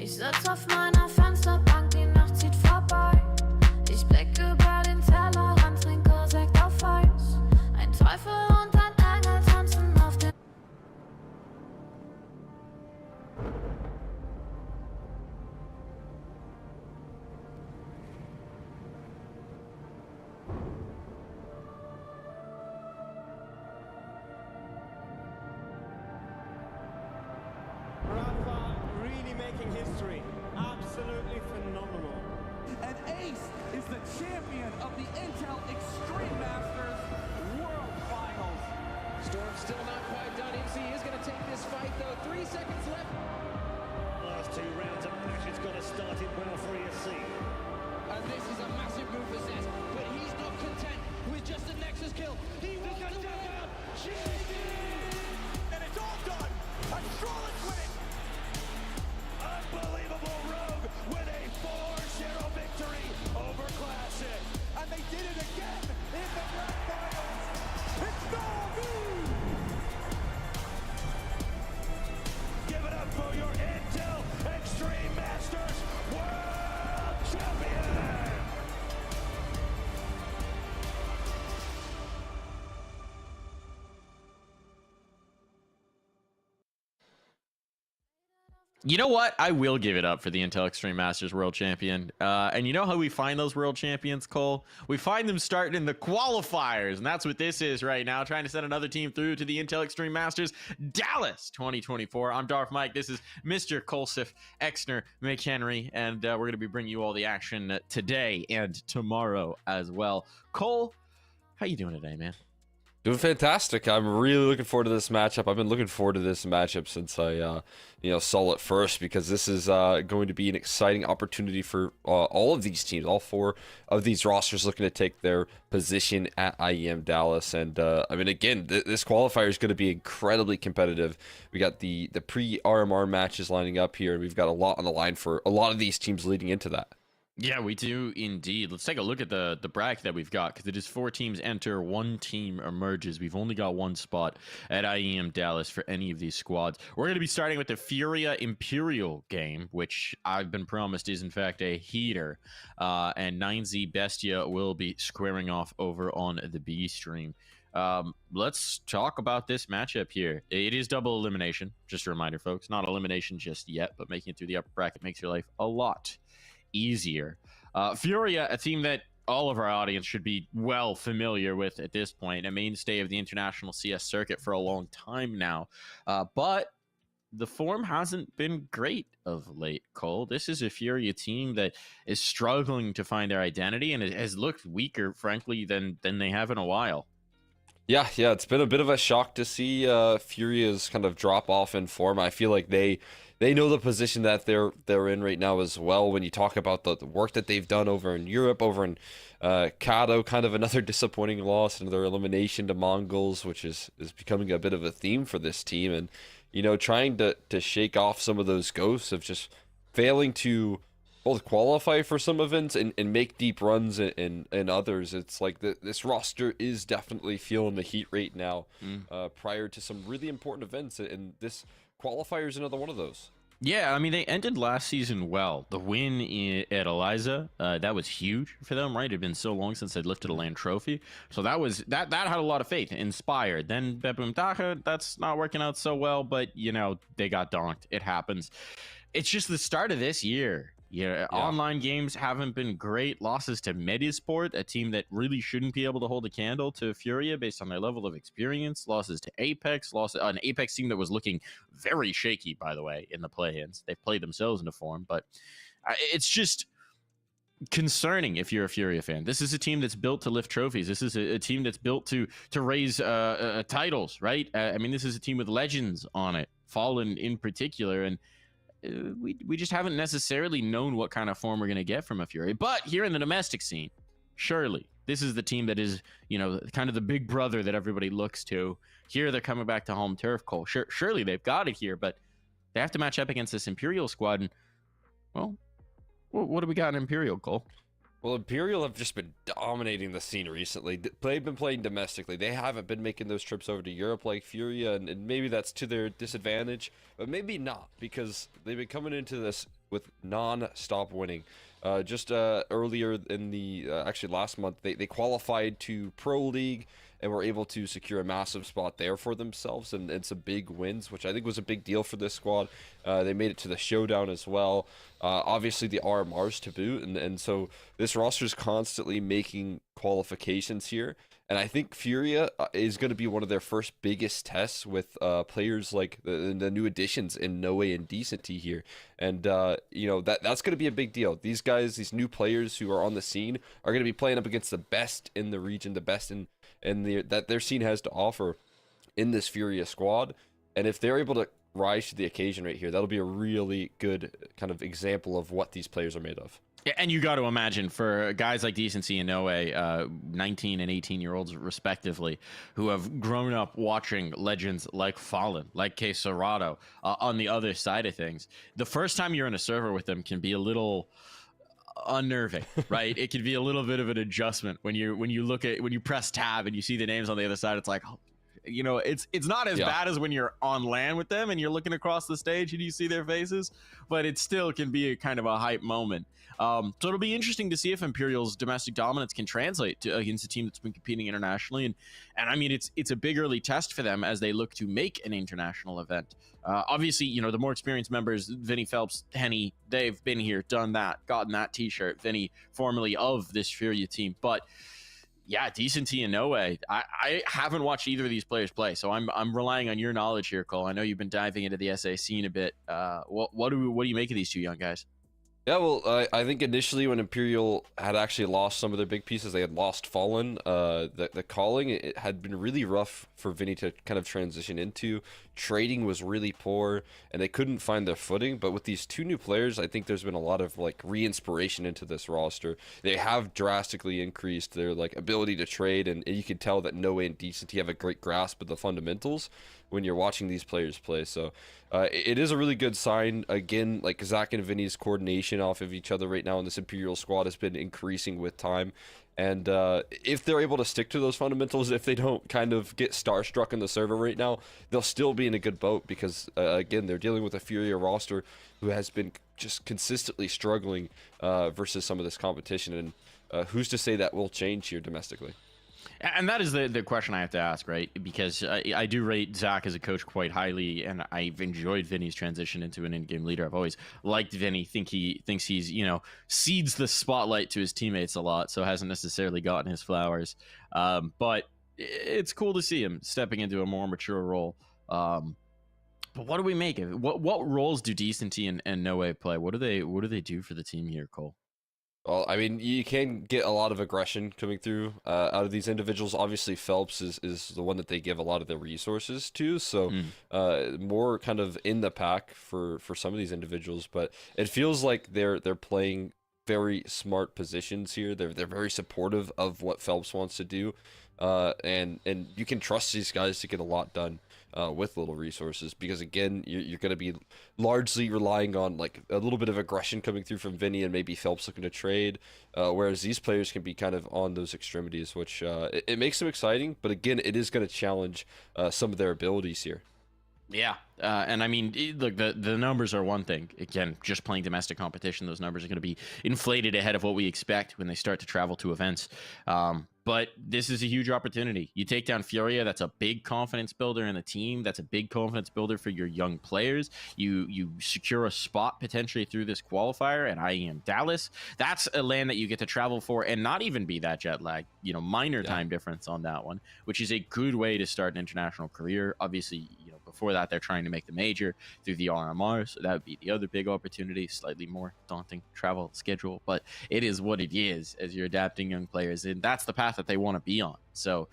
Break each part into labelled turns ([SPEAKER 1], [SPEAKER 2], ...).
[SPEAKER 1] Ich sitz auf meiner Fensterbank, die Nacht zieht vorbei. Ich blick über den Tellerrand, trinke Sekt auf Eis. Ein Teufel und ein Engel tanzen auf den...
[SPEAKER 2] Making history. Absolutely phenomenal.
[SPEAKER 3] And Ace is the champion of the Intel Extreme Masters World Finals.
[SPEAKER 4] Storm's still not quite done. MC is going to take this fight, though. 3 seconds left.
[SPEAKER 5] Last 2 rounds of matches got to start it well for ESC.
[SPEAKER 4] And this is a massive move for Zez, but he's not content with just a Nexus kill. He wants to win. GG!
[SPEAKER 3] And it's all done. A Strolling win.
[SPEAKER 5] Unbelievable Rogue with a 4-0 victory over Classic.
[SPEAKER 3] And they did it again in the grand finals. It's Valve!
[SPEAKER 5] Give it up for your Intel Extreme Masters World Champion!
[SPEAKER 6] You know what? I will give it up for the Intel Extreme Masters World Champion. And you know how we find those world champions, Cole? We find them starting in the qualifiers, and that's what this is right now, trying to send another team through to the Intel Extreme Masters Dallas 2024. I'm Darth Mike. This is Mr. Colsif, Exner, McHenry, and we're going to be bringing you all the action today and tomorrow as well. Cole, how you doing today, man?
[SPEAKER 7] Doing fantastic. I'm really looking forward to this matchup. I've been looking forward to this matchup since I, saw it first, because this is going to be an exciting opportunity for all of these teams, all 4 of these rosters looking to take their position at IEM Dallas. And again, this qualifier is going to be incredibly competitive. We got the pre-RMR matches lining up here, and we've got a lot on the line for a lot of these teams leading into that.
[SPEAKER 6] Yeah, we do indeed. Let's take a look at the bracket that we've got, because it is 4 teams enter, 1 team emerges. We've only got 1 spot at IEM Dallas for any of these squads. We're going to be starting with the FURIA Imperial game, which I've been promised is in fact a heater. And 9Z Bestia will be squaring off over on the B stream. Let's talk about this matchup here. It is double elimination. Just a reminder, folks, not elimination just yet, but making it through the upper bracket makes your life a lot easier. FURIA, a team that all of our audience should be well familiar with at this point, a mainstay of the international CS circuit for a long time now, but the form hasn't been great of late, Cole. This is a FURIA team that is struggling to find their identity, and it has looked weaker, frankly, than they have in a while.
[SPEAKER 7] Yeah, it's been a bit of a shock to see FURIA's kind of drop off in form. I feel like they know the position that they're in right now as well. When you talk about the work that they've done over in Europe, over in Kato, kind of another disappointing loss, another elimination to Mongols, which is becoming a bit of a theme for this team. And, trying to shake off some of those ghosts of just failing to both qualify for some events and make deep runs in others. It's like this roster is definitely feeling the heat right now prior to some really important events, and this qualifier is another one of those.
[SPEAKER 6] Yeah, I mean, they ended last season well. The win at Eliza, that was huge for them, right? It had been so long since they'd lifted a land trophy. So that had a lot of faith, inspired. Then Bebum Dacha, that's not working out so well, but, they got donked. It happens. It's just the start of this year. Yeah, online games haven't been great. Losses to Medisport, a team that really shouldn't be able to hold a candle to FURIA based on their level of experience. Losses to Apex, an Apex team that was looking very shaky, by the way, in the play-ins. They've played themselves into form, but it's just concerning if you're a FURIA fan. This is a team that's built to lift trophies. This is a team that's built to raise titles, right? I mean, this is a team with legends on it, Fallen in particular, and we just haven't necessarily known what kind of form we're going to get from a FURIA. But here in the domestic scene, surely this is the team that is, kind of the big brother that everybody looks to. Here they're coming back to home turf, Cole. Surely they've got it here, but they have to match up against this Imperial squad. And, well, what do we got in Imperial, Cole?
[SPEAKER 7] Well, Imperial have just been dominating the scene recently. They've been playing domestically. They haven't been making those trips over to Europe like FURIA, and maybe that's to their disadvantage, but maybe not, because they've been coming into this with non-stop winning. Just earlier in the actually last month, they qualified to Pro League and were able to secure a massive spot there for themselves, and some big wins, which I think was a big deal for this squad. They made it to the showdown as well. Obviously the RMRs to boot, and so this roster is constantly making qualifications here. And I think FURIA is going to be one of their first biggest tests with players like the new additions in Noe and Decenty here. And, you know, that's going to be a big deal. These guys, these new players who are on the scene are going to be playing up against the best in the region, the best in that their scene has to offer in this FURIA squad. And if they're able to rise to the occasion right here, that'll be a really good kind of example of what these players are made of.
[SPEAKER 6] Yeah, and you got to imagine for guys like Decency and Noe, 19 and 18-year-olds respectively, who have grown up watching legends like Fallen, like K Serato, on the other side of things. The first time you're in a server with them can be a little unnerving, right? It can be a little bit of an adjustment when you press tab and you see the names on the other side. It's like, oh, you know, it's not as bad as when you're on LAN with them and you're looking across the stage and you see their faces, but it still can be a kind of a hype moment. So it'll be interesting to see if Imperial's domestic dominance can translate to against a team that's been competing internationally, and I mean it's a big early test for them as they look to make an international event. Obviously, you know, the more experienced members, Vinny, Phelps, Henny, they've been here, done that, gotten that t-shirt. Vinny, formerly of this FURIA team, but yeah, Decenty and Noe, I haven't watched either of these players play, so I'm relying on your knowledge here, Cole. I know you've been diving into the SA scene a bit. What do you make of these two young guys?
[SPEAKER 7] Yeah, well, I think initially when Imperial had actually lost some of their big pieces, they had lost Fallen. The calling, it had been really rough for Vinny to kind of transition into. Trading was really poor, and they couldn't find their footing. But with these two new players, I think there's been a lot of like re-inspiration into this roster. They have drastically increased their like ability to trade, and you can tell that Noe and Decenty have a great grasp of the fundamentals when you're watching these players play. So it is a really good sign. Again, like Zach and Vinny's coordination off of each other right now in this Imperial squad has been increasing with time. And if they're able to stick to those fundamentals, if they don't kind of get starstruck in the server right now, they'll still be in a good boat because, again, they're dealing with a FURIA roster who has been just consistently struggling versus some of this competition. And who's to say that will change here domestically?
[SPEAKER 6] And that is the question I have to ask, right? Because I do rate Zach as a coach quite highly, and I've enjoyed Vinny's transition into an in-game leader. I've always liked Vinny. Thinks he's, you know, cedes the spotlight to his teammates a lot, so hasn't necessarily gotten his flowers. But it's cool to see him stepping into a more mature role. But what do we make of it? What roles do Decenty and Noe play? What do they do for the team here, Cole?
[SPEAKER 7] Well, I mean, you can get a lot of aggression coming through out of these individuals. Obviously, Phelps is the one that they give a lot of their resources to, so more kind of in the pack for some of these individuals. But it feels like they're playing very smart positions here. They're very supportive of what Phelps wants to do, and you can trust these guys to get a lot done with little resources, because again, you're going to be largely relying on like a little bit of aggression coming through from Vinny and maybe Phelps looking to trade, whereas these players can be kind of on those extremities, which it makes them exciting, but again, it is going to challenge some of their abilities here.
[SPEAKER 6] Yeah, and I mean, look, the numbers are one thing. Again, just playing domestic competition, those numbers are going to be inflated ahead of what we expect when they start to travel to events. But this is a huge opportunity. You take down FURIA, that's a big confidence builder in the team. That's a big confidence builder for your young players. You secure a spot potentially through this qualifier at IEM Dallas. That's a LAN that you get to travel for and not even be that jet lag, you know, minor time difference on that one, which is a good way to start an international career. Obviously, you know, before that, they're trying to make the major through the RMR, so that would be the other big opportunity. Slightly more daunting travel schedule, but it is what it is as you're adapting young players, and that's the path that they want to be on. So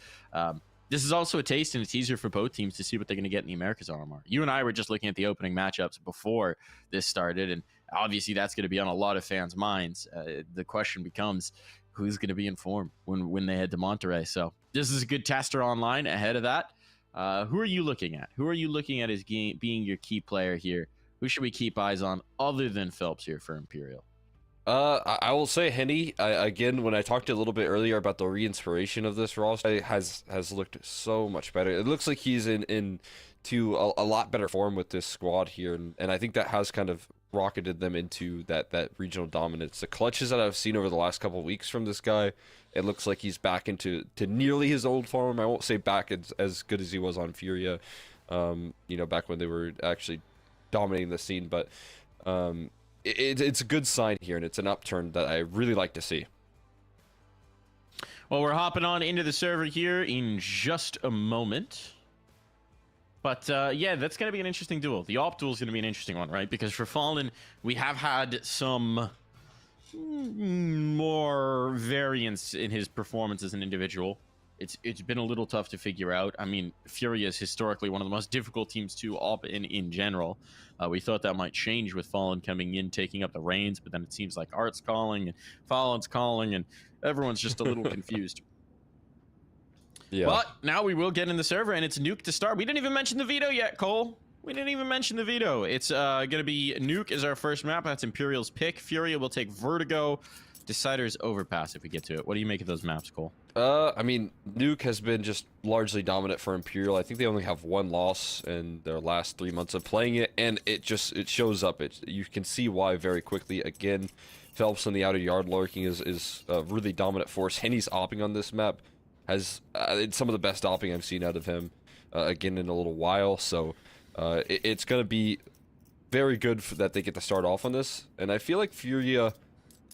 [SPEAKER 6] this is also a taste and a teaser for both teams to see what they're going to get in the Americas RMR. You and I were just looking at the opening matchups before this started, and obviously that's going to be on a lot of fans' minds. The question becomes, who's going to be in form when they head to Monterrey? So this is a good tester online ahead of that. Who are you looking at? Who are you looking at as being your key player here? Who should we keep eyes on other than Phelps here for Imperial?
[SPEAKER 7] I will say Henny, again, when I talked a little bit earlier about the re-inspiration of this roster, has looked so much better. It looks like he's into a lot better form with this squad here, and I think that has kind of rocketed them into that regional dominance. The clutches that I've seen over the last couple of weeks from this guy, it looks like he's back into nearly his old form. I won't say back as good as he was on Furia, you know, back when they were actually dominating the scene, but it's a good sign here, and it's an upturn that I really like to see.
[SPEAKER 6] Well, we're hopping on into the server here in just a moment. But yeah, that's going to be an interesting duel. The op duel is going to be an interesting one, right? Because for Fallen, we have had some more variance in his performance as an individual. It's been a little tough to figure out. I mean, FURIA is historically one of the most difficult teams to op in general. We thought that might change with Fallen coming in, taking up the reins, but then it seems like Art's calling and Fallen's calling, and everyone's just a little confused.
[SPEAKER 7] Yeah.
[SPEAKER 6] But now we will get in the server, and it's Nuke to start. We didn't even mention the veto yet, Cole. We didn't even mention the veto. It's going to be Nuke is our first map. That's Imperial's pick. Furia will take Vertigo. Decider's Overpass if we get to it. What do you make of those maps, Cole?
[SPEAKER 7] I mean, Nuke has been just largely dominant for Imperial. I think they only have one loss in their last 3 months of playing it, and it shows up. You can see why very quickly. Again, Phelps in the outer yard lurking is a really dominant force. Henny's opping on this map has it's some of the best opping I've seen out of him again in a little while. So it's going to be very good that they get to start off on this, and I feel like Furia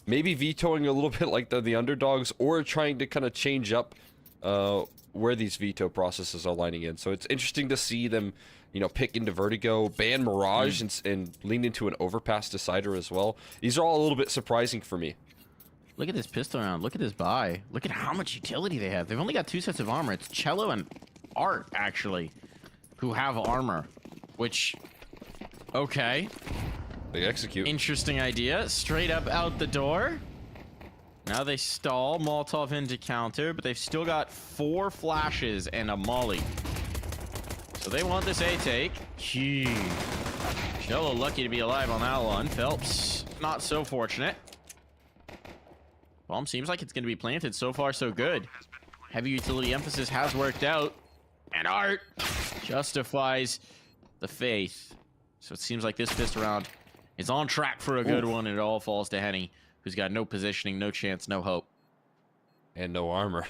[SPEAKER 7] maybe vetoing a little bit like the underdogs, or trying to kind of change up where these veto processes are lining in. So it's interesting to see them, you know, pick into Vertigo, ban Mirage, and lean into an Overpass Decider as well. These are all a little bit surprising for me.
[SPEAKER 6] Look at this pistol round. Look at this buy. Look at how much utility they have. They've only got 2 sets of armor. It's Cello and Art, actually, who have armor, which, okay.
[SPEAKER 7] They execute.
[SPEAKER 6] Interesting idea. Straight up out the door. Now they stall. Molotov into counter, but they've still got 4 flashes and a molly. So they want this A take. Gee. Cello lucky to be alive on that one. Phelps not so fortunate. Bomb seems like it's going to be planted. So far, so good. Heavy utility emphasis has worked out. And Art justifies the faith. So it seems like this pistol round is on track for a good one, and it all falls to Henny, who's got no positioning, no chance, no hope.
[SPEAKER 7] And no armor.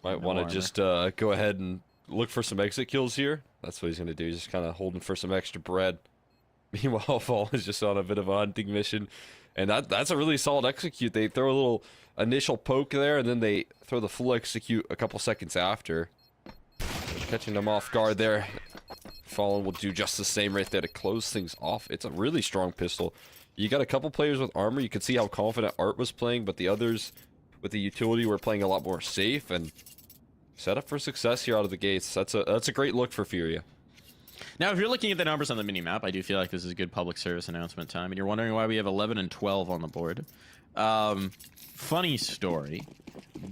[SPEAKER 7] Might want to just go ahead and look for some exit kills here. That's what he's going to do. He's just kind of holding for some extra bread. Meanwhile, Fall is just on a bit of a hunting mission. And that's a really solid execute. They throw a little initial poke there, and then they throw the full execute a couple seconds after. Catching them off guard there. Fallen will do just the same right there to close things off. It's a really strong pistol. You got a couple players with armor. You could see how confident Art was playing, but the others with the utility were playing a lot more safe and set up for success here out of the gates. That's a great look for Furia.
[SPEAKER 6] Now, if you're looking at the numbers on the minimap, I do feel like this is a good public service announcement time, and you're wondering why we have 11 and 12 on the board. Funny story.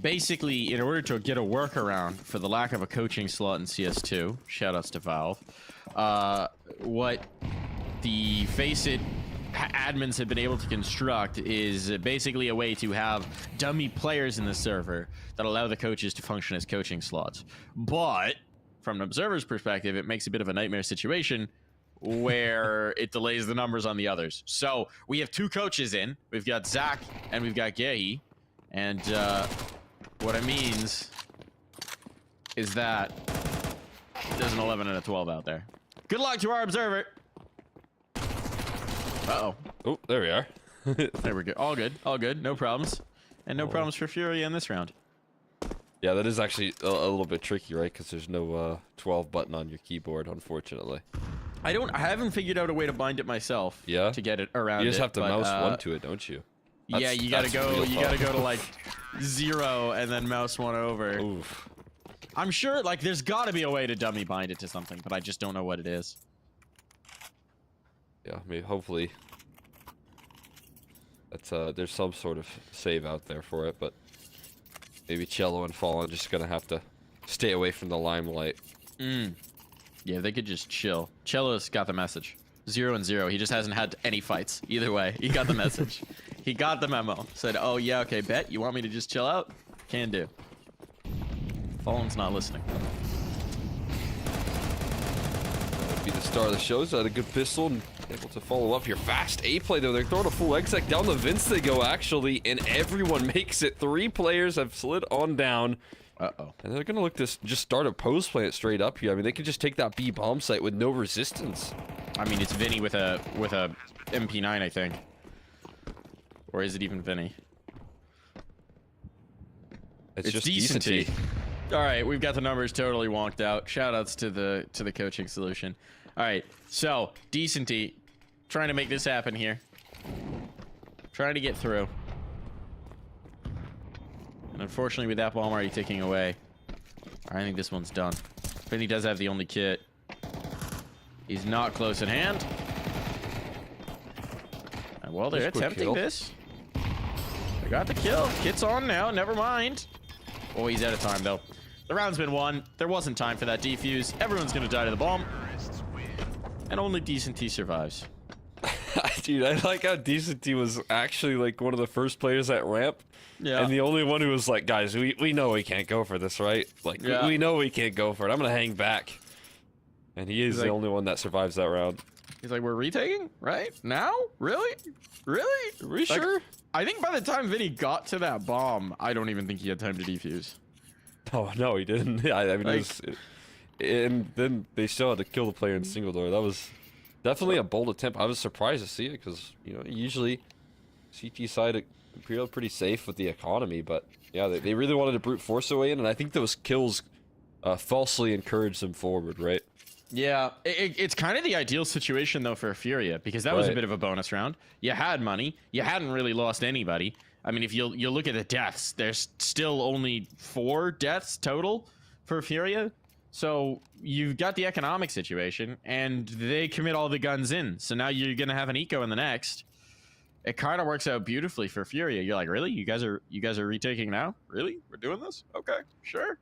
[SPEAKER 6] Basically, in order to get a workaround for the lack of a coaching slot in CS2, shoutouts to Valve, what the Faceit admins have been able to construct is basically a way to have dummy players in the server that allow the coaches to function as coaching slots. But from an observer's perspective, it makes a bit of a nightmare situation where it delays the numbers on the others. So we have 2 coaches in. We've got Zach and we've got Gehi. And what it means is that there's an 11 and a 12 out there. Good luck to our observer. Uh-oh.
[SPEAKER 7] Oh, there we are.
[SPEAKER 6] There we go. All good. All good. No problems. And no problems for Furia in this round.
[SPEAKER 7] Yeah, that is actually a little bit tricky, right? Because there's no 12 button on your keyboard, unfortunately.
[SPEAKER 6] I haven't figured out a way to bind it myself.
[SPEAKER 7] Yeah?
[SPEAKER 6] To get it around.
[SPEAKER 7] You just have to mouse 1
[SPEAKER 6] to
[SPEAKER 7] to it, don't you?
[SPEAKER 6] Yeah, you gotta go. You gotta go to like 0 and then mouse 1 over.
[SPEAKER 7] Oof.
[SPEAKER 6] I'm sure like there's got to be a way to dummy bind it to something, but I just don't know what it is.
[SPEAKER 7] Yeah, I mean, hopefully that's there's some sort of save out there for it, but maybe Cello and Fallen just gonna have to stay away from the limelight.
[SPEAKER 6] Yeah, they could just chill. Cello's got the message. 0 and 0. He just hasn't had any fights. Either way, he got the message. He got the memo. Said, oh yeah, okay, bet. You want me to just chill out? Can do. Fallen's not listening.
[SPEAKER 7] That would be the star of the show. He's had a good pistol and able to follow up here. Fast A play though. They're throwing a full exec down the vents they go actually, and everyone makes it. 3 players have slid on down.
[SPEAKER 6] Uh-oh.
[SPEAKER 7] And they're gonna look to just start a post plant straight up here. I mean, they could just take that B bomb site with no resistance.
[SPEAKER 6] I mean, it's Vinny with a MP9, I think. Or is it even Vinny?
[SPEAKER 7] It's just
[SPEAKER 6] decency.
[SPEAKER 7] decency.
[SPEAKER 6] All right, we've got the numbers totally wonked out. Shoutouts to the coaching solution. All right, so decency, trying to make this happen here. Trying to get through. And unfortunately, with that bomb already ticking away, I think this one's done. Vinny does have the only kit. He's not close at hand. And well, they're attempting this. They got the kill. Kit's on now. Never mind. Oh, he's out of time, though. The round's been won. There wasn't time for that defuse. Everyone's going to die to the bomb. And only Decenty survives.
[SPEAKER 7] Dude, I like how Decenty was actually like one of the first players at ramp.
[SPEAKER 6] Yeah.
[SPEAKER 7] And the only one who was like, guys, we know we can't go for this, right? Like,
[SPEAKER 6] yeah.
[SPEAKER 7] we know we can't go for it. I'm going to hang back. And he is the only one that survives that round.
[SPEAKER 6] He's like, we're retaking? Right? Now? Really? Really?
[SPEAKER 7] Are we
[SPEAKER 6] like,
[SPEAKER 7] sure?
[SPEAKER 6] I think by the time Vinny got to that bomb, I don't even think he had time to defuse.
[SPEAKER 7] Oh, no, he didn't. Yeah, I mean,
[SPEAKER 6] like,
[SPEAKER 7] and then they still had to kill the player in single door. That was definitely a bold attempt. I was surprised to see it because, you know, usually CT side Imperial pretty safe with the economy. But, yeah, they really wanted to brute force away in, and I think those kills falsely encouraged them forward, right?
[SPEAKER 6] Yeah, it's kind of the ideal situation, though, for Furia, because that was a bit of a bonus round. You had money. You hadn't really lost anybody. I mean, if you look at the deaths, there's still only 4 deaths total for Furia. So you've got the economic situation, and they commit all the guns in. So now you're going to have an eco in the next. It kind of works out beautifully for Furia. You're like, really? You guys are retaking now? Really? We're doing this? Okay, sure.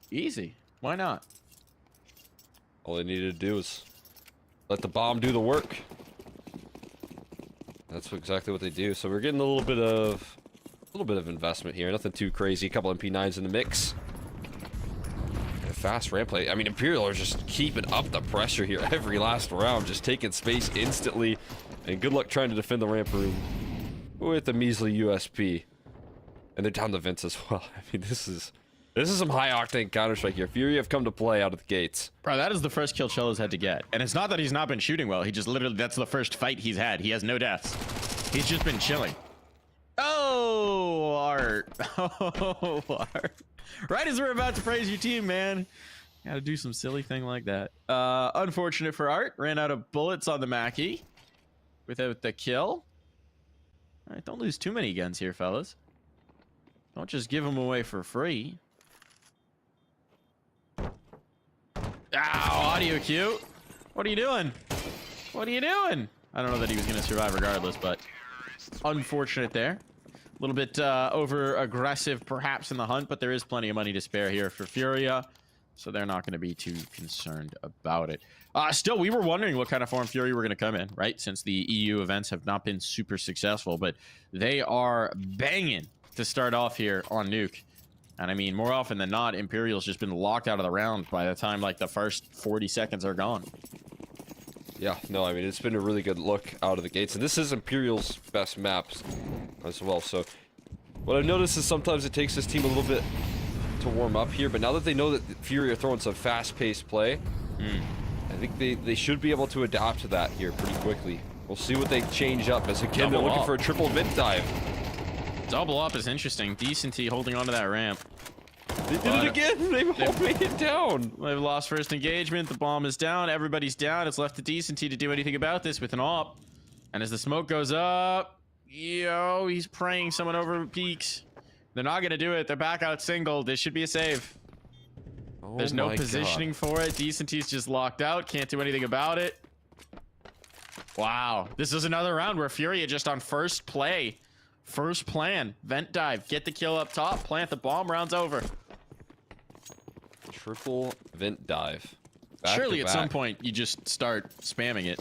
[SPEAKER 6] Easy. Why not?
[SPEAKER 7] All they needed to do was let the bomb do the work. That's exactly what they do. So we're getting a little bit of investment here. Nothing too crazy. A couple MP9s in the mix. And a fast ramp play. I mean, Imperial are just keeping up the pressure here every last round, just taking space instantly. And good luck trying to defend the ramp room with a measly USP. And they're down the vents as well. I mean, this is some high-octane Counter-Strike here. Fury have come to play out of the gates.
[SPEAKER 6] Bro, that is the first kill Cello's had to get. And it's not that he's not been shooting well. He just literally, that's the first fight he's had. He has no deaths. He's just been chilling. Oh, Art. Oh, Art. Right as we're about to praise your team, man. Gotta do some silly thing like that. Unfortunate for Art. Ran out of bullets on the Mackie without the kill. All right, don't lose too many guns here, fellas. Don't just give them away for free. Ow, audio cue. What are you doing? What are you doing? I don't know that he was going to survive regardless, but unfortunate there. A little bit over aggressive perhaps in the hunt, but there is plenty of money to spare here for Furia, so they're not going to be too concerned about it. Still, we were wondering what kind of form Fury were going to come in, right? Since the EU events have not been super successful, but they are banging to start off here on Nuke. And I mean, more often than not, Imperial's just been locked out of the round by the time, like, the first 40 seconds are gone.
[SPEAKER 7] Yeah, no, I mean, it's been a really good look out of the gates. And this is Imperial's best maps as well. So what I've noticed is sometimes it takes this team a little bit to warm up here. But now that they know that Fury are throwing some fast-paced play, I think they should be able to adapt to that here pretty quickly. We'll see what they change up as, again, they're looking for a triple mid dive.
[SPEAKER 6] Double up is interesting. Decenty holding onto that ramp.
[SPEAKER 7] They did it again. They've all made it down.
[SPEAKER 6] They've lost first engagement. The bomb is down. Everybody's down. It's left to Decenty to do anything about this with an op. And as the smoke goes up, yo, he's praying someone over peaks. They're not going to do it. They're back out single. This should be a save.
[SPEAKER 7] Oh,
[SPEAKER 6] there's no positioning for it. Decenty's just locked out. Can't do anything about it. Wow. This is another round where Furia just on first play. First plan, vent dive, get the kill up top, plant the bomb, rounds over.
[SPEAKER 7] Triple vent dive.
[SPEAKER 6] Surely at some point you just start spamming it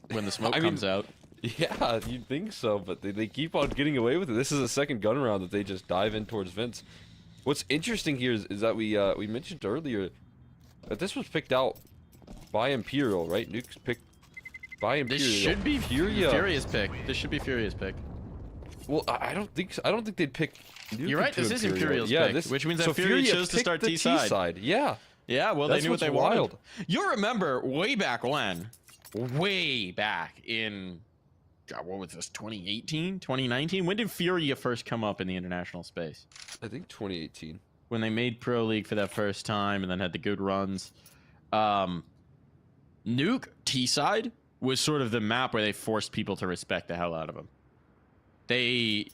[SPEAKER 6] when the smoke comes out.
[SPEAKER 7] Yeah, you'd think so, but they keep on getting away with it. This is a second gun round that they just dive in towards vents. What's interesting here is that we mentioned earlier that this was picked out by Imperial, right? Nuke's picked by Imperial.
[SPEAKER 6] This should be
[SPEAKER 7] Furia.
[SPEAKER 6] Furia's pick. This should be Furia's pick.
[SPEAKER 7] Well, I don't think so. I don't think they'd pick Nuke.
[SPEAKER 6] You're right.
[SPEAKER 7] into
[SPEAKER 6] This is Imperial's
[SPEAKER 7] yeah,
[SPEAKER 6] pick, which means that
[SPEAKER 7] so
[SPEAKER 6] Furia chose to
[SPEAKER 7] picked
[SPEAKER 6] start
[SPEAKER 7] the
[SPEAKER 6] T-side.
[SPEAKER 7] Yeah.
[SPEAKER 6] Yeah, well,
[SPEAKER 7] That's
[SPEAKER 6] they knew what
[SPEAKER 7] what's
[SPEAKER 6] they wanted.
[SPEAKER 7] wild.
[SPEAKER 6] You remember way back when, way back in, God, what was this, 2018, 2019? When did Furia first come up in the international space?
[SPEAKER 7] I think 2018.
[SPEAKER 6] When they made Pro League for that first time and then had the good runs. Nuke T-side was sort of the map where they forced people to respect the hell out of them. They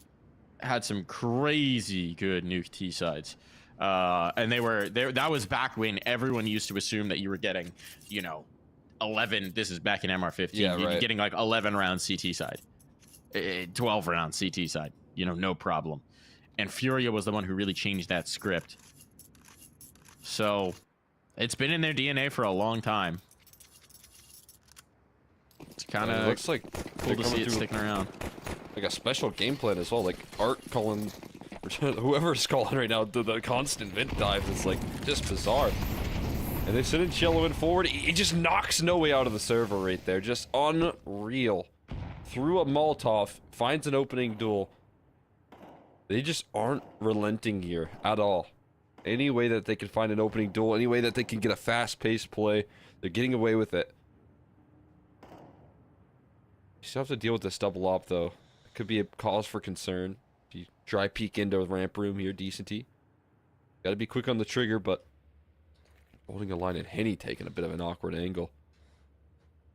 [SPEAKER 6] had some crazy good Nuke T-sides. And that was back when everyone used to assume that you were getting, 11, this is back in MR15,
[SPEAKER 7] Yeah,
[SPEAKER 6] you're
[SPEAKER 7] right.
[SPEAKER 6] getting like 11 round CT side, 12 round CT side, no problem. And Furia was the one who really changed that script. So it's been in their DNA for a long time. It's kind
[SPEAKER 7] It
[SPEAKER 6] of
[SPEAKER 7] looks like
[SPEAKER 6] cool to
[SPEAKER 7] they're
[SPEAKER 6] see
[SPEAKER 7] coming
[SPEAKER 6] it
[SPEAKER 7] through
[SPEAKER 6] sticking around.
[SPEAKER 7] like a special game plan as well. Like Art calling, whoever's calling right now, the constant vent dive is like just bizarre. And they send in Cello in forward. He just knocks No Way out of the server right there. Just unreal. Through a Molotov, finds an opening duel. They just aren't relenting here at all. Any way that they can find an opening duel, any way that they can get a fast-paced play, they're getting away with it. You still have to deal with this double op, though. It could be a cause for concern. If you dry peek into the ramp room here, decenty. Gotta be quick on the trigger, but holding a line and Henny taking a bit of an awkward angle.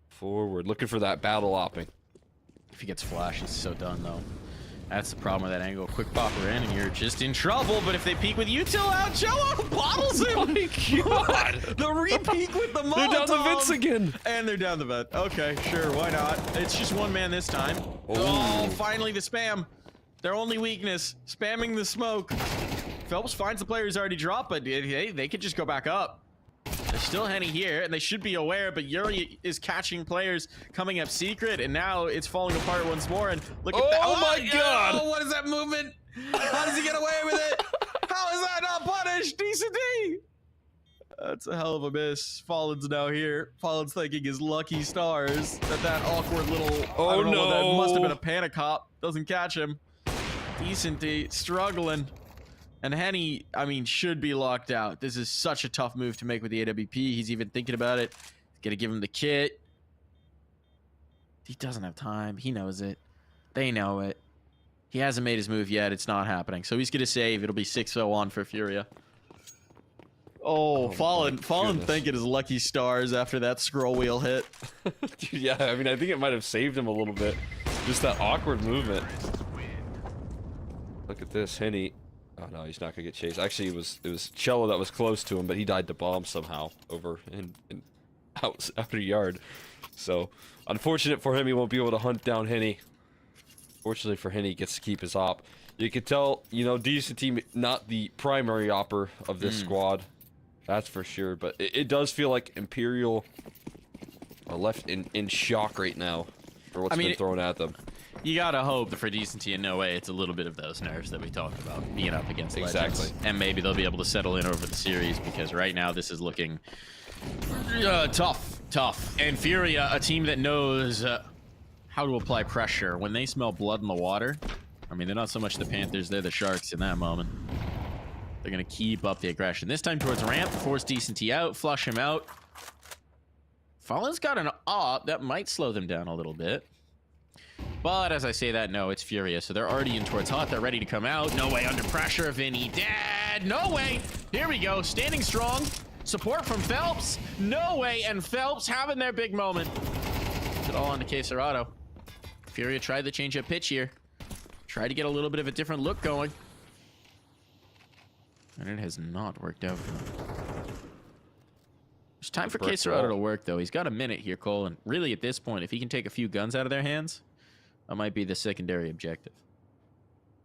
[SPEAKER 7] Forward, looking for that battle opping.
[SPEAKER 6] If he gets flash, he's so done, though. That's the problem with that angle. Quick popper in, and you're just in trouble. But if they peek with util out, Cello bottles him.
[SPEAKER 7] Oh my god!
[SPEAKER 6] The re-peek with the Molotov.
[SPEAKER 7] They're down the vents again!
[SPEAKER 6] And they're down the vent. Okay, sure, why not? It's just one man this time. Oh, finally the spam. Their only weakness, spamming the smoke. Phelps finds the player who's already dropped, but they could just go back up. There's still Henny here, and they should be aware, but Yuri is catching players coming up secret, and now it's falling apart once more, and look at that.
[SPEAKER 7] Oh my god!
[SPEAKER 6] Oh, what is that movement? How does he get away with it? How is that not punished? Decent D! That's a hell of a miss. Fallen's now here. Fallen's thanking his lucky stars that awkward little, I don't know, that must have been a panic hop. Doesn't catch him. Decent D, struggling. And Henny, I mean, should be locked out. This is such a tough move to make with the AWP. He's even thinking about it. Gonna give him the kit. He doesn't have time. He knows it. They know it. He hasn't made his move yet. It's not happening. So he's gonna save. It'll be 6-0 for Furia. Oh, Fallen thanking his lucky stars after that scroll wheel hit.
[SPEAKER 7] Dude, yeah, I mean, I think it might have saved him a little bit. Just that awkward movement. Look at this, Henny. Oh no, he's not gonna get chased. Actually, it was Cello that was close to him, but he died to bomb somehow over in outer yard. So, unfortunate for him, he won't be able to hunt down Henny. Fortunately for Henny, he gets to keep his op. You can tell, decent team, not the primary opper of this squad. That's for sure. But it does feel like Imperial are left in shock right now for what's been thrown at them.
[SPEAKER 6] You gotta hope that for decency and no way it's a little bit of those nerves that we talked about being up against Legends. And maybe they'll be able to settle in over the series, because right now this is looking tough. And Furia, a team that knows how to apply pressure. When they smell blood in the water, I mean, they're not so much the Panthers, they're the Sharks in that moment. They're gonna keep up the aggression. This time towards ramp, force decency out, flush him out. Fallen's got an op that might slow them down a little bit. But as I say that, no, it's Furia. So they're already in towards hot. They're ready to come out. No way under pressure. Vinny dead. No way. Here we go. Standing strong. Support from Phelps. No way. And Phelps having their big moment. It's it all on to Queserado. Furia tried to change up pitch here. Tried to get a little bit of a different look going. And it has not worked out for them. It's time for Queserado to work, though. He's got a minute here, Cole. And really, at this point, if he can take a few guns out of their hands, that might be the secondary objective.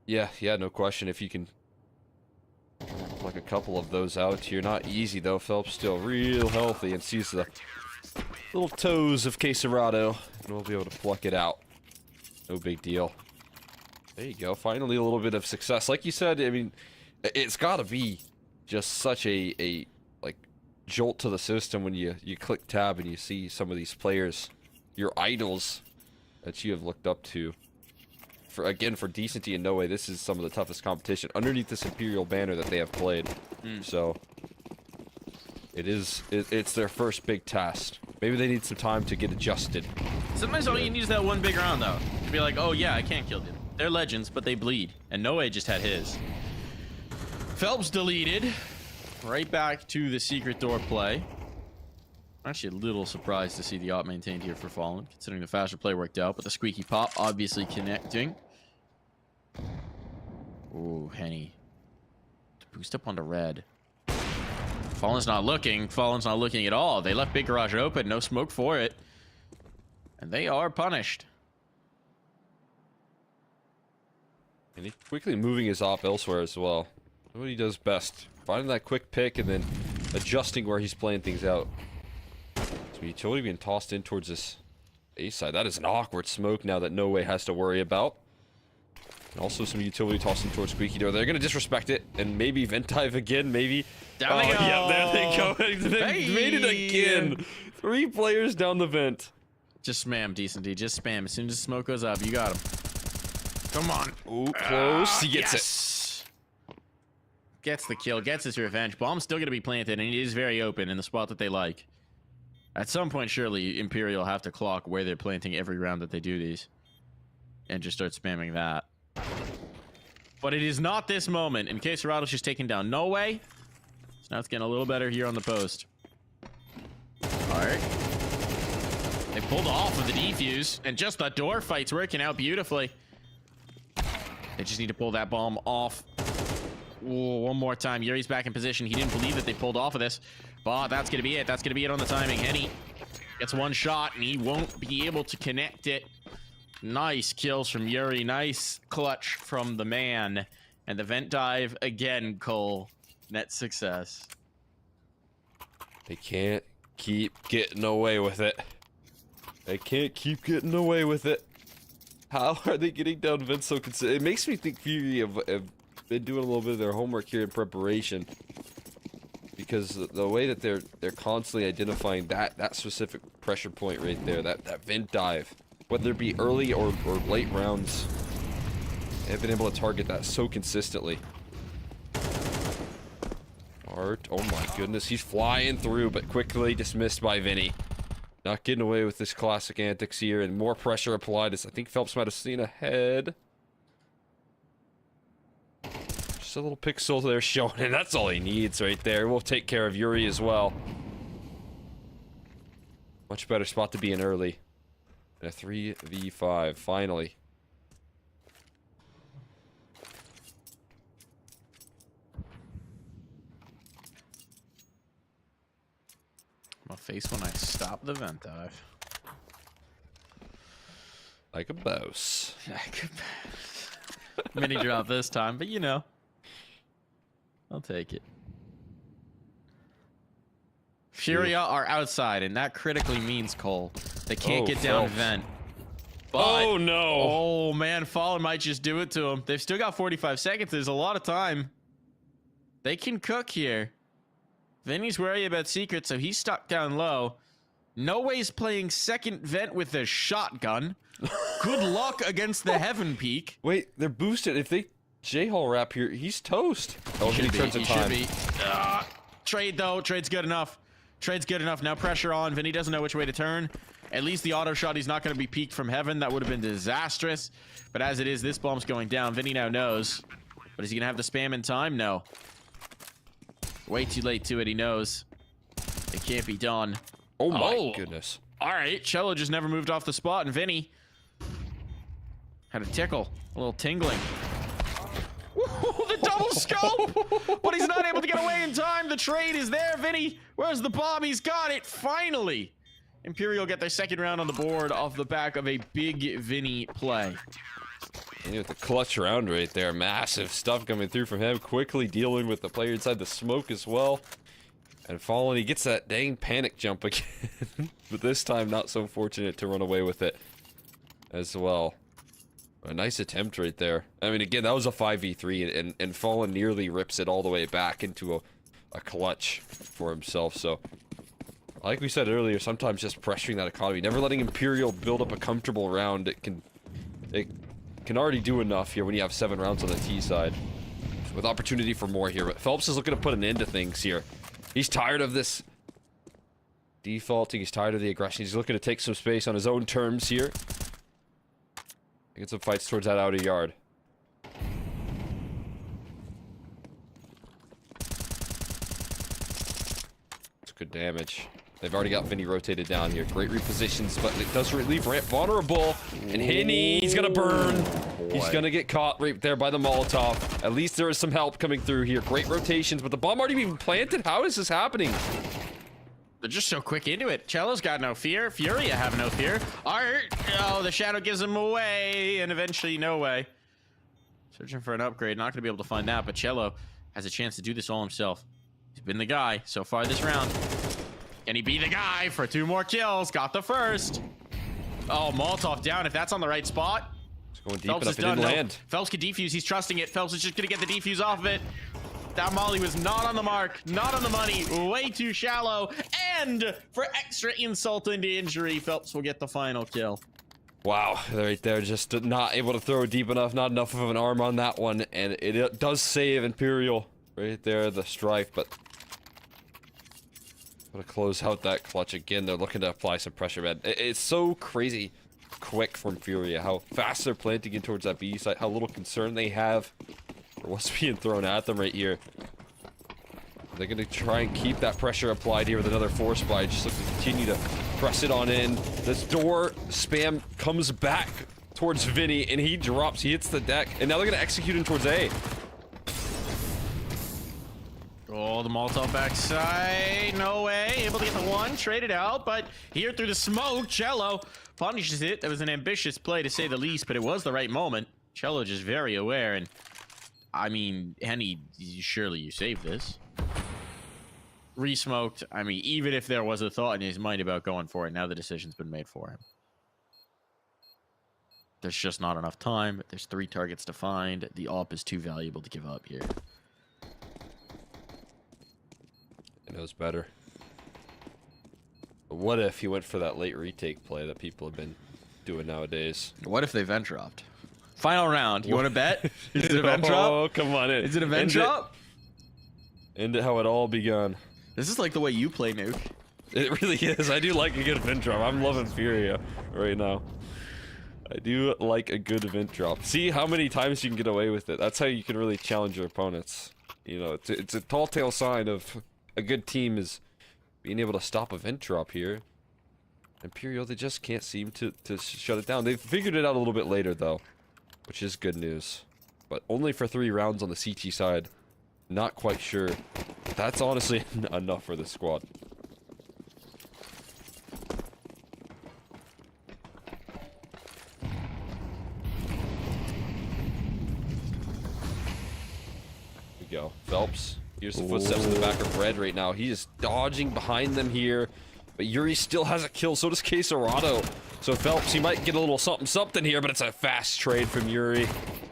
[SPEAKER 7] Yeah, no question. If you can pluck a couple of those out here. Not easy, though. Phelps still real healthy and sees the little toes of Queserado, and we'll be able to pluck it out. No big deal. There you go. Finally, a little bit of success. Like you said, I mean, it's got to be just such a jolt to the system when you click tab and you see some of these players, your idols that you have looked up to. For Decency and No Way, this is some of the toughest competition underneath this Imperial banner that they have played. So it's their first big test. Maybe they need some time to get adjusted.
[SPEAKER 6] Sometimes all you need is that one big round, though, to be like, oh yeah, I can't kill them. They're legends, but they bleed, and No Way just had his. Phelps deleted. Right back to the secret door play. Actually, a little surprised to see the op maintained here for Fallen, considering the faster play worked out, but the squeaky pop obviously connecting. Ooh, Henny. To boost up onto red. Fallen's not looking. Fallen's not looking at all. They left Big Garage open. No smoke for it. And they are punished.
[SPEAKER 7] And he's quickly moving his op elsewhere as well. What he does best. Finding that quick pick and then adjusting where he's playing things out. So utility being tossed in towards this A side. That is an awkward smoke now that No Way has to worry about. And also some utility tossing towards Squeaky Door. They're going to disrespect it and maybe vent dive again, maybe.
[SPEAKER 6] Down they go.
[SPEAKER 7] Yeah, there they go. They
[SPEAKER 6] Hey.
[SPEAKER 7] made it again. 3 players down the vent.
[SPEAKER 6] Just spam, Decent D. Just spam. As soon as the smoke goes up, you got him. Come on.
[SPEAKER 7] Ooh, close. He gets it.
[SPEAKER 6] Yes. Gets the kill. Gets his revenge. Bomb's still going to be planted, and it is very open in the spot that they like. At some point, surely Imperial have to clock where they're planting every round that they do these. And just start spamming that. But it is not this moment. In case Rado's just taking down No Way. So now it's getting a little better here on the post. Alright. They pulled off of the defuse. And just the door fight's working out beautifully. They just need to pull that bomb off. Ooh, one more time. Yuri's back in position. He didn't believe that they pulled off of this. But that's going to be it. That's going to be it on the timing. Henny gets one shot, and he won't be able to connect it. Nice kills from Yuri. Nice clutch from the man. And the vent dive again, Cole. Net success.
[SPEAKER 7] They can't keep getting away with it. They can't keep getting away with it. How are they getting down vent so consistent? It makes me think Fury have been doing a little bit of their homework here in preparation. Because the way that they're constantly identifying that specific pressure point right there, that vent dive, whether it be early or late rounds, they've been able to target that so consistently. Art, oh my goodness, he's flying through, but quickly dismissed by Vinny. Not getting away with this classic antics here, and more pressure applied as I think Phelps might have seen ahead. Just a little pixel there showing, and that's all he needs right there. We'll take care of Yuri as well. Much better spot to be in early. And a 3v5, finally.
[SPEAKER 6] My face when I stop the vent dive.
[SPEAKER 7] Like a boss.
[SPEAKER 6] Mini drop this time, but you know. I'll take it. Furia are outside, and that critically means, Cole, they can't get down
[SPEAKER 7] Phelps.
[SPEAKER 6] vent. But,
[SPEAKER 7] Oh no!
[SPEAKER 6] oh man, Fallen might just do it to him. They've still got 45 seconds. There's a lot of time. They can cook here. Vinny's worried about secret, so he's stuck down low. No Way's playing second vent with a shotgun. Good luck against the Heaven Peak.
[SPEAKER 7] Wait, they're boosted. If they J-Hall wrap here, he's toast. Oh, he turns in time.
[SPEAKER 6] Trade though. Trade's good enough. Trade's good enough. Now pressure on. Vinny doesn't know which way to turn. At least the auto shot, he's not going to be peaked from Heaven. That would have been disastrous. But as it is, this bomb's going down. Vinny now knows. But is he going to have the spam in time? No. Way too late to it. He knows. It can't be done.
[SPEAKER 7] Oh my goodness.
[SPEAKER 6] All right. Cello just never moved off the spot. And Vinny had a tickle. A little tingling. Woo, the double scope! But he's not able to get away in time. The trade is there. Vinny, where's the bomb? He's got it. Finally. Imperial get their second round on the board off the back of a big Vinny play.
[SPEAKER 7] And with the clutch round right there, massive stuff coming through from him, quickly dealing with the player inside the smoke as well. And Fallen, he gets that dang panic jump again. But this time, not so fortunate to run away with it as well. A nice attempt right there. I mean, again, that was a 5v3, and Fallen nearly rips it all the way back into a clutch for himself. So, like we said earlier, sometimes just pressuring that economy, never letting Imperial build up a comfortable round, it can already do enough here when you have 7 rounds on the T side. With opportunity for more here, but Phelps is looking to put an end to things here. He's tired of this defaulting, he's tired of the aggression, he's looking to take some space on his own terms here. Get some fights towards that outer yard. It's good damage. They've already got Vinny rotated down here. Great repositions, but it does leave Ramp vulnerable. And Hinny, he's gonna burn. He's gonna get caught right there by the Molotov. At least there is some help coming through here. Great rotations, but the bomb already being planted? How is this happening?
[SPEAKER 6] They're just so quick into it. Cello's got no fear. Furia have no fear. Art, oh, the shadow gives him away, and eventually no way. Searching for an upgrade. Not gonna be able to find that, but Cello has a chance to do this all himself. He's been the guy so far this round. Can he be the guy for 2 more kills? Got the first. Oh, Molotov down. If that's on the right spot.
[SPEAKER 7] It's going deep
[SPEAKER 6] Phelps
[SPEAKER 7] enough. It
[SPEAKER 6] done.
[SPEAKER 7] didn't
[SPEAKER 6] No,
[SPEAKER 7] land.
[SPEAKER 6] Phelps can defuse. He's trusting it. Phelps is just going to get the defuse off of it. That molly was not on the mark. Not on the money. Way too shallow. And for extra insult into injury, Phelps will get the final kill.
[SPEAKER 7] Wow, right there, just not able to throw deep enough. Not enough of an arm on that one. And it does save Imperial right there, the strike, but... Gonna close out that clutch again. They're looking to apply some pressure, man. It's so crazy quick from Furia. How fast they're planting in towards that B site. How little concern they have for what's being thrown at them right here. They're gonna try and keep that pressure applied here with another force buy. Just look to continue to press it on in. This door spam comes back towards Vinny, and he drops. He hits the deck, and now they're gonna execute him towards A.
[SPEAKER 6] Oh, the Molotov backside. No way. Able to get the one. Traded out. But here through the smoke, Cello punishes it. That was an ambitious play to say the least, but it was the right moment. Cello just very aware. And I mean, Henny, surely you saved this. Re-smoked. I mean, even if there was a thought in his mind about going for it, now the decision's been made for him. There's just not enough time. There's 3 targets to find. The AWP is too valuable to give up here.
[SPEAKER 7] He knows better. But what if he went for that late retake play that people have been doing nowadays?
[SPEAKER 6] What if they vent dropped? Final round. You want to bet? Is it a vent drop?
[SPEAKER 7] Oh, come on in.
[SPEAKER 6] Is it a vent drop?
[SPEAKER 7] End it how it all begun.
[SPEAKER 6] This is like the way you play Nuke.
[SPEAKER 7] It really is. I do like a good event drop. I'm loving Furia right now. I do like a good event drop. See how many times you can get away with it. That's how you can really challenge your opponents. You know, it's a tall tale sign of a good team is being able to stop a vent drop here. Imperial, they just can't seem to shut it down. They've figured it out a little bit later, though, which is good news. But only for 3 rounds on the CT side. Not quite sure. That's honestly enough for this squad. Here we go. Phelps. Here's the footsteps in the back of Red right now. He is dodging behind them here. But Yuri still has a kill. So does Quesarado. So Phelps, he might get a little something here, but it's a fast trade from Yuri.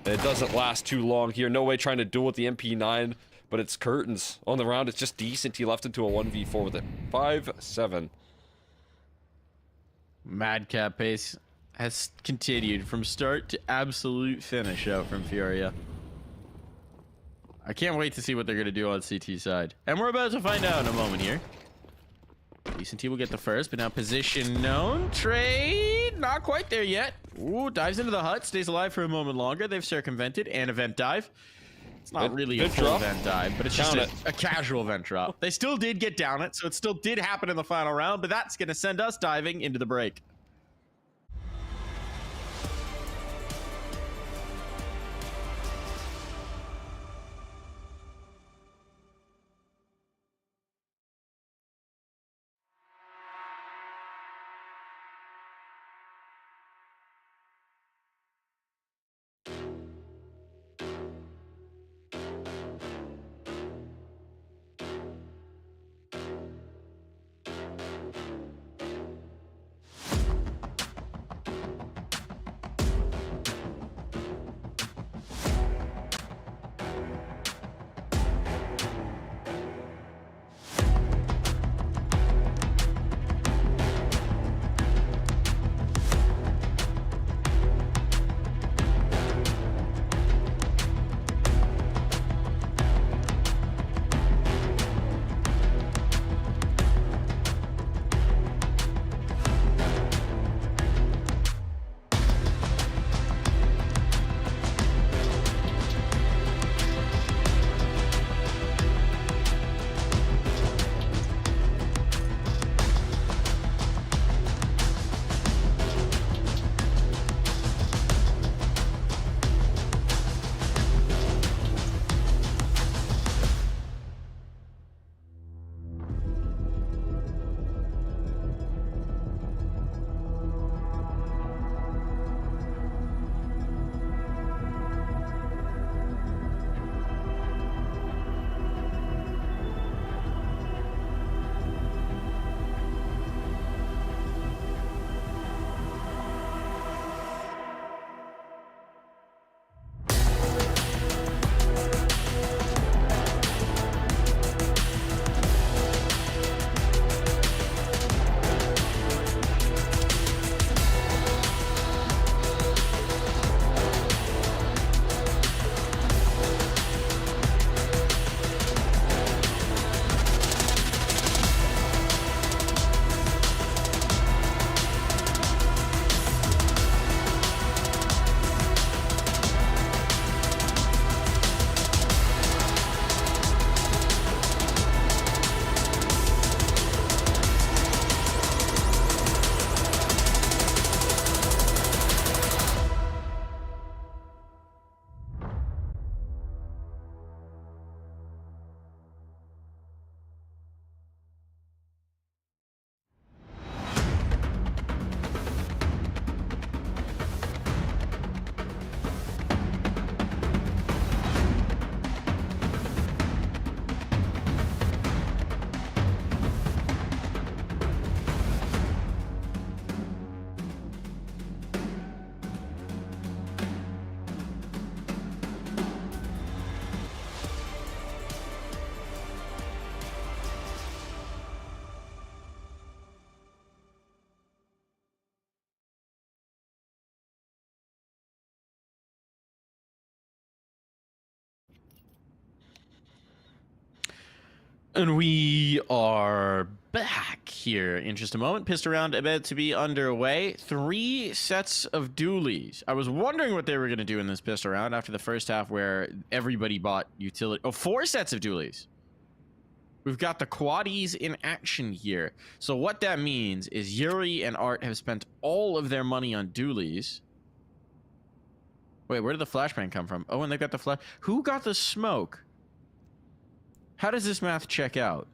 [SPEAKER 7] And it doesn't last too long here. No way trying to duel with the MP9. But it's curtains. On the round, it's just decent. He left into a 1v4 with it. 5-7. Madcap pace
[SPEAKER 6] Has continued from start to absolute finish out from Furia. I can't wait to see what they're going to do on CT side. And we're about to find out in a moment here. Decent T will get the first, but now position known. Trade, not quite there yet. Ooh, dives into the hut, stays alive for a moment longer. They've circumvented and a vent dive. It's not really a full vent dive, but it's just a casual vent drop. They still did get down it, so it still did happen in the final round, but that's going to send us diving into the break. And we are back here in just a moment. Pistol round about to be underway. 3 sets of dualies. I was wondering what they were going to do in this pistol round after the first half where everybody bought utility. Oh, 4 sets of dualies. We've got the quaddies in action here. So what that means is Yuri and Art have spent all of their money on dualies. Wait, where did the flashbang come from? Oh, and they got the flash. Who got the smoke? How does this math check out?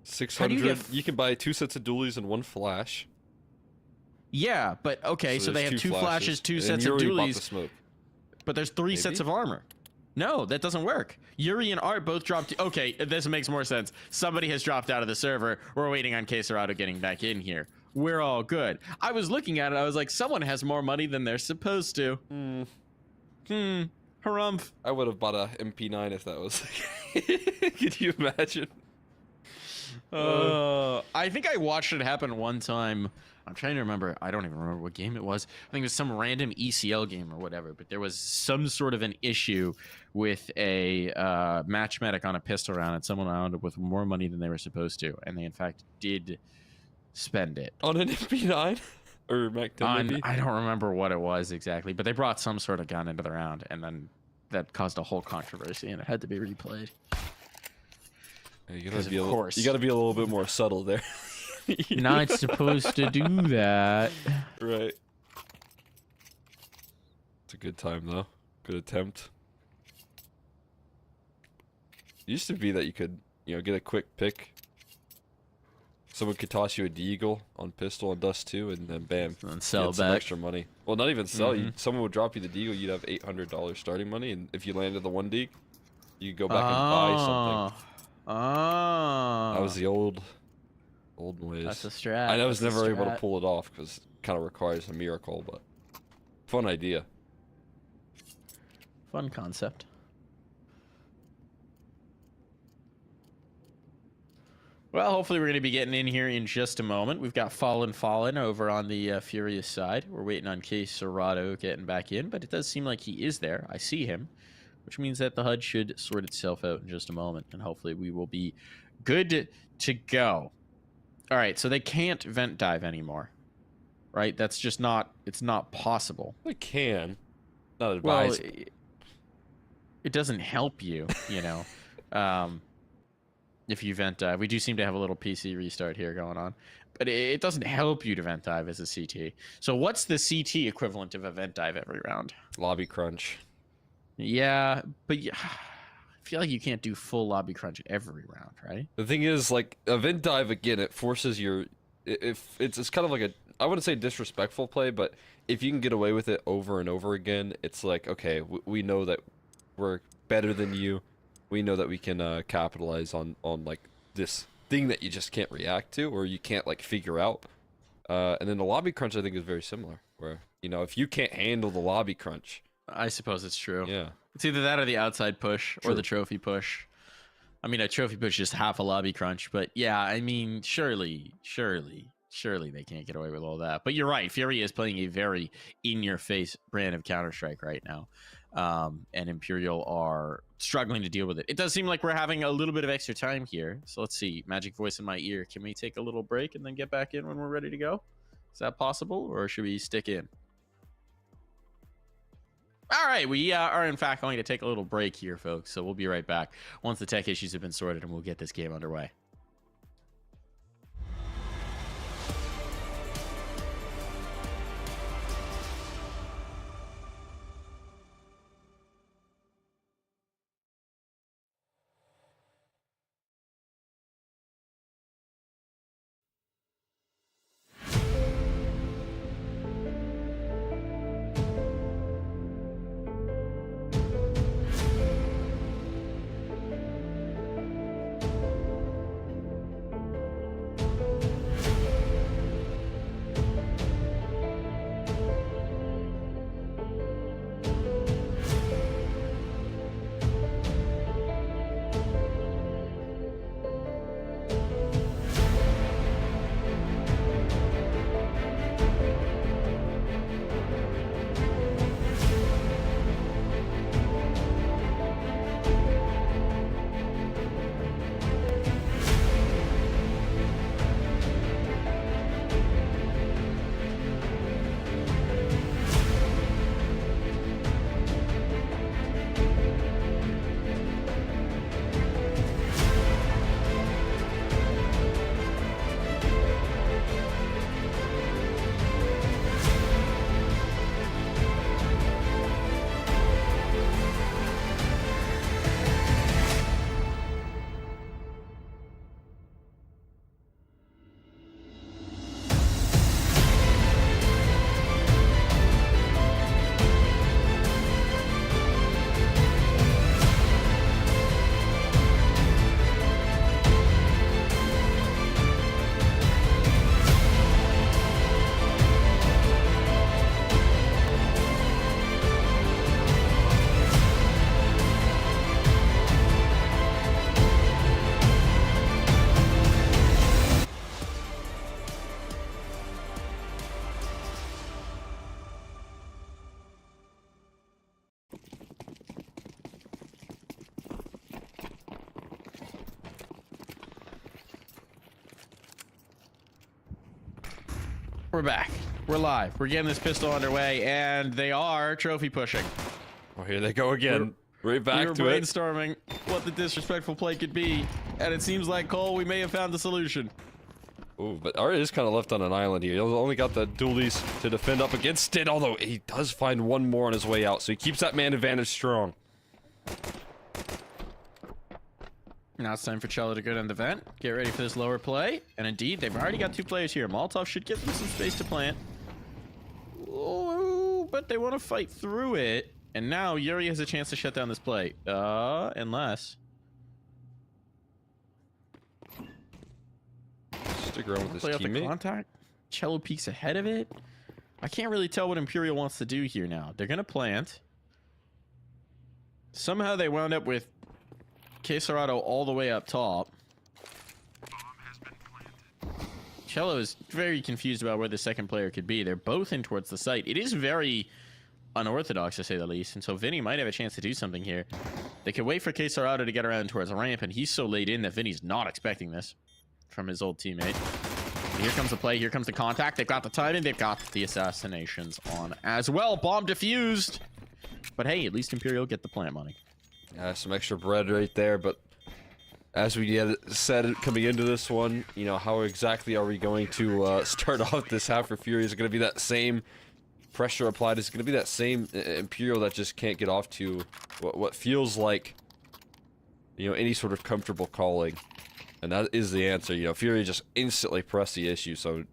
[SPEAKER 7] 600. You can buy 2 sets of dualies and 1 flash.
[SPEAKER 6] Yeah, but okay, so they have 2 flashes, 2
[SPEAKER 7] and
[SPEAKER 6] sets of
[SPEAKER 7] Yuri bought the
[SPEAKER 6] dualies.
[SPEAKER 7] smoke.
[SPEAKER 6] But there's 3 sets of armor. No, that doesn't work. Yuri and Art both dropped. Okay, this makes more sense. Somebody has dropped out of the server. We're waiting on Queserado getting back in here. We're all good. I was looking at it. I was like, someone has more money than they're supposed to. Harumph.
[SPEAKER 7] I would have bought a MP9 if that was. Could you imagine?
[SPEAKER 6] I think I watched it happen one time. I'm trying to remember. I don't even remember what game it was. I think it was some random ECL game or whatever. But there was some sort of an issue with a match medic on a pistol round, and someone wound up with more money than they were supposed to, and they in fact did spend it
[SPEAKER 7] On an MP9 or Mac 10 maybe?
[SPEAKER 6] I don't remember what it was exactly, but they brought some sort of gun into the round, and then that caused a whole controversy, and it had to be replayed.
[SPEAKER 7] You gotta be a little bit more subtle there.
[SPEAKER 6] Not supposed to do that.
[SPEAKER 7] Right. It's a good time though. Good attempt. It used to be that you could, get a quick pick. Someone could toss you a deagle on pistol and dust 2, and then bam,
[SPEAKER 6] and sell
[SPEAKER 7] some
[SPEAKER 6] back
[SPEAKER 7] extra money. Well, not even sell. Someone would drop you the deagle. You'd have $800 starting money, and if you landed the 1 deagle, you could go back and buy something.
[SPEAKER 6] Oh,
[SPEAKER 7] That was the old ways.
[SPEAKER 6] that's a strat.
[SPEAKER 7] I was
[SPEAKER 6] That's a
[SPEAKER 7] never able to
[SPEAKER 6] strat.
[SPEAKER 7] pull it off because it kind of requires a miracle, but fun idea.
[SPEAKER 6] Fun concept. Well, hopefully we're going to be getting in here in just a moment. We've got Fallen over on the Furious side. We're waiting on Queserado getting back in, but it does seem like he is there. I see him, which means that the HUD should sort itself out in just a moment, and hopefully we will be good to go. All right, so they can't vent dive anymore, right? That's just not, it's not possible.
[SPEAKER 7] They can. Not
[SPEAKER 6] Well,
[SPEAKER 7] advisable.
[SPEAKER 6] it doesn't help you, if you vent dive. We do seem to have a little PC restart here going on, but it doesn't help you to vent dive as a CT. So what's the CT equivalent of a vent dive every round?
[SPEAKER 7] Lobby crunch.
[SPEAKER 6] Yeah, but I feel like you can't do full lobby crunch every round, right?
[SPEAKER 7] The thing is, like, a vent dive, again, it forces your... If it's kind of like a... I wouldn't say disrespectful play, but if you can get away with it over and over again, it's like, okay, we know that we're better than you. We know that we can capitalize on like this thing that you just can't react to or you can't like figure out. And then the lobby crunch I think is very similar, where if you can't handle the lobby crunch,
[SPEAKER 6] I suppose it's true.
[SPEAKER 7] yeah,
[SPEAKER 6] It's either that or the outside push or the trophy push. I mean, a trophy push is half a lobby crunch, but yeah, I mean, surely they can't get away with all that. But you're right, Furia is playing a very in-your-face brand of Counter-Strike right now. And Imperial are struggling to deal with it. It does seem like we're having a little bit of extra time here. So let's see. Magic voice in my ear. Can we take a little break and then get back in when we're ready to go? Is that possible, or should we stick in? All right, we are in fact going to take a little break here, folks. So we'll be right back once the tech issues have been sorted, and we'll get this game underway. we're back. We're live. We're getting this pistol underway, and they are trophy pushing.
[SPEAKER 7] Oh, here they go again. Right back
[SPEAKER 6] we
[SPEAKER 7] to
[SPEAKER 6] were
[SPEAKER 7] it.
[SPEAKER 6] brainstorming what the disrespectful play could be, and it seems like, Cole, we may have found the solution.
[SPEAKER 7] Ooh, but Art is kind of left on an island here. He's only got the dualies to defend up against it, although he does find one more on his way out, so he keeps that man advantage strong.
[SPEAKER 6] Now it's time for Cello to go down the vent. Get ready for this lower play. And indeed, they've already got 2 players here. Molotov should give them some space to plant. Oh, but they want to fight through it. And now Yuri has a chance to shut down this play. Unless...
[SPEAKER 7] Stick around with his
[SPEAKER 6] play off the
[SPEAKER 7] teammate.
[SPEAKER 6] contact. Cello peeks ahead of it. I can't really tell what Imperial wants to do here now. They're going to plant. Somehow they wound up with Quesarado all the way up top. Cello is very confused about where the second player could be. They're both in towards the site. It is very unorthodox, to say the least, and so Vinny might have a chance to do something here. They could wait for Quesarado to get around towards the ramp, and he's so laid in that Vinny's not expecting this from his old teammate. But here comes the play. Here comes the contact. They've got the timing. They've got the assassinations on as well. Bomb defused. But hey, at least Imperial get the plant money.
[SPEAKER 7] Yeah, some extra bread right there, but as we had said coming into this one, you know, how exactly are we going to start off this half for Fury? Is it going to be that same pressure applied? Is it going to be that same Imperial that just can't get off to what feels like, you know, any sort of comfortable calling? And that is the answer. You know, Fury just instantly pressed the issue, so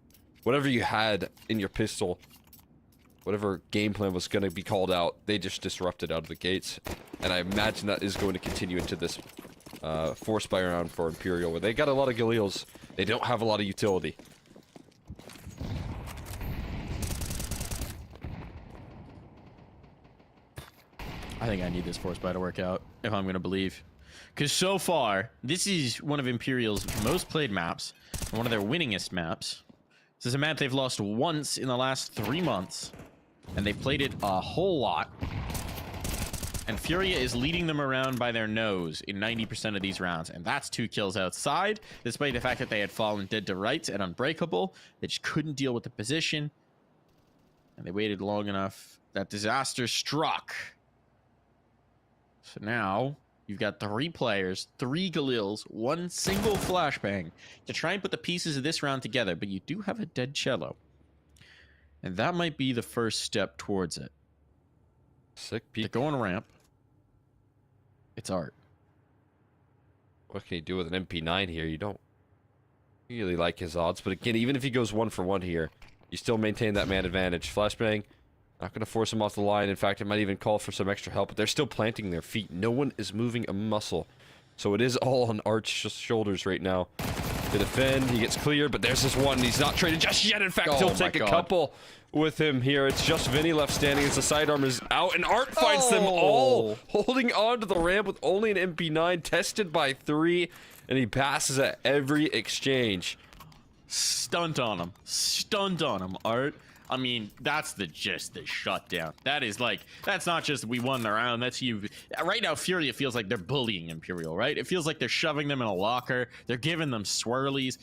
[SPEAKER 7] whatever you had in your pistol, whatever game plan was going to be called out, they just disrupted out of the gates. And I imagine that is going to continue into this force buy round for Imperial, where they got a lot of Galils. They don't have a lot of utility.
[SPEAKER 6] I think I need this force buy to work out, if I'm going to believe. Because so far, this is one of Imperial's most played maps, and one of their winningest maps. This is a map they've lost once in the last 3 months, and they've played it a whole lot. And Furia is leading them around by their nose in 90% of these rounds, and that's 2 kills outside, despite the fact that they had fallen dead to rights and unbreakable. They just couldn't deal with the position, and they waited long enough. That disaster struck. So now you've got 3 players, 3 Galils, 1 single flashbang to try and put the pieces of this round together, but you do have a dead Cello. And that might be the first step towards it.
[SPEAKER 7] Sick
[SPEAKER 6] They're
[SPEAKER 7] peek.
[SPEAKER 6] going ramp. It's Art.
[SPEAKER 7] What can he do with an MP9 here? You don't really like his odds, but again, even if he goes 1 for 1 here, you still maintain that man advantage. Flashbang, not going to force him off the line. In fact, it might even call for some extra help, but they're still planting their feet. No one is moving a muscle. So it is all on Art's shoulders right now. To defend, he gets cleared, but there's this one. He's not traded just yet. In fact, he'll take a couple with him here. It's just Vinny left standing as the sidearm is out, and Art finds them all holding on to the ramp with only an MP9, tested by 3, and he passes at every exchange.
[SPEAKER 6] Stunt on him. Stunt on him, Art. I mean, that's the shutdown. That is like, that's not just we won the round, that's you. Right now, Furia feels like they're bullying Imperial, right? It feels like they're shoving them in a locker. They're giving them swirlies.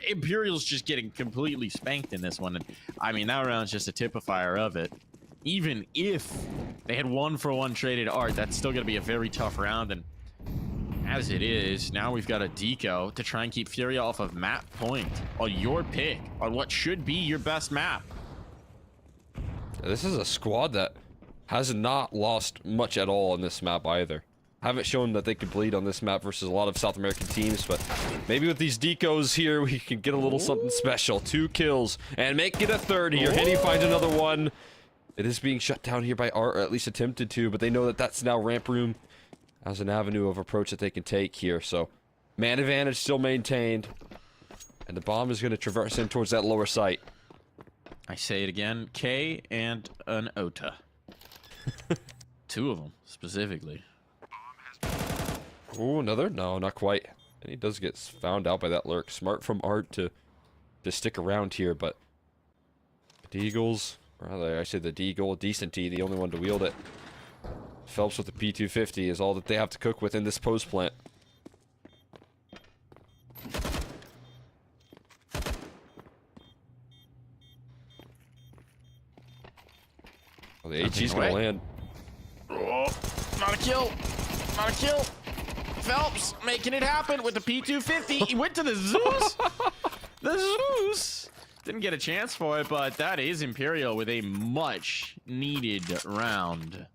[SPEAKER 6] Imperial's just getting completely spanked in this one. And I mean, that round's just a typifier of it. Even if they had 1 for 1 traded Art, that's still going to be a very tough round. And as it is, now we've got a deco to try and keep Furia off of map point on your pick, on what should be your best map.
[SPEAKER 7] This is a squad that has not lost much at all on this map either. Haven't shown that they could bleed on this map versus a lot of South American teams, but maybe with these decos here, we can get a little something special. 2 kills, and make it a 3rd here. Henny finds another one. It is being shut down here by Art, or at least attempted to, but they know that that's now ramp room as an avenue of approach that they can take here. So, man advantage still maintained, and the bomb is going to traverse in towards that lower site.
[SPEAKER 6] I say it again, K and an OTA. 2 of them, specifically.
[SPEAKER 7] Oh, another? No, not quite. And he does get found out by that lurk. Smart from Art to stick around here, but Deagles, rather I say the Deagle, Decent T, the only one to wield it. Phelps with the P250 is all that they have to cook with in this post plant. Oh, the HE's gonna land.
[SPEAKER 6] Oh, not a kill. Not a kill. Phelps making it happen with the P250. He went to the Zeus. The Zeus. Didn't get a chance for it, but that is Imperial with a much needed round.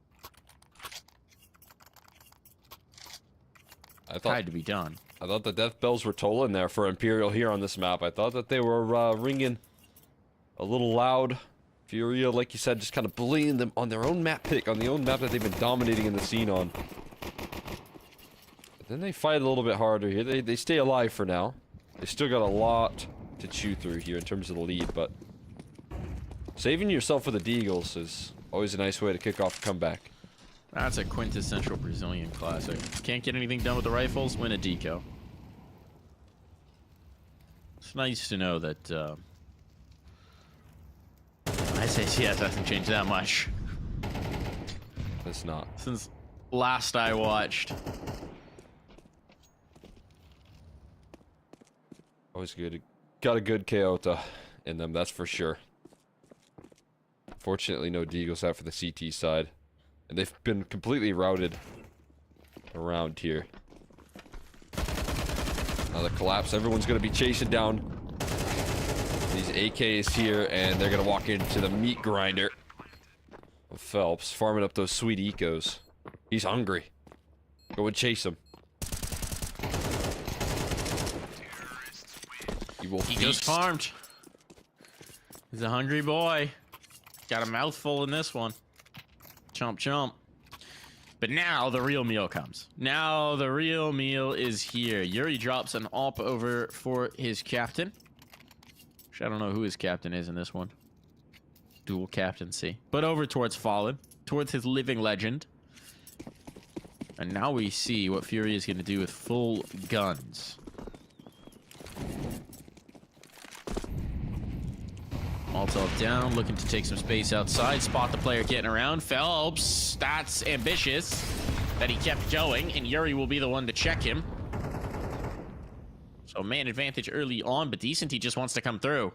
[SPEAKER 6] Had to be done.
[SPEAKER 7] I thought the death bells were tolling there for Imperial here on this map. I thought that they were ringing a little loud. Furia, like you said, just kind of bullying them on their own map pick, on the own map that they've been dominating in the scene on. But then they fight a little bit harder here. They stay alive for now. They still got a lot to chew through here in terms of the lead, but saving yourself for the Deagles is always a nice way to kick off a comeback.
[SPEAKER 6] That's a quintessential Brazilian classic. Can't get anything done with the rifles, win a deco. It's nice to know that ICCS hasn't changed that much.
[SPEAKER 7] It's not.
[SPEAKER 6] Since last I watched.
[SPEAKER 7] Always good. Got a good Kyoto in them, that's for sure. Fortunately, no Deagles out for the CT side. And they've been completely routed around here. Now the collapse, everyone's going to be chasing down these AKs here, and they're going to walk into the meat grinder of Phelps, farming up those sweet ecos. He's hungry. Go and chase him.
[SPEAKER 6] He goes farmed. He's a hungry boy. Got a mouthful in this one. Chomp chomp. But now the real meal comes. Now the real meal is here. Yuri drops an op over for his captain. Which I don't know who his captain is in this one. Dual captaincy. But over towards Fallen. Towards his living legend. And now we see what Fury is going to do with full guns. Molotov down, looking to take some space outside. Spot the player getting around. Phelps, that's ambitious that he kept going, and Yuri will be the one to check him. So man advantage early on, but Decent, he just wants to come through.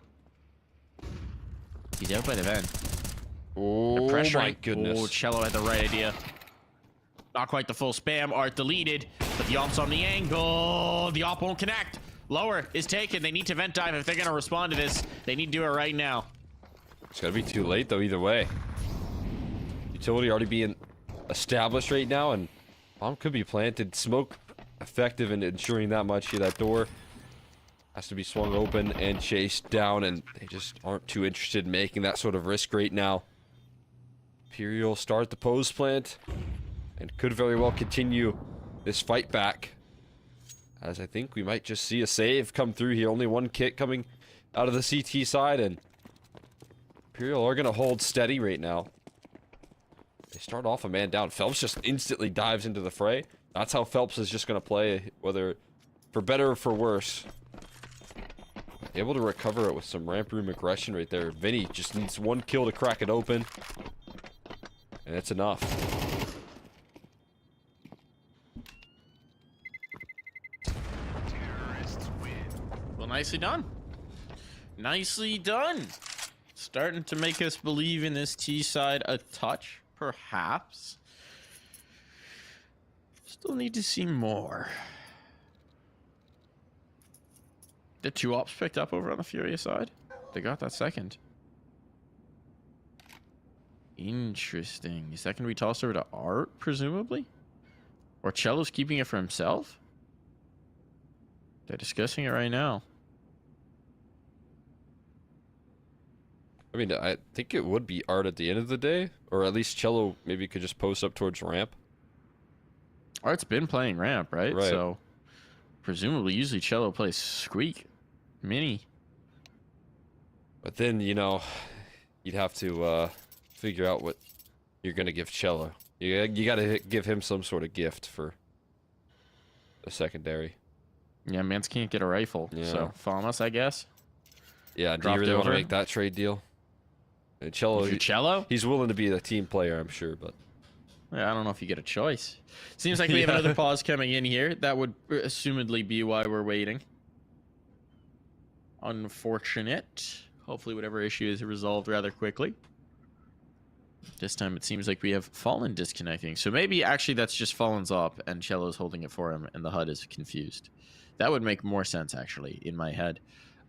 [SPEAKER 6] He's out by the vent.
[SPEAKER 7] Oh my goodness.
[SPEAKER 6] Oh, Cello had the right idea. Not quite the full spam. Art deleted, but the op's on the angle. The op won't connect. Lower is taken. They need to vent dive if they're going to respond to this. They need to do it right now.
[SPEAKER 7] It's going to be too late, though, either way. Utility already being established right now, and bomb could be planted. Smoke effective in ensuring that much here. That door has to be swung open and chased down, and they just aren't too interested in making that sort of risk right now. Imperial start the pose plant, and could very well continue this fight back. As I think we might just see a save come through here. Only one kit coming out of the CT side, and Imperial are going to hold steady right now. They start off a man down. Phelps just instantly dives into the fray. That's how Phelps is just going to play, whether for better or for worse. Able to recover it with some ramp room aggression right there. Vinny just needs one kill to crack it open, and it's enough.
[SPEAKER 6] Nicely done. Nicely done. Starting to make us believe in this T side a touch, perhaps. Still need to see more. The two ops picked up over on the Furia side. They got that second. Interesting. Is that going to be tossed over to Art, presumably? Or Cello's keeping it for himself? They're discussing it right now.
[SPEAKER 7] I mean, I think it would be Art at the end of the day, or at least Cello maybe could just post up towards ramp.
[SPEAKER 6] Art's been playing ramp, right?
[SPEAKER 7] Right.
[SPEAKER 6] So, presumably, usually Cello plays Squeak Mini.
[SPEAKER 7] But then, you know, you'd have to figure out what you're going to give Cello. You got to give him some sort of gift for the secondary.
[SPEAKER 6] Yeah, Mans can't get a rifle, so Famas, I guess.
[SPEAKER 7] Yeah, do you really want to make that trade deal? And Cello,
[SPEAKER 6] Cello?
[SPEAKER 7] He's willing to be the team player, I'm sure, but
[SPEAKER 6] yeah, I don't know if you get a choice. Seems like we have another pause coming in here. That would assumedly be why we're waiting. Unfortunate. Hopefully whatever issue is resolved rather quickly. This time it seems like we have Fallen disconnecting. So maybe actually that's just Fallen's up and Cello's holding it for him and the HUD is confused. That would make more sense actually in my head.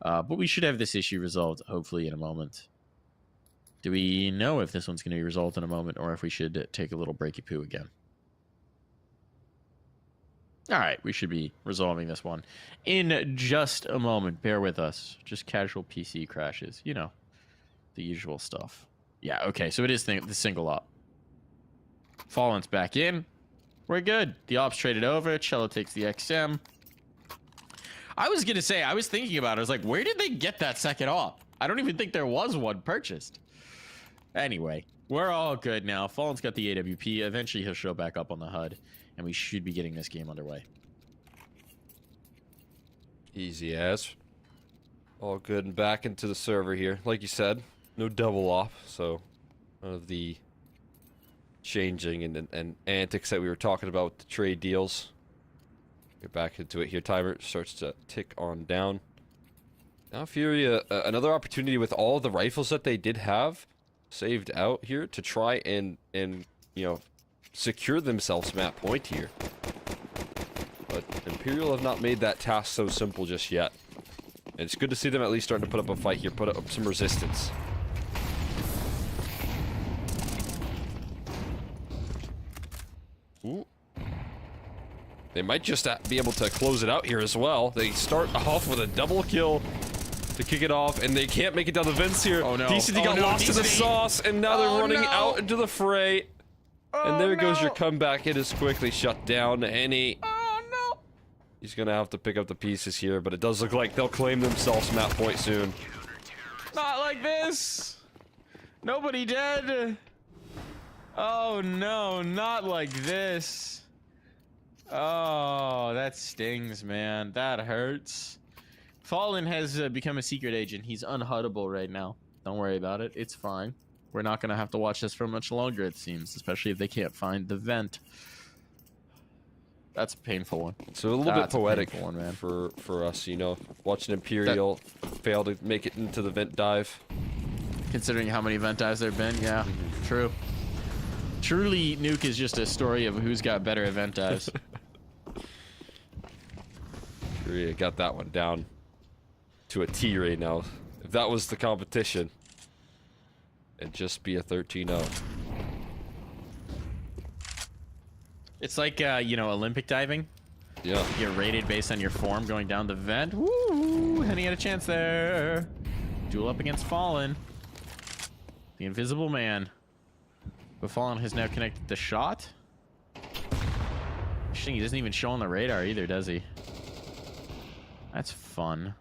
[SPEAKER 6] But we should have this issue resolved hopefully in a moment. Do we know if this one's going to be resolved in a moment or if we should take a little breaky poo again? All right, we should be resolving this one in just a moment. Bear with us. Just casual PC crashes. You know, the usual stuff. Yeah, okay, so it is the single op. Fallen's back in. We're good. The ops traded over. Cello takes the XM. I was going to say, I was thinking about it. I was like, where did they get that second op? I don't even think there was one purchased. Anyway, we're all good now. Fallen's got the AWP. Eventually, he'll show back up on the HUD. And we should be getting this game underway.
[SPEAKER 7] Easy as. All good and back into the server here. Like you said, no double off, so none of the changing and antics that we were talking about with the trade deals. Get back into it here. Timer starts to tick on down. Now FURIA, another opportunity with all the rifles that they did have saved out here to try and you know, secure themselves map point here. But Imperial have not made that task so simple just yet. And it's good to see them at least starting to put up a fight here, put up some resistance. Ooh. They might just be able to close it out here as well. They start off with a double kill to kick it off, and they can't make it down the vents here.
[SPEAKER 6] Oh no.
[SPEAKER 7] DCD got lost in the sauce, and now they're running out into the fray. And there goes your comeback. It is quickly shut down, and he's gonna have to pick up the pieces here, but it does look like they'll claim themselves map point soon.
[SPEAKER 6] Not like this. Nobody dead. Oh no, not like this. Oh, that stings, man. That hurts. Fallen has become a secret agent. He's unhuddable right now. Don't worry about it. It's fine. We're not going to have to watch this for much longer, it seems, especially if they can't find the vent. That's a painful one.
[SPEAKER 7] So a little bit poetic
[SPEAKER 6] one, man.
[SPEAKER 7] for us, you know, watching Imperial fail to make it into the vent dive.
[SPEAKER 6] Considering how many vent dives there have been, yeah, true. Truly, Nuke is just a story of who's got better event dives.
[SPEAKER 7] FURIA got that one down to a T right now. If that was the competition, it'd just be a 13-0.
[SPEAKER 6] It's like, you know, Olympic diving.
[SPEAKER 7] Yeah.
[SPEAKER 6] You're rated based on your form going down the vent. Woo! Henny had a chance there. Duel up against Fallen. The Invisible Man. But Fallen has now connected the shot. Interesting, he doesn't even show on the radar either, does he? That's fun.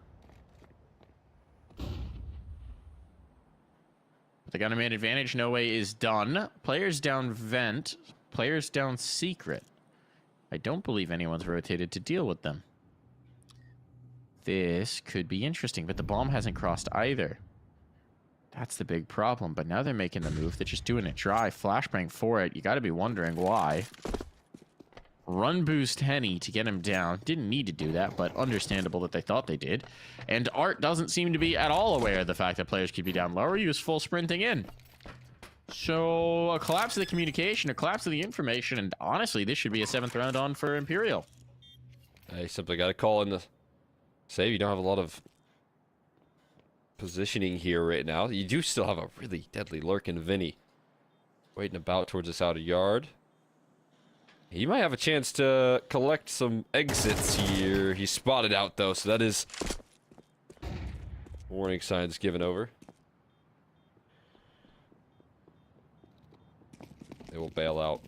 [SPEAKER 6] They got a man advantage. No way is done. Players down vent. Players down secret. I don't believe anyone's rotated to deal with them. This could be interesting, but the bomb hasn't crossed either. That's the big problem. But now they're making the move. They're just doing it dry. Flashbang for it. You got to be wondering why. Run boost Henny to get him down. Didn't need to do that, but understandable that they thought they did. And Art doesn't seem to be at all aware of the fact that players could be down lower. He was full sprinting in. So a collapse of the communication, a collapse of the information, and honestly, this should be a 7th round on for Imperial.
[SPEAKER 7] You simply got to call in the save. You don't have a lot of positioning here right now. You do still have a really deadly lurking Vinny waiting about towards this outer yard. He might have a chance to collect some exits here. He's spotted out, though, so that is warning signs given over. They will bail out.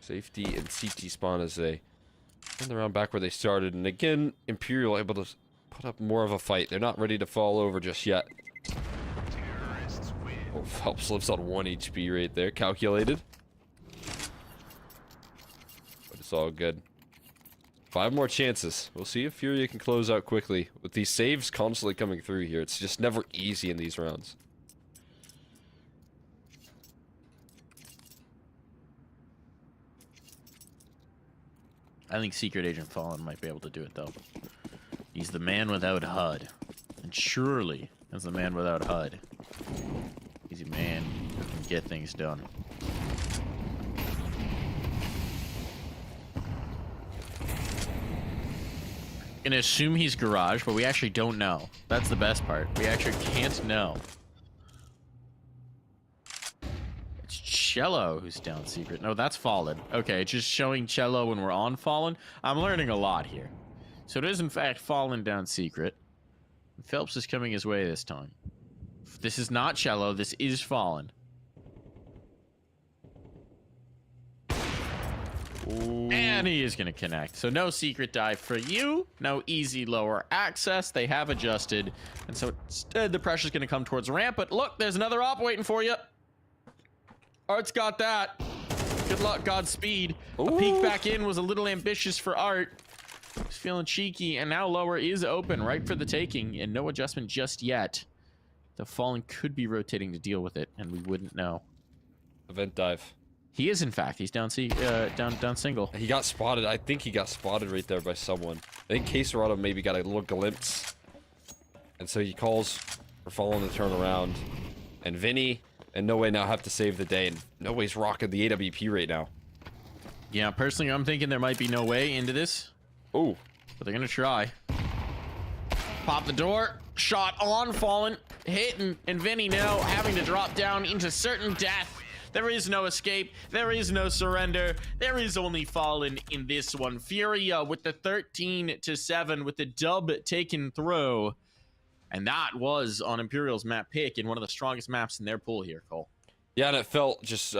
[SPEAKER 7] Safety and CT spawn as they turn around back where they started. And again, Imperial able to put up more of a fight. They're not ready to fall over just yet. Oh, Phelps lives on 1 HP right there. Calculated. But it's all good. 5 more chances. We'll see if FURIA can close out quickly. With these saves constantly coming through here, it's just never easy in these rounds.
[SPEAKER 6] I think Secret Agent Fallen might be able to do it, though. He's the man without HUD. And surely as the man without HUD. Easy man who can get things done. Gonna assume he's garage, but we actually don't know. That's the best part. We actually can't know. It's Cello who's down secret. No, that's Fallen. Okay, just showing Cello when we're on Fallen. I'm learning a lot here. So it is in fact Fallen down secret. Phelps is coming his way this time. This is not Cello, this is Fallen. Ooh. And he is going to connect. So no secret dive for you. No easy lower access. They have adjusted. And so instead the pressure's going to come towards ramp. But look, there's another op waiting for you. Art's got that. Good luck, Godspeed. A peek back in was a little ambitious for Art. He's feeling cheeky. And now lower is open, right for the taking. And no adjustment just yet. The Fallen could be rotating to deal with it. And we wouldn't know.
[SPEAKER 7] Event dive.
[SPEAKER 6] He is, in fact. He's down down single.
[SPEAKER 7] He got spotted. I think he got spotted right there by someone. I think Caserado maybe got a little glimpse. And so he calls for Fallen to turn around. And Vinny and No Way now have to save the day. And No Way's rocking the AWP right now.
[SPEAKER 6] Yeah, personally, I'm thinking there might be No Way into this.
[SPEAKER 7] Oh.
[SPEAKER 6] But they're going to try. Pop the door. Shot on Fallen. Hit, and Vinny now having to drop down into certain death. There is no escape. There is no surrender. There is only Fallen in this one. Furia with the 13-7 with the dub taken through. And that was on Imperial's map pick in one of the strongest maps in their pool here, Cole.
[SPEAKER 7] Yeah, and it felt just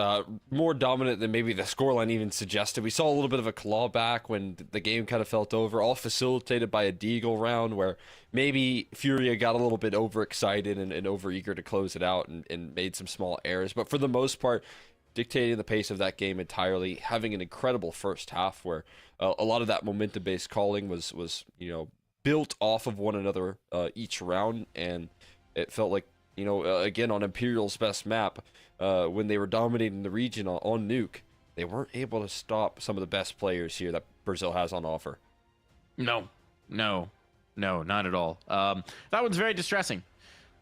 [SPEAKER 7] more dominant than maybe the scoreline even suggested. We saw a little bit of a clawback when the game kind of felt over, all facilitated by a Deagle round where maybe Furia got a little bit overexcited and overeager to close it out and made some small errors. But for the most part, dictating the pace of that game entirely, having an incredible first half where a lot of that momentum-based calling was built off of one another each round, and it felt like, again, on Imperial's best map, when they were dominating the region on Nuke, they weren't able to stop some of the best players here that Brazil has on offer.
[SPEAKER 6] No, not at all. That one's very distressing.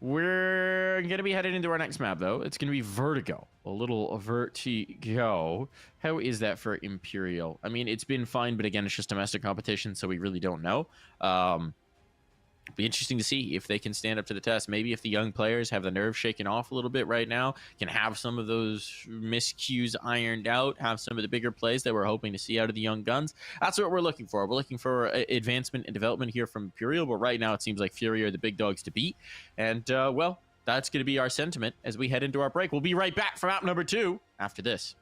[SPEAKER 6] We're going to be headed into our next map, though. It's going to be Vertigo. A little Vertigo. How is that for Imperial? I mean, it's been fine, but again, it's just domestic competition, so we really don't know. Be interesting to see if they can stand up to the test. Maybe if the young players have the nerves shaken off a little bit right now, can have some of those miscues ironed out, have some of the bigger plays that we're hoping to see out of the young guns. That's what we're looking for. We're looking for advancement and development here from Imperial, but right now it seems like Fury are the big dogs to beat. And, well, that's going to be our sentiment as we head into our break. We'll be right back for map number 2 after this.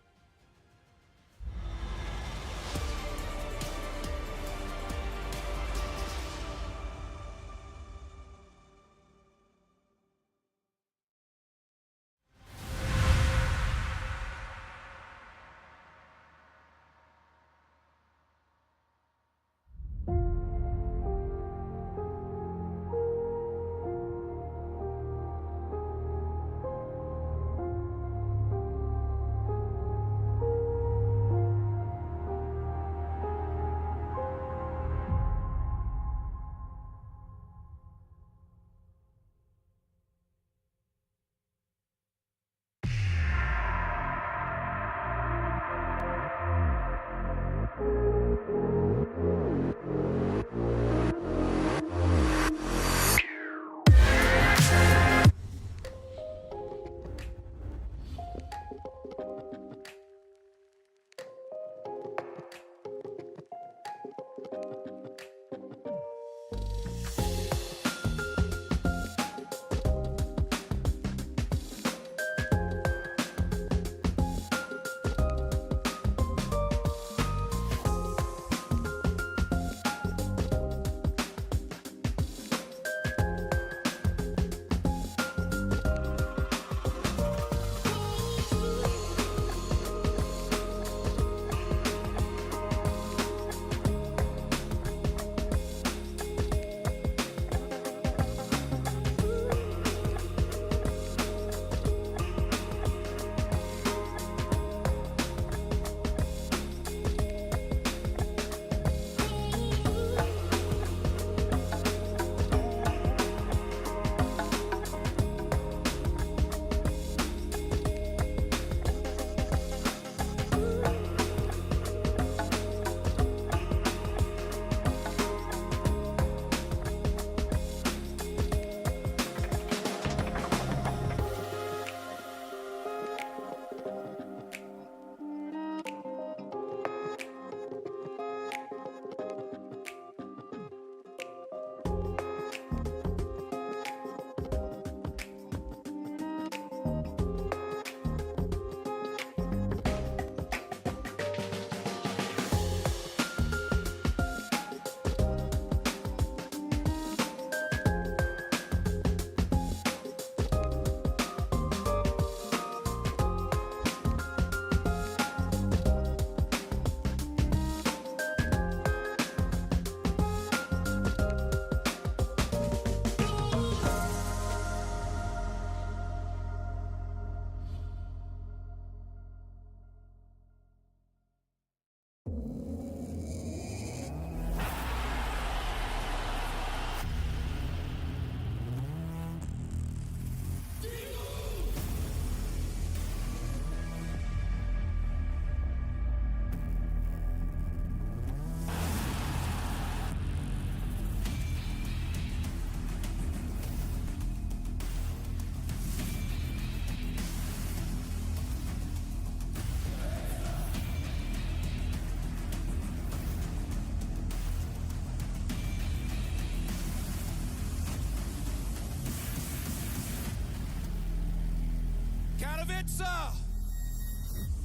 [SPEAKER 5] Katowice!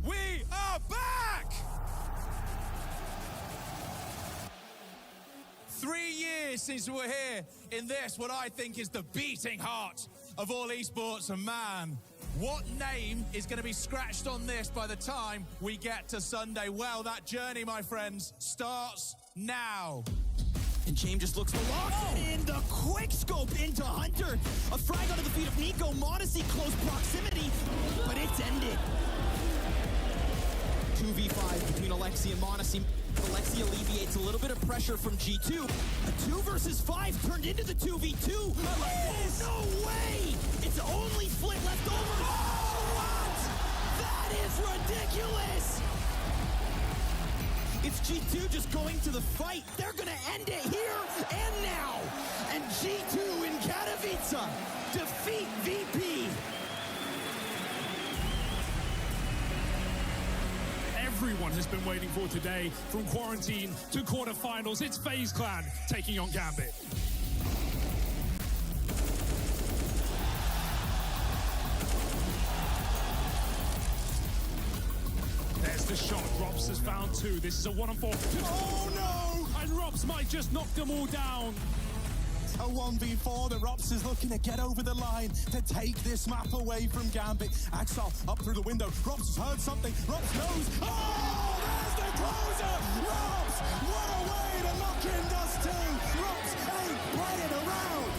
[SPEAKER 5] We are back! 3 years since we were here in this, what I think is the beating heart of all esports, and man, what name is going to be scratched on this by the time we get to Sunday? Well, that journey, my friends, starts now.
[SPEAKER 8] And James just looks to lock it in. The quick scope into Hunter. A frag onto the feet of Nico. Modesty close proximity, but it's ended. 2v5 between Alexi and Modesty. Alexi alleviates a little bit of pressure from G2. A 2 versus 5 turned into the 2v2. Oh, no way! It's only Flit left over. Oh, what? That is ridiculous! It's G2 just going to the fight. They're going to end it here and now. And G2 in Katowice defeat VP.
[SPEAKER 9] Everyone has been waiting for today, from quarantine to quarterfinals. It's FaZe Clan taking on Gambit. There's the shot. Robs has found 2. This is a 1-on-4. Oh no! And Robs might just knock them all down.
[SPEAKER 10] A 1v4 that Rops is looking to get over the line to take this map away from Gambit. Axel up through the window. Rops has heard something. Rops knows. Oh, there's the closer. Rops, what a way to lock in dust too. Rops ain't playing around.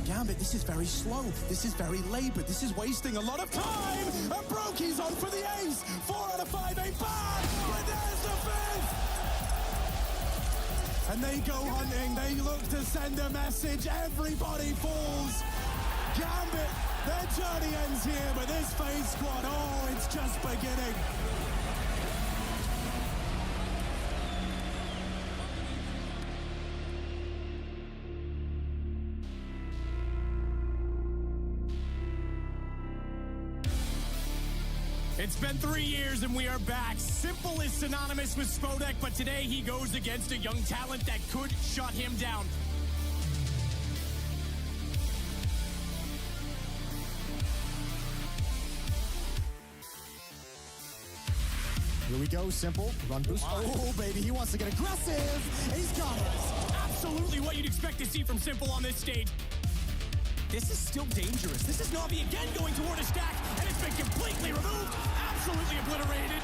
[SPEAKER 10] Gambit, this is very slow. This is very labored. This is wasting a lot of time. And Brokey's on for the ace. 4 out of 5 ain't bad. But there's the 5th. And they go hunting. They look to send a message. Everybody falls. Gambit, their journey ends here. But this FaZe squad, oh, it's just beginning.
[SPEAKER 11] It's been 3 years and we are back. Simple is synonymous with Spodek, but today he goes against a young talent that could shut him down.
[SPEAKER 10] Here we go, Simple. Run boost. Oh, baby, he wants to get aggressive. And he's got it.
[SPEAKER 11] Absolutely what you'd expect to see from Simple on this stage. This is still dangerous. This is Navi again going toward a stack, and it's been completely removed. Absolutely obliterated.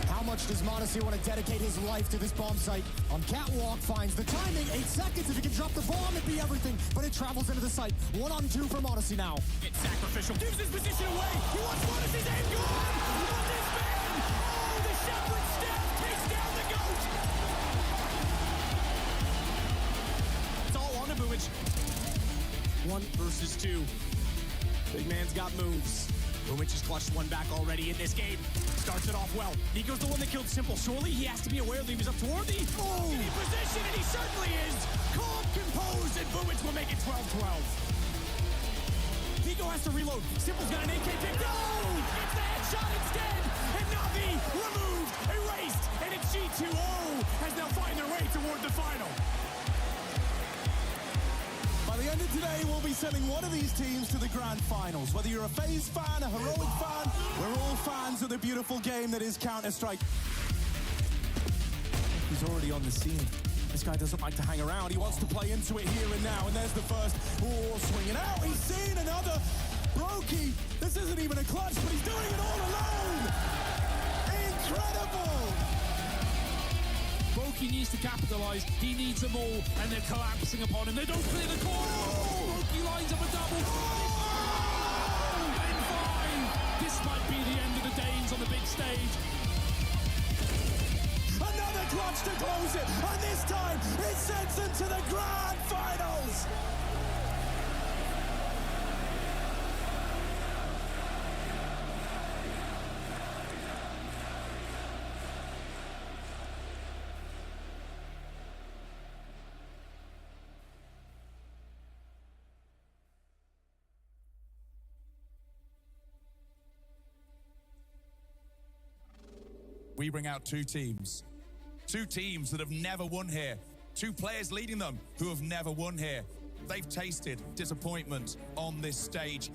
[SPEAKER 10] How much does Modesty want to dedicate his life to this bomb site? On Catwalk, finds the timing. 8 seconds. If he can drop the bomb, it'd be everything. But it travels into the site. 1-on-2 for Modesty now.
[SPEAKER 11] It's sacrificial. Gives his position away. He wants Modesty's aim gone. What this man? Oh, the Shepherd staff takes down the GOAT. It's all on to Boomage. 1 versus 2. Big man's got moves. Boomage has clutched one back already in this game. Starts it off well. Nico's the one that killed Simple. Surely he has to be aware that he was up toward the in position, and he certainly is. Calm, composed, and Boomage will make it 12-12. Nico has to reload. Simple's got an AK pick. No! It's the headshot instead! And Navi removed, erased, and it's G2O has now find their way toward the final.
[SPEAKER 10] By the end of today, we'll be sending one of these teams to the grand finals. Whether you're a FaZe fan, a Heroic fan, we're all fans of the beautiful game that is Counter-Strike. He's already on the scene. This guy doesn't like to hang around. He wants to play into it here and now. And there's the first. Oh, swinging out. He's seen another. Brokey. This isn't even a clutch, but he's doing it all alone. Incredible.
[SPEAKER 9] Brokey needs to capitalize. He needs them all, and they're collapsing upon him. They don't clear the corner. Brokey lines up a double. And 5. This might be the end of the Danes on the big stage.
[SPEAKER 10] Another clutch to close it, and this time it sends them to the grand finals.
[SPEAKER 5] We bring out 2 teams. Two teams that have never won here. Two players leading them who have never won here. They've tasted disappointment on this stage.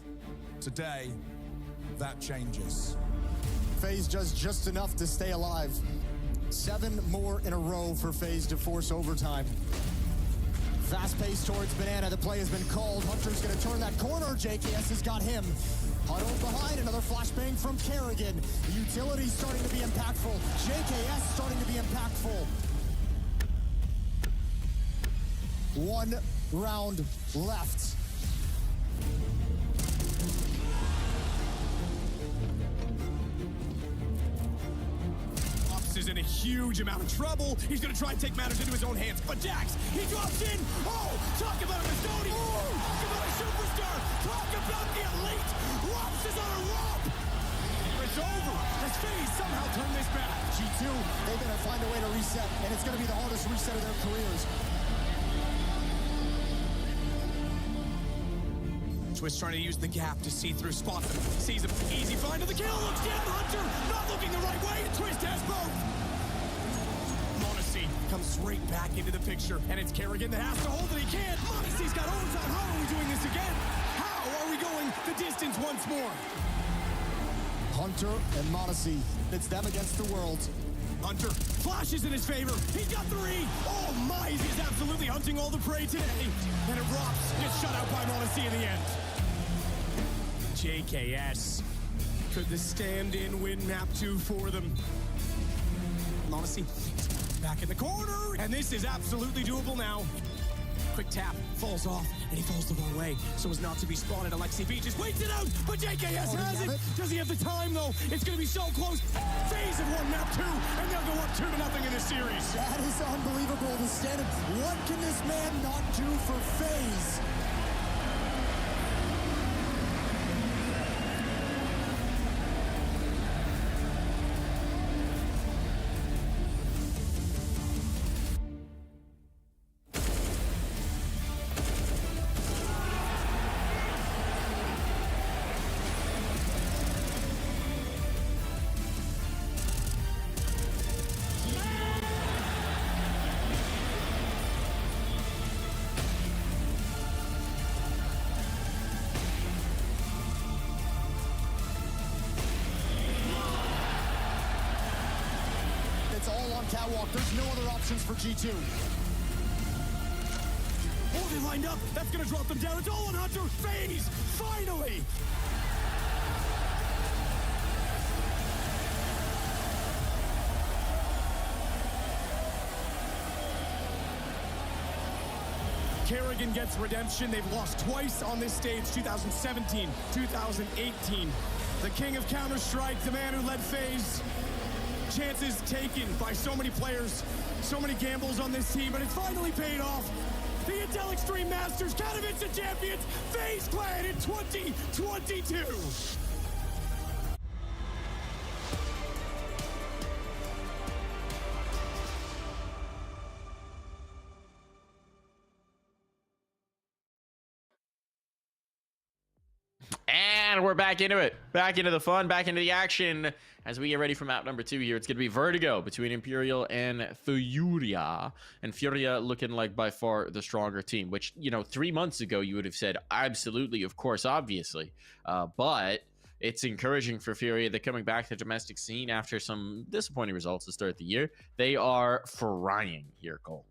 [SPEAKER 5] Today, that changes.
[SPEAKER 10] FaZe does just enough to stay alive. 7 more in a row for FaZe to force overtime. Fast pace towards Banana. The play has been called. Hunter's going to turn that corner. JKS has got him. Huddled behind. Another flashbang from Kerrigan. The utility starting to be impactful. JKS starting to be impactful. 1 round left.
[SPEAKER 11] Is in a huge amount of trouble. He's going to try and take matters into his own hands. But Jax, he drops in. Oh, talk about a custodian. Oh, talk about a superstar. Talk about the elite. Rops is on a rope. It's over. As FaZe somehow turn this back.
[SPEAKER 10] G2, they better find a way to reset, and it's going to be the hardest reset of their careers.
[SPEAKER 11] Twist trying to use the gap to see through spots. Sees him. Easy find to the kill. Looks down. Hunter not looking the right way. Twist has both. Monacy comes straight back into the picture. And it's Kerrigan that has to hold it. He can't. Monacy's got overtime. How are we doing this again? How are we going the distance once more?
[SPEAKER 10] Hunter and Monacy. It's them against the world.
[SPEAKER 11] Hunter flashes in his favor. He's got 3. Oh my, he's absolutely hunting all the prey today. And it rocks. Gets shut out by Monacy in the end. JKS. Could the stand-in win map 2 for them? Monacy back in the corner. And this is absolutely doable now. Quick tap, falls off, and he falls the wrong way, so as not to be spotted. Alexi B just waits it out, but JKS has it. Does he have the time, though? It's going to be so close. FaZe have won map 2, and they'll go up 2-0 in this series.
[SPEAKER 10] That is unbelievable. The standard. What can this man not do for FaZe? Catwalk, there's no other options for G2.
[SPEAKER 11] Oh, they lined up. That's going to drop them down. It's all on Hunter. FaZe, finally. Kerrigan gets redemption. They've lost twice on this stage, 2017, 2018. The king of Counter-Strike, the man who led FaZe. Chances taken by so many players, so many gambles on this team, but it's finally paid off. The Intel Extreme Masters, Katowice champions, FaZe Clan in 2022.
[SPEAKER 6] And we're back into it, back into the fun, back into the action as we get ready for map number 2 here. It's going to be Vertigo between Imperial and FURIA. And FURIA looking like by far the stronger team, which, you know, 3 months ago you would have said absolutely, of course, obviously. But it's encouraging for FURIA. They're coming back to the domestic scene after some disappointing results to start the year. They are frying here, Cole.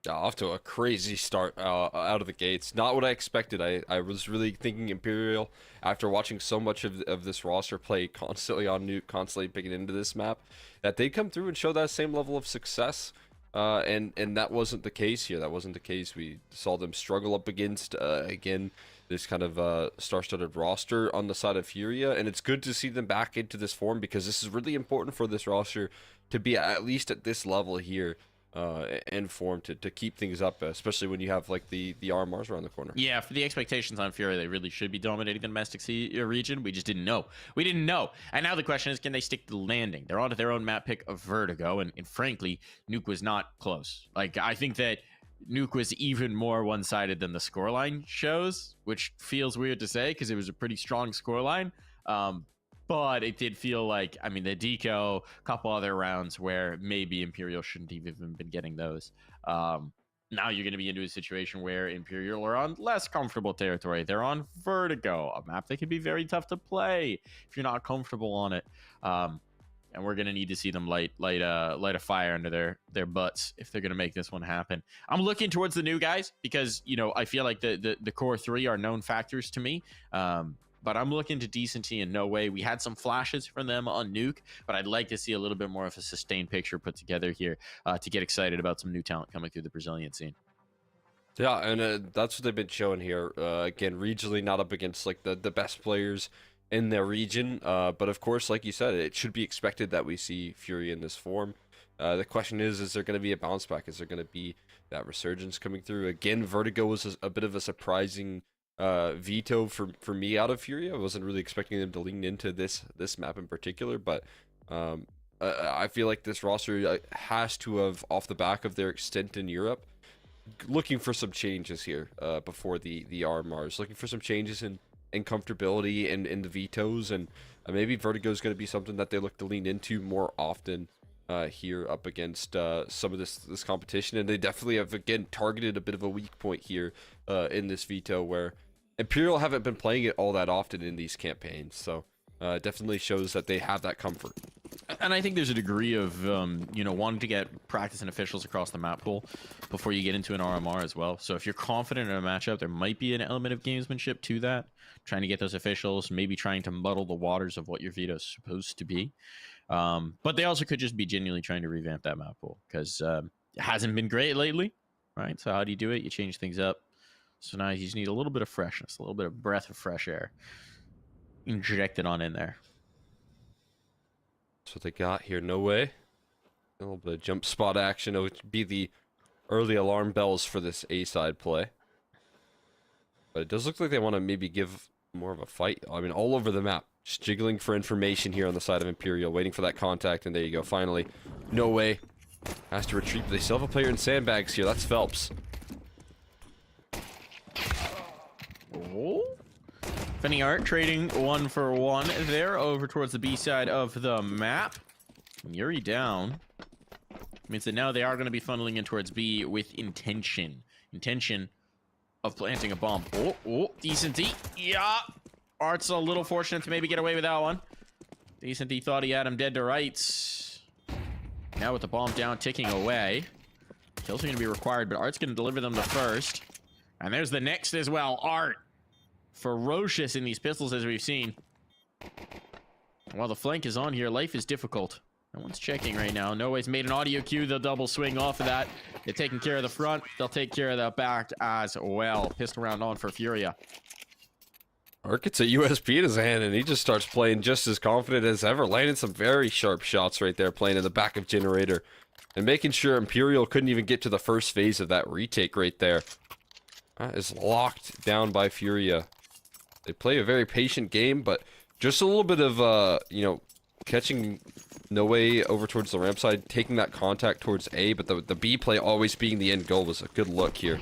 [SPEAKER 7] Off to a crazy start out of the gates. Not what I expected. I was really thinking Imperial, after watching so much of this roster play constantly on Nuke, constantly picking into this map, that they'd come through and show that same level of success. And that wasn't the case here. That wasn't the case. We saw them struggle up against, again, this kind of star-studded roster on the side of FURIA. And it's good to see them back into this form, because this is really important for this roster to be at least at this level here. In form to keep things up, especially when you have like the RMRs around the corner.
[SPEAKER 6] Yeah, for the expectations on FURIA, they really should be dominating the domestic region. We just didn't know. We didn't know. And now the question is, can they stick to the landing? They're onto their own map pick of Vertigo, and frankly, Nuke was not close. Like, I think that Nuke was even more one-sided than the scoreline shows, which feels weird to say because it was a pretty strong scoreline. But it did feel like, I mean, the deco, a couple other rounds where maybe Imperial shouldn't have even been getting those. Now you're going to be into a situation where Imperial are on less comfortable territory. They're on Vertigo, a map that can be very tough to play if you're not comfortable on it. And we're going to need to see them light a fire under their butts if they're going to make this one happen. I'm looking towards the new guys because, you know, I feel like the core three are known factors to me. But I'm looking to Decency and No Way. We had some flashes from them on Nuke, but I'd like to see a little bit more of a sustained picture put together here to get excited about some new talent coming through the Brazilian scene.
[SPEAKER 7] Yeah, and that's what they've been showing here. Again, regionally, not up against like the best players in their region. But of course, like you said, it should be expected that we see FURIA in this form. The question is there going to be a bounce back? Is there going to be that resurgence coming through? Again, Vertigo was a bit of a surprising veto for me out of FURIA. I wasn't really expecting them to lean into this map in particular, but I feel like this roster has to have, off the back of their extent in Europe, looking for some changes here before the RMRs, looking for some changes in comfortability and in the vetoes, and maybe Vertigo is going to be something that they look to lean into more often here up against some of this competition. And they definitely have, again, targeted a bit of a weak point here in this veto, where Imperial haven't been playing it all that often in these campaigns, so definitely shows that they have that comfort.
[SPEAKER 6] And I think there's a degree of, you know, wanting to get practice and officials across the map pool before you get into an RMR as well. So if you're confident in a matchup, there might be an element of gamesmanship to that, trying to get those officials, maybe trying to muddle the waters of what your veto is supposed to be. But they also could just be genuinely trying to revamp that map pool, because it hasn't been great lately, right? So how do you do it? You change things up. So now you just need a little bit of freshness, a little bit of breath of fresh air injected on in there.
[SPEAKER 7] That's what they got here. No Way. A little bit of jump spot action. It would be the early alarm bells for this A-side play. But it does look like they want to maybe give more of a fight. I mean, all over the map. Just jiggling for information here on the side of Imperial, waiting for that contact, and there you go. Finally, No Way has to retreat. But they still have a player in sandbags here. That's Phelps.
[SPEAKER 6] Oh. Fenny Art trading 1-for-1 there over towards the B side of the map. Yuri down. Means that now they are going to be funneling in towards B with intention. Intention of planting a bomb. Oh, Decency. Yeah. Art's a little fortunate to maybe get away with that one. Decency thought he had him dead to rights. Now with the bomb down, ticking away. Kills are going to be required, but Art's going to deliver them the first. And there's the next as well. Art. Ferocious in these pistols, as we've seen. While the flank is on here, life is difficult. No one's checking right now. No Way's made an audio cue. They'll double swing off of that. They're taking care of the front. They'll take care of the back as well. Pistol round on for FURIA.
[SPEAKER 7] Art gets a USP in his hand, and he just starts playing just as confident as ever. Landing some very sharp shots right there, playing in the back of Generator. And making sure Imperial couldn't even get to the first phase of that retake right there. That is locked down by FURIA. They play a very patient game, but just a little bit of, you know, catching No Way over towards the ramp side, taking that contact towards A, but the B play always being the end goal was a good look here.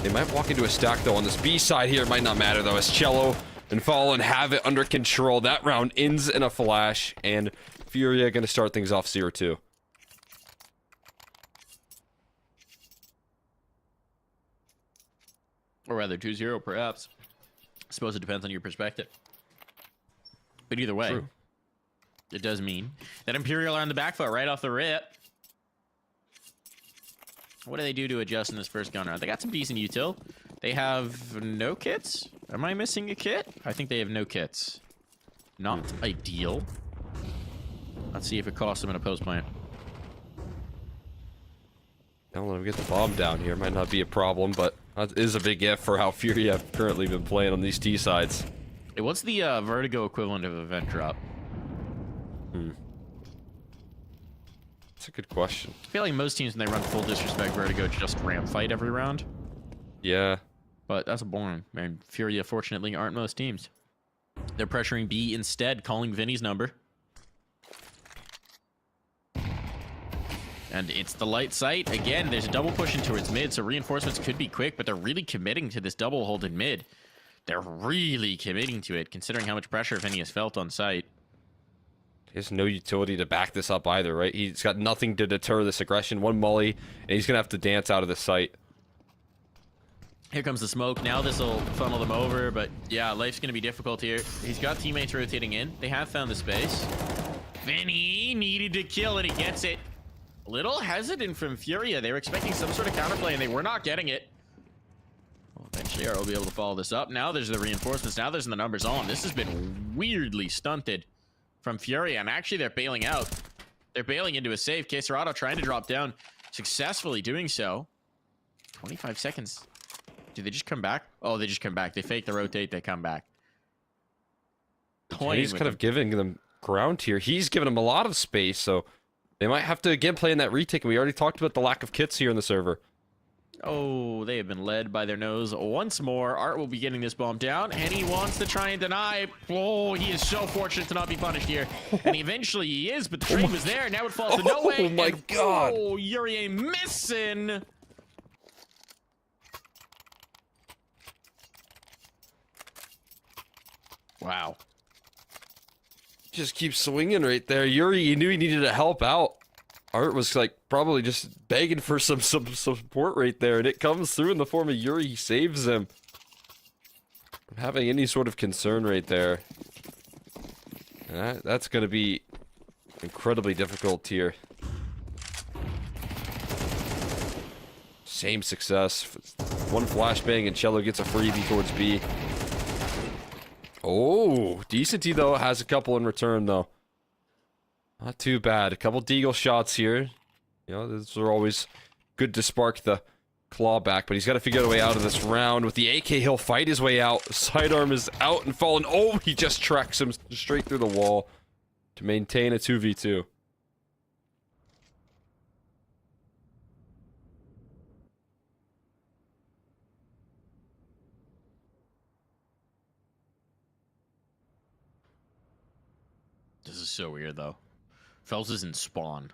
[SPEAKER 7] They might walk into a stack, though, on this B side here. It might not matter, though, as Cello and Fallen have it under control. That round ends in a flash, and FURIA going to start things off 0-2.
[SPEAKER 6] Or rather, 2-0, perhaps. I suppose it depends on your perspective. But either way, true. It does mean that Imperial are on the back foot right off the rip. What do they do to adjust in this first gun round? They got some decent util. They have no kits? Am I missing a kit? I think they have no kits. Not ideal. Let's see if it costs them in a post plant.
[SPEAKER 7] Don't let them get the bomb down here. Might not be a problem, but that is a big if for how FURIA have currently been playing on these T sides.
[SPEAKER 6] Hey, what's the Vertigo equivalent of event drop?
[SPEAKER 7] That's a good question.
[SPEAKER 6] I feel like most teams, when they run full disrespect Vertigo, just ramp fight every round.
[SPEAKER 7] Yeah.
[SPEAKER 6] But that's boring. And FURIA, fortunately, aren't most teams. They're pressuring B instead, calling Vinny's number. And it's the light sight. Again, there's a double push in towards mid, so reinforcements could be quick, but they're really committing to this double hold in mid. They're really committing to it, considering how much pressure Vinny has felt on site.
[SPEAKER 7] He has no utility to back this up either, right? He's got nothing to deter this aggression. One molly, and he's going to have to dance out of the site.
[SPEAKER 6] Here comes the smoke. Now this will funnel them over, but yeah, life's going to be difficult here. He's got teammates rotating in. They have found the space. Vinny needed to kill, and he gets it. A little hesitant from Furia. They were expecting some sort of counterplay, and they were not getting it. Well, eventually, Art will be able to follow this up. Now there's the reinforcements. Now there's the numbers on. This has been weirdly stunted from Furia, and actually they're bailing out. They're bailing into a save. Caserado trying to drop down, successfully doing so. 25 seconds. Do they just come back? Oh, they just come back. They fake the rotate. They come back.
[SPEAKER 7] He's kind of giving them ground here. He's giving them a lot of space, so they might have to again play in that retake. And we already talked about the lack of kits here in the server.
[SPEAKER 6] Oh, they have been led by their nose once more. Art will be getting this bomb down, and he wants to try and deny. Oh, he is so fortunate to not be punished here. And eventually he is, but the trade was there. Now it falls to no way.
[SPEAKER 7] Oh my god.
[SPEAKER 6] Oh, Yuri missing. Wow.
[SPEAKER 7] Just keeps swinging right there. Yuri, he knew he needed to help out. Art was like probably just begging for some support right there, and it comes through in the form of Yuri. He saves him from having any sort of concern right there. And that's going to be incredibly difficult here. Same success. One flashbang and Cello gets a freebie towards B. Oh, Decenty though has a couple in return though. Not too bad. A couple Deagle shots here. You know, those are always good to spark the claw back, but he's got to figure out a way out of this round. With the AK, he'll fight his way out. Sidearm is out and fallen. Oh, he just tracks him straight through the wall to maintain a 2v2.
[SPEAKER 6] This is so weird though. Phelps is in spawn.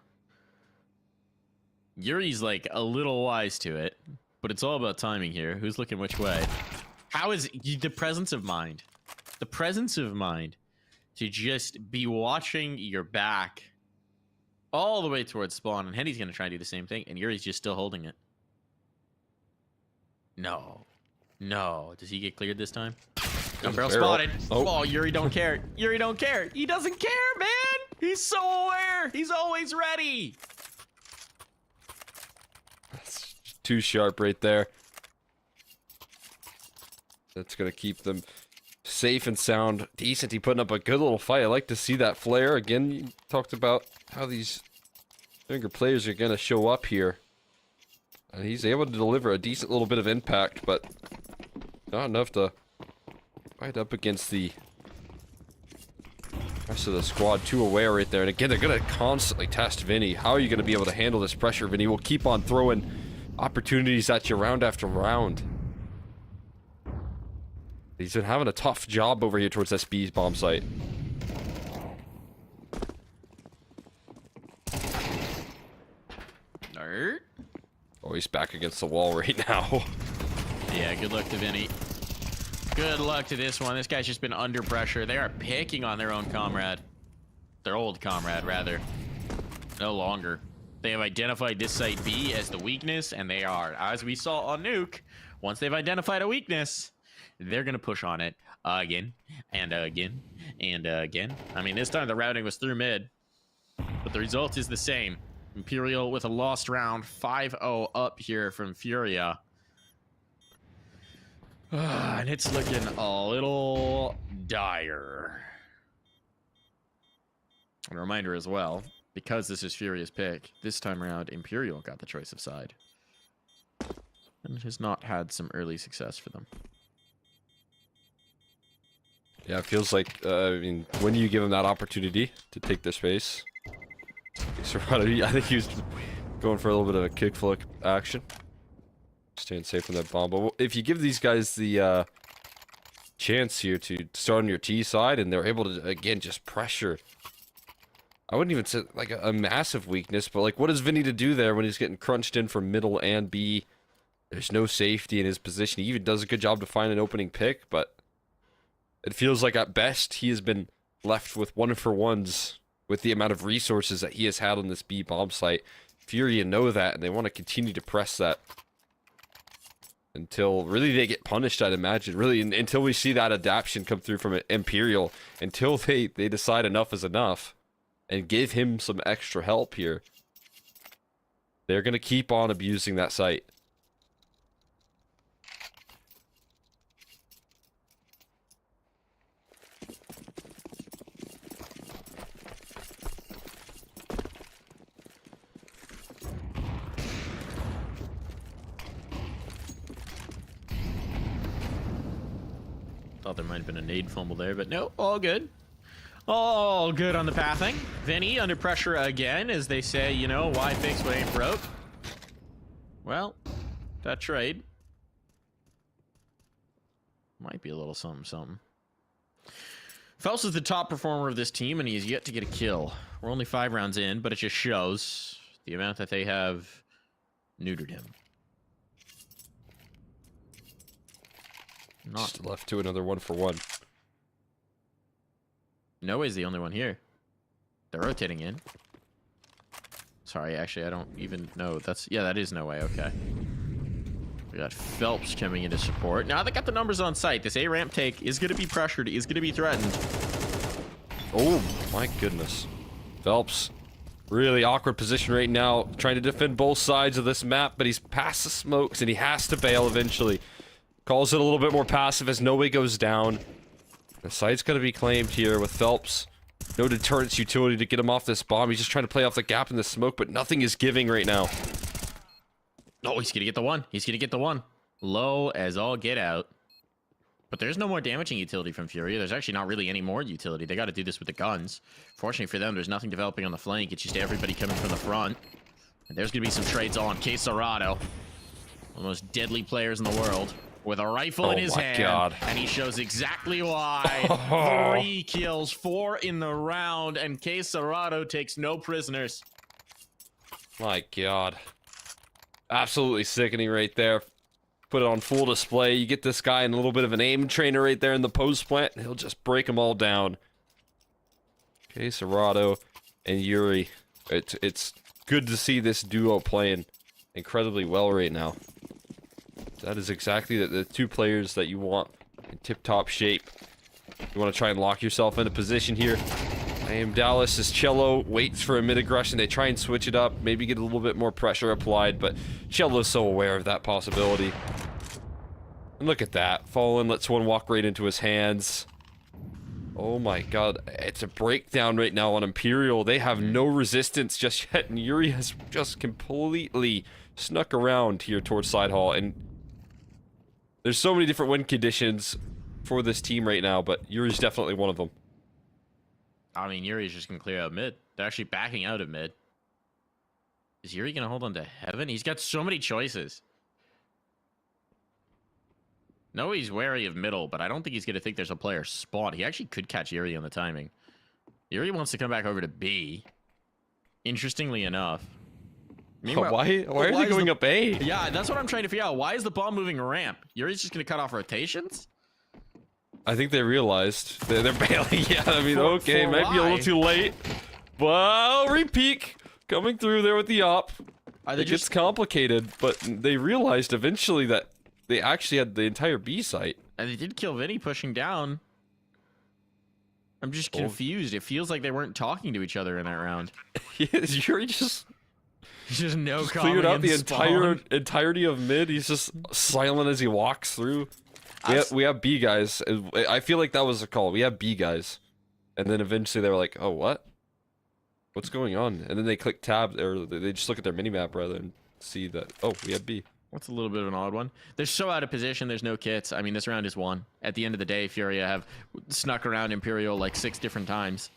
[SPEAKER 6] Yuri's like a little wise to it, but it's all about timing here. Who's looking which way? How is the presence of mind? The presence of mind to just be watching your back all the way towards spawn, and Henny's gonna try and do the same thing, and Yuri's just still holding it. No. No. Does he get cleared this time? Gun barrel spotted. Oh, Yuri don't care. Yuri don't care. He doesn't care, man. He's so aware. He's always ready.
[SPEAKER 7] That's too sharp right there. That's going to keep them safe and sound. Decent. He putting up a good little fight. I like to see that flare. Again, you talked about how these younger players are going to show up here. And he's able to deliver a decent little bit of impact, but not enough to fight up against the rest of the squad. Too aware right there. And again, they're going to constantly test Vinny. How are you going to be able to handle this pressure? Vinny will keep on throwing opportunities at you round after round. He's been having a tough job over here towards this B bomb site.
[SPEAKER 6] Nerd.
[SPEAKER 7] Oh, he's back against the wall right now.
[SPEAKER 6] Yeah, good luck to Vinny. Good luck to this one. This guy's just been under pressure. They are picking on their own comrade. Their old comrade, rather. No longer. They have identified this site B as the weakness, and they are. As we saw on Nuke, once they've identified a weakness, they're going to push on it again, and again, and again. I mean, this time the routing was through mid, but the result is the same. Imperial with a lost round, 5-0 up here from Furia. And it's looking a little dire. And a reminder as well, because this is Furia's pick, this time around Imperial got the choice of side. And it has not had some early success for them.
[SPEAKER 7] Yeah, it feels like, I mean, when you give him that opportunity to take their space, I think he was going for a little bit of a kick flick action. Staying safe from that bomb. But if you give these guys the chance here to start on your T side, and they're able to, again, just pressure. I wouldn't even say like a massive weakness, but like what is Vinny to do there when he's getting crunched in from middle and B? There's no safety in his position. He even does a good job to find an opening pick, but it feels like at best he has been left with 1-for-1s with the amount of resources that he has had on this B bomb site. FURIA know that, and they want to continue to press that until really they get punished, I'd imagine. Really, until we see that adaptation come through from Imperial, until they decide enough is enough and give him some extra help here. They're going to keep on abusing that site.
[SPEAKER 6] Thought there might have been a nade fumble there, but no, all good. All good on the pathing. Vinny under pressure again, as they say, you know, why fix what ain't broke? Well, that trade might be a little something, something. Phelps is the top performer of this team, and he has yet to get a kill. We're only 5 rounds in, but it just shows the amount that they have neutered him.
[SPEAKER 7] Just left to another 1-for-1.
[SPEAKER 6] Noah's the only one here. They're rotating in. Sorry, actually, I don't even know. Yeah, that is No Way. Okay. We got Phelps coming into support. Now they got the numbers on site. This A ramp take is going to be pressured. Is going to be threatened.
[SPEAKER 7] Oh my goodness. Phelps, really awkward position right now, trying to defend both sides of this map, but he's past the smokes and he has to bail eventually. Calls it a little bit more passive as No Way goes down. The site's going to be claimed here with Phelps. No deterrence utility to get him off this bomb. He's just trying to play off the gap in the smoke, but nothing is giving right now.
[SPEAKER 6] Oh, he's going to get the one. He's going to get the one. Low as all get out. But there's no more damaging utility from FURIA. There's actually not really any more utility. They got to do this with the guns. Fortunately for them, there's nothing developing on the flank. It's just everybody coming from the front. And there's going to be some trades on. Quesarado, one of the most deadly players in the world, with a rifle in his hand.
[SPEAKER 7] God.
[SPEAKER 6] And he shows exactly why. 3 kills, 4 in the round, and Quesarado takes no prisoners.
[SPEAKER 7] My God. Absolutely sickening right there. Put it on full display. You get this guy in a little bit of an aim trainer right there in the post plant, and he'll just break them all down. Quesarado and Yuri. It's good to see this duo playing incredibly well right now. That is exactly the 2 players that you want in tip-top shape. You want to try and lock yourself into position here. IEM Dallas as Cello waits for a mid-aggression. They try and switch it up, maybe get a little bit more pressure applied, but Cello's so aware of that possibility. And look at that. Fallen lets one walk right into his hands. Oh my God. It's a breakdown right now on Imperial. They have no resistance just yet, and Yuri has just completely snuck around here towards side hall, and there's so many different win conditions for this team right now, but Yuri's definitely one of them.
[SPEAKER 6] I mean, Yuri's just going to clear out mid. They're actually backing out of mid. Is Yuri going to hold on to heaven? He's got so many choices. No, he's wary of middle, but I don't think he's going to think there's a player spawn. He actually could catch Yuri on the timing. Yuri wants to come back over to B. Interestingly enough.
[SPEAKER 7] Why are they going up A?
[SPEAKER 6] Yeah, that's what I'm trying to figure out. Why is the bomb moving ramp? Yuri's just going to cut off rotations?
[SPEAKER 7] I think they realized they're bailing. Yeah, I mean, okay, might be a little too late. Well, repeat coming through there with the op. It gets complicated, but they realized eventually that they actually had the entire B site.
[SPEAKER 6] And they did kill Vinny pushing down. I'm just confused. It feels like they weren't talking to each other in that round.
[SPEAKER 7] Yuri just
[SPEAKER 6] no
[SPEAKER 7] cleared out the entirety of mid. He's just silent as he walks through. We have B guys. I feel like that was a call. We have B guys, and then eventually they were like, "Oh, what's going on?" And then they click tab, or they just look at their minimap rather and see that, oh, we have B.
[SPEAKER 6] What's a little bit of an odd one? They're so out of position. There's no kits. I mean, this round is won. At the end of the day, FURIA have snuck around Imperial like 6 different times,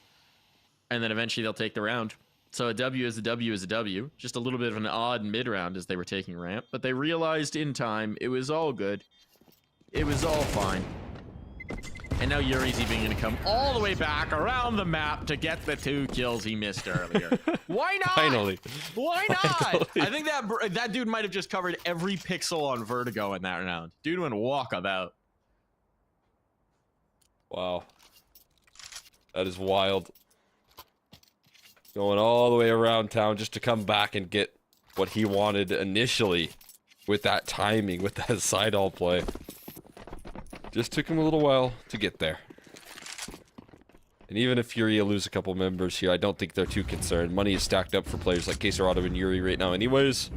[SPEAKER 6] and then eventually they'll take the round. So a W is a W is a W. Just a little bit of an odd mid round as they were taking ramp, but they realized in time it was all good. It was all fine. And now Yuri's even going to come all the way back around the map to get the 2 kills he missed earlier. Why not?
[SPEAKER 7] Finally.
[SPEAKER 6] Why not?
[SPEAKER 7] Finally.
[SPEAKER 6] I think that dude might have just covered every pixel on Vertigo in that round. Dude went walkabout.
[SPEAKER 7] Wow. That is wild. Going all the way around town just to come back and get what he wanted initially with that timing, with that side all play. Just took him a little while to get there. And even if FURIA lose a couple members here, I don't think they're too concerned. Money is stacked up for players like Quesarado and Yuri right now anyways.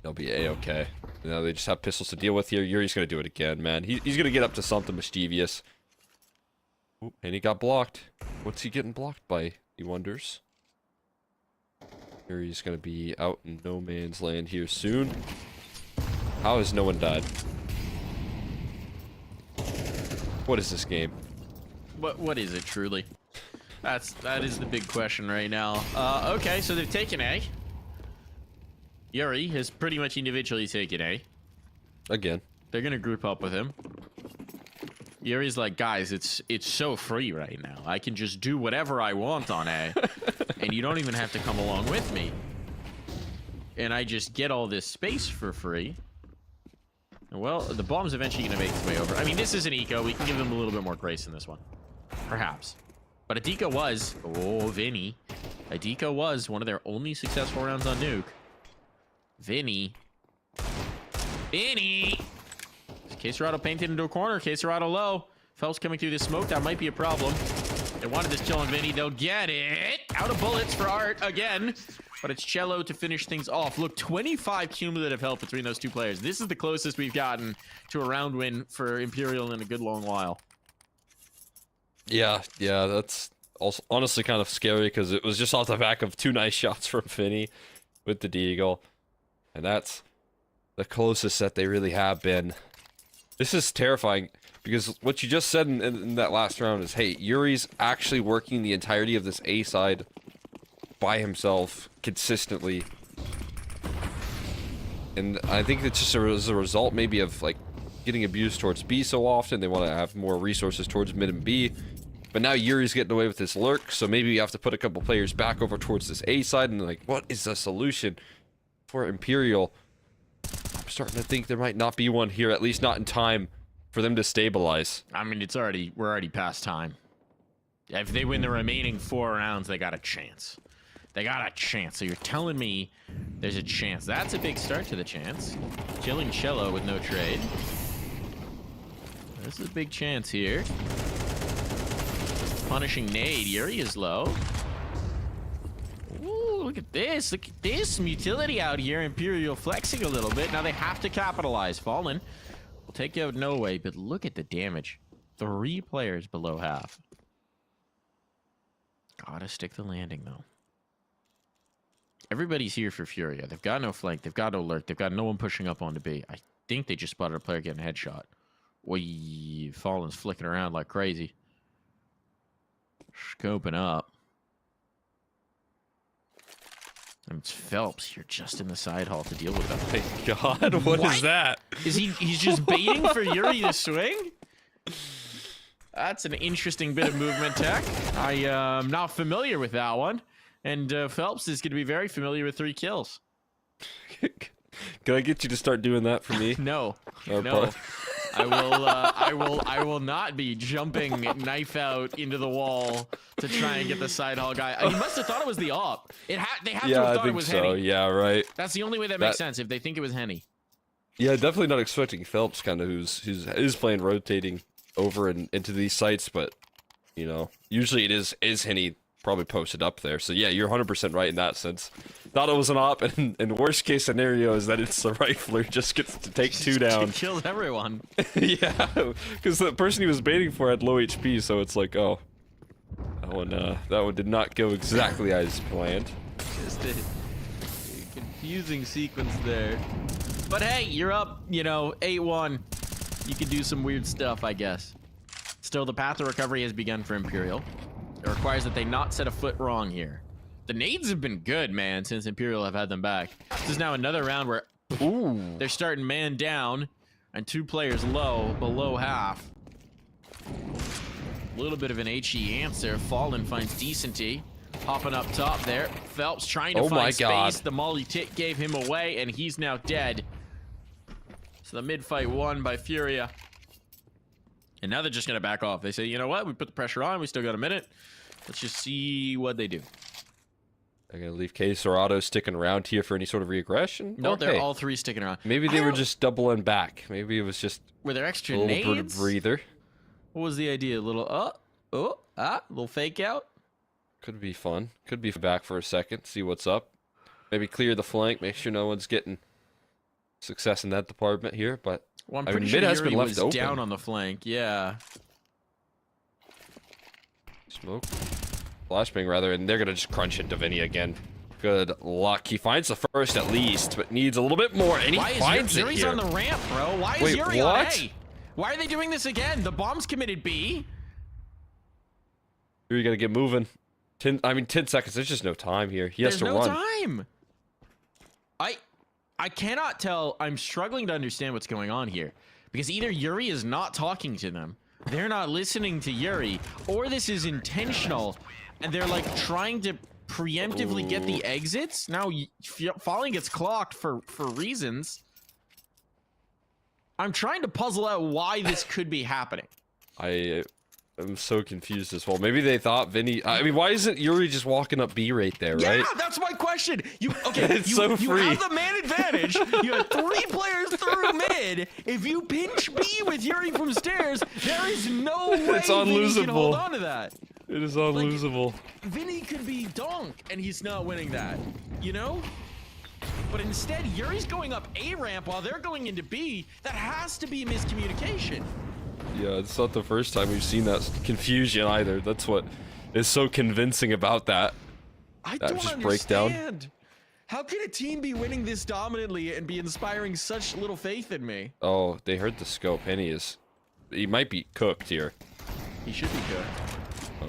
[SPEAKER 7] They'll be A-okay. You know, they just have pistols to deal with here. Yuri's gonna do it again, man. He's gonna get up to something mischievous. Ooh, and he got blocked. What's he getting blocked by, he wonders? Yuri's gonna be out in no man's land here soon. How has no one died? What is this game?
[SPEAKER 6] What is it truly? That is the big question right now. Okay, so they've taken A. Yuri has pretty much individually taken A.
[SPEAKER 7] Again.
[SPEAKER 6] They're gonna group up with him. Yuri's like, guys, it's so free right now. I can just do whatever I want on A, and you don't even have to come along with me. And I just get all this space for free. Well, the bomb's eventually going to make its way over. I mean, this is an eco. We can give them a little bit more grace in this one. Perhaps. But a deco was... Oh, Vinny. A deco was one of their only successful rounds on Nuke. Vinny. Vinny! Quesarado painted into a corner. Quesarado low. Phelps coming through this smoke. That might be a problem. They wanted this kill on Vinny. They'll get it. Out of bullets for Art again. But it's Cello to finish things off. Look, 25 cumulative health between those two players. This is the closest we've gotten to a round win for Imperial in a good long while.
[SPEAKER 7] Yeah, that's also honestly kind of scary because it was just off the back of 2 nice shots from Finny with the Deagle. And that's the closest that they really have been. This is terrifying because what you just said in that last round is, hey, Yuri's actually working the entirety of this A side by himself consistently, and I think it's just as a result maybe of like getting abused towards B so often. They want to have more resources towards mid and B, but now Yuri's getting away with this lurk, so maybe you have to put a couple players back over towards this A side. And like, what is the solution for Imperial? I'm starting to think there might not be one here, at least not in time for them to stabilize.
[SPEAKER 6] I mean, we're already past time. If they win the remaining 4 rounds, they got a chance. They got a chance. So you're telling me there's a chance. That's a big start to the chance. Killing Cello with no trade. This is a big chance here. Punishing Nade. Yuri is low. Ooh, look at this. Look at this. Some utility out here. Imperial flexing a little bit. Now they have to capitalize. Fallen will take out No Way, but look at the damage. 3 players below half. Gotta stick the landing, though. Everybody's here for FURIA. They've got no flank. They've got no lurk. They've got no one pushing up onto B. I think they just spotted a player getting a headshot. Wee, Fallen's flicking around like crazy. Scoping up. And it's Phelps. You're just in the side hall to deal with them.
[SPEAKER 7] Thank God. What is that?
[SPEAKER 6] Is he's just baiting for Yuri to swing? That's an interesting bit of movement tech. I am not familiar with that one. And Phelps is going to be very familiar with 3 kills.
[SPEAKER 7] Can I get you to start doing that for me?
[SPEAKER 6] No. No. I will not be jumping knife out into the wall to try and get the side hall guy. He must have thought it was the op. They have to have thought it was Henny.
[SPEAKER 7] Yeah, right.
[SPEAKER 6] That's the only way that makes sense, if they think it was Henny.
[SPEAKER 7] Yeah, definitely not expecting Phelps, kind of, who's playing rotating over and into these sites, but you know, usually it is Henny probably posted up there. So yeah, you're 100% right in that sense. Thought it was an op, and worst case scenario is that it's the rifler just gets to take 2 down.
[SPEAKER 6] Kills everyone.
[SPEAKER 7] Yeah, because the person he was baiting for had low HP, so it's like, oh, that one did not go exactly as planned.
[SPEAKER 6] Just a confusing sequence there. But hey, you're up, you know, 8-1. You can do some weird stuff, I guess. Still, the path to recovery has begun for Imperial. It requires that they not set a foot wrong here. The nades have been good, man, since Imperial have had them back. This is now another round where they're starting man down and 2 players low, below half. A little bit of an HE answer. Fallen finds Decenty. Hopping up top there. Phelps trying to find space.
[SPEAKER 7] God.
[SPEAKER 6] The Molly Tit gave him away, and he's now dead. So the mid-fight won by FURIA. And now they're just going to back off. They say, you know what? We put the pressure on. We still got a minute. Let's just see what they do.
[SPEAKER 7] They're going to leave K Sorado sticking around here for any sort of reaggression?
[SPEAKER 6] No,
[SPEAKER 7] Okay.
[SPEAKER 6] they're all three sticking around.
[SPEAKER 7] Maybe they were just doubling back. Maybe it was just
[SPEAKER 6] Were there extra
[SPEAKER 7] a little bit of
[SPEAKER 6] nades?
[SPEAKER 7] breather.
[SPEAKER 6] What was the idea? A little little fake out?
[SPEAKER 7] Could be fun. Could be back for a second, see what's up. Maybe clear the flank, make sure no one's getting success in that department here. But
[SPEAKER 6] Well, I'm
[SPEAKER 7] I
[SPEAKER 6] pretty
[SPEAKER 7] mean,
[SPEAKER 6] sure
[SPEAKER 7] mid has
[SPEAKER 6] Yuri
[SPEAKER 7] been left
[SPEAKER 6] was
[SPEAKER 7] open.
[SPEAKER 6] down on the flank. Yeah.
[SPEAKER 7] Smoke. Flashbang, rather, and they're going to just crunch into Vinny again. Good luck. He finds the first at least, but needs a little bit more, and he finds it
[SPEAKER 6] Yuri's
[SPEAKER 7] here.
[SPEAKER 6] on the ramp, bro? Why is
[SPEAKER 7] Wait,
[SPEAKER 6] Yuri on
[SPEAKER 7] what?
[SPEAKER 6] A? Why are they doing this again? The bomb's committed B.
[SPEAKER 7] Yuri got to get moving. 10 seconds. There's just no time here. He has
[SPEAKER 6] There's
[SPEAKER 7] to
[SPEAKER 6] no
[SPEAKER 7] run.
[SPEAKER 6] time. I cannot tell. I'm struggling to understand what's going on here. Because either Yuri is not talking to them, they're not listening to Yuri, or this is intentional, and they're like trying to preemptively get the exits. Now, Falling gets clocked for reasons. I'm trying to puzzle out why this could be happening.
[SPEAKER 7] I'm so confused as well. Maybe they thought Vinny... I mean, why isn't Yuri just walking up B right there, right?
[SPEAKER 6] Yeah, that's my question. You
[SPEAKER 7] It's so free.
[SPEAKER 6] have the man advantage. You have 3 players through mid. If you pinch B with Yuri from stairs, there is no way
[SPEAKER 7] It's
[SPEAKER 6] Vinny can hold
[SPEAKER 7] unlosable.
[SPEAKER 6] on to that.
[SPEAKER 7] It is unlosable.
[SPEAKER 6] Vinny could be donk, and he's not winning that. You know? But instead, Yuri's going up A ramp while they're going into B. That has to be miscommunication.
[SPEAKER 7] Yeah, it's not the first time we've seen that confusion either. That's what is so convincing about that.
[SPEAKER 6] I
[SPEAKER 7] That
[SPEAKER 6] don't
[SPEAKER 7] just
[SPEAKER 6] understand.
[SPEAKER 7] breakdown.
[SPEAKER 6] How can a team be winning this dominantly and be inspiring such little faith in me?
[SPEAKER 7] Oh, they heard the scope. He might be cooked here.
[SPEAKER 6] He should be good.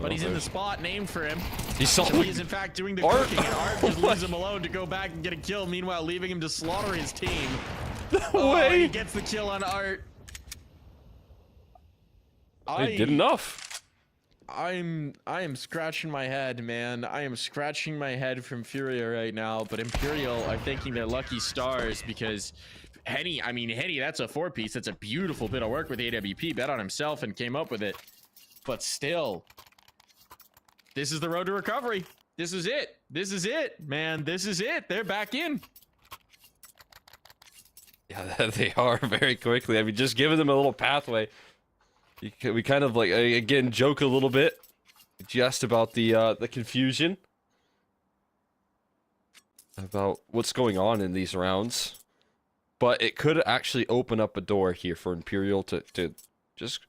[SPEAKER 6] But he's in the spot named for him.
[SPEAKER 7] He saw
[SPEAKER 6] So he is in fact doing the
[SPEAKER 7] Art.
[SPEAKER 6] cooking, and Art just leaves him alone to go back and get a kill, meanwhile leaving him to slaughter his team.
[SPEAKER 7] No way.
[SPEAKER 6] He gets the kill on Art.
[SPEAKER 7] They did enough.
[SPEAKER 6] I am scratching my head, man. I am scratching my head from Furia right now, but Imperial are thanking their lucky stars because Henny, that's a 4-piece. That's a beautiful bit of work with AWP. Bet on himself and came up with it. But still, this is the road to recovery. This is it. This is it, man. This is it. They're back in.
[SPEAKER 7] Yeah, they are very quickly. I mean, just giving them a little pathway. We kind of like, again, joke a little bit just about the confusion about what's going on in these rounds. But it could actually open up a door here for Imperial to just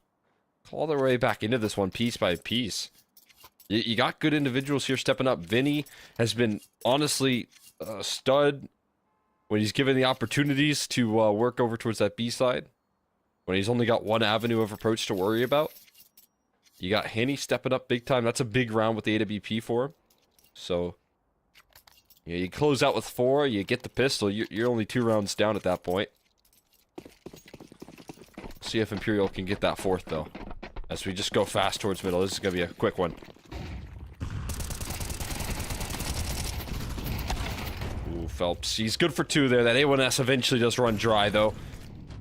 [SPEAKER 7] claw their way back into this one piece by piece. You got good individuals here stepping up. Vinny has been honestly a stud when he's given the opportunities to work over towards that B side. When he's only got one avenue of approach to worry about. You got Henny stepping up big time. That's a big round with the AWP for him. So, you close out with 4, you get the pistol. You're only 2 rounds down at that point. See if Imperial can get that 4th, though. As we just go fast towards middle. This is going to be a quick one. Ooh, Phelps. He's good for 2 there. That A1S eventually does run dry, though.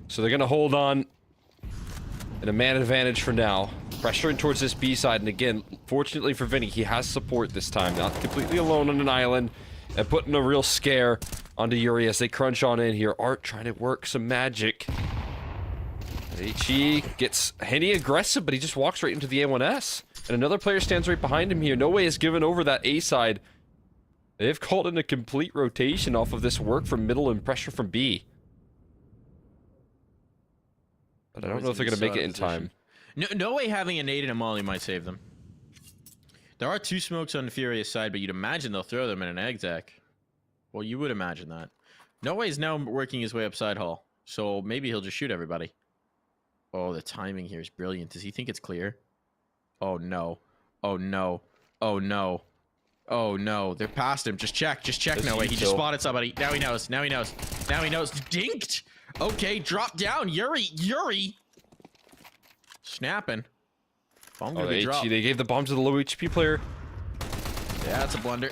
[SPEAKER 7] So they're going to hold on. And a man advantage for now. Pressuring towards this B side. And again, fortunately for Vinny, he has support this time. Not completely alone on an island. And putting a real scare onto Yuri as they crunch on in here. Art trying to work some magic. HE gets Henny aggressive, but he just walks right into the A1S. And another player stands right behind him here. No way has given over that A side. They've called in a complete rotation off of this work from middle and pressure from B. But I don't know if they're going to make it in time.
[SPEAKER 6] No way having a nade and a molly might save them. There are 2 smokes on the Furious side, but you'd imagine they'll throw them in an exec. Well, you would imagine that. No way is now working his way up side hall. So maybe he'll just shoot everybody. Oh, the timing here is brilliant. Does he think it's clear? Oh, no. Oh, no. Oh, no. Oh, no. They're past him. Just check. Just check. No way. He just spotted somebody. Now he knows. Now he knows. Now he knows. Dinked. Okay, drop down. Yuri. Snapping.
[SPEAKER 7] Oh, they gave the bomb to the low HP player.
[SPEAKER 6] Yeah, that's a blunder.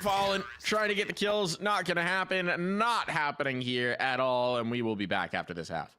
[SPEAKER 6] Fallen, trying to get the kills. Not gonna happen. Not happening here at all. And we will be back after this half.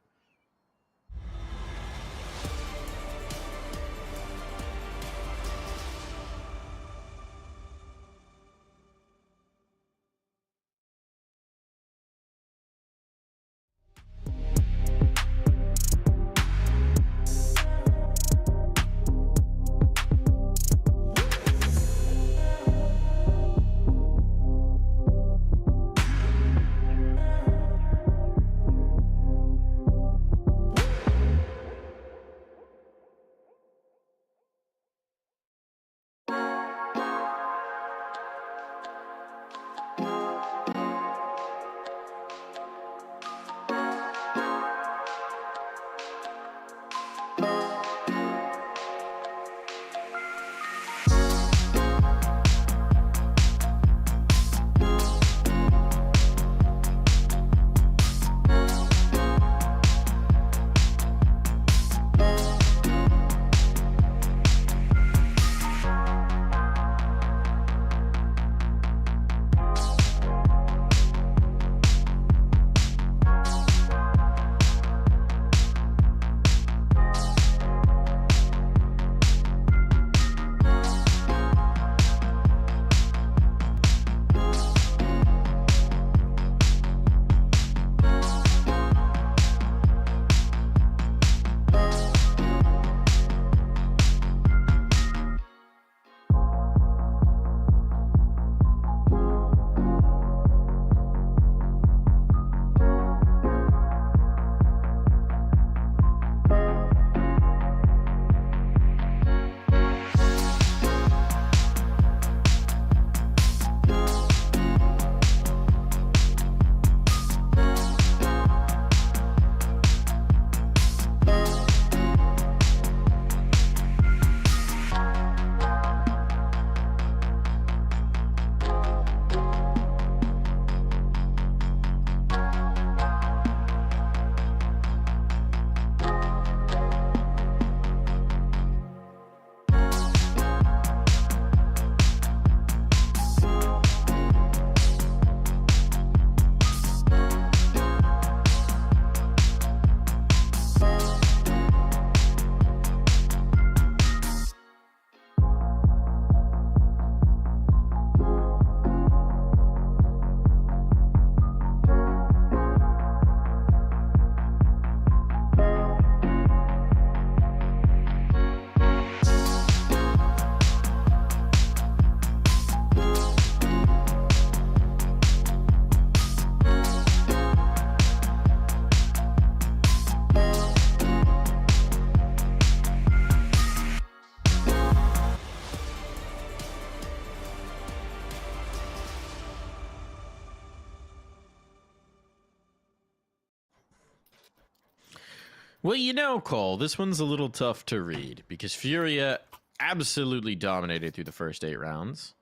[SPEAKER 6] Well, you know, Cole, this one's a little tough to read because FURIA absolutely dominated through the first 8 rounds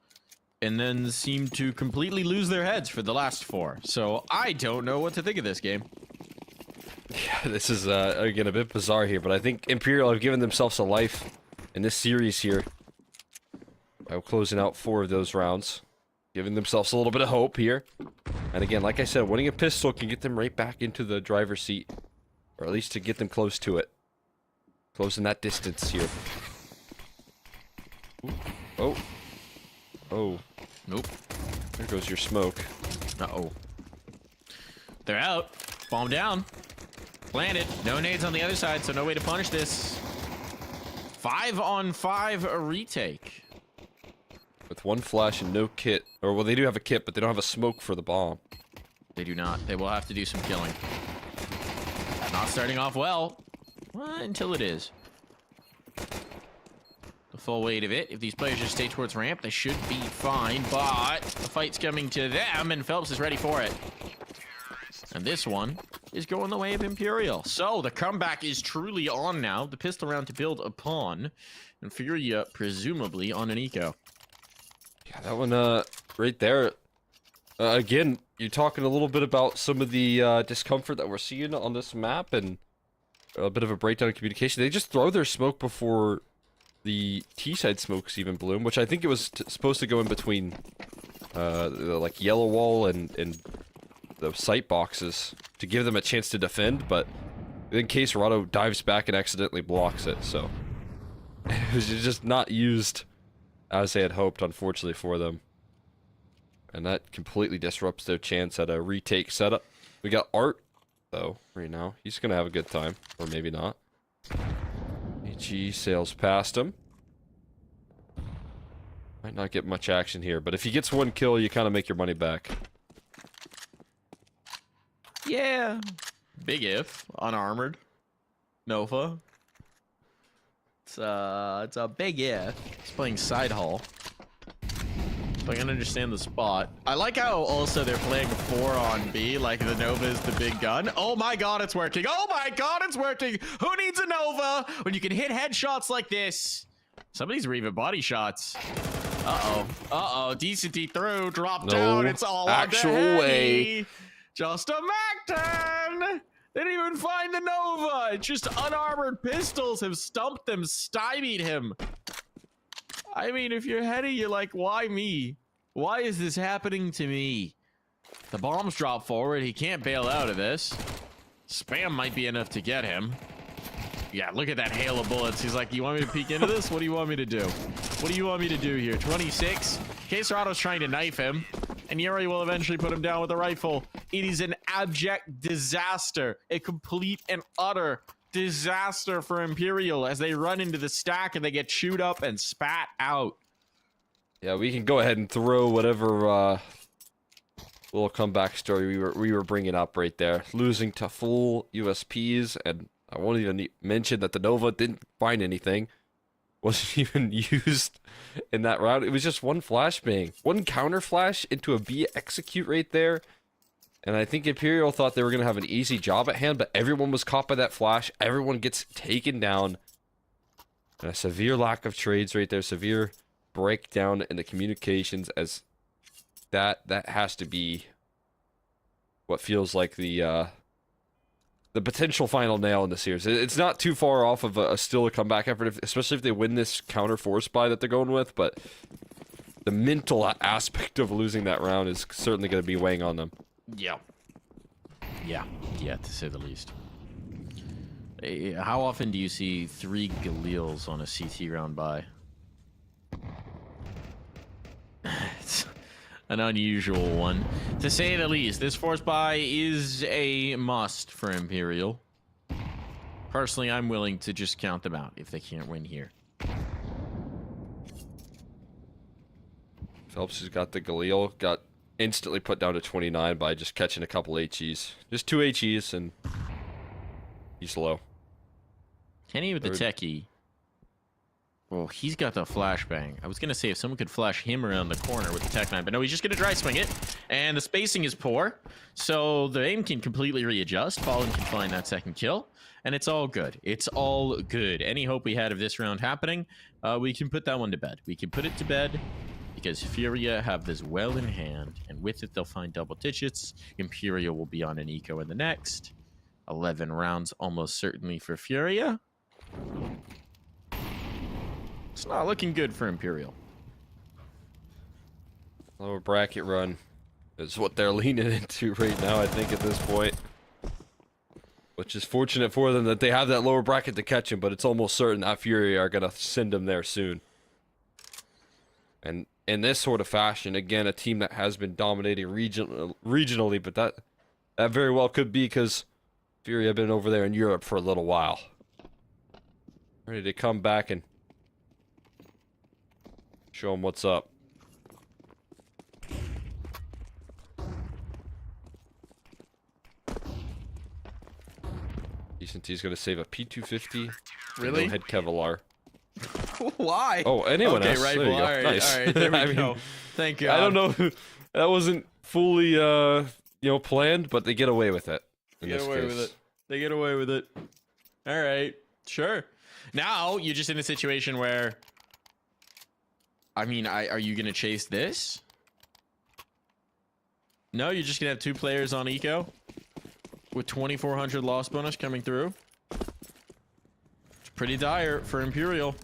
[SPEAKER 6] and then seemed to completely lose their heads for the last 4. So I don't know what to think of this game.
[SPEAKER 7] Yeah, this is, again, a bit bizarre here, but I think Imperial have given themselves a life in this series here by closing out 4 of those rounds, giving themselves a little bit of hope here. And again, like I said, winning a pistol can get them right back into the driver's seat, or at least to get them close to it. Closing that distance here. Ooh. Oh. Oh.
[SPEAKER 6] Nope.
[SPEAKER 7] There goes your smoke.
[SPEAKER 6] Uh-oh. They're out. Bomb down. Planted. No nades on the other side, so no way to punish this. 5-on-5 a retake.
[SPEAKER 7] With 1 flash and no kit. Or, well, they do have a kit, but they don't have a smoke for the bomb.
[SPEAKER 6] They do not. They will have to do some killing. Not starting off well. Well, until it is. The full weight of it. If these players just stay towards ramp, they should be fine. But the fight's coming to them, and Phelps is ready for it. And this one is going the way of Imperial. So the comeback is truly on now. The pistol round to build upon. And FURIA presumably on an eco.
[SPEAKER 7] Yeah, that one, right there. Again, you're talking a little bit about some of the discomfort that we're seeing on this map and a bit of a breakdown in communication. They just throw their smoke before the T-side smokes even bloom, which I think it was supposed to go in between the, like, yellow wall and the sight boxes to give them a chance to defend, but then Case Rado dives back and accidentally blocks it, so it was just not used as they had hoped, unfortunately for them. And that completely disrupts their chance at a retake setup. We got Art, though, right now. He's going to have a good time, or maybe not. HE sails past him. Might not get much action here, but if he gets 1 kill, you kind of make your money back.
[SPEAKER 6] Yeah. Big if. Unarmored. Nova. It's a big if. He's playing side haul. So I can understand the spot. I like how also they're playing 4 on B, like the Nova is the big gun. Oh my god, it's working. Oh my god, it's working. Who needs a Nova when you can hit headshots like this? Some of these were even body shots. Uh-oh. Uh-oh. Decency through. Drop down. It's all
[SPEAKER 7] actual
[SPEAKER 6] on the
[SPEAKER 7] way.
[SPEAKER 6] Just a Mac-10! They didn't even find the Nova! It's just unarmored pistols have stumped them, stymied him. I mean, if you're heady, you're like, why me? Why is this happening to me? The bombs drop forward. He can't bail out of this. Spam might be enough to get him. Yeah, look at that hail of bullets. He's like, you want me to peek into this? What do you want me to do? What do you want me to do here? 26. Queserado's trying to knife him. And Yuri will eventually put him down with a rifle. It is an abject disaster. A complete and utter disaster for Imperial as they run into the stack and they get chewed up and spat out.
[SPEAKER 7] Yeah, we can go ahead and throw whatever little comeback story we were bringing up right there. Losing to full USPs, and I won't even mention that the Nova didn't find anything. Wasn't even used in that round. It was just 1 flashbang. 1 counter flash into a B execute right there. And I think Imperial thought they were going to have an easy job at hand, but everyone was caught by that flash. Everyone gets taken down. And a severe lack of trades right there. Severe breakdown in the communications, as that has to be what feels like the potential final nail in the series. It's not too far off of still a comeback effort, especially if they win this counter force buy that they're going with, but the mental aspect of losing that round is certainly going to be weighing on them.
[SPEAKER 6] Yeah. Yeah, to say the least. How often do you see 3 Galils on a CT round buy? It's an unusual one, to say the least. This force buy is a must for Imperial. Personally, I'm willing to just count them out if they can't win here.
[SPEAKER 7] Phelps has got the Galil, got instantly put down to 29 by just catching a couple HEs. Just 2 HEs, and he's low.
[SPEAKER 6] Kenny with the techie. Well, he's got the flashbang. I was going to say if someone could flash him around the corner with the Tech 9, but no, he's just going to dry swing it. And the spacing is poor, so the aim can completely readjust. Fallen can find that second kill, and it's all good. It's all good. Any hope we had of this round happening, we can put that one to bed. We can put it to bed because FURIA have this well in hand, and with it, they'll find double digits. Imperial will be on an eco in the next. 11 rounds almost certainly for FURIA. It's not looking good for Imperial.
[SPEAKER 7] Lower bracket run is what they're leaning into right now, I think, at this point. Which is fortunate for them that they have that lower bracket to catch him, but it's almost certain that FURIA are going to send him there soon. And in this sort of fashion, again, a team that has been dominating regionally, but that very well could be because FURIA have been over there in Europe for a little while. Ready to come back and show them what's up. Decent's going to save a P250.
[SPEAKER 6] Really?
[SPEAKER 7] No head Kevlar.
[SPEAKER 6] Why?
[SPEAKER 7] Oh, anyone else?
[SPEAKER 6] Rifle.
[SPEAKER 7] There you go.
[SPEAKER 6] All right,
[SPEAKER 7] Nice.
[SPEAKER 6] all right, there we
[SPEAKER 7] I
[SPEAKER 6] go.
[SPEAKER 7] mean,
[SPEAKER 6] Thank you.
[SPEAKER 7] I don't know. That wasn't fully, planned, but they get away with it.
[SPEAKER 6] They get away with it. They get away with it. All right, sure. Now you're just in a situation where, I mean, are you gonna chase this? No, you're just gonna have 2 players on eco with 2,400 loss bonus coming through. It's pretty dire for Imperial.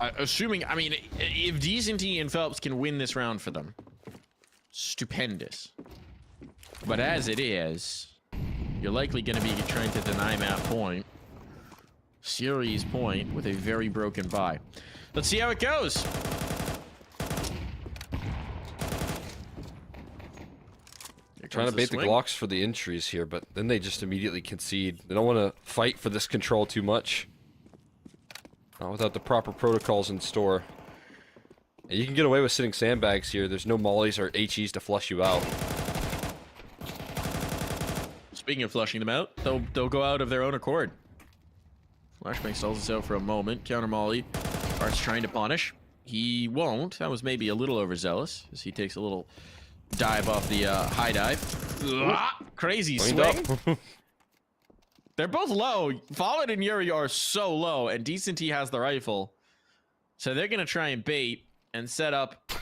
[SPEAKER 6] Assuming, I mean, if Decenty and Phelps can win this round for them, stupendous. But as it is, you're likely going to be trying to deny map point. Series point with a very broken buy. Let's see how it goes.
[SPEAKER 7] Trying to bait the Glocks for the entries here, but then they just immediately concede. They don't want to fight for this control too much. Not without the proper protocols in store. And you can get away with sitting sandbags here. There's no mollies or HEs to flush you out.
[SPEAKER 6] Speaking of flushing them out, they'll go out of their own accord. Flashbang stalls us out for a moment. Counter molly. Art's trying to punish. He won't. That was maybe a little overzealous as he takes a little dive off the high dive. Crazy swing. They're both low. Fallen and Yuri are so low, and Decenty has the rifle. So they're going to try and bait and set up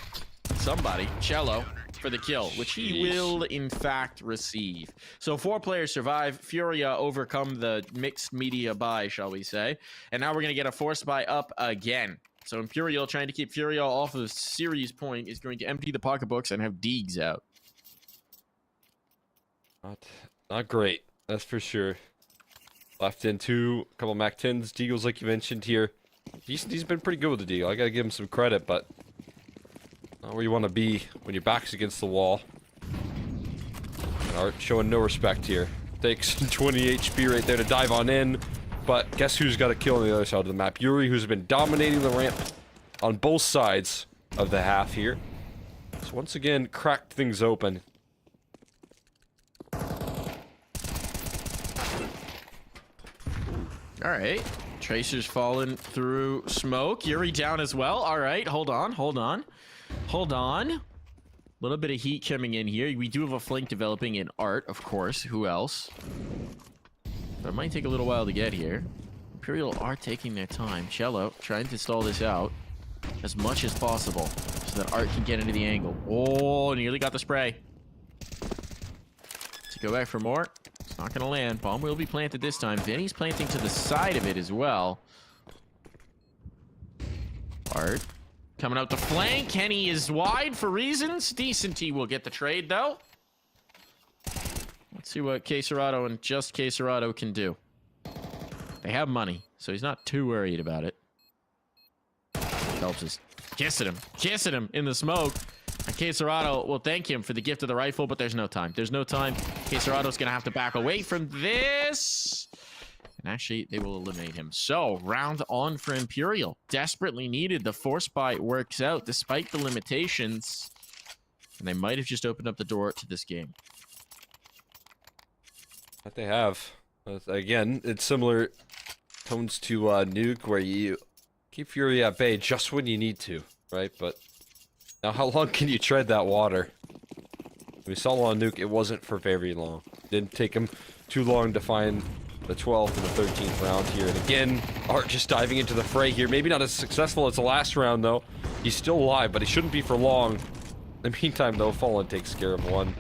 [SPEAKER 6] somebody, Cello, for the kill, which he will, in fact, receive. So 4 players survive. FURIA overcome the mixed media buy, shall we say. And now we're going to get a forced buy up again. So Imperial, trying to keep FURIA off of series point, is going to empty the pocketbooks and have Deegs out.
[SPEAKER 7] Not great, that's for sure. Left in 2, a couple Mac 10s, Deagles like you mentioned here. He's been pretty good with the Deagle. I gotta give him some credit, but not where you want to be when your back's against the wall. Art showing no respect here. Takes 20 HP right there to dive on in. But guess who's got a kill on the other side of the map? Yuri, who's been dominating the ramp on both sides of the half here. So once again, cracked things open.
[SPEAKER 6] All right. Tracer's fallen through smoke. Yuri down as well. All right. Hold on. A little bit of heat coming in here. We do have a flank developing in Art, of course. Who else? But it might take a little while to get here. Imperial are taking their time. Cello trying to stall this out as much as possible so that Art can get into the angle. Oh, nearly got the spray. To go back for more. It's not going to land. Bomb will be planted this time. Vinny's planting to the side of it as well. Art coming out the flank. Kenny is wide for reasons. Decenty will get the trade, though. Let's see what Caserado and just Caserado can do. They have money, so he's not too worried about it. Phelps is kissing him in the smoke. And Caserado will thank him for the gift of the rifle, but there's no time. Caserado's going to have to back away from this. And actually, they will eliminate him. So, round on for Imperial. Desperately needed. The force buy works out despite the limitations. And they might have just opened up the door to this game.
[SPEAKER 7] That they have. Again, it's similar tones to Nuke, where you keep Fury at bay just when you need to, right? But now how long can you tread that water? We saw on Nuke, it wasn't for very long. Didn't take him too long to find the 12th and the 13th round here. And again, Art just diving into the fray here. Maybe not as successful as the last round, though. He's still alive, but he shouldn't be for long. In the meantime, though, Fallen takes care of one.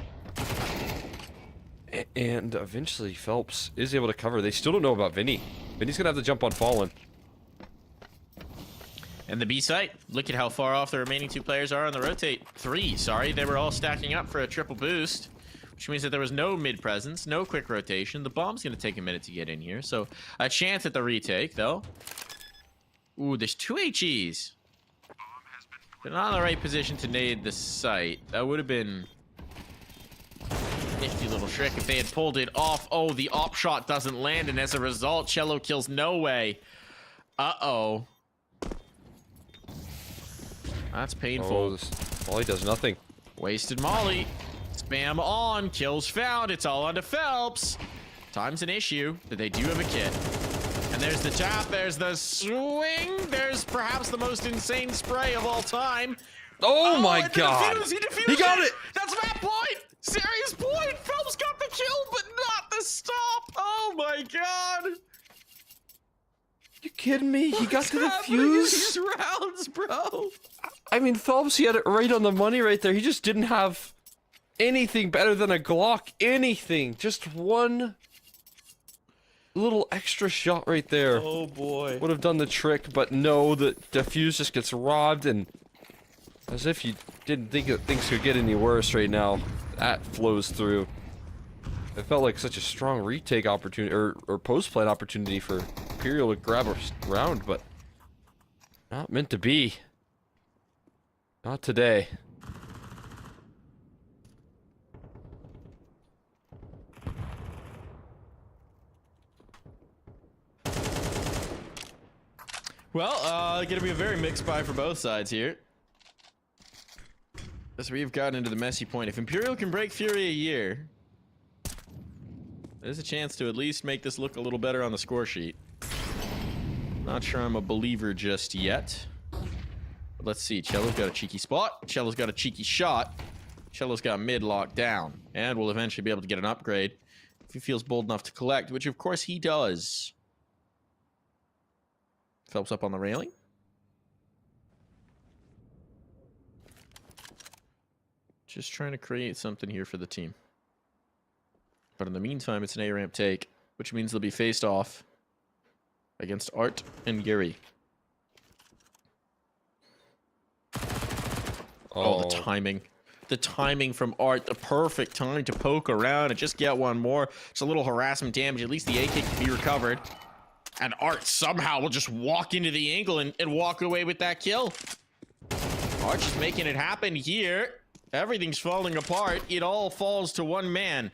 [SPEAKER 7] And eventually, Phelps is able to cover. They still don't know about Vinny. Vinny's gonna have to jump on Fallen.
[SPEAKER 6] And the B site, look at how far off the remaining 2 players are on the rotate. 3, sorry. They were all stacking up for a triple boost, which means that there was no mid presence, no quick rotation. The bomb's going to take a minute to get in here, so a chance at the retake, though. Ooh, there's 2 HEs. They're not in the right position to nade the site. That would have been a nifty little trick if they had pulled it off. Oh, the op shot doesn't land, and as a result, Cello kills No Way. Uh-oh. That's painful.
[SPEAKER 7] Oh, Molly does nothing.
[SPEAKER 6] Wasted Molly. Spam on. Kills found. It's all onto Phelps. Time's an issue, but they do have a kit. And there's the tap. There's the swing. There's perhaps the most insane spray of all time.
[SPEAKER 7] Oh my god. He got it.
[SPEAKER 6] That's map point. Serious point. Phelps got the kill, but not the stop. Oh my god.
[SPEAKER 7] You kidding me? He got to the
[SPEAKER 6] Fuse.
[SPEAKER 7] fuse?
[SPEAKER 6] These rounds, bro.
[SPEAKER 7] I mean, Phelps, he had it right on the money right there. He just didn't have anything better than a Glock. Anything. Just one little extra shot right there.
[SPEAKER 6] Oh, boy.
[SPEAKER 7] Would have done the trick, but no, the fuse just gets robbed, and as if you didn't think that things could get any worse right now, that flows through. It felt like such a strong retake opportunity, or post-plant opportunity for Imperial to grab a round, but not meant to be. Not today.
[SPEAKER 6] Well, gonna be a very mixed buy for both sides here. As we've gotten into the messy point, if Imperial can break Fury a year, there's a chance to at least make this look a little better on the score sheet. Not sure I'm a believer just yet. But let's see. Cello's got a cheeky spot. Cello's got a cheeky shot. Cello's got mid locked down. And will eventually be able to get an upgrade if he feels bold enough to collect, which of course he does. Phelps up on the railing. Just trying to create something here for the team. But in the meantime, it's an A-ramp take, which means they'll be faced off against Art and Gary. Oh, the timing. The timing from Art, the perfect time to poke around and just get one more. It's a little harassment damage. At least the AK can be recovered. And Art somehow will just walk into the angle and walk away with that kill. Art just making it happen here. Everything's falling apart. It all falls to one man.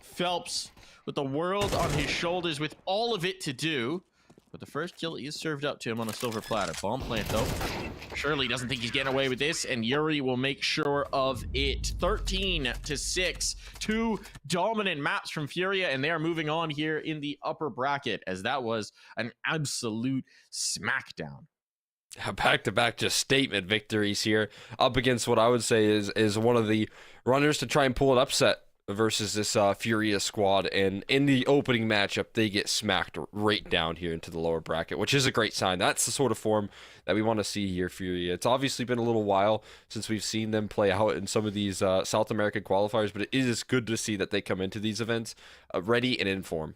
[SPEAKER 6] Phelps with the world on his shoulders with all of it to do. But the first kill is served up to him on a silver platter. Bomb plant, though. Surely doesn't think he's getting away with this, and Yuri will make sure of it. 13-6. 2 dominant maps from FURIA, and they are moving on here in the upper bracket, as that was an absolute smackdown.
[SPEAKER 7] Back-to-back just statement victories here, up against what I would say is one of the runners to try and pull an upset versus this FURIA squad, and in the opening matchup they get smacked right down here into the lower bracket, which is a great sign. That's the sort of form that we want to see here, FURIA. It's obviously been a little while since we've seen them play out in some of these South American qualifiers, but it is good to see that they come into these events ready and in form.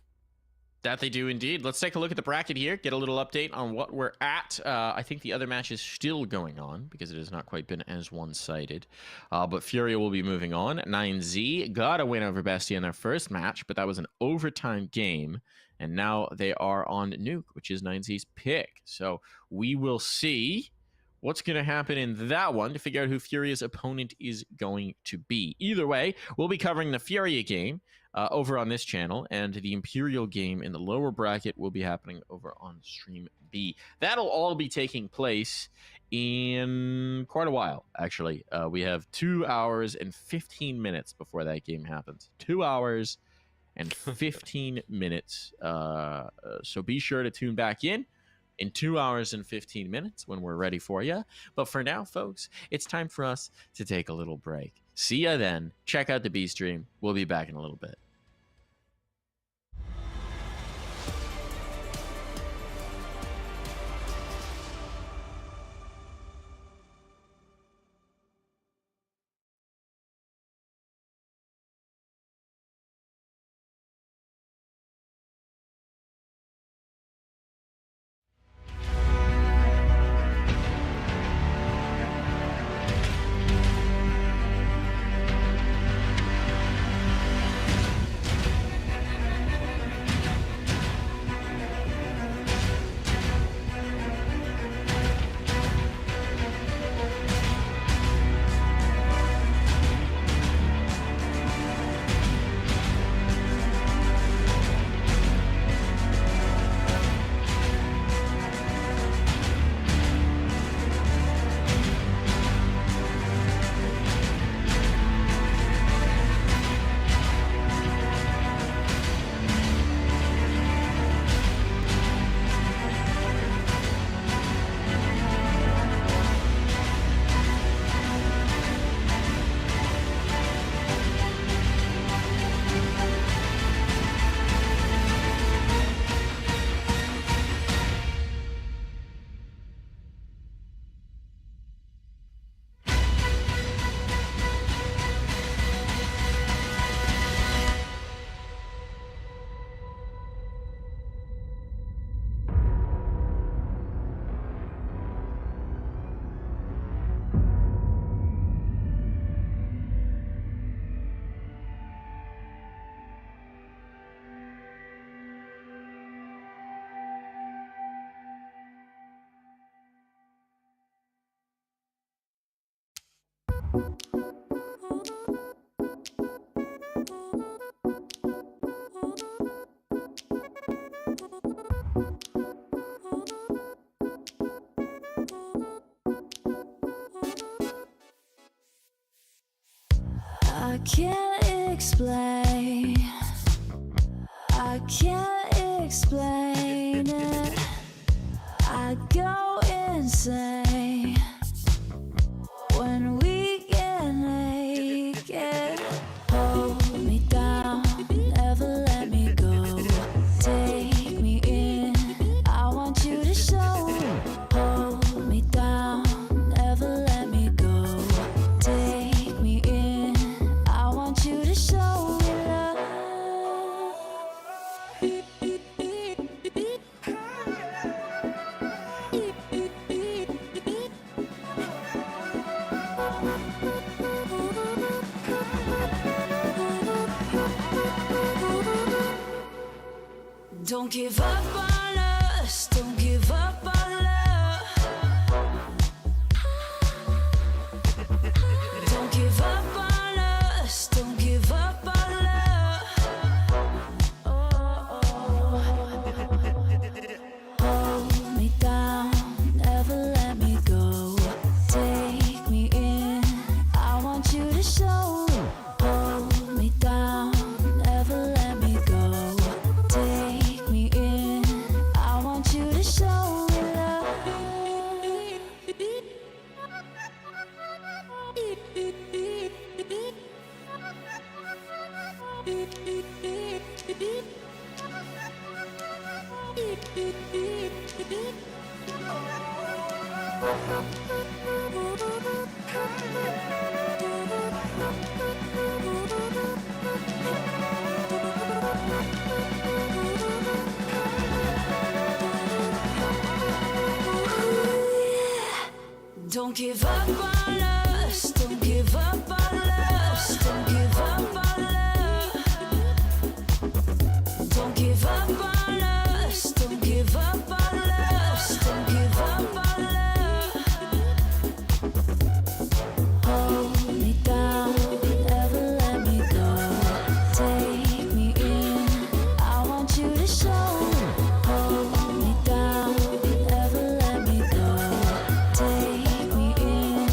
[SPEAKER 6] That they do indeed. Let's take a look at the bracket here, get a little update on what we're at. I think the other match is still going on because it has not quite been as one-sided. But FURIA will be moving on. 9Z got a win over Bestia in their first match, but that was an overtime game. And now they are on Nuke, which is 9Z's pick. So we will see what's going to happen in that one to figure out who FURIA's opponent is going to be. Either way, we'll be covering the FURIA game over on this channel, and the Imperial game in the lower bracket will be happening over on Stream B. That'll all be taking place in quite a while, actually. We have 2 hours and 15 minutes before that game happens. 2 hours and 15 minutes. So be sure to tune back in 2 hours and 15 minutes when we're ready for you. But for now, folks, it's time for us to take a little break. See ya then. Check out the B stream. We'll be back in a little bit.
[SPEAKER 1] I can't explain. I can't explain it. I go insane when we get naked. Hold me down, never let me go. Take me in, I want you to show. Hold me down, never let me go. Take me in, I want you to show me love. Don't give up on us, don't give up on love. Don't give up on us, don't give up on love. Hold me down, never let me go. Take me in, I want you to show. Hold me down, never let me go. Take me in, I want you to show me love. Don't give up on us, don't give up on us, don't give up on love. Don't give up on us, don't give up on us, don't give up on love. Hold me down, never let me go. Take me in, I want you to show. Hold me down, never let me go. Take me in,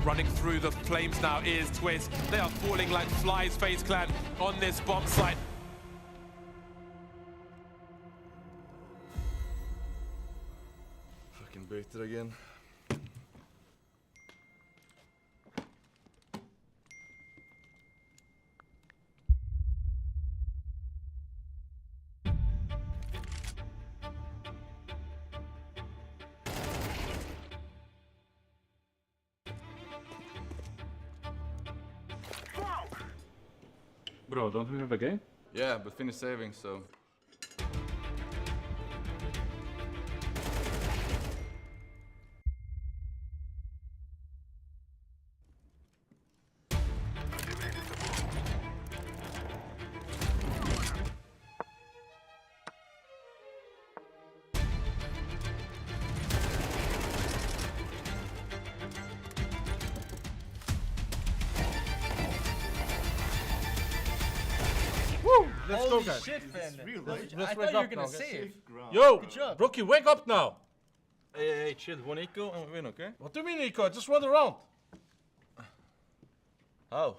[SPEAKER 12] Running through the flames now is Twist. They are falling like flies, FaZe Clan, on this bomb site.
[SPEAKER 13] Fucking booted again.
[SPEAKER 9] Bro, don't we have a game?
[SPEAKER 13] Yeah, but finish saving, so.
[SPEAKER 14] Let's go, guys.
[SPEAKER 15] Shit, Finn.
[SPEAKER 14] Let's
[SPEAKER 15] I thought you were gonna save.
[SPEAKER 14] Yo,
[SPEAKER 15] Good job.
[SPEAKER 14] Rookie, wake up now.
[SPEAKER 13] Hey, chill. One eco and we win, okay?
[SPEAKER 14] What do you mean, Nico? I just run around.
[SPEAKER 13] How?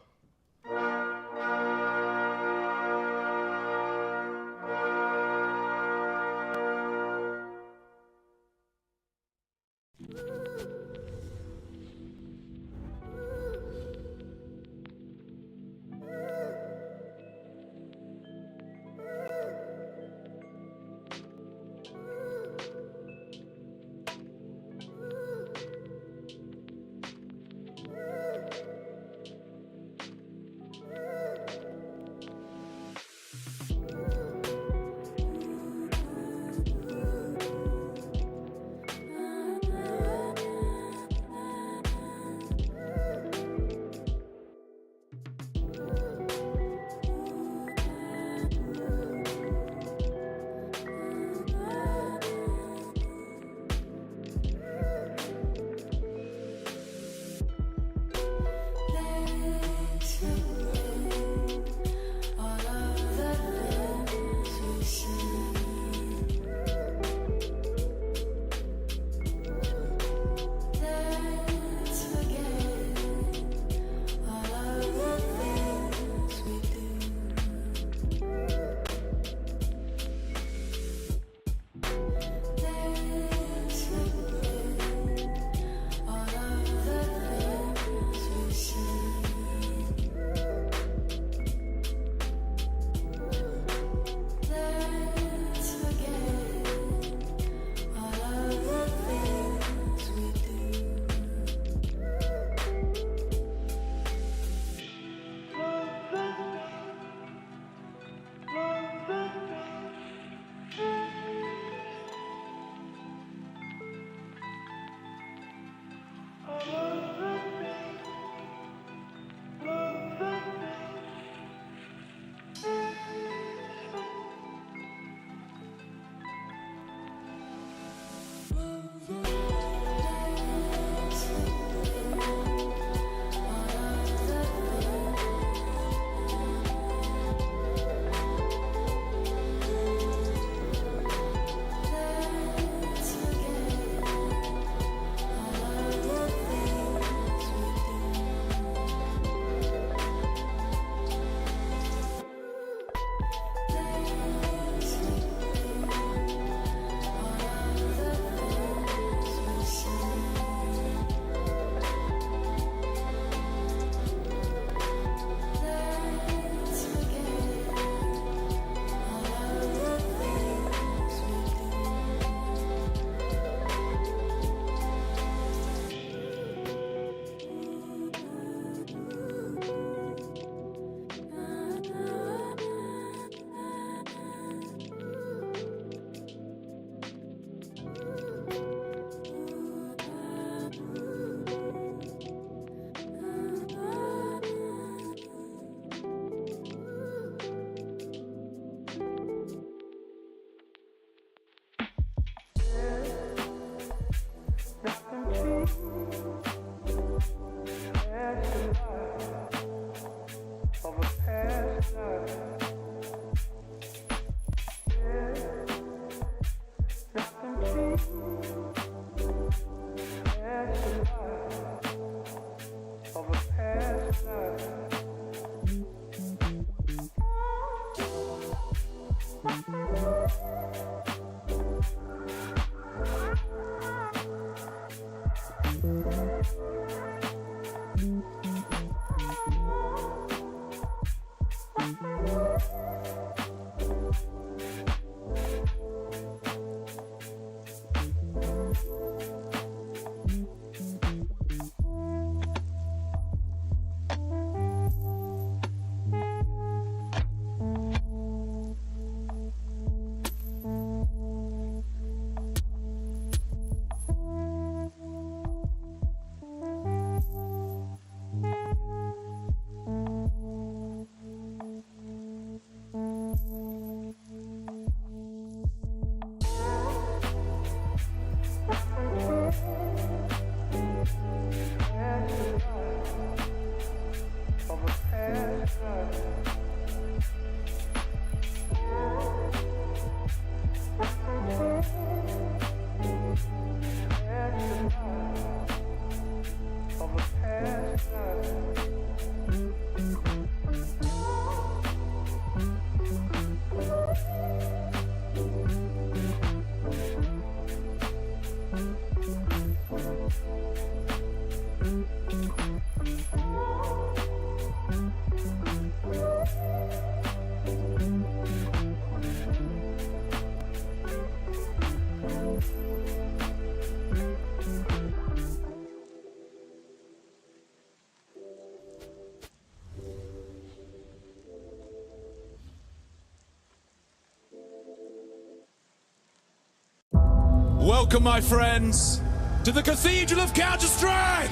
[SPEAKER 5] Welcome, my friends, to the Cathedral of Counter-Strike!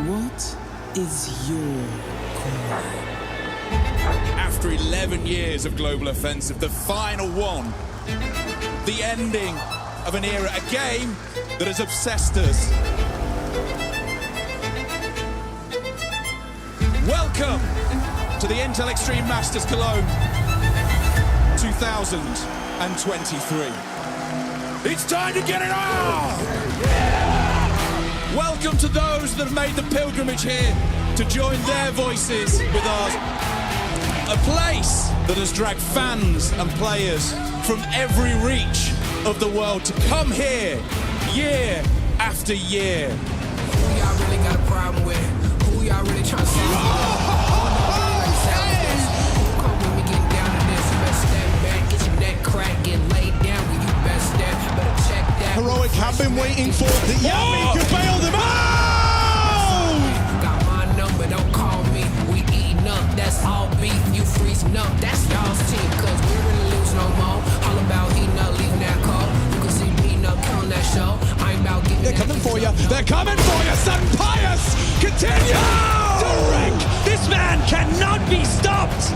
[SPEAKER 8] What is your crime?
[SPEAKER 5] After 11 years of global offensive, the final one, the ending of an era, a game that has obsessed us. Welcome to the Intel Extreme Masters Cologne 2023. It's time to get it on! Welcome to those that have made the pilgrimage here to join their voices with ours. A place that has dragged fans and players from every reach of the world to come here year after year.
[SPEAKER 15] Who y'all really got a problem with? Who y'all really trying to solve? Come with me, get down to this. Best step back, get your neck crack, get laid down when you best step. Better check that.
[SPEAKER 10] Heroic have been waiting for the Yami could bail them out!
[SPEAKER 15] Got my number, don't call me. We eating up, that's all beef. You freezing up, that's y'all's team. Cause we really lose no more. All about heating up, leaving that cold. You can see me up, killing that show. I ain't about getting
[SPEAKER 10] They're coming for you. They're coming for you. Sudden Pius continue. Direct.
[SPEAKER 16] This man cannot be stopped.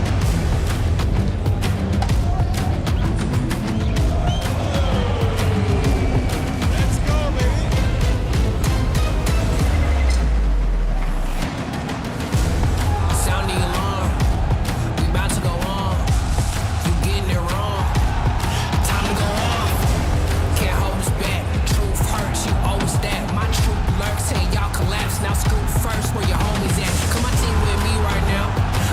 [SPEAKER 15] Sound the alarm. We about to go on. You getting it wrong. Time to go on. Can't hold us back. Truth hurts, you owe us that. My truth lurks, say y'all collapse. Now scoop first where your homies at. Come my team with me right now.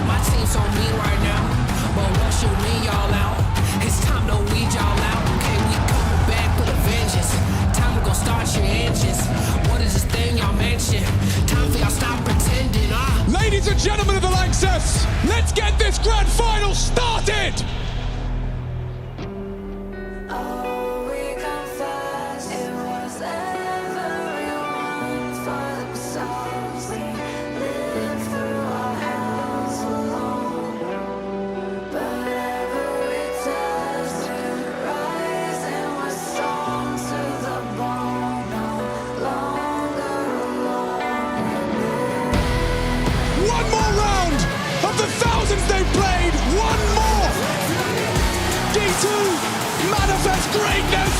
[SPEAKER 15] My team's on me right now. But once you lead y'all out, it's time to weed y'all out. Okay, we coming back with a vengeance. Time to go start your engines. What is this thing y'all mentioned? Time for y'all stop pretending.
[SPEAKER 10] Ladies and gentlemen of the Lanxess, let's get this grand final started.
[SPEAKER 1] Oh, we confess it was everyone for themselves. We live through our hells alone. But every test we're rising, we're strong to the bone. No longer alone.
[SPEAKER 10] One more round of the thousands they've played. One more. D2 manifest greatness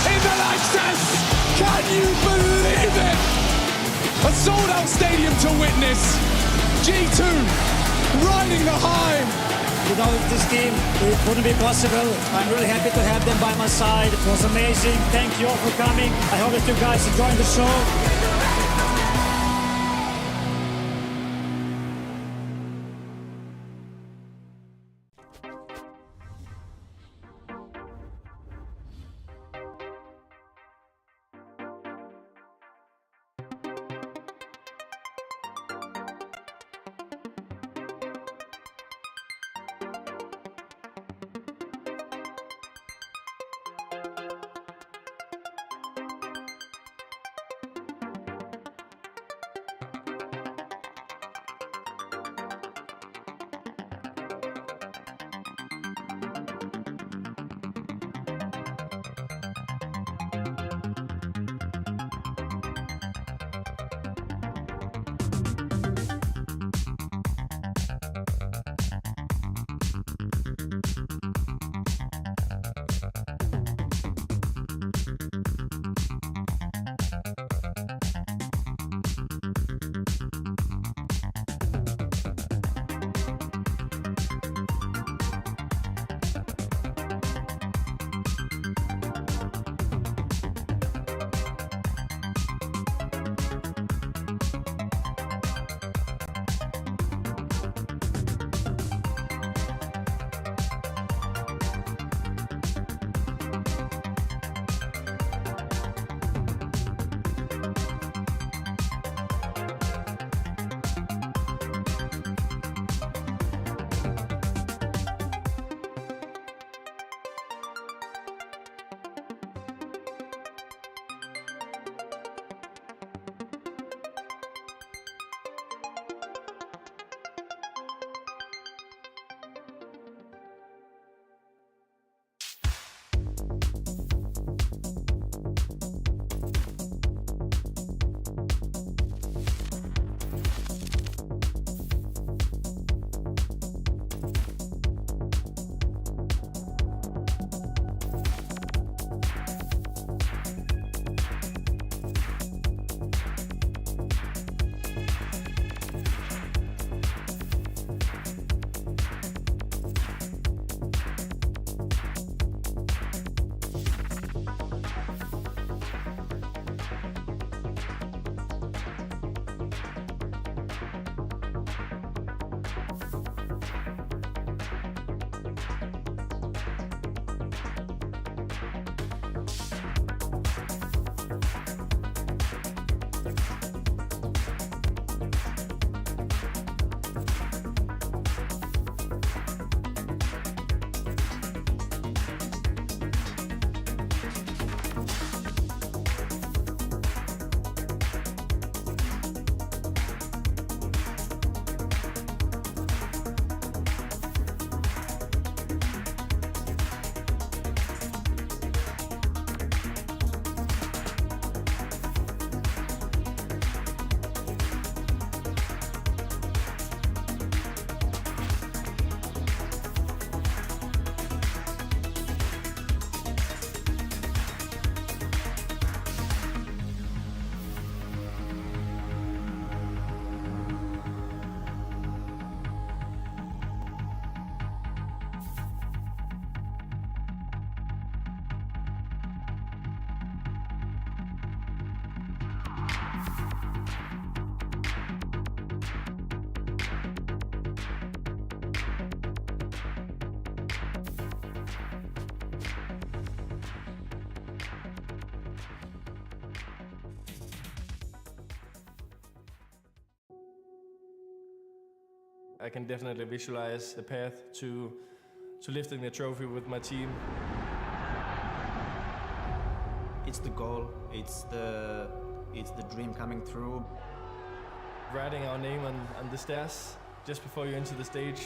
[SPEAKER 10] in the Lanxess. Can you believe it? A sold-out stadium to witness. G2 riding the high.
[SPEAKER 16] Without this team, it wouldn't be possible. I'm really happy to have them by my side. It was amazing. Thank you all for coming. I hope that you guys enjoyed the show.
[SPEAKER 17] I can definitely visualize the path to lifting the trophy with my team.
[SPEAKER 18] It's the goal. It's the dream coming through.
[SPEAKER 17] Writing our name on the stairs just before you enter the stage.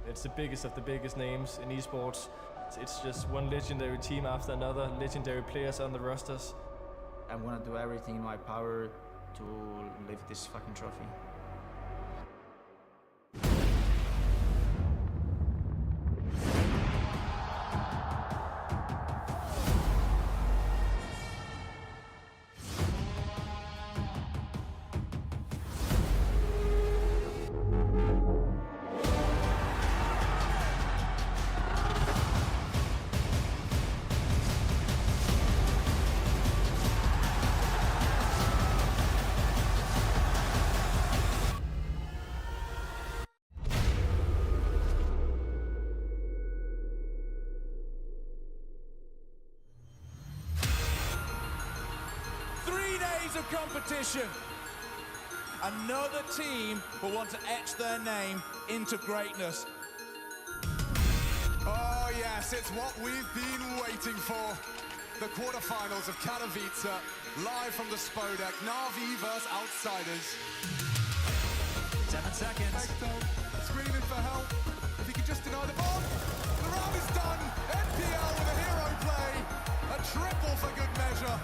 [SPEAKER 17] It's the biggest of the biggest names in esports. It's just one legendary team after another, legendary players on the rosters.
[SPEAKER 18] I want to do everything in my power to lift this fucking trophy.
[SPEAKER 5] Of competition. Another team will want to etch their name into greatness.
[SPEAKER 19] Oh yes, it's what we've been waiting for. The quarterfinals of Katowice, live from the Spodek, Na'Vi versus Outsiders.
[SPEAKER 5] 7 seconds.
[SPEAKER 19] Screaming for help. If he could just deny the bomb. The round is done. NPL with a hero play. A triple for good measure.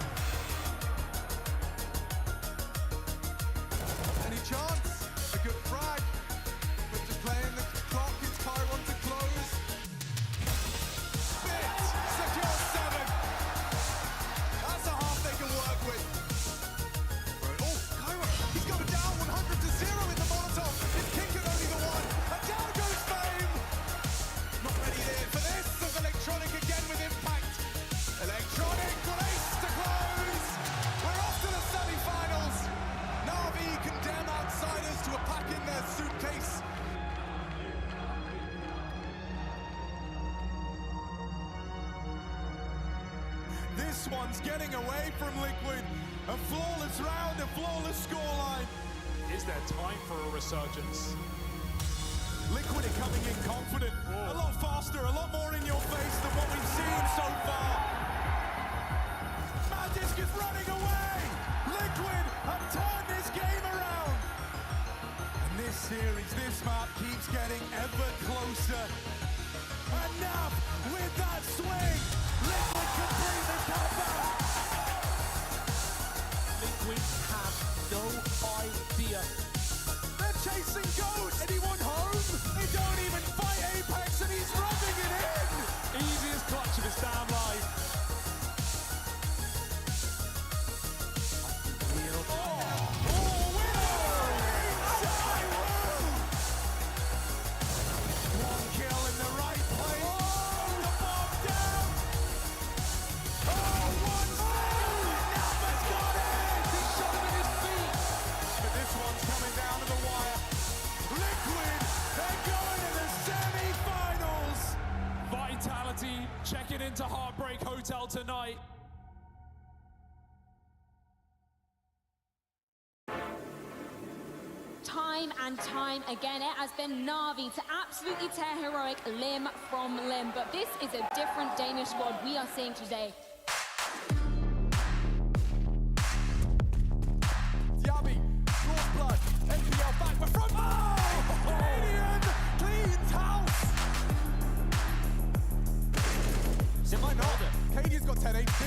[SPEAKER 19] Chance, a good frag, but just playing the clock, it's Chiron to close. Spit, secure 7. That's a half they can work with. Oh, Chiron, he's going down 100-0 in the Molotov. It's Kinkin only the one, and down goes Fame. Not ready there for this, as Electronic again with impact. Electronic, race to close. We're off to the semi-finals. Na'Vi condemn outsiders to a pack in their suitcase. This one's getting away from Liquid. A flawless round, a flawless scoreline.
[SPEAKER 9] Is there time for a resurgence?
[SPEAKER 19] Liquid are coming in confident. A lot faster, a lot more in your face than what we've seen so far. Magisk is running away. Liquid have turned this game around. And this series, this map keeps getting ever closer. And now, with that swing, Liquid complete the comeback.
[SPEAKER 3] Liquid have no idea.
[SPEAKER 19] They're chasing Ghost. Anyone home? They don't even fight Apex and he's rubbing it in.
[SPEAKER 9] Easiest clutch of his damn life. Checking into Heartbreak Hotel tonight.
[SPEAKER 20] Time and time again, it has been Na'Vi to absolutely tear Heroic limb from limb. But this is a different Danish squad we are seeing today.
[SPEAKER 19] Yabi, draws blood, NPL back, we're from Canadian cleans house. Simple not. Cadian's got 10 HP.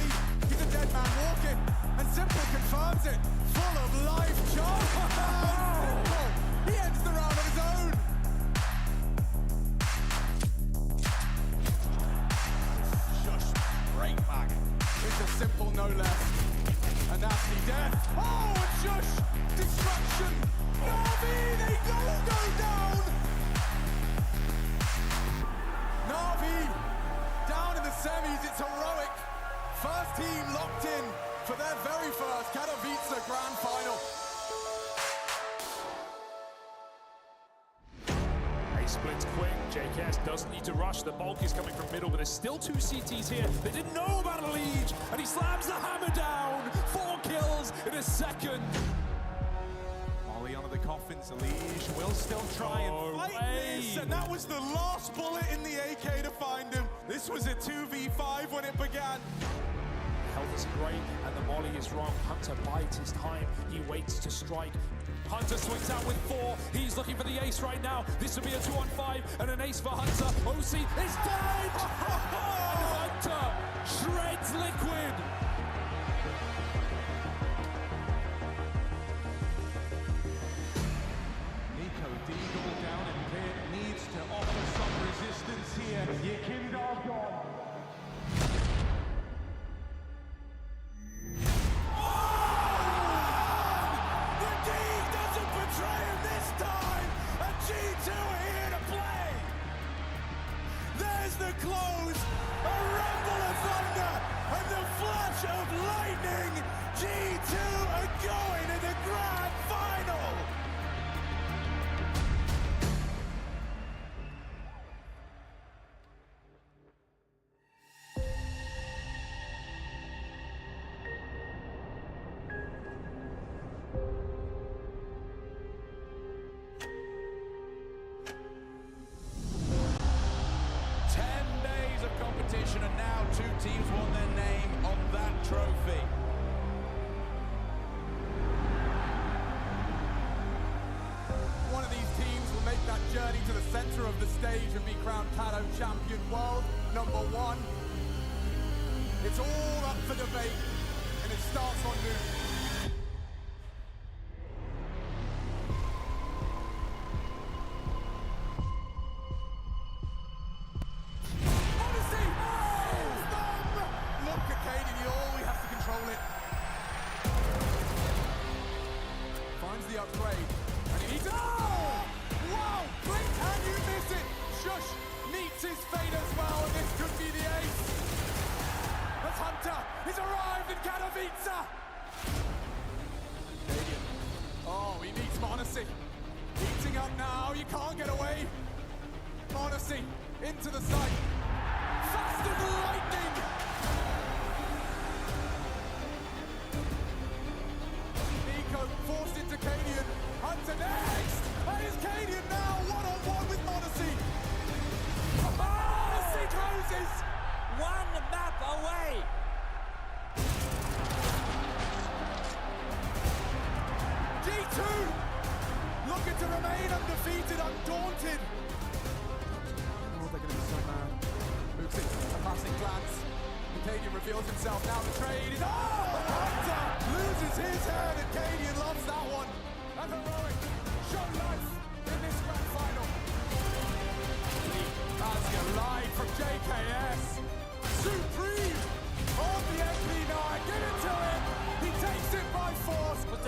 [SPEAKER 19] He's a dead man walking, and Simple confirms it. Full of life, John. Simple, he ends the round on his own. Shush, break back. It's a Simple no less. A nasty death. Oh, and Shush, destruction. Na'Vi, they go down. Na'Vi. Down in the semis, it's heroic. First team locked in for their very first Katowice Grand Final.
[SPEAKER 9] He splits quick. JKS doesn't need to rush. The bulk is coming from middle, but there's still 2 CTs here. They didn't know about a Liege, and he slams the hammer down. 4 kills in a second.
[SPEAKER 19] Molly onto the coffin
[SPEAKER 10] happens. Elige will still try and fight this, and that was the last bullet in the AK to find him. This was a 2v5 when it began.
[SPEAKER 9] Health is great, and the molly is wrong. Hunter bides his time. He waits to strike. Hunter swings out with 4. He's looking for the ace right now. This will be a 2-on-5 and an ace for Hunter. OC is dead! And Hunter shreds Liquid.
[SPEAKER 3] Nico Deagle down in pit needs to offer some resistance here. Yekindar gone.
[SPEAKER 10] G2 are here to play! There's the close, a rumble of thunder, and the flash of lightning! G2 are going to the grand final!
[SPEAKER 5] And now 2 teams won their name on that trophy.
[SPEAKER 11] One of these teams will make that journey to the center of the stage and be crowned Cato Champion World #1. It's all up for debate, and it starts on noon. The upgrade, and he needs it. Oh! Wow! Blink and you miss it. Shush meets his fate as well, and this could be the ace. As Hunter is arrived in Katowice. Oh, he meets Monacy. Heating up now. You can't get away. Monacy into the site. Fast as lightning. Forced into Cadian. Hunter next! And it's Cadian now, one-on-one with Monacy. Monacy closes! 1 map away! G2 looking to remain undefeated, undaunted. Oh, they're going to be so mad. Moves in, a passing glance. Cadian reveals himself, now the trade is... Oh! Hunter loses his head, and Cadian loves that one. And heroic, show life in this grand final. Asga live from JKS. Supreme on the MP9, give it to him. He takes it by force. Oh,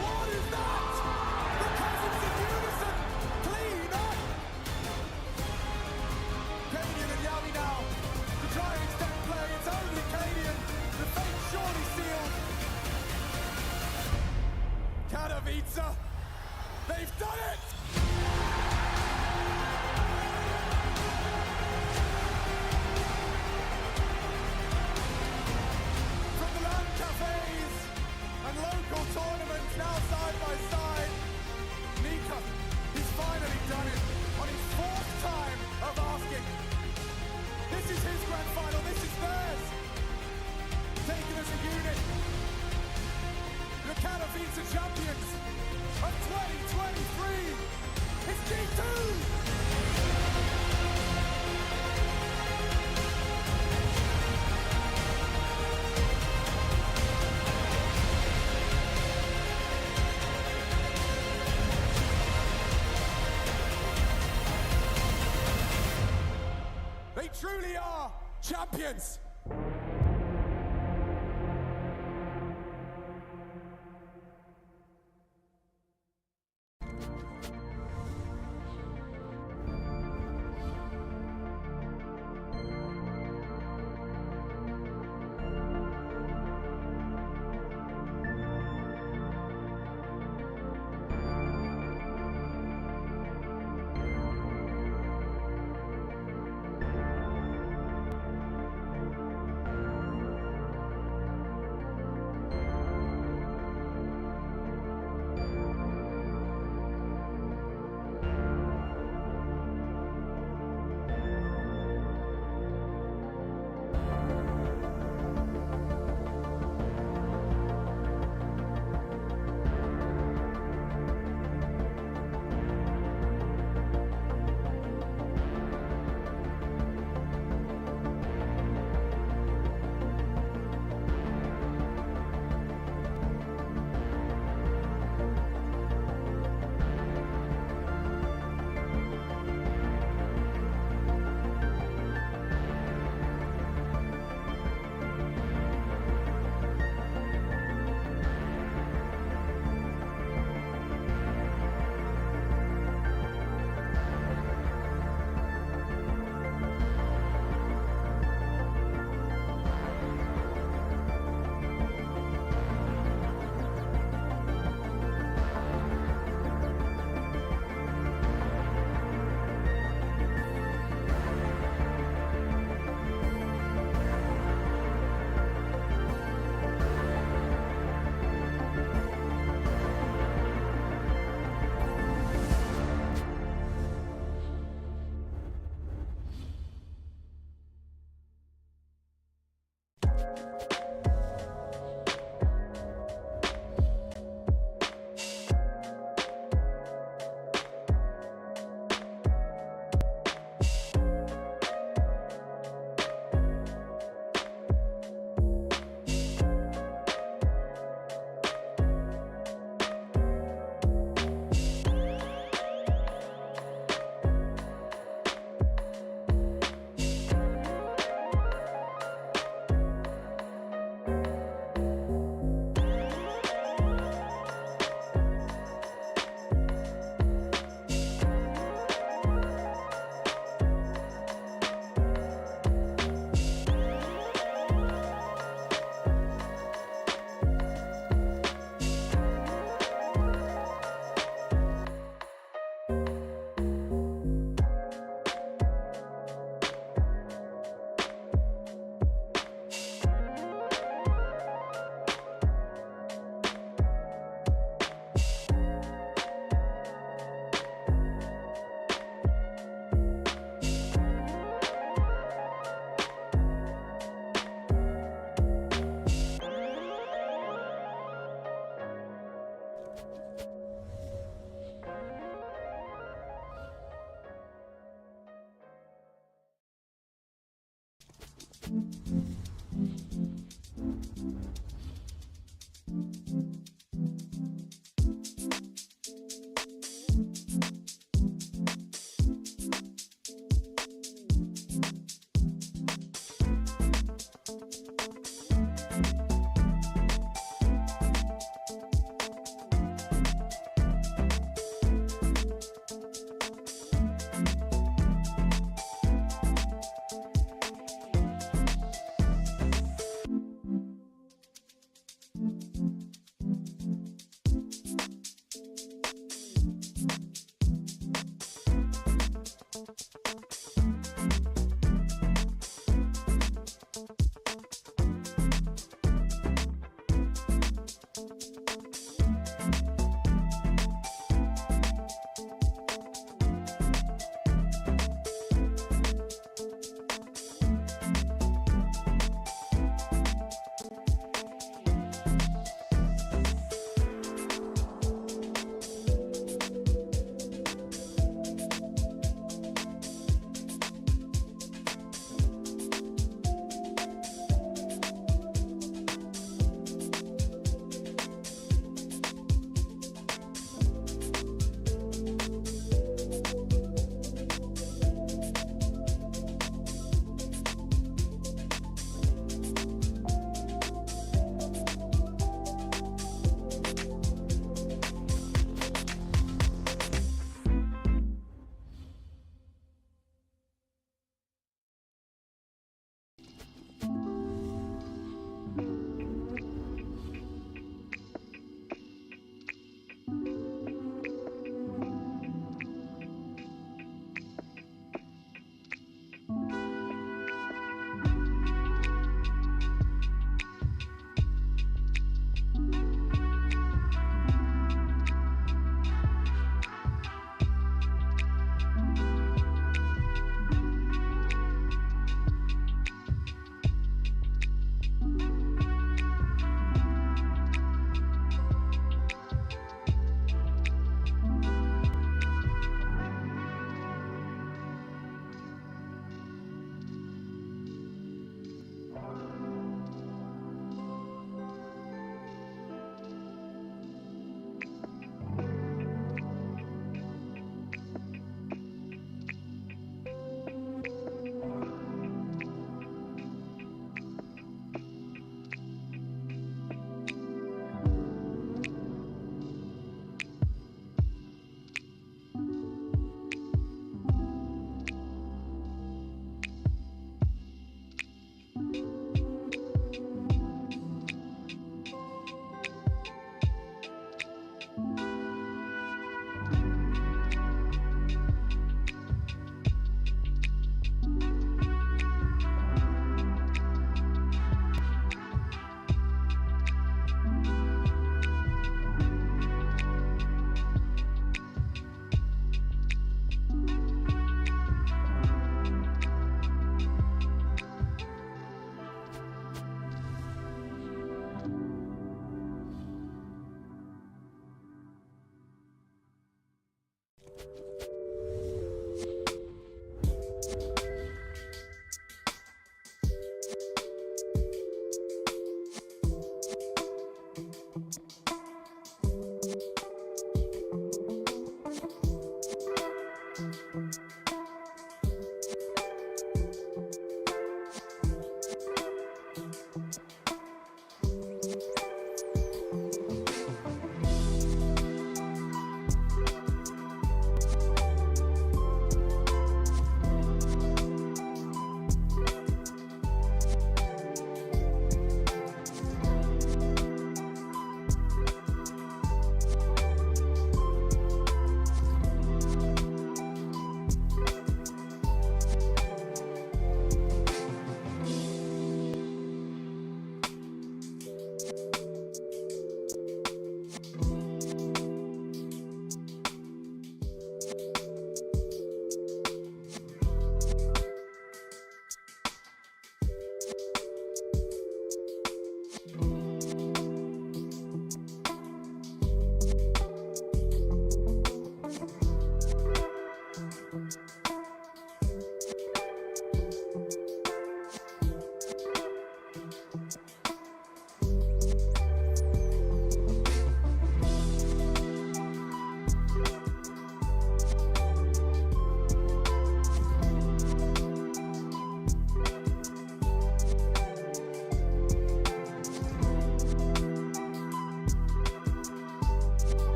[SPEAKER 11] what is that? The cousins in unison, clean up. Cadian and Yavi now. Try and extend play, it's only Cadian. The fate surely sealed. Katowice, they've done it! From the land cafes and local tournaments now side by side, Mika, he's finally done it on his 4th time of asking. This is his grand final, this is theirs. Taken as a unit. The Katowice champions of 2023. It's G2! They truly are champions!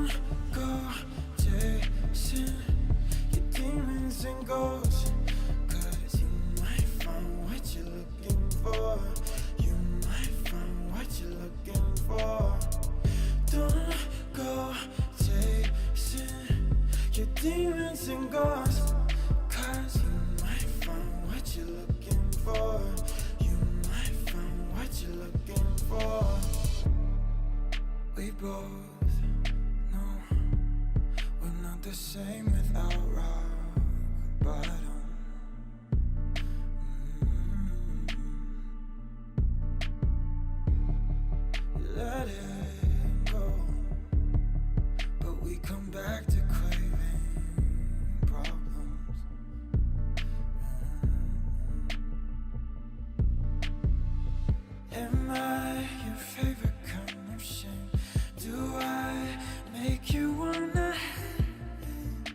[SPEAKER 21] Don't go chasing your demons and ghosts, 'cause you might find what you're looking for. You might find what you're looking for. Don't go chasing your demons and ghosts, 'cause you might find what you're looking for. You might find what you're looking for. We both know we're not the same without rock bottom. Let it go, but we come back to craving problems. Am I your favorite kind of shame? Do I make you wanna hate?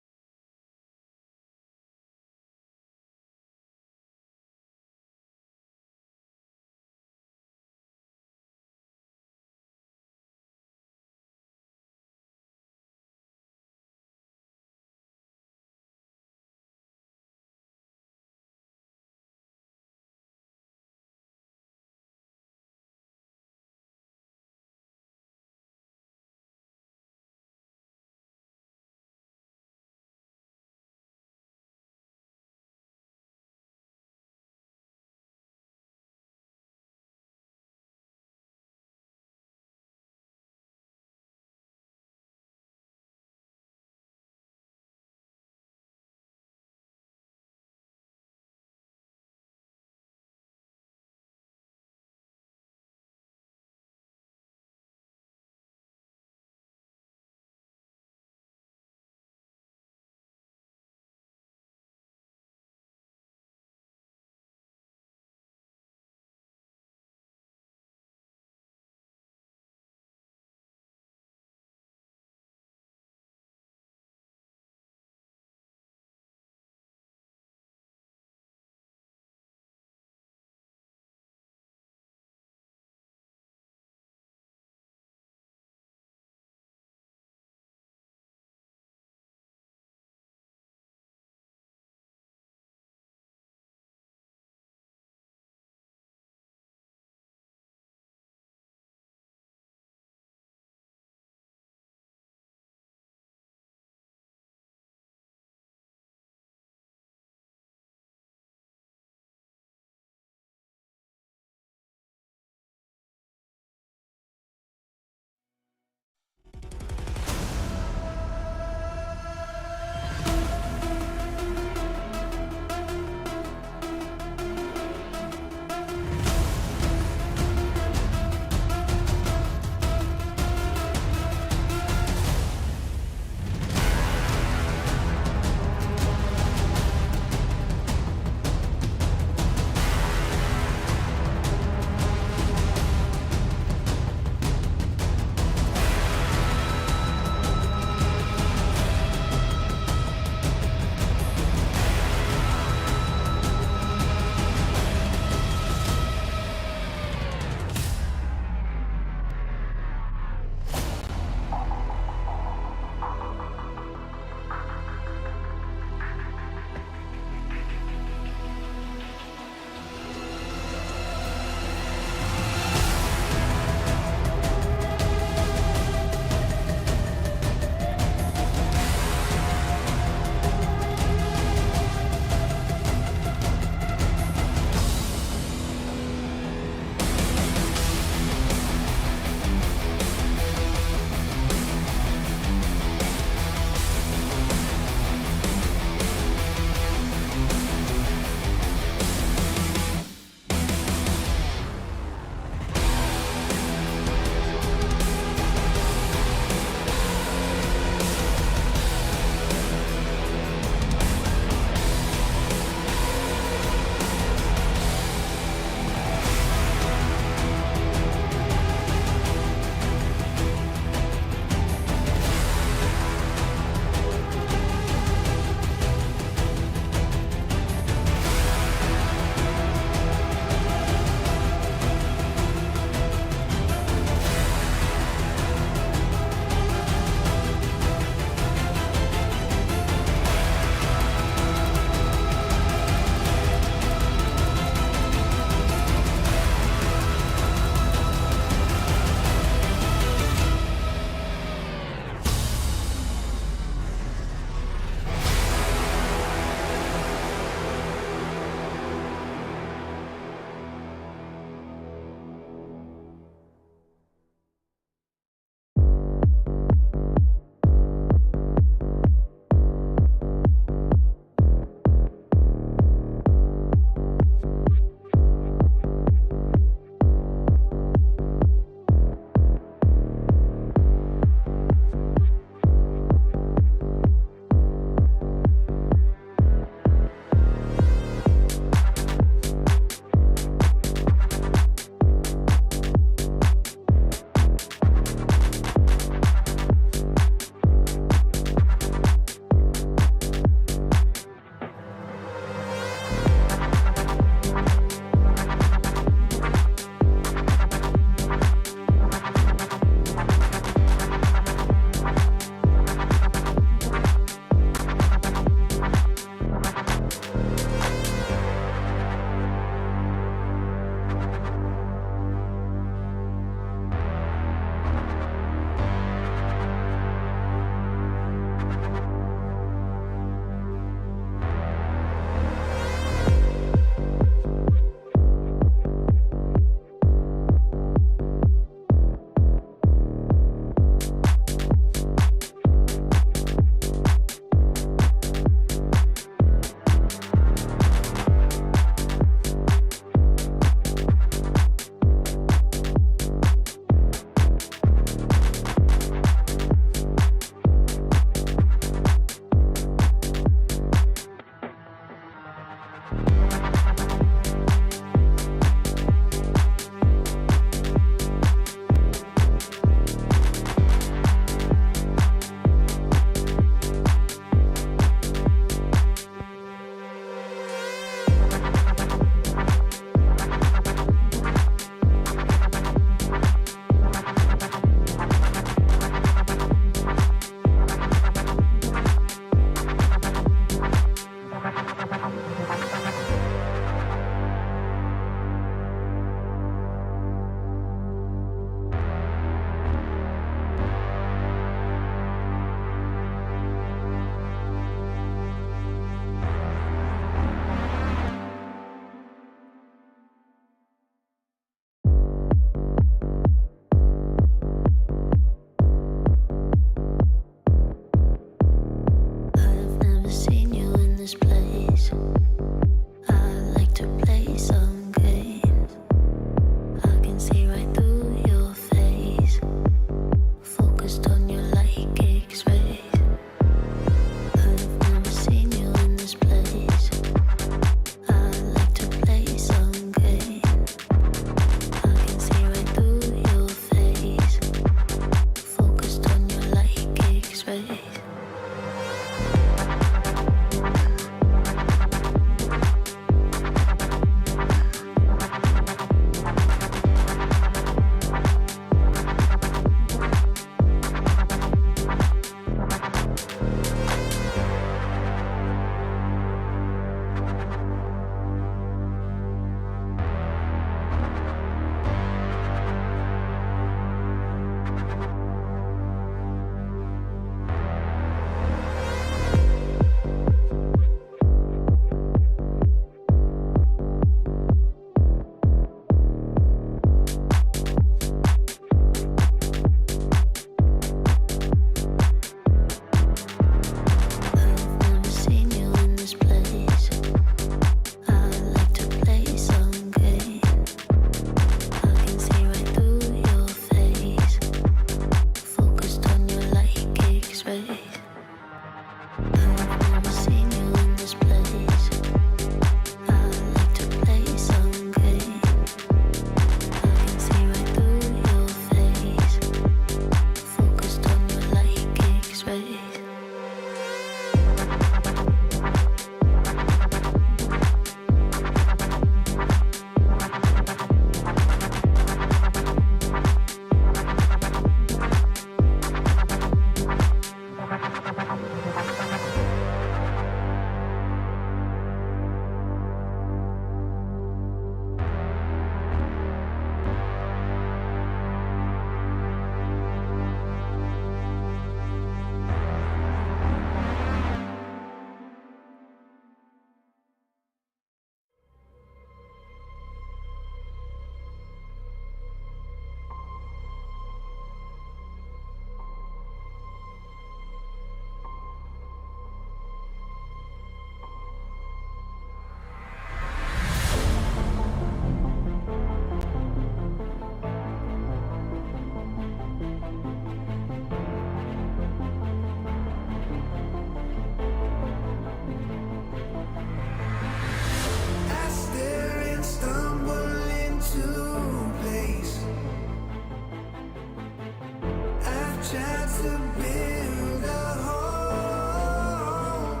[SPEAKER 21] to build a home.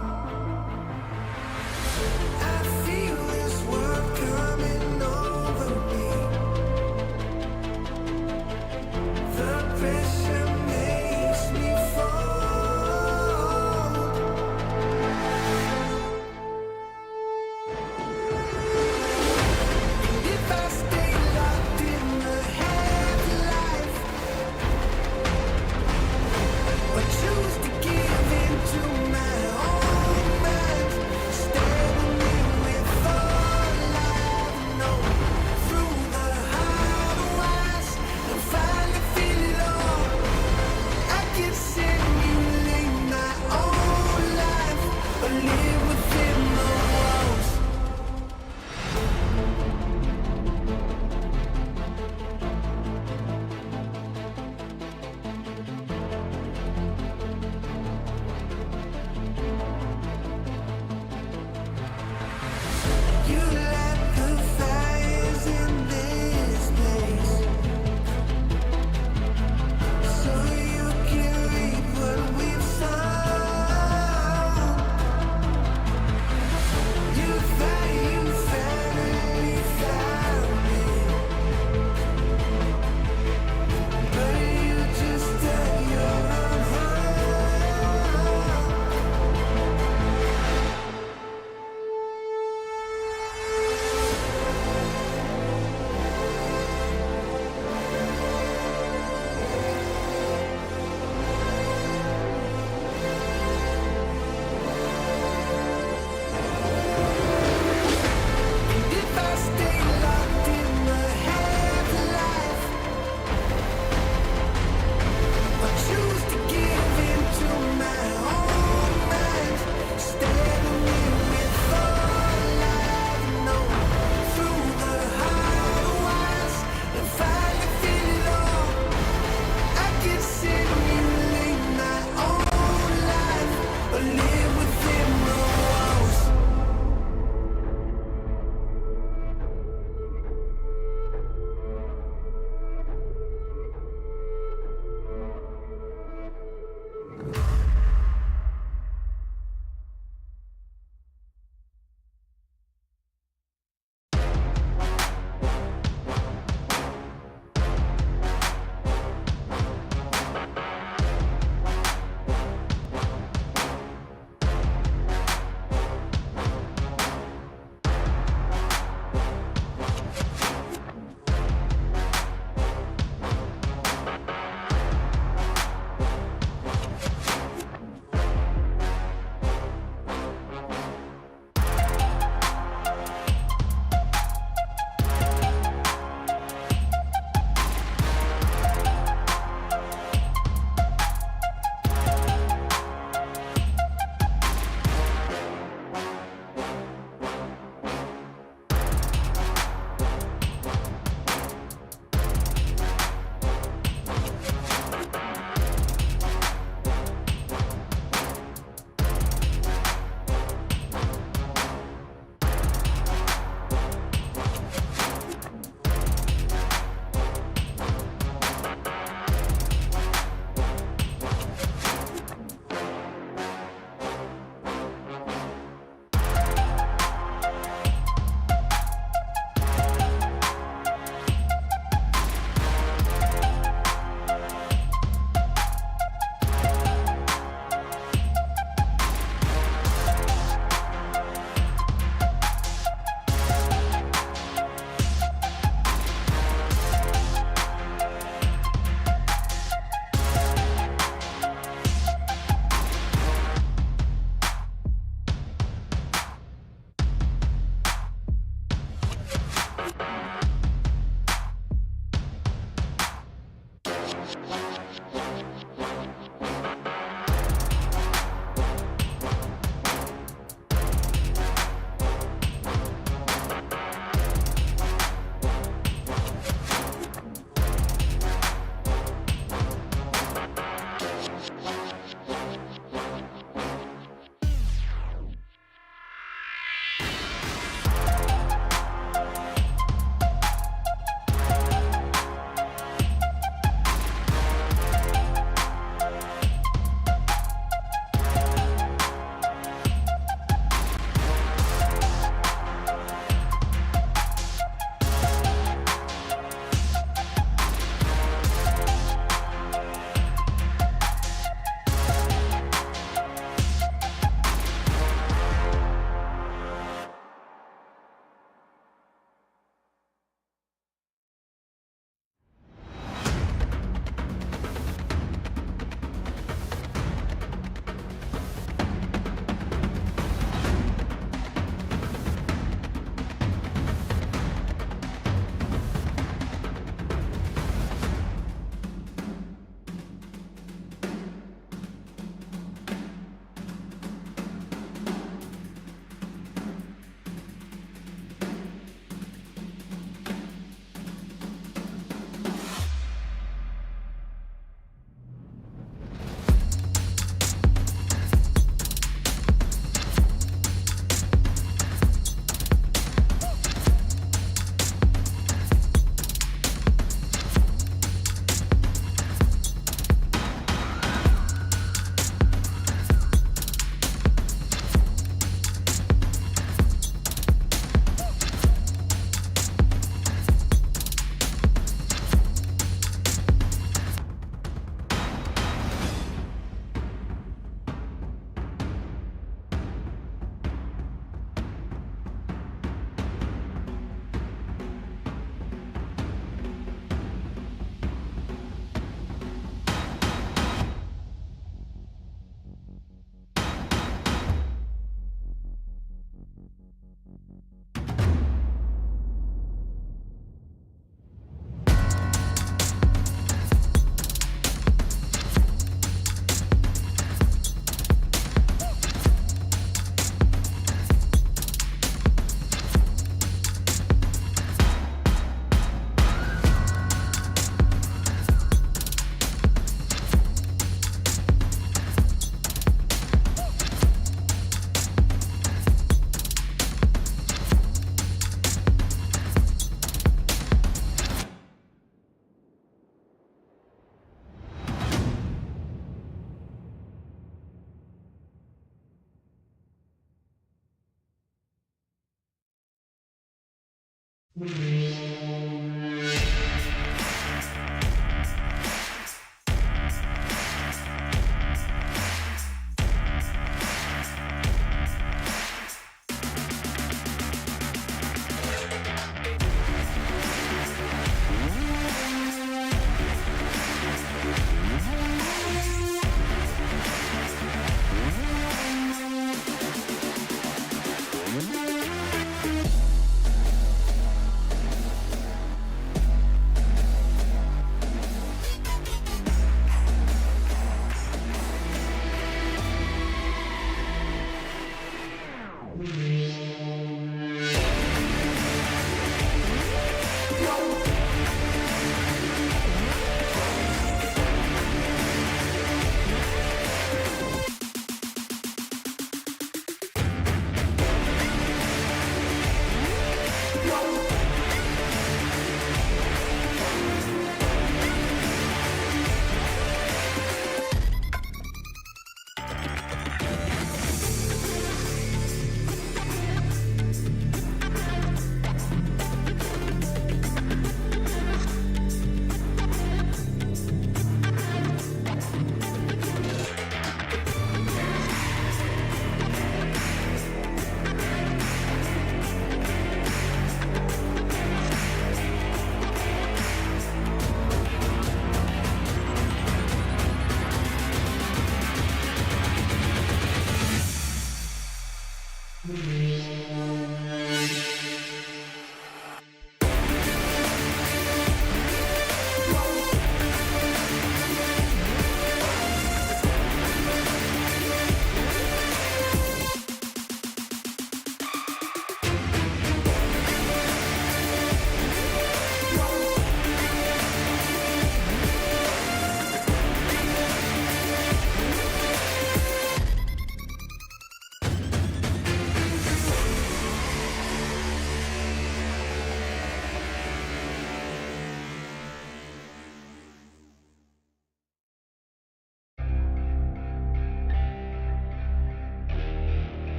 [SPEAKER 21] I feel this world coming over me. The pressure makes me fall. And if I stay locked in the headlights, but you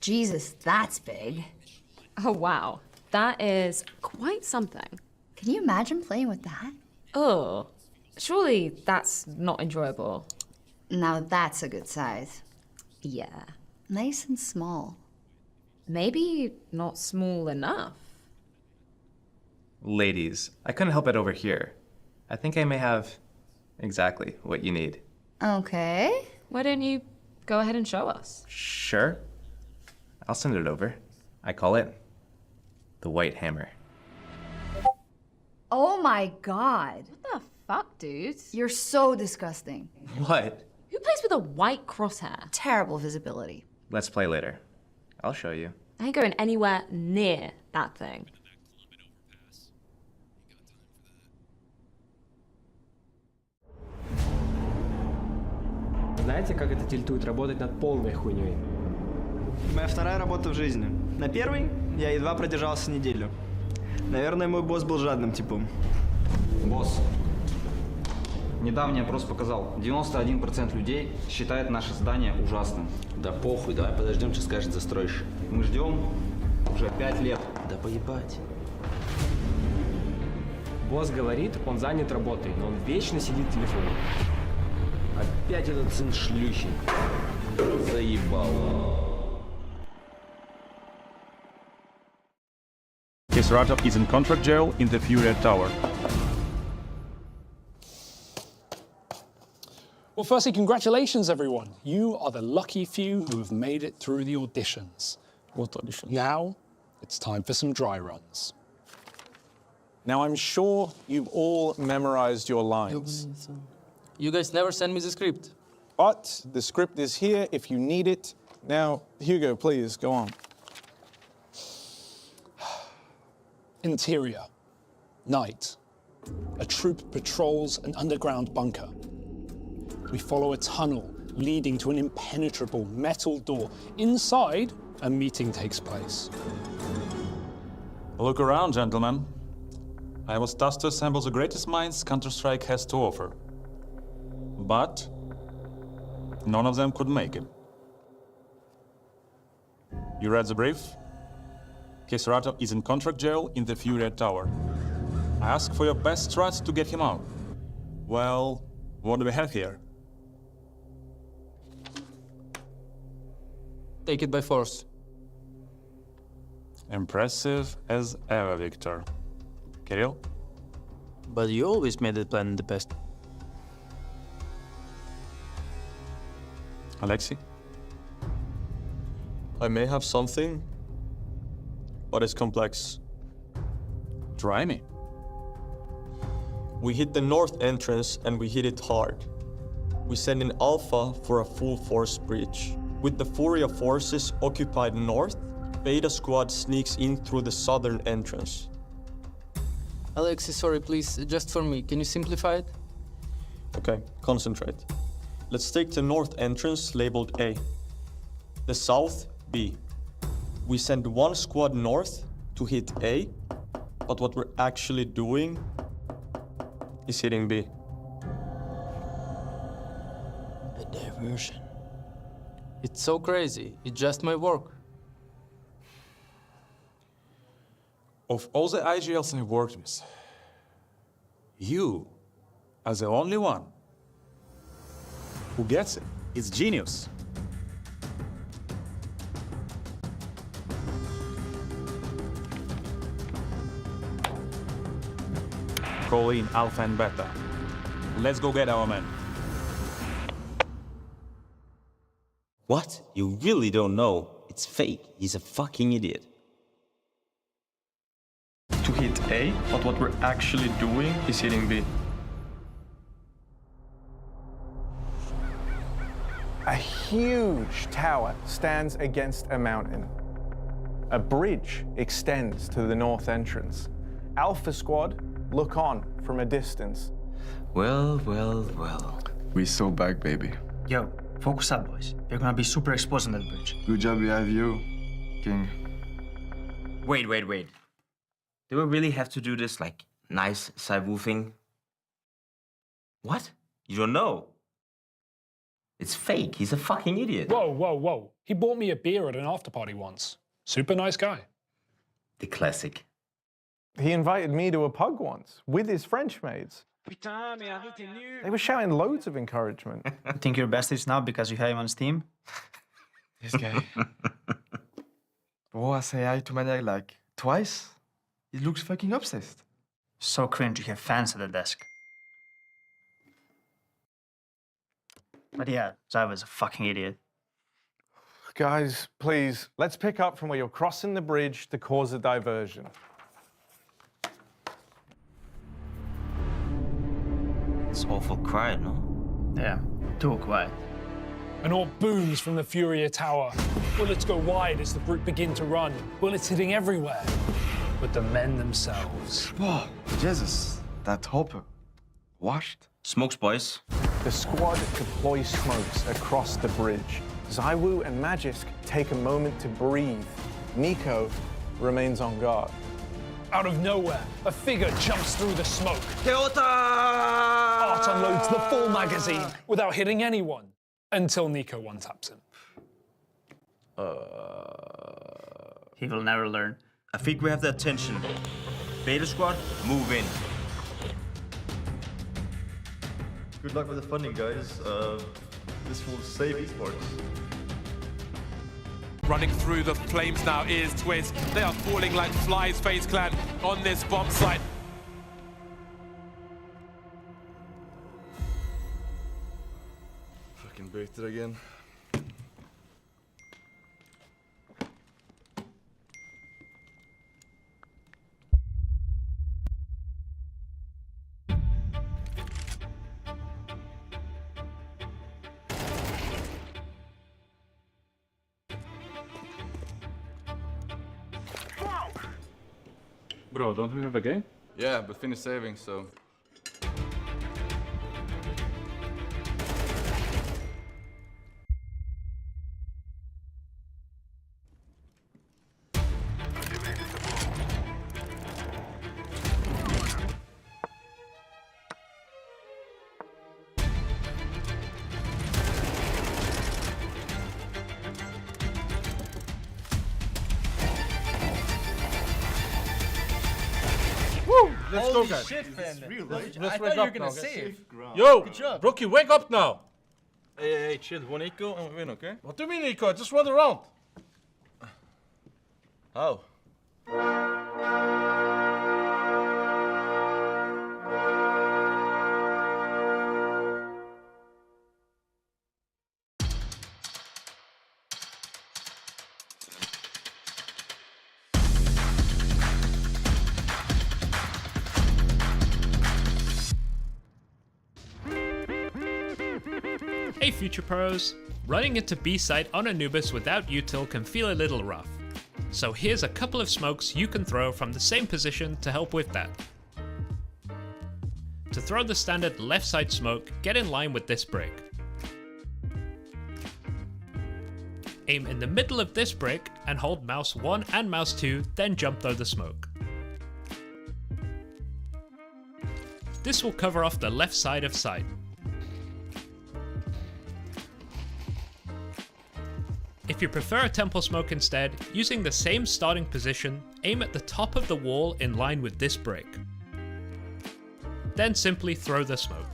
[SPEAKER 2] Jesus, that's big.
[SPEAKER 22] Oh, wow. That is quite something.
[SPEAKER 2] Can you imagine playing with that?
[SPEAKER 22] Oh, surely that's not enjoyable.
[SPEAKER 2] Now that's a good size.
[SPEAKER 22] Yeah.
[SPEAKER 2] Nice and small.
[SPEAKER 22] Maybe not small enough.
[SPEAKER 23] Ladies, I couldn't help it over here. I think I may have exactly what you need.
[SPEAKER 2] Okay.
[SPEAKER 22] Why don't you go ahead and show us?
[SPEAKER 23] Sure. I'll send it over. I call it the White Hammer.
[SPEAKER 2] Oh my god.
[SPEAKER 22] What the fuck, dude?
[SPEAKER 2] You're so disgusting.
[SPEAKER 23] What?
[SPEAKER 22] Who plays with a white crosshair?
[SPEAKER 2] Terrible visibility.
[SPEAKER 23] Let's play later. I'll show you.
[SPEAKER 22] I ain't going anywhere near that thing.
[SPEAKER 24] Знаете, как это тильтует работать над полной хуйней?
[SPEAKER 25] Моя вторая работа в жизни. На первой я едва продержался неделю. Наверное, мой босс был жадным типом.
[SPEAKER 26] Босс, недавний опрос показал, 91% людей считает наше здание ужасным.
[SPEAKER 27] Да похуй, давай подождем, что скажет застройщик.
[SPEAKER 26] Мы ждем уже 5 лет.
[SPEAKER 27] Да поебать.
[SPEAKER 24] Босс говорит, он занят работой, но он вечно сидит в телефоне.
[SPEAKER 27] Опять этот сын шлюхи. Заебал.
[SPEAKER 28] Kesaratov is in contract jail in the FURIA tower.
[SPEAKER 9] Well, firstly, congratulations, everyone. You are the lucky few who have made it through the auditions.
[SPEAKER 28] What audition?
[SPEAKER 9] Now, it's time for some dry runs. Now, I'm sure you've all memorized your lines.
[SPEAKER 29] You guys never send me the script.
[SPEAKER 9] But the script is here if you need it. Now, Hugo, please, go on. Interior. Night. A troop patrols an underground bunker. We follow a tunnel leading to an impenetrable metal door. Inside, a meeting takes place.
[SPEAKER 28] Look around, gentlemen. I was tasked to assemble the greatest minds Counter-Strike has to offer. But none of them could make it. You read the brief? Kesaratov is in contract jail in the FURIA tower. I ask for your best trust to get him out. Well, what do we have here?
[SPEAKER 29] Take it by force.
[SPEAKER 28] Impressive as ever, Victor. Kirill?
[SPEAKER 25] But you always made the plan the best.
[SPEAKER 28] Alexei?
[SPEAKER 13] I may have something, but it's complex.
[SPEAKER 28] Try me.
[SPEAKER 13] We hit the north entrance and we hit it hard. We send in Alpha for a full force breach. With the FURIA forces occupied north, Beta squad sneaks in through the southern entrance.
[SPEAKER 29] Alexis, sorry, please, just for me. Can you simplify it?
[SPEAKER 13] Okay, concentrate. Let's take the north entrance labeled A. The south, B. We send one squad north to hit A, but what we're actually doing is hitting B.
[SPEAKER 29] A diversion. It's so crazy. It's just my work.
[SPEAKER 28] Of all the IGLs I've worked with, you are the only one who gets it. It's genius. Call in Alpha and Beta. Let's go get our man.
[SPEAKER 27] What? You really don't know? It's fake. He's a fucking idiot.
[SPEAKER 13] To hit A, but what we're actually doing is hitting B.
[SPEAKER 30] A huge tower stands against a mountain. A bridge extends to the north entrance. Alpha Squad look on from a distance.
[SPEAKER 27] Well.
[SPEAKER 31] We so back, baby.
[SPEAKER 25] Yo, focus up, boys. They're gonna be super exposed on that bridge.
[SPEAKER 31] Good job we have you, King.
[SPEAKER 27] Wait. Do we really have to do this, like, nice Saivu thing? What? You don't know? It's fake. He's a fucking idiot.
[SPEAKER 9] Whoa. He bought me a beer at an after party once. Super nice guy.
[SPEAKER 27] The classic.
[SPEAKER 30] He invited me to a pug once with his French mates. They were shouting loads of encouragement.
[SPEAKER 25] You think you're besties now because you have him on Steam?
[SPEAKER 31] This guy. Oh, I say hi to my dad like twice. He looks fucking obsessed.
[SPEAKER 25] So cringe you have fans at the desk. But yeah, Zai was a fucking idiot.
[SPEAKER 30] Guys, please, let's pick up from where you're crossing the bridge to cause a diversion.
[SPEAKER 27] It's awful quiet, no?
[SPEAKER 25] Yeah, too quiet.
[SPEAKER 1] An orb booms from the FURIA tower. Bullets go wide as the brute begin to run. Bullets hitting everywhere. But the men themselves.
[SPEAKER 31] Whoa, Jesus, that hopper. Washed?
[SPEAKER 27] Smokes, boys.
[SPEAKER 30] The squad deploys smokes across the bridge. Zaiwu and Magisk take a moment to breathe. Nico remains on guard.
[SPEAKER 1] Out of nowhere, a figure jumps through the smoke.
[SPEAKER 27] Keota!
[SPEAKER 1] Art unloads the full magazine without hitting anyone until Nico one-taps him.
[SPEAKER 25] He will never learn.
[SPEAKER 27] I think we have the attention. Beta squad, move in.
[SPEAKER 31] Good luck with the funding, guys. This will save Esports.
[SPEAKER 4] Running through the flames now is Twist. They are falling like flies, FaZe Clan, on this bomb site.
[SPEAKER 31] Fucking baited again.
[SPEAKER 28] Bro, don't we have a game?
[SPEAKER 31] Yeah, but finish saving, so.
[SPEAKER 28] Let's
[SPEAKER 6] Holy
[SPEAKER 28] go, guys.
[SPEAKER 6] shit, fam.
[SPEAKER 28] Real,
[SPEAKER 6] Let's
[SPEAKER 28] right?
[SPEAKER 6] I thought you were gonna save.
[SPEAKER 28] Yo,
[SPEAKER 6] Good job.
[SPEAKER 28] Rookie, wake up now.
[SPEAKER 31] Hey, chill. One eco and we win, okay?
[SPEAKER 28] What do you mean, Nico? I just run around.
[SPEAKER 31] How?
[SPEAKER 7] Hey Future Pros! Running into B-site on Anubis without util can feel a little rough. So here's a couple of smokes you can throw from the same position to help with that. To throw the standard left side smoke, get in line with this brick. Aim in the middle of this brick and hold mouse 1 and mouse 2, then jump throw the smoke. This will cover off the left side of site. If you prefer a temple smoke instead, using the same starting position, aim at the top of the wall in line with this brick. Then simply throw the smoke.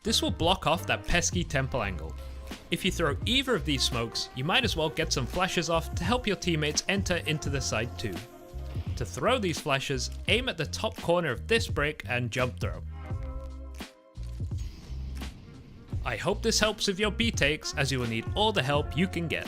[SPEAKER 7] This will block off that pesky temple angle. If you throw either of these smokes, you might as well get some flashes off to help your teammates enter into the site too. To throw these flashes, aim at the top corner of this brick and jump throw. I hope this helps with your B takes, as you will need all the help you can get.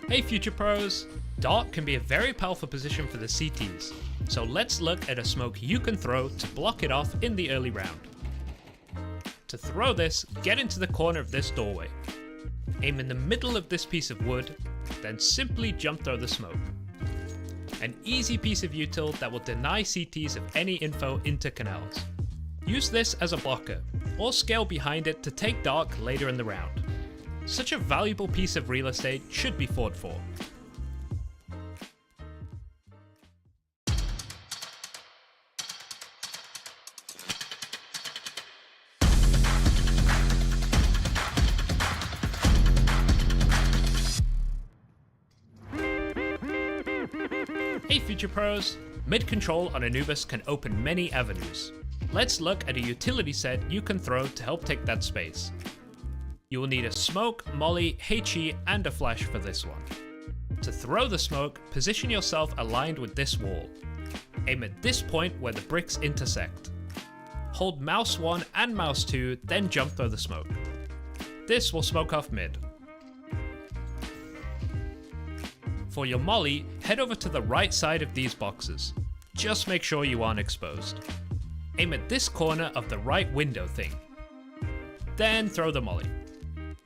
[SPEAKER 7] Hey Future Pros! Dark can be a very powerful position for the CTs, so let's look at a smoke you can throw to block it off in the early round. To throw this, get into the corner of this doorway. Aim in the middle of this piece of wood, then simply jump throw the smoke. An easy piece of util that will deny CTs of any info into canals. Use this as a blocker, or scale behind it to take dark later in the round. Such a valuable piece of real estate should be fought for. Hey Future Pros! Mid control on Anubis can open many avenues. Let's look at a utility set you can throw to help take that space. You will need a smoke, molly, HE, and a flash for this one. To throw the smoke, position yourself aligned with this wall. Aim at this point where the bricks intersect. Hold mouse 1 and mouse 2, then jump throw the smoke. This will smoke off mid. For your molly, head over to the right side of these boxes. Just make sure you aren't exposed. Aim at this corner of the right window thing. Then throw the molly.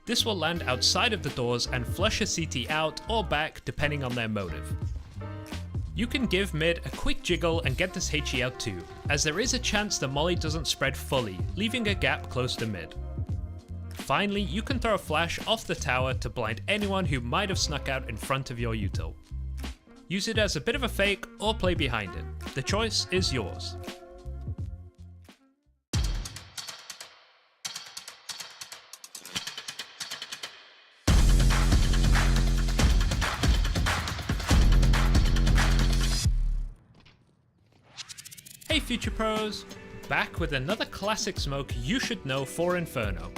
[SPEAKER 7] This will land outside of the doors and flush a CT out or back depending on their motive. You can give mid a quick jiggle and get this HE out too, as there is a chance the molly doesn't spread fully, leaving a gap close to mid. Finally, you can throw a flash off the tower to blind anyone who might have snuck out in front of your util. Use it as a bit of a fake or play behind it. The choice is yours. Hey Future Pros! Back with another classic smoke you should know for Inferno.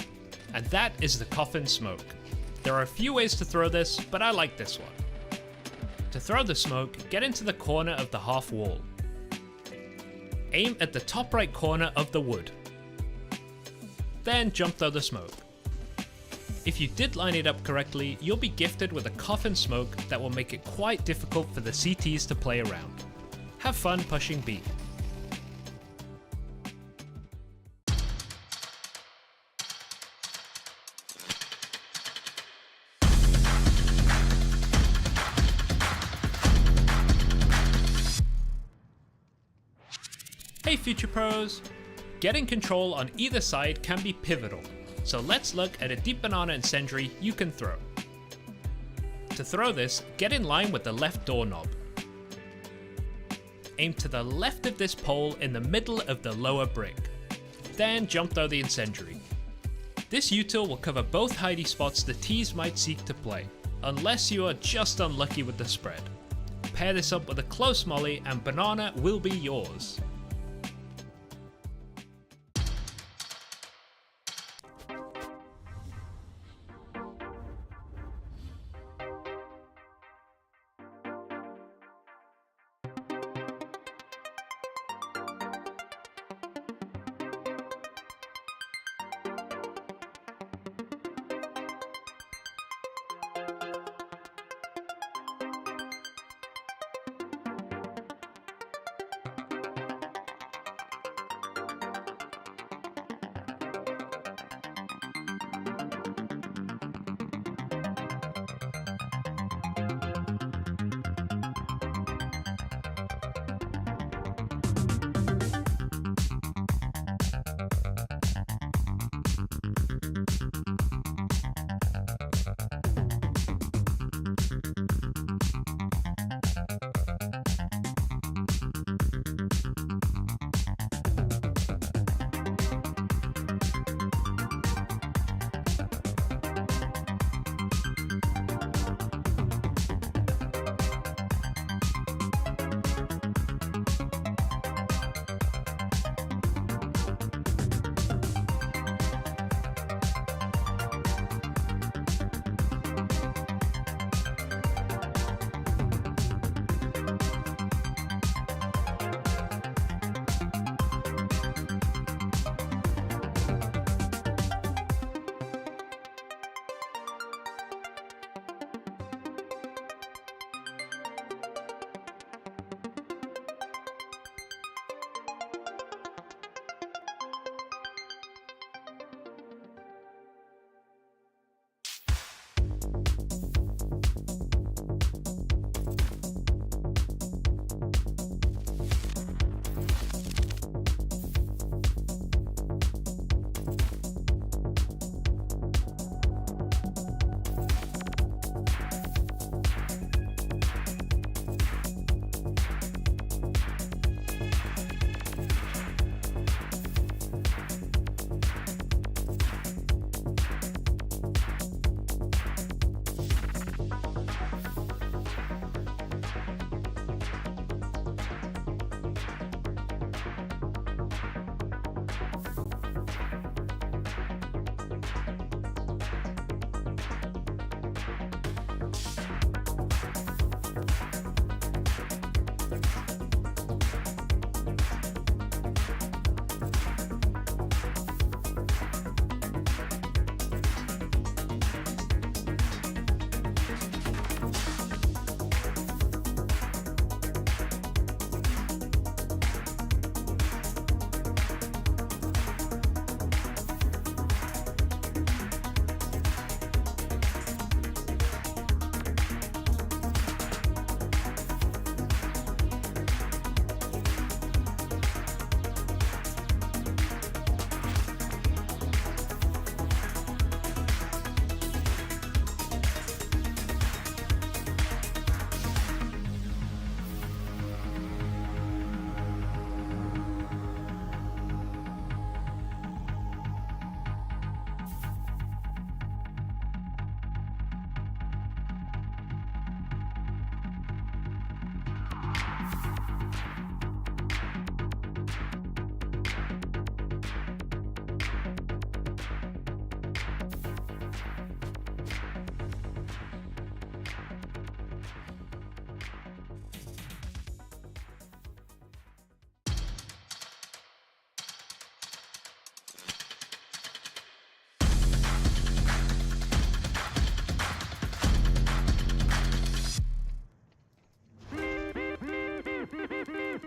[SPEAKER 7] And that is the coffin smoke. There are a few ways to throw this, but I like this one. To throw the smoke, get into the corner of the half wall. Aim at the top right corner of the wood. Then jump throw the smoke. If you did line it up correctly, you'll be gifted with a coffin smoke that will make it quite difficult for the CTs to play around. Have fun pushing B. Hey Future Pros! Getting control on either side can be pivotal, so let's look at a deep banana incendiary you can throw. To throw this, get in line with the left doorknob. Aim to the left of this pole in the middle of the lower brick. Then jump throw the incendiary. This util will cover both hidey spots the Ts might seek to play, unless you are just unlucky with the spread. Pair this up with a close molly and banana will be yours.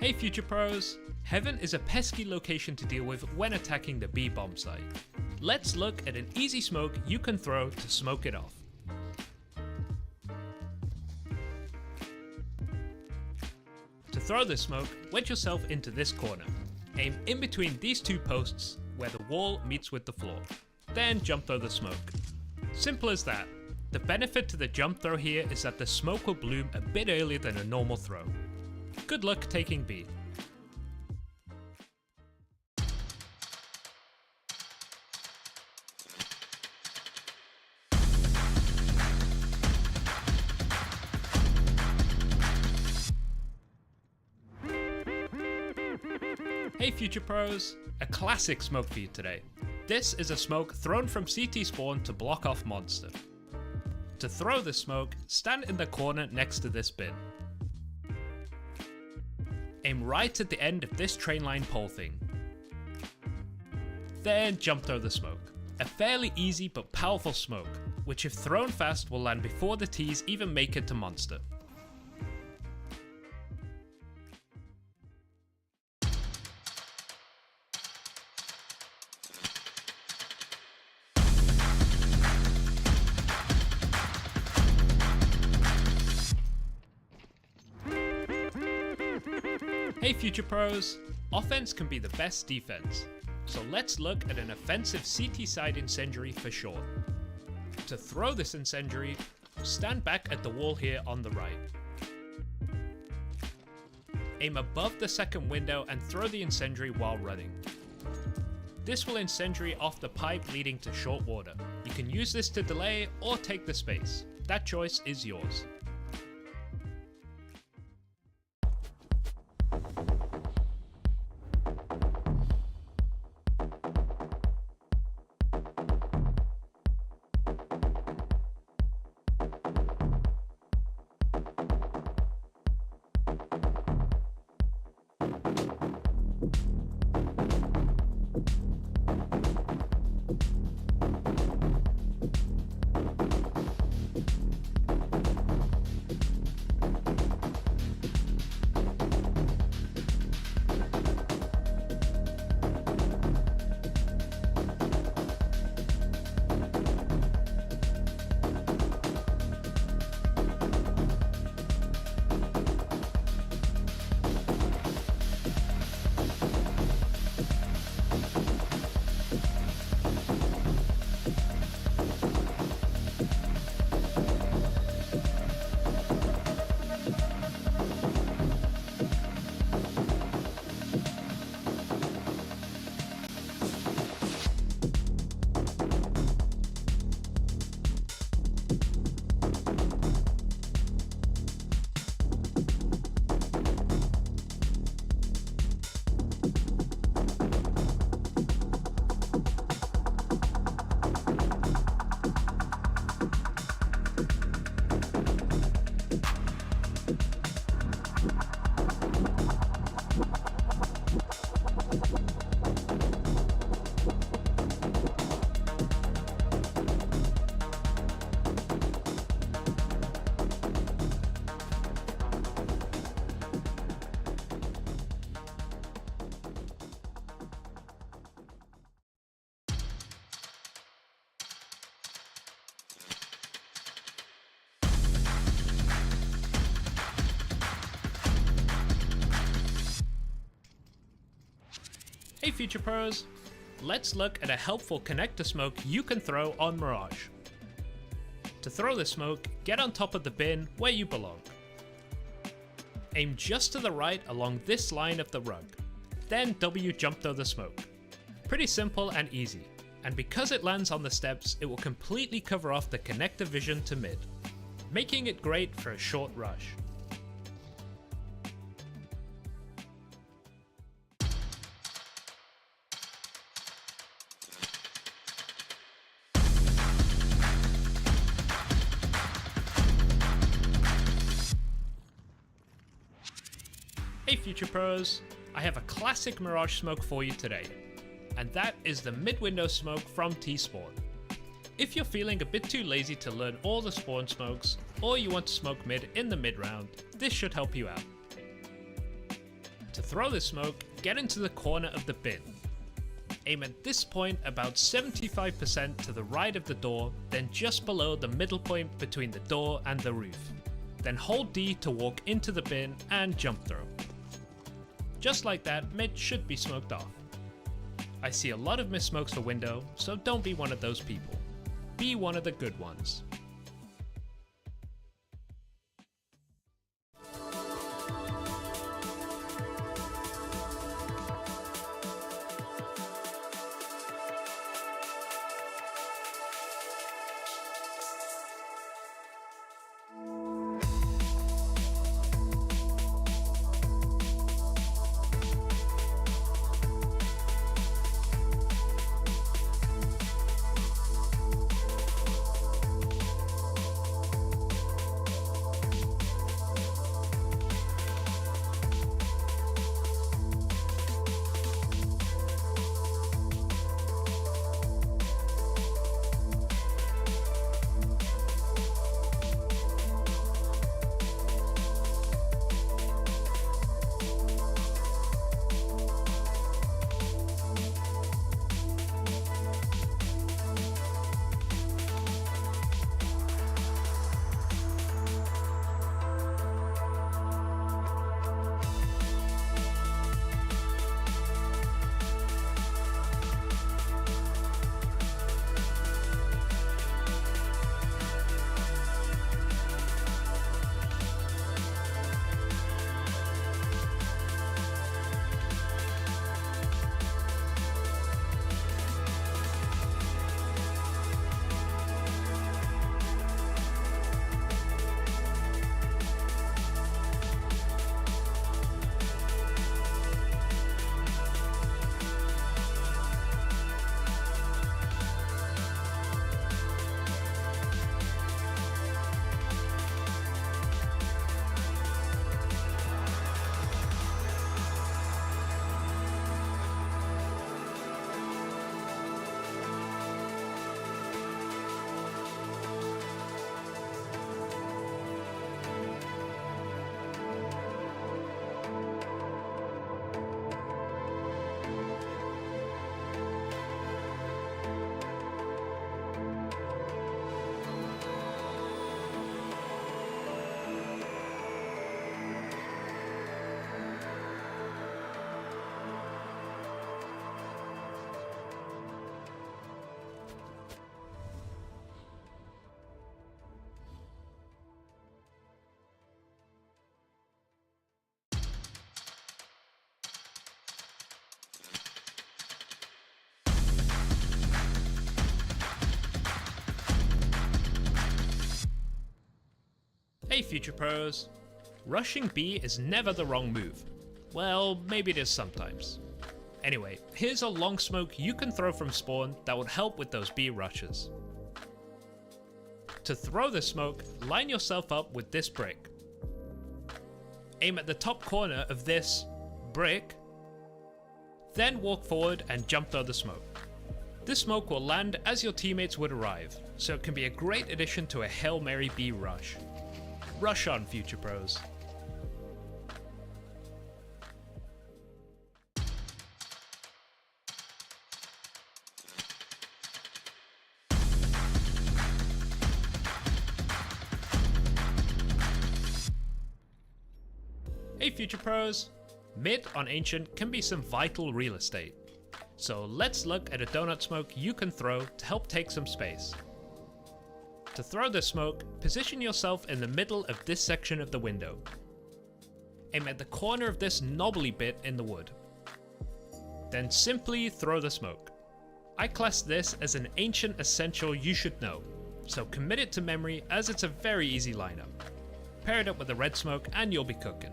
[SPEAKER 7] Hey Future Pros! Heaven is a pesky location to deal with when attacking the B bomb site. Let's look at an easy smoke you can throw to smoke it off. To throw this smoke, wedge yourself into this corner. Aim in between these two posts where the wall meets with the floor. Then jump throw the smoke. Simple as that. The benefit to the jump throw here is that the smoke will bloom a bit earlier than a normal throw. Good luck taking B. Hey Future Pros! A classic smoke for you today. This is a smoke thrown from CT spawn to block off monster. To throw this smoke, stand in the corner next to this bin. Aim right at the end of this train line pole thing. Then jump throw the smoke. A fairly easy but powerful smoke, which if thrown fast will land before the T's even make it to monster. Hey Future Pros! Offense can be the best defense, so let's look at an offensive CT side incendiary for short. To throw this incendiary, stand back at the wall here on the right. Aim above the second window and throw the incendiary while running. This will incendiary off the pipe leading to short water. You can use this to delay or take the space. That choice is yours. Hey Future Pros! Let's look at a helpful connector smoke you can throw on Mirage. To throw this smoke, get on top of the bin where you belong. Aim just to the right along this line of the rug. Then W jump throw the smoke. Pretty simple and easy, and because it lands on the steps, it will completely cover off the connector vision to mid, making it great for a short rush. Hey Future Pros, I have a classic Mirage smoke for you today, and that is the mid-window smoke from T-Spawn. If you're feeling a bit too lazy to learn all the spawn smokes, or you want to smoke mid in the mid round, this should help you out. To throw this smoke, get into the corner of the bin. Aim at this point about 75% to the right of the door, then just below the middle point between the door and the roof. Then hold D to walk into the bin and jump throw. Just like that, mid should be smoked off. I see a lot of missed smokes for window, so don't be one of those people. Be one of the good ones. Hey Future Pros! Rushing B is never the wrong move. Well, maybe it is sometimes. Anyway, here's a long smoke you can throw from spawn that would help with those B rushes. To throw this smoke, line yourself up with this brick. Aim at the top corner of this brick, then walk forward and jump throw the smoke. This smoke will land as your teammates would arrive, so it can be a great addition to a Hail Mary B rush. Rush on, Future Pros. Hey Future Pros! Mid on Ancient can be some vital real estate. So let's look at a donut smoke you can throw to help take some space. To throw this smoke, position yourself in the middle of this section of the window. Aim at the corner of this knobbly bit in the wood. Then simply throw the smoke. I class this as an Ancient essential you should know, so commit it to memory as it's a very easy lineup. Pair it up with the red smoke and you'll be cooking.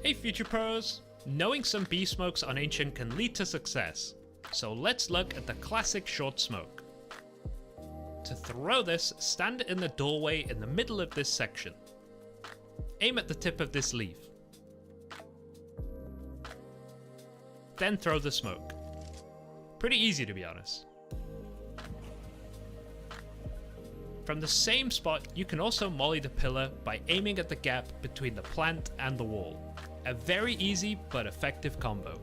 [SPEAKER 7] Hey Future Pros! Knowing some B smokes on Ancient can lead to success, so let's look at the classic short smoke. To throw this, stand in the doorway in the middle of this section. Aim at the tip of this leaf. then throw the smoke. Pretty easy, to be honest. From the same spot, you can also molly the pillar by aiming at the gap between the plant and the wall. A very easy but effective combo.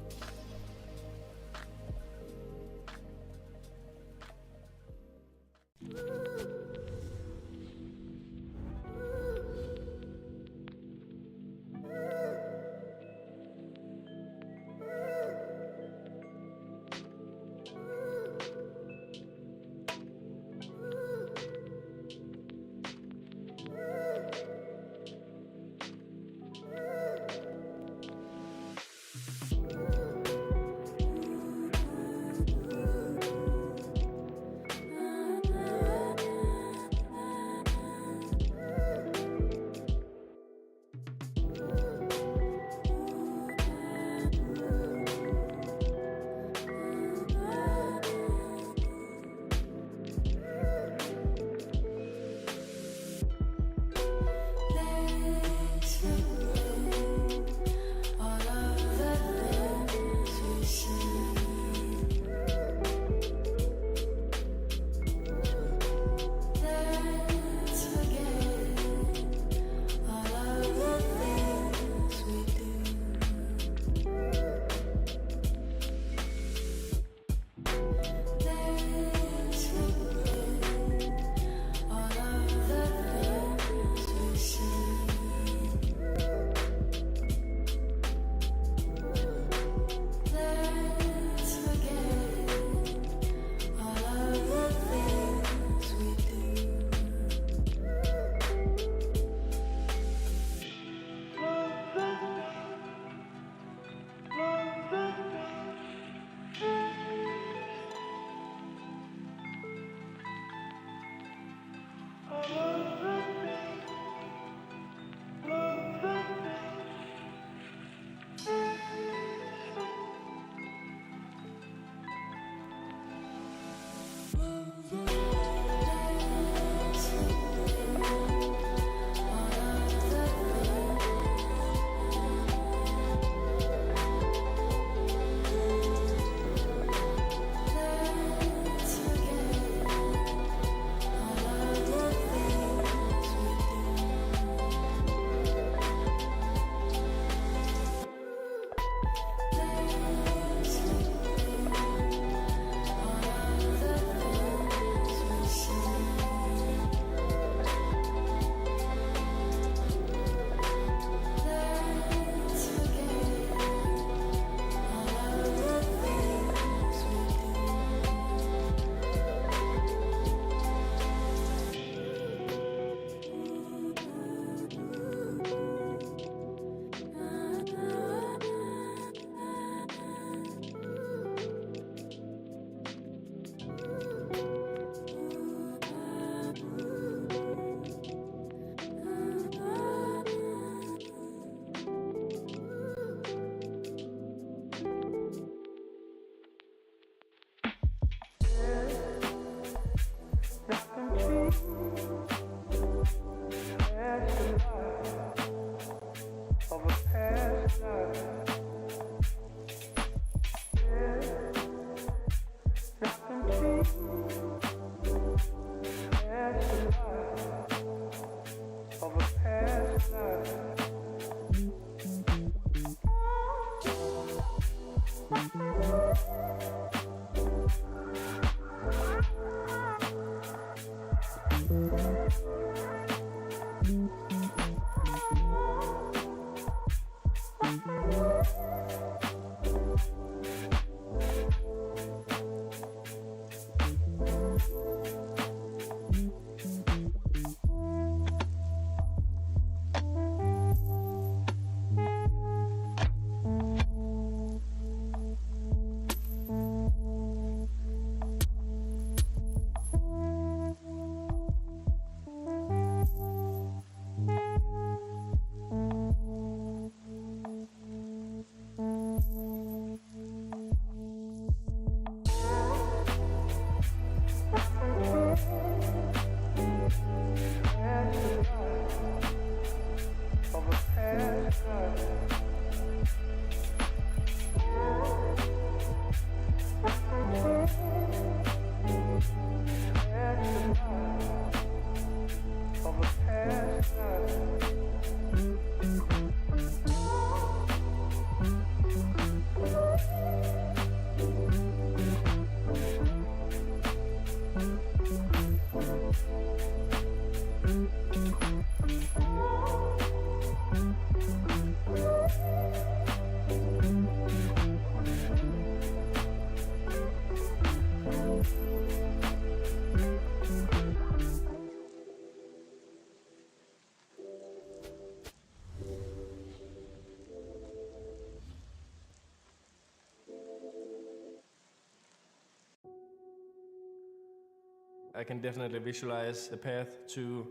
[SPEAKER 3] I can definitely visualize the path to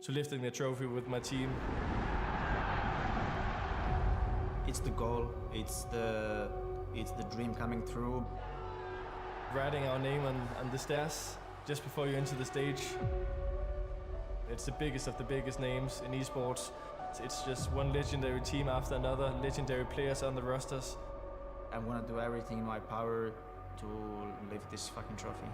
[SPEAKER 3] lifting the trophy with my team.
[SPEAKER 26] It's the goal. It's the dream coming through.
[SPEAKER 3] Writing our name on the stairs just before you enter the stage. It's the biggest of the biggest names in esports. It's just one legendary team after another, legendary players on the rosters.
[SPEAKER 26] I want to do everything in my power to lift this fucking trophy.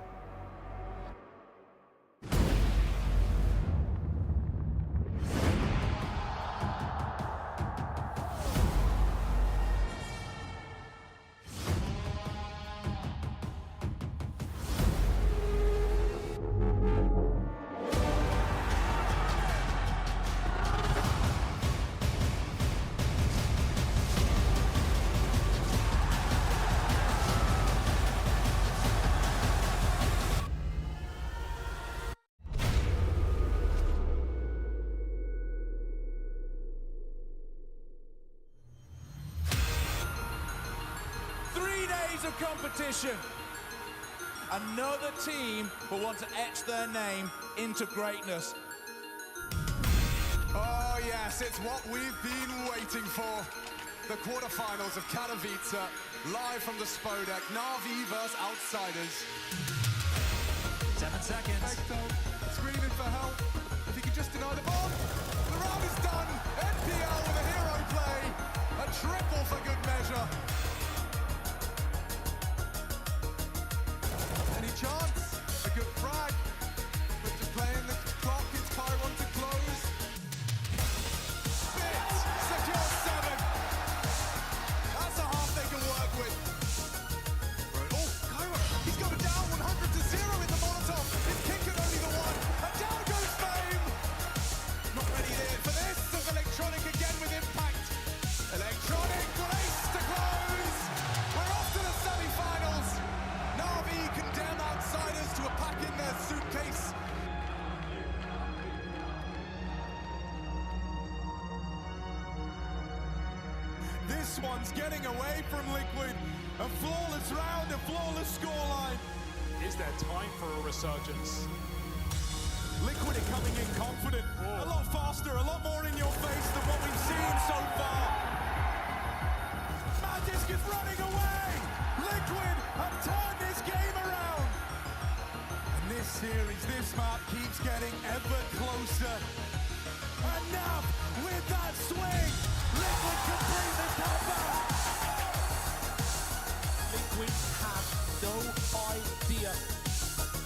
[SPEAKER 5] Of competition. Another team will want to etch their name into greatness.
[SPEAKER 10] Oh yes, it's what we've been waiting for. The quarterfinals of Katowice, live from the Spodek, Na'Vi versus Outsiders.
[SPEAKER 5] 7 seconds.
[SPEAKER 10] Screaming for help. If he could just deny the bomb. The round is done. NPL with a hero play. A triple for good measure. Chance, a good frag, but just playing the clock, it's Chiron to close. Spit, secure 7. That's a half they can work with. Right. Oh, Chiron, he's got it down 100-0 in the Molotov. His kick at only the 1, and down goes Fame. Not ready there for this, as Electronic again with impact. Electronic, race to close. We're off to the semi-finals. Na'Vi condemn outsiders to a pack in their suitcase. This one's getting away from Liquid. A flawless round, a flawless scoreline.
[SPEAKER 9] Is there time for a resurgence?
[SPEAKER 10] Liquid are coming in confident. A lot faster, a lot more in your face than what we've seen so far. Magisk is running away. Liquid have turned this game around. And this series, this map keeps getting ever closer. And now, with that swing, Liquid complete the comeback.
[SPEAKER 5] Liquid have no idea.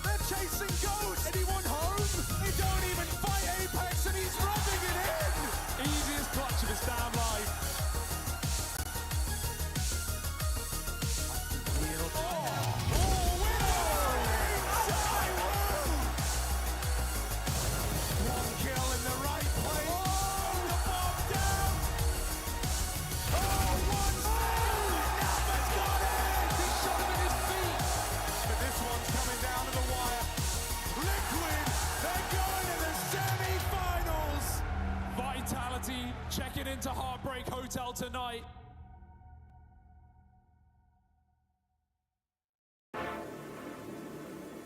[SPEAKER 10] They're chasing Ghost. Anyone home? He don't even fight Apex and he's rubbing it in.
[SPEAKER 9] Easiest clutch of his damn life. Checking into Heartbreak Hotel tonight.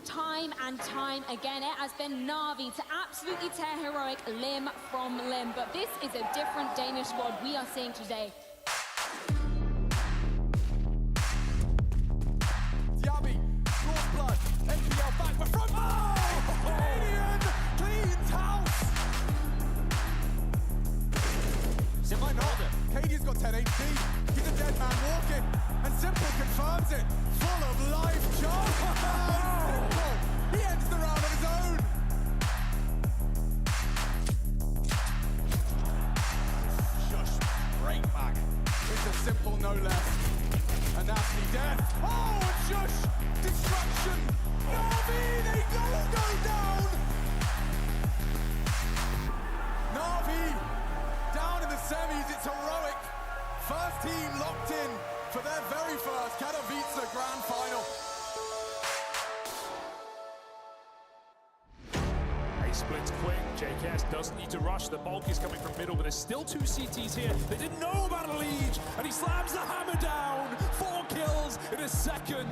[SPEAKER 22] Time and time again, it has been Na'Vi to absolutely tear Heroic limb from limb. But this is a different Danish squad we are seeing today.
[SPEAKER 10] Yabi, draws blood, NPL back, but from Canadian cleans house. Why not? Cadian's got 10 HP. He's a dead man walking, and Simple confirms it. Full of life charge. Simple, he ends the round on his own. Shush, break back. It's a Simple no less. A nasty death. Oh, and Shush, destruction. Na'Vi, they go down. Na'Vi. Down in the semis, it's heroic. First team locked in for their very first Katowice Grand Final.
[SPEAKER 9] splits quick. JKS doesn't need to rush. The bulk is coming from middle, but there's still two CTs here. They didn't know about Liege, and he slams the hammer down. 4 kills in a second.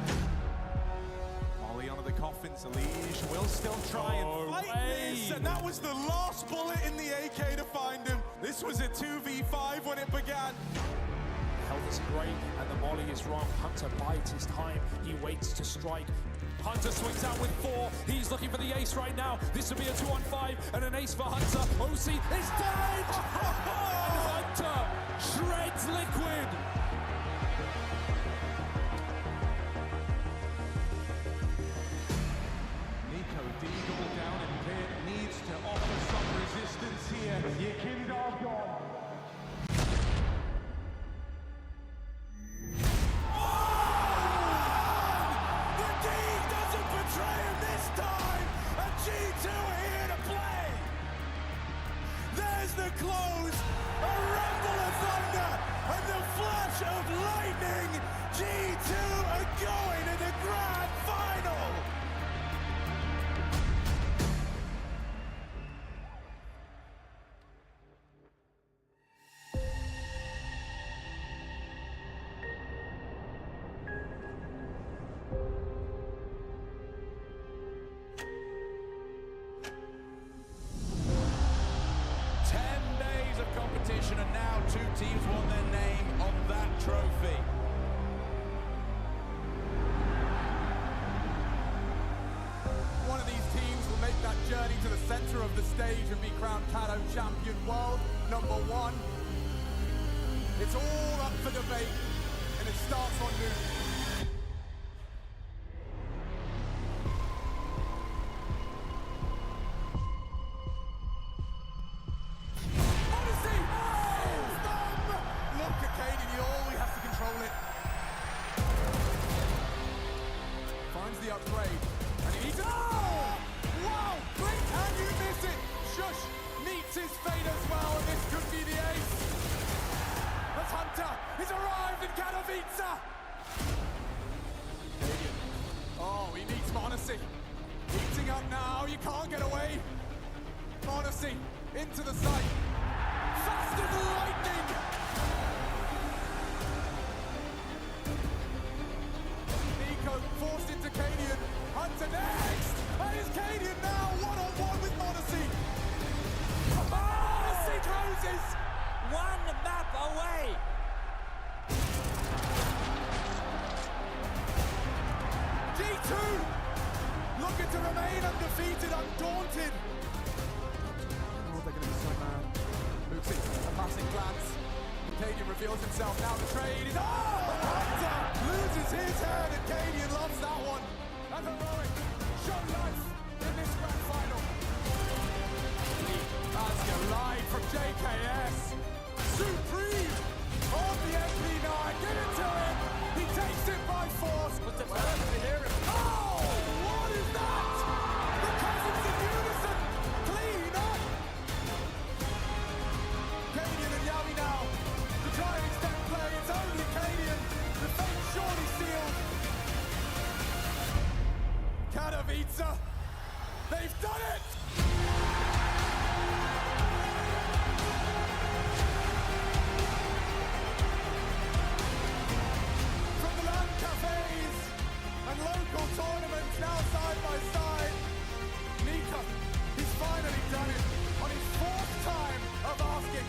[SPEAKER 10] Molly onto the coffins. Liege will still try and fight this, and that was the last bullet in the AK to find him. This was a 2v5 when it began.
[SPEAKER 9] Health is great, and the molly is wrong. Hunter bides his time. He waits to strike. Hunter swings out with 4. He's looking for the ace right now. This will be a 2-on-5 and an ace for Hunter. OC is dead! And Hunter shreds Liquid.
[SPEAKER 10] Nico Deagle down in pit needs to offer some resistance here. Yekindar gone.
[SPEAKER 5] G2 here to play. There's the close, a rumble of thunder, and the flash of lightning. G2 are going to the grand final. And now 2 teams want their name on that trophy.
[SPEAKER 10] One of these teams will make that journey to the center of the stage and be crowned Cato Champion World #1. It's all up for debate, and it starts on noon. The upgrade, and he needs it. Oh! Wow! Blink and you miss it. Shush meets his fate as well, and this could be the ace. As Hunter is arrived in Katowice. Oh, he needs Monacy. Heating up now. You can't get away. Monacy into the site. Fast as lightning. Forced into Cadian. Hunter next! And it's Cadian now, one-on-one with Monacy. Monacy closes!
[SPEAKER 6] 1 map away!
[SPEAKER 10] G2 looking to remain undefeated, undaunted. Oh, they're going to be so mad. Lucy, a passing glance. Cadian reveals himself, now the trade is... Oh! Hunter loses his head, and Cadian loves that one. And heroic, show life in this grand final. That's a line from JKS. Supreme on the MP9, give it to him. He takes it by force. But the to hear him. Oh, what is that? The cousins in unison, clean up. Cadian and Yavi now. Try and extend play, it's only Cadian. The fate surely sealed. Katowice, they've done it! From the land cafes and local tournaments now side by side, Nika, he's finally done it on his 4th time of asking.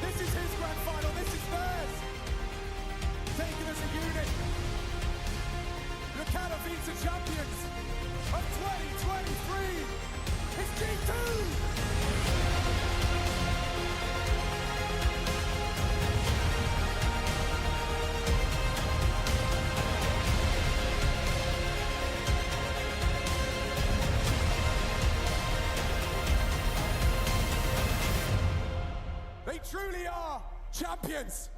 [SPEAKER 10] This is his grand final, this is theirs. Taken as a unit. The Katowice champions of 2023. It's G2! They truly are champions!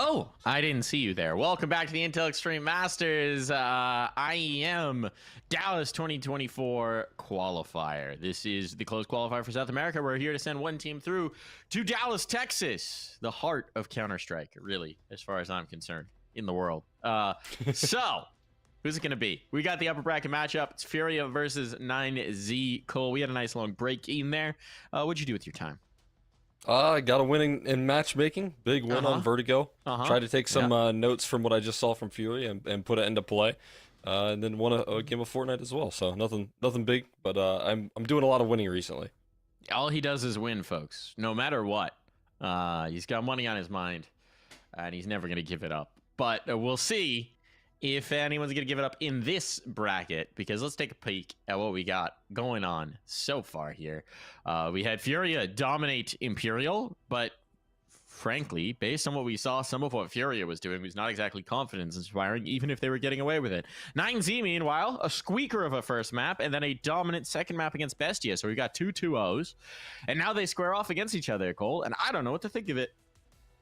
[SPEAKER 8] Oh, I didn't see you there. Welcome back to the Intel Extreme Masters IEM Dallas 2024 qualifier. This is the closed qualifier for South America. We're here to send one team through to Dallas, Texas, the heart of Counter-Strike, really, as far as I'm concerned, in the world. So, who's it going to be? We got the upper bracket matchup. It's FURIA versus 9Z. Cole, we had a nice long break in there. What'd you do with your time?
[SPEAKER 11] I got a win in matchmaking. Big win on Vertigo. Tried to take some notes from what I just saw from Fury and put it into play. And then won a game of Fortnite as well. So nothing big, but I'm doing a lot of winning recently.
[SPEAKER 8] All he does is win, folks. No matter what. He's got money on his mind, and he's never going to give it up. But we'll see if anyone's going to give it up in this bracket, because let's take a peek at what we got going on so far here. We had Furia dominate Imperial, but frankly, based on what we saw, some of what Furia was doing was not exactly confidence-inspiring, even if they were getting away with it. 9Z, meanwhile, a squeaker of a first map, and then a dominant second map against Bestia. So we got 2-2-0s, and now they square off against each other, Cole, and I don't know what to think of it.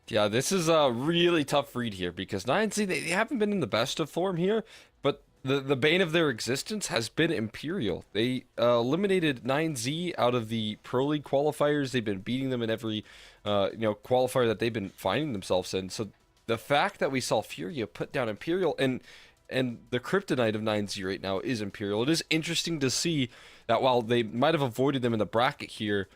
[SPEAKER 11] Yeah, this is a really tough read here because 9Z, they haven't been in the best of form here, but the bane of their existence has been Imperial. They eliminated 9Z out of the Pro League qualifiers. They've been beating them in every qualifier that they've been finding themselves in. So the fact that we saw Furia put down Imperial and the kryptonite of 9Z right now is Imperial. It is interesting to see that while they might have avoided them in the bracket here,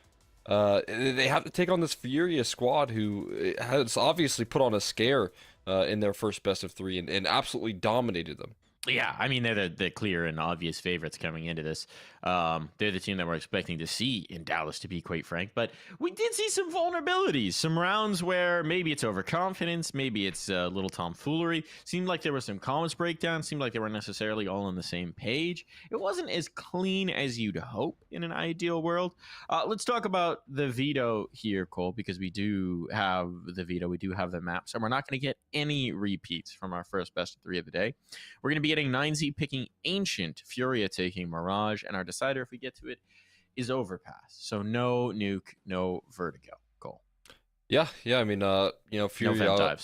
[SPEAKER 11] they have to take on this Furia squad who has obviously put on a scare in their first best of three and absolutely dominated them.
[SPEAKER 8] Yeah, I mean, they're the clear and obvious favorites coming into this. They're the team that we're expecting to see in Dallas, to be quite frank. But we did see some vulnerabilities, some rounds where maybe it's overconfidence, maybe it's a little tomfoolery. Seemed like there were some comms breakdowns, seemed like they weren't necessarily all on the same page. It wasn't as clean as you'd hope in an ideal world. Let's talk about the veto here, Cole, because we do have the veto, we do have the maps, and we're not going to get any repeats from our first best of three of the day. We're going to be getting 9Z picking Ancient, Furia taking Mirage, and our decider, if we get to it, is Overpass. So no nuke, no Vertigo. Goal.
[SPEAKER 11] Yeah. I mean, Furia
[SPEAKER 8] no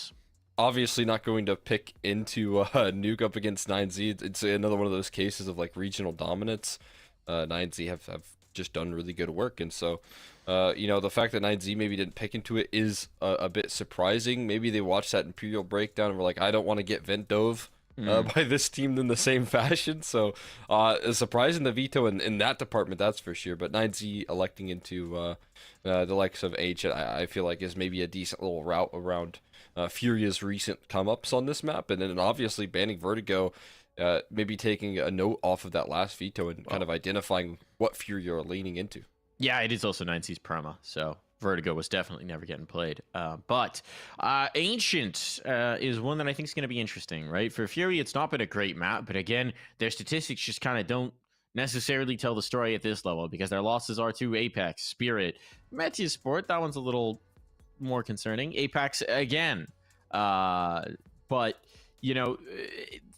[SPEAKER 11] obviously not going to pick into nuke up against 9Z. It's another one of those cases of like regional dominance. 9Z have just done really good work, and so the fact that 9Z maybe didn't pick into it is a bit surprising. Maybe they watched that Imperial breakdown and were like, I don't want to get vent dove by this team in the same fashion. So surprising the veto in that department, that's for sure. But 9Z electing into the likes of H, I feel like is maybe a decent little route around Furia's recent come-ups on this map. And then obviously banning Vertigo, maybe taking a note off of that last veto and kind of identifying what Furia are leaning into.
[SPEAKER 8] Yeah, it is also 9C's Perma, so Vertigo was definitely never getting played. But Ancient is one that I think is going to be interesting, right? For Fury, it's not been a great map, but again, their statistics just kind of don't necessarily tell the story at this level because their losses are to Apex, Spirit, Meteor Sport. That one's a little more concerning. Apex again. But, you know,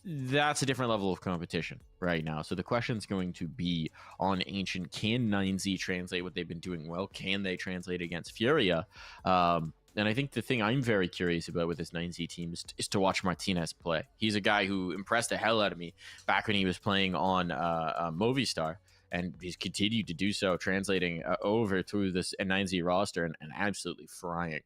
[SPEAKER 8] that's a different level of competition right now. So the question is going to be on Ancient. Can 9Z translate what they've been doing well? Can they translate against Furia? And I think the thing I'm very curious about with this 9Z team is to watch Martinez play. He's a guy who impressed the hell out of me back when he was playing on Movistar, and he's continued to do so, translating over to this 9Z roster and absolutely frying.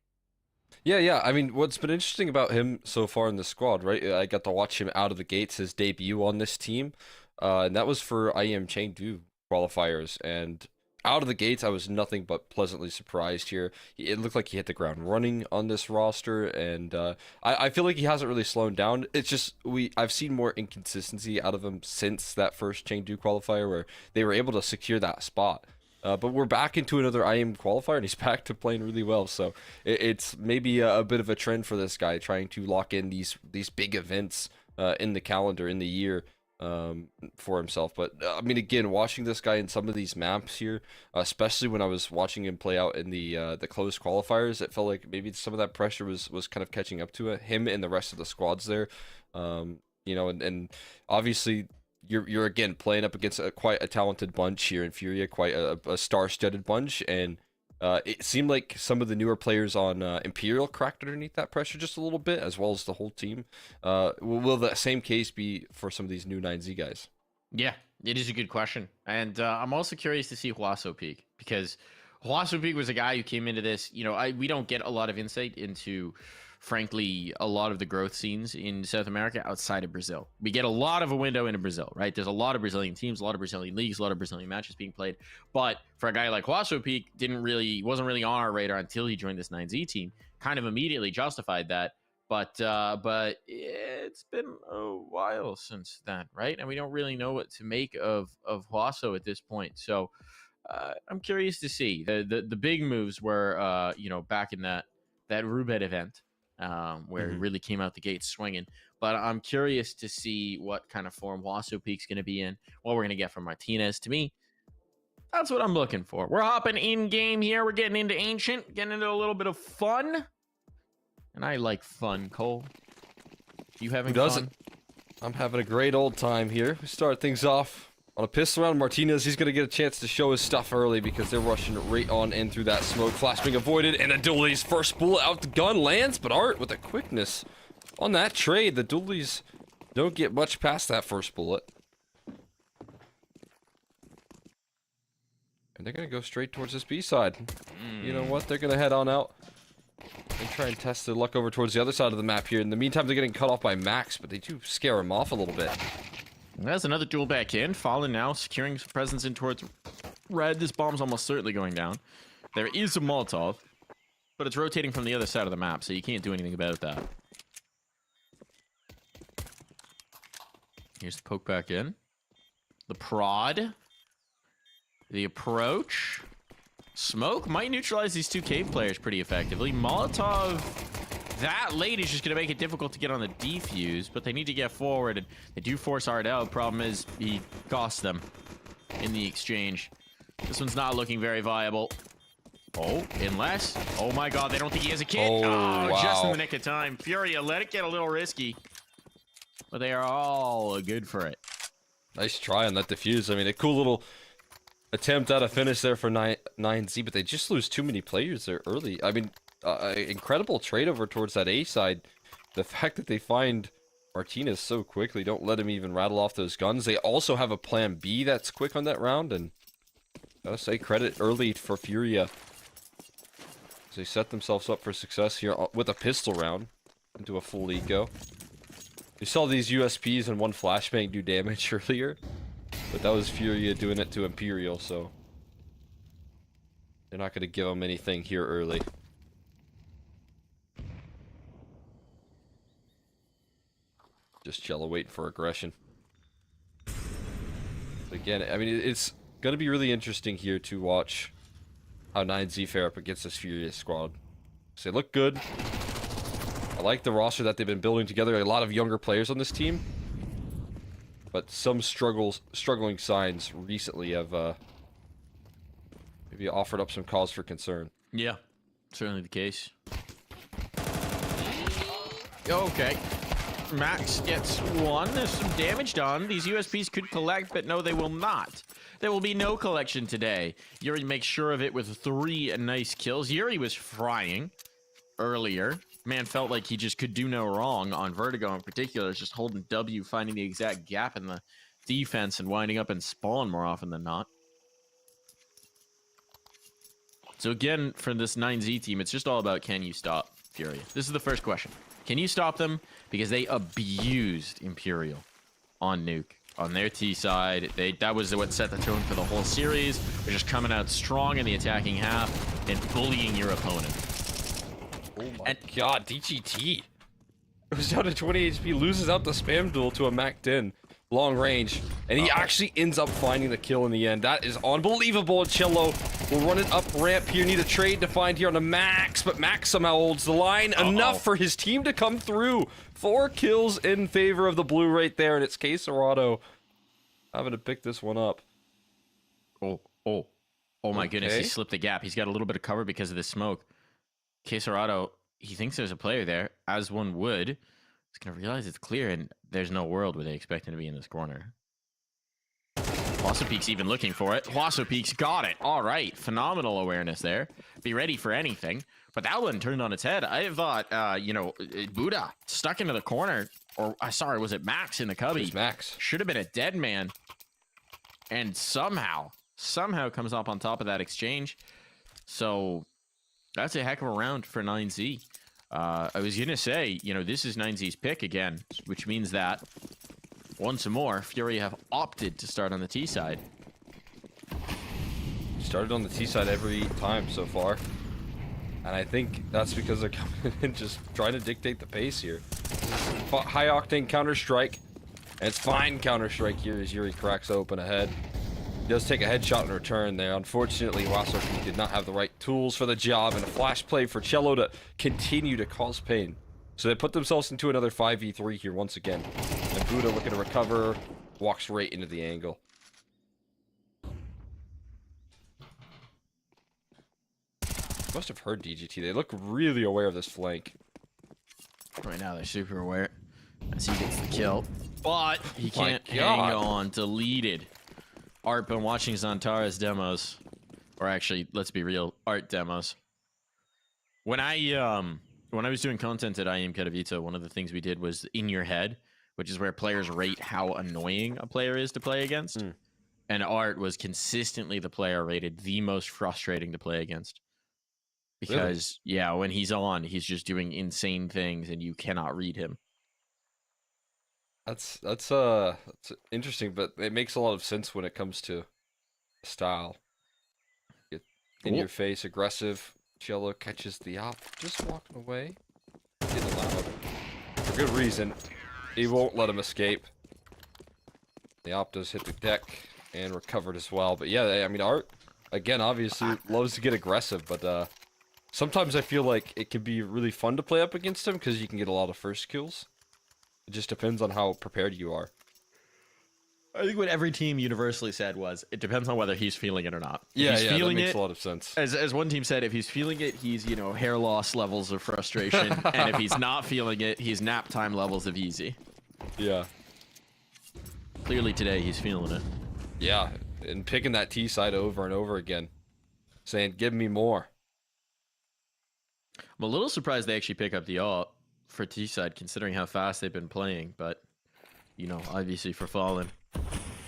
[SPEAKER 11] Yeah. I mean, what's been interesting about him so far in the squad, right? I got to watch him out of the gates, his debut on this team, and that was for IEM Chengdu qualifiers. And out of the gates, I was nothing but pleasantly surprised here. It looked like he hit the ground running on this roster, and I feel like he hasn't really slowed down. It's just I've seen more inconsistency out of him since that first Chengdu qualifier where they were able to secure that spot. But we're back into another IEM qualifier, and he's back to playing really well. So it's maybe a bit of a trend for this guy, trying to lock in these big events in the calendar, in the year, for himself. But I mean, again, watching this guy in some of these maps here, especially when I was watching him play out in the closed qualifiers, it felt like maybe some of that pressure was kind of catching up to him and the rest of the squads there. You know, and obviously you're again playing up against quite a talented bunch here in Furia, quite a star-studded bunch, and it seemed like some of the newer players on Imperial cracked underneath that pressure just a little bit, as well as the whole team. Will the same case be for some of these new 9Z guys?
[SPEAKER 8] Yeah, it is a good question. And I'm also curious to see Huaso Peak, because Huaso Peak was a guy who came into this, you know, we don't get a lot of insight into, frankly, a lot of the growth scenes in South America outside of Brazil. We get a lot of a window into Brazil, right? There's a lot of Brazilian teams, a lot of Brazilian leagues, a lot of Brazilian matches being played. But for a guy like Huaso Peak, wasn't really on our radar until he joined this 9Z team. Kind of immediately justified that. But it's been a while since then, right? And we don't really know what to make of Huaso at this point. So I'm curious to see. The big moves were, you know, back in that Rubet event, where it really came out the gate swinging. But I'm curious to see what kind of form Huaso Peak's going to be in, what we're going to get from Martinez. To me, that's what I'm looking for. We're hopping in game here. We're getting into Ancient, getting into a little bit of fun. And I like fun, Cole. You having fun? Who doesn't?
[SPEAKER 11] I'm having a great old time here. We start things off on a pistol round. Martinez, he's going to get a chance to show his stuff early because they're rushing right on in through that smoke. Flash being avoided, and a Dooley's first bullet out the gun lands, but Art with a quickness on that trade. The Dooley's don't get much past that first bullet. And they're going to go straight towards this B side. You know what? They're going to head on out and try and test their luck over towards the other side of the map here. In the meantime, they're getting cut off by Max, but they do scare him off a little bit.
[SPEAKER 8] There's another duel back in. Fallen now, securing some presence in towards red. This bomb's almost certainly going down. There is a Molotov, but it's rotating from the other side of the map, so you can't do anything about that. Here's the poke back in. The prod. The approach. Smoke might neutralize these two cave players pretty effectively. Molotov that late is just going to make it difficult to get on the defuse, but they need to get forward, and they do force Art out. Problem is, he costs them in the exchange. This one's not looking very viable. Oh, unless... Oh my god, they don't think he has a kit. Oh, wow. Just in the nick of time. Furia let it get a little risky, but they are all good for it.
[SPEAKER 11] Nice try on that defuse. I mean, a cool little attempt at a finish there for 9Z, but they just lose too many players there early. I mean, incredible trade over towards that A side. The fact that they find Martinez so quickly, don't let him even rattle off those guns. They also have a plan B that's quick on that round, and gotta say credit early for Furia. They set themselves up for success here with a pistol round into a full eco. We saw these USPs and one flashbang do damage earlier, but that was Furia doing it to Imperial, so they're not going to give them anything here early. Just Cello waiting for aggression. But again, I mean, it's going to be really interesting here to watch how 9Z fare up against this Furia squad. So they look good. I like the roster that they've been building together. A lot of younger players on this team. but some struggling signs recently have maybe offered up some cause for concern.
[SPEAKER 8] Yeah, certainly the case. Okay. Max gets one. There's some damage done. These USPs could collect, but no, they will not. There will be no collection today. Yuri makes sure of it with 3 nice kills. Yuri was frying earlier. Man felt like he just could do no wrong on Vertigo in particular. Just holding W, finding the exact gap in the defense and winding up in spawn more often than not. So again, for this 9Z team, it's just all about, can you stop Furia? This is the first question. Can you stop them? Because they abused Imperial on Nuke. On their T side, that was what set the tone for the whole series. They're just coming out strong in the attacking half and bullying your opponent.
[SPEAKER 11] Oh my god, DGT. It was down to 20 HP, loses out the spam duel to a Mac Din. Long range, and he actually ends up finding the kill in the end. That is unbelievable. Cello will run it up ramp here. Need a trade to find here on a Max, but Max somehow holds the line. Enough for his team to come through. 4 kills in favor of the blue right there, and it's Quesarado having to pick this one up.
[SPEAKER 8] Oh my goodness, he slipped the gap. He's got a little bit of cover because of the smoke. Quesarado, he thinks there's a player there, as one would. He's gonna realize it's clear, and there's no world where they expect him to be in this corner. Huasopeek's even looking for it. Huasopeek's got it. All right, phenomenal awareness there. Be ready for anything. But that one turned on its head. I thought, you know, Buddha stuck into the corner, or sorry, was it Max in the cubby?
[SPEAKER 11] It was Max.
[SPEAKER 8] Should have been a dead man, and somehow comes up on top of that exchange. So that's a heck of a round for 9Z. I was going to say, you know, this is 9Z's pick again, which means that once more, Furia have opted to start on the T side.
[SPEAKER 11] Started on the T side every time so far. And I think that's because they're coming in just trying to dictate the pace here. High octane Counter-Strike. And it's fine Counter-Strike here as Yuri cracks open ahead. He does take a headshot in return there. Unfortunately, Huasopeek did not have the right tools for the job, and a flash play for Cello to continue to cause pain. So they put themselves into another 5v3 here once again. And Buddha looking to recover, walks right into the angle. Must have heard DGT. They look really aware of this flank.
[SPEAKER 8] Right now, they're super aware as he gets the kill. But he can't hang on. Deleted. Art been watching Xantara's demos, or actually, let's be real, art demos. When I was doing content at IEM Katowice, one of the things we did was in your head, which is where players rate how annoying a player is to play against. And Art was consistently the player rated the most frustrating to play against. Because, yeah, when he's on, he's just doing insane things and you cannot read him.
[SPEAKER 11] That's interesting, but it makes a lot of sense when it comes to style. Get in your face, aggressive. Cello catches the op, just walking away. Getting loud. For good reason. He won't let him escape. The op does hit the deck and recovered as well. But yeah, I mean, Art, again, obviously loves to get aggressive, but sometimes I feel like it can be really fun to play up against him because you can get a lot of first kills. It just depends on how prepared you are.
[SPEAKER 8] I think what every team universally said was, it depends on whether he's feeling it or not.
[SPEAKER 11] Yeah,
[SPEAKER 8] if he's feeling
[SPEAKER 11] that makes
[SPEAKER 8] it,
[SPEAKER 11] a lot of sense.
[SPEAKER 8] As one team said, if he's feeling it, he's, you know, hair loss levels of frustration. And if he's not feeling it, he's nap time levels of easy.
[SPEAKER 11] Yeah.
[SPEAKER 8] Clearly today, he's feeling it.
[SPEAKER 11] Yeah, and picking that T side over and over again. Saying, give me more.
[SPEAKER 8] I'm a little surprised they actually pick up the AWP for T side, considering how fast they've been playing, but, you know, obviously for Fallen.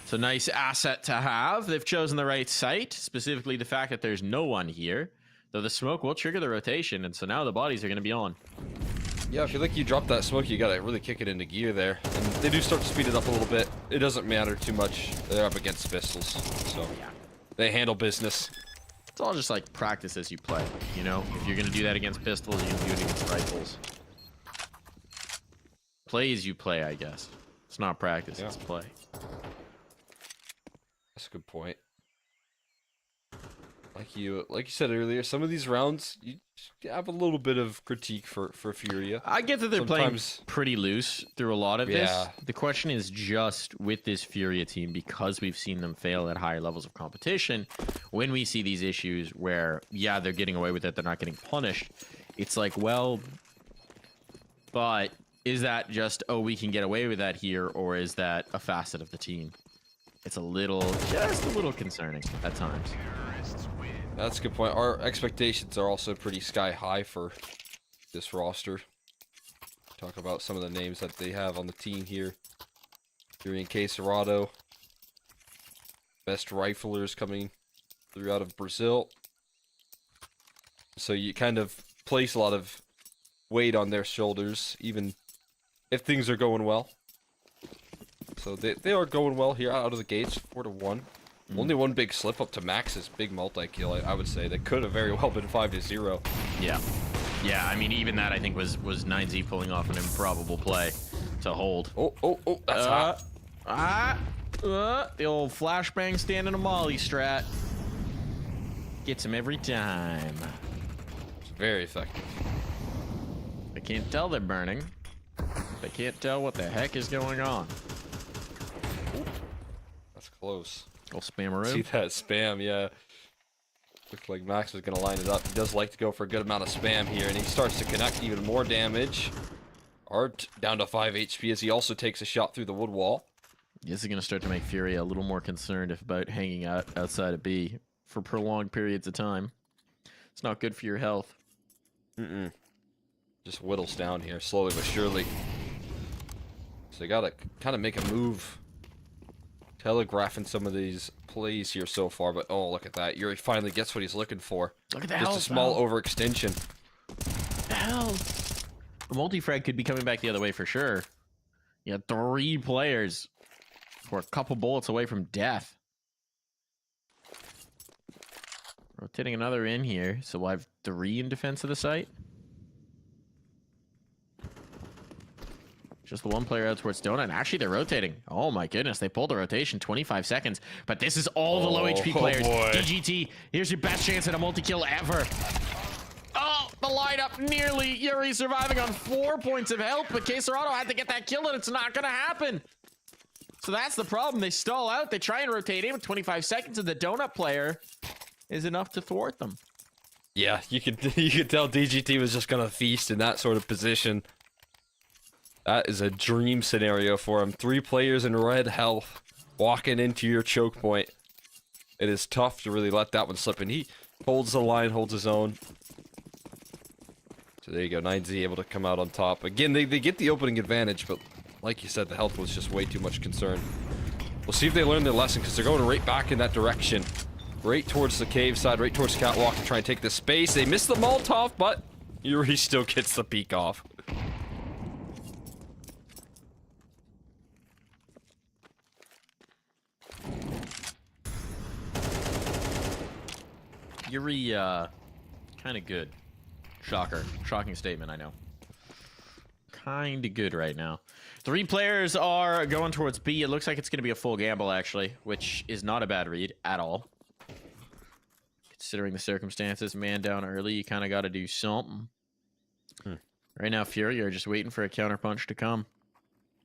[SPEAKER 8] It's a nice asset to have. They've chosen the right site, specifically the fact that there's no one here, though the smoke will trigger the rotation, and so now the bodies are going to be on.
[SPEAKER 11] Yeah, I feel like you drop that smoke, you gotta really kick it into gear there. And they do start to speed it up a little bit. It doesn't matter too much. They're up against pistols, so yeah, they handle business.
[SPEAKER 8] It's all just like practice as you play, you know? If you're gonna do that against pistols, you can do it against rifles. Play as you play, I guess. It's not practice, it's play.
[SPEAKER 11] That's a good point. I like Like you said earlier, some of these rounds you have a little bit of critique for Furia.
[SPEAKER 8] I get that they're playing pretty loose through a lot of this.
[SPEAKER 11] Yeah.
[SPEAKER 8] The question is just with this Furia team, because we've seen them fail at higher levels of competition, when we see these issues where, yeah, they're getting away with it, they're not getting punished, it's like, well, but is that just, oh, we can get away with that here, or is that a facet of the team? It's just a little concerning at times.
[SPEAKER 11] That's a good point. Our expectations are also pretty sky high for this roster. Talk about some of the names that they have on the team here. Furia and Quesarado. Best riflers coming through out of Brazil. So you kind of place a lot of weight on their shoulders, even if things are going well. So they are going well here out of the gates, 4-1. Only one big slip up to Max's big multi-kill, I would say. That could have very well been 5-0.
[SPEAKER 8] Yeah. Yeah, I mean, even that, I think, was 9Z pulling off an improbable play to hold.
[SPEAKER 11] Oh, that's hot.
[SPEAKER 8] The old flashbang stand in a molly strat. Gets him every time.
[SPEAKER 11] It's very effective.
[SPEAKER 8] They can't tell they're burning. They can't tell what the heck is going on.
[SPEAKER 11] Ooh, that's close.
[SPEAKER 8] Little spammeroo.
[SPEAKER 11] See that spam, yeah. Looked like Max was going to line it up. He does like to go for a good amount of spam here, and he starts to connect even more damage. Art down to 5 HP as he also takes a shot through the wood wall.
[SPEAKER 8] This is going to start to make Furia a little more concerned about hanging out outside of B for prolonged periods of time. It's not good for your health.
[SPEAKER 11] Just whittles down here, slowly but surely. So you got to kind of make a move. Telegraphing some of these plays here so far, but oh, look at that. Yuri finally gets what he's looking for.
[SPEAKER 8] Look at the
[SPEAKER 11] Just
[SPEAKER 8] health,
[SPEAKER 11] a small
[SPEAKER 8] man.
[SPEAKER 11] overextension.
[SPEAKER 8] The hell? The multi-frag could be coming back the other way for sure. You had 3 players who are a couple bullets away from death. Rotating another in here, so we'll have 3 in defense of the site. Just the one player out towards Donut. And actually, they're rotating. Oh my goodness, they pulled the rotation, 25 seconds. But this is all the low HP players.
[SPEAKER 11] Boy.
[SPEAKER 8] DGT, here's your best chance at a multi-kill ever. Oh, the lineup nearly. Yuri surviving on 4 points of health, but Quesarado had to get that kill, and it's not going to happen. So that's the problem. They stall out. They try and rotate in with 25 seconds, and the Donut player is enough to thwart them.
[SPEAKER 11] Yeah, you could tell DGT was just going to feast in that sort of position. That is a dream scenario for him. 3 players in red health walking into your choke point. It is tough to really let that one slip, and he holds the line, holds his own. So there you go, 9Z able to come out on top. Again, they get the opening advantage, but like you said, the health was just way too much concern. We'll see if they learn their lesson, because they're going right back in that direction. Right towards the cave side, right towards Catwalk to try and take the space. They miss the Molotov, but Yuri still gets the peek off.
[SPEAKER 8] Yuri, kind of good. Shocker. Shocking statement, I know. Kind of good right now. 3 players are going towards B. It looks like it's going to be a full gamble, actually, which is not a bad read at all. Considering the circumstances, man down early, you kind of got to do something. Right now, Furia are just waiting for a counterpunch to come.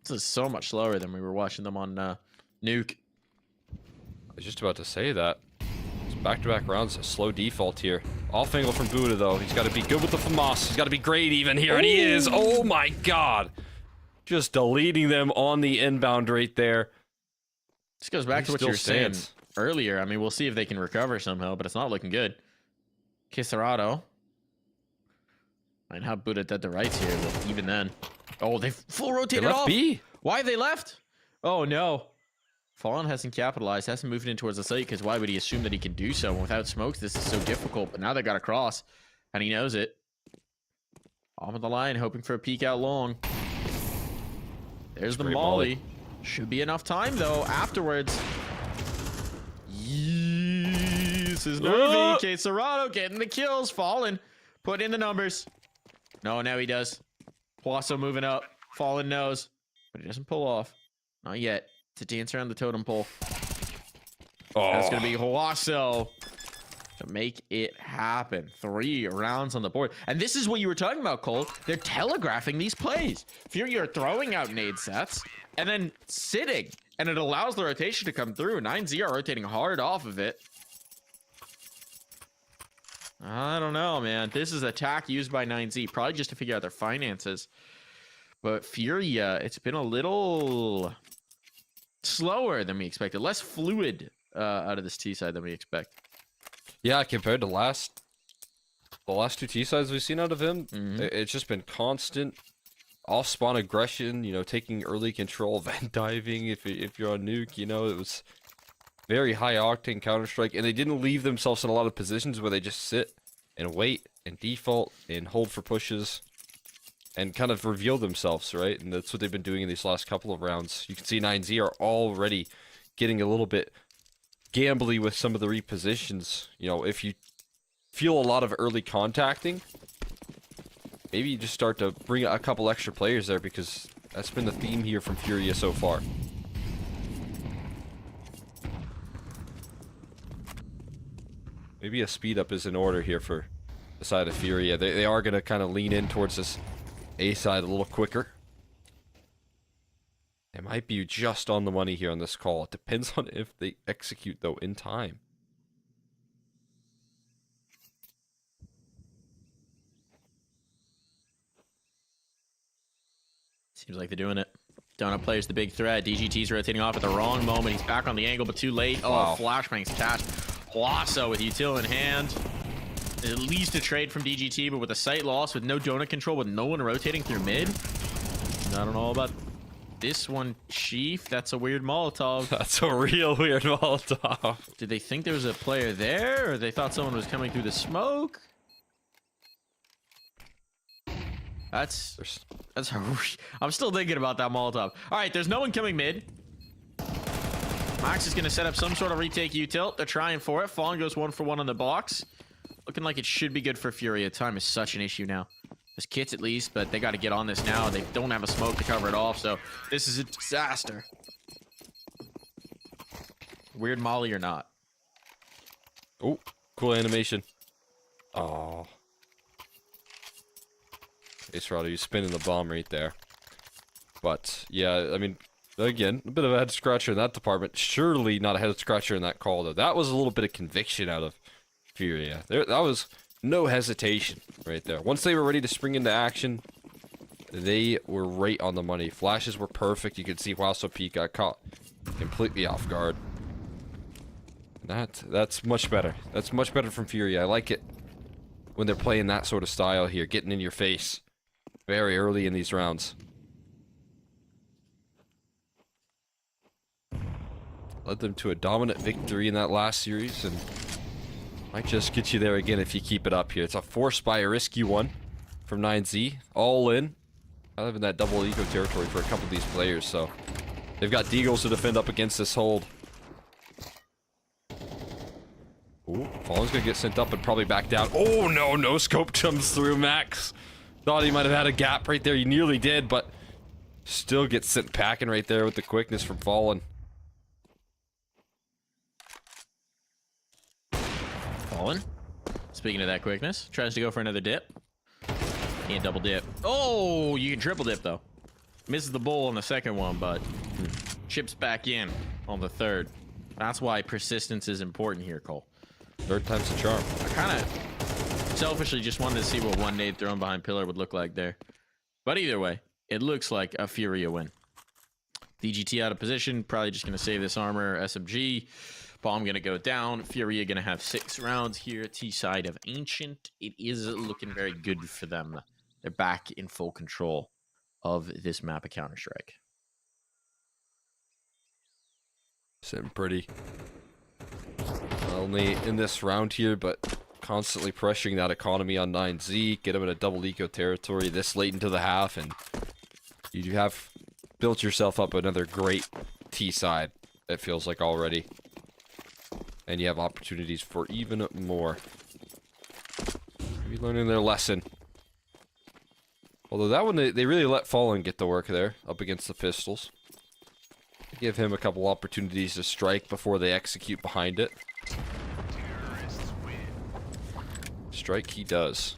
[SPEAKER 8] This is so much slower than we were watching them on Nuke.
[SPEAKER 11] I was just about to say that. Back-to-back rounds, a slow default here. Off angle from Buddha, though. He's got to be good with the FAMAS. He's got to be great even here, and he is. Oh my god. Just deleting them on the inbound right there.
[SPEAKER 8] This goes back to what you were saying earlier. I mean, we'll see if they can recover somehow, but it's not looking good. Quesarado. And how Buddha did the rights here, but even then. Oh, they full rotated off.
[SPEAKER 11] B.
[SPEAKER 8] Why they left? Oh, no. Fallen hasn't capitalized, hasn't moved in towards the site, because why would he assume that he can do so? And without smokes, this is so difficult. But now they got a cross, and he knows it. Off of the line, hoping for a peek out long. There's the molly. Should be enough time, though, afterwards. This is nervy. Quesarado getting the kills. Fallen. Put in the numbers. No, now he does. Huaso moving up. Fallen knows. But he doesn't pull off. Not yet. To dance around the totem pole.
[SPEAKER 11] Oh.
[SPEAKER 8] That's going to be Huaso. to make it happen. 3 rounds on the board. And this is what you were talking about, Cole. They're telegraphing these plays. FURIA are throwing out nade sets and then sitting, and it allows the rotation to come through. 9Z are rotating hard off of it. I don't know, man. This is attack used by 9Z, probably just to figure out their finances. But FURIA, it's been a little slower than we expected. Less fluid out of this T side than we expect.
[SPEAKER 11] Yeah, compared to the last 2 T sides we've seen out of him, it's just been constant off-spawn aggression, you know, taking early control, vent diving if you're on nuke, you know, it was very high-octane Counter-Strike, and they didn't leave themselves in a lot of positions where they just sit and wait and default and hold for pushes and kind of reveal themselves, right? And that's what they've been doing in these last couple of rounds. You can see 9Z are already getting a little bit gambly with some of the repositions. You know, if you feel a lot of early contacting, maybe you just start to bring a couple extra players there, because that's been the theme here from FURIA so far. Maybe a speed up is in order here for the side of FURIA. They are going to kind of lean in towards this A side a little quicker. They might be just on the money here on this call. It depends on if they execute, though, in time.
[SPEAKER 8] Seems like they're doing it. Donut player's the big threat. DGT's rotating off at the wrong moment. He's back on the angle, but too late. Oh, wow. Flashbang's attached. Lasso with util in hand. At least a trade from DGT, but with a sight loss, with no donut control, with no one rotating through mid. I don't know about this one, Chief. That's a weird Molotov.
[SPEAKER 11] That's a real weird Molotov.
[SPEAKER 8] Did they think there was a player there, or they thought someone was coming through the smoke? That's I'm still thinking about that Molotov. All right, there's no one coming mid. Max is going to set up some sort of retake util. They're trying for it. Fallen goes 1 for 1 on the box. Looking like it should be good for FURIA. Time is such an issue now. There's kits at least, but they got to get on this now. They don't have a smoke to cover it off, so this is a disaster. Weird molly or not.
[SPEAKER 11] Oh, cool animation. Oh. Acerado, you spinning the bomb right there. But, yeah, I mean, again, a bit of a head scratcher in that department. Surely not a head scratcher in that call, though. That was a little bit of conviction out of FURIA. That was no hesitation right there. Once they were ready to spring into action, they were right on the money. Flashes were perfect. You could see Wasso Peak got caught completely off guard. That's much better. That's much better from FURIA. I like it when they're playing that sort of style here, getting in your face very early in these rounds. Led them to a dominant victory in that last series, and might just get you there again if you keep it up here. It's a forced by a risky one from 9Z. All in. I live in that double eco territory for a couple of these players, so they've got Deagles to defend up against this hold. Ooh, Fallen's gonna get sent up and probably back down. Oh no, no scope comes through. Max thought he might have had a gap right there. He nearly did, but still gets sent packing right there with the quickness from Fallen.
[SPEAKER 8] Fallen, speaking of that quickness, tries to go for another dip. Can't double dip. Oh, you can triple dip though. Misses the bowl on the second one, but chips back in on the third. That's why persistence is important here, Cole.
[SPEAKER 11] Third time's a charm.
[SPEAKER 8] I kind of selfishly just wanted to see what one nade thrown behind pillar would look like there. But either way, it looks like a FURIA win. DGT out of position, probably just going to save this armor. SMG. Bomb going to go down. FURIA going to have 6 rounds here. T side of Ancient. It is looking very good for them. They're back in full control of this map of Counter-Strike.
[SPEAKER 11] Sitting pretty. Not only in this round here, but constantly pressuring that economy on 9Z. Get them in a double eco territory this late into the half, and you have built yourself up another great T side, it feels like already. And you have opportunities for even more. Maybe learning their lesson. Although that one, they really let Fallen get the work there, up against the pistols. Give him a couple opportunities to strike before they execute behind it. strike he does.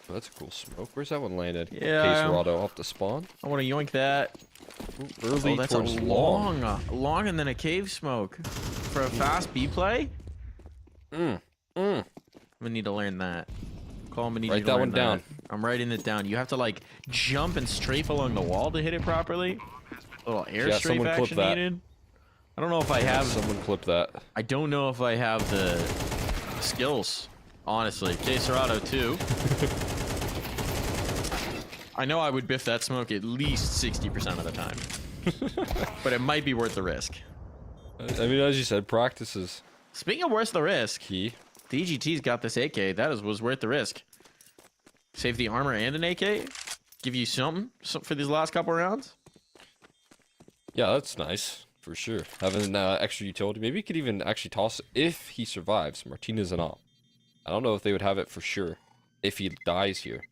[SPEAKER 11] Oh, that's a cool smoke. Where's that one landed?
[SPEAKER 8] Yeah.
[SPEAKER 11] Caserado off the spawn.
[SPEAKER 8] I want to yoink that.
[SPEAKER 11] Early
[SPEAKER 8] that's a
[SPEAKER 11] towards
[SPEAKER 8] long and then a cave smoke for a fast B play. We need to learn that. Call me.
[SPEAKER 11] Write that one down.
[SPEAKER 8] I'm writing it down. You have to like jump and strafe along the wall to hit it properly. A little air strafe action needed. I don't know if I have.
[SPEAKER 11] Someone clip that.
[SPEAKER 8] I don't know if I have the skills. Honestly, Caserado too. I know I would biff that smoke at least 60% of the time, but it might be worth the risk.
[SPEAKER 11] I mean, as you said, practices.
[SPEAKER 8] Speaking of worth the risk,
[SPEAKER 11] key.
[SPEAKER 8] DGT's got this AK. That was worth the risk. Save the armor and an AK. Give you something for these last couple rounds.
[SPEAKER 11] Yeah, that's nice for sure. Having extra utility. Maybe he could even actually toss it if he survives. Martinez and all. I don't know if they would have it for sure if he dies here.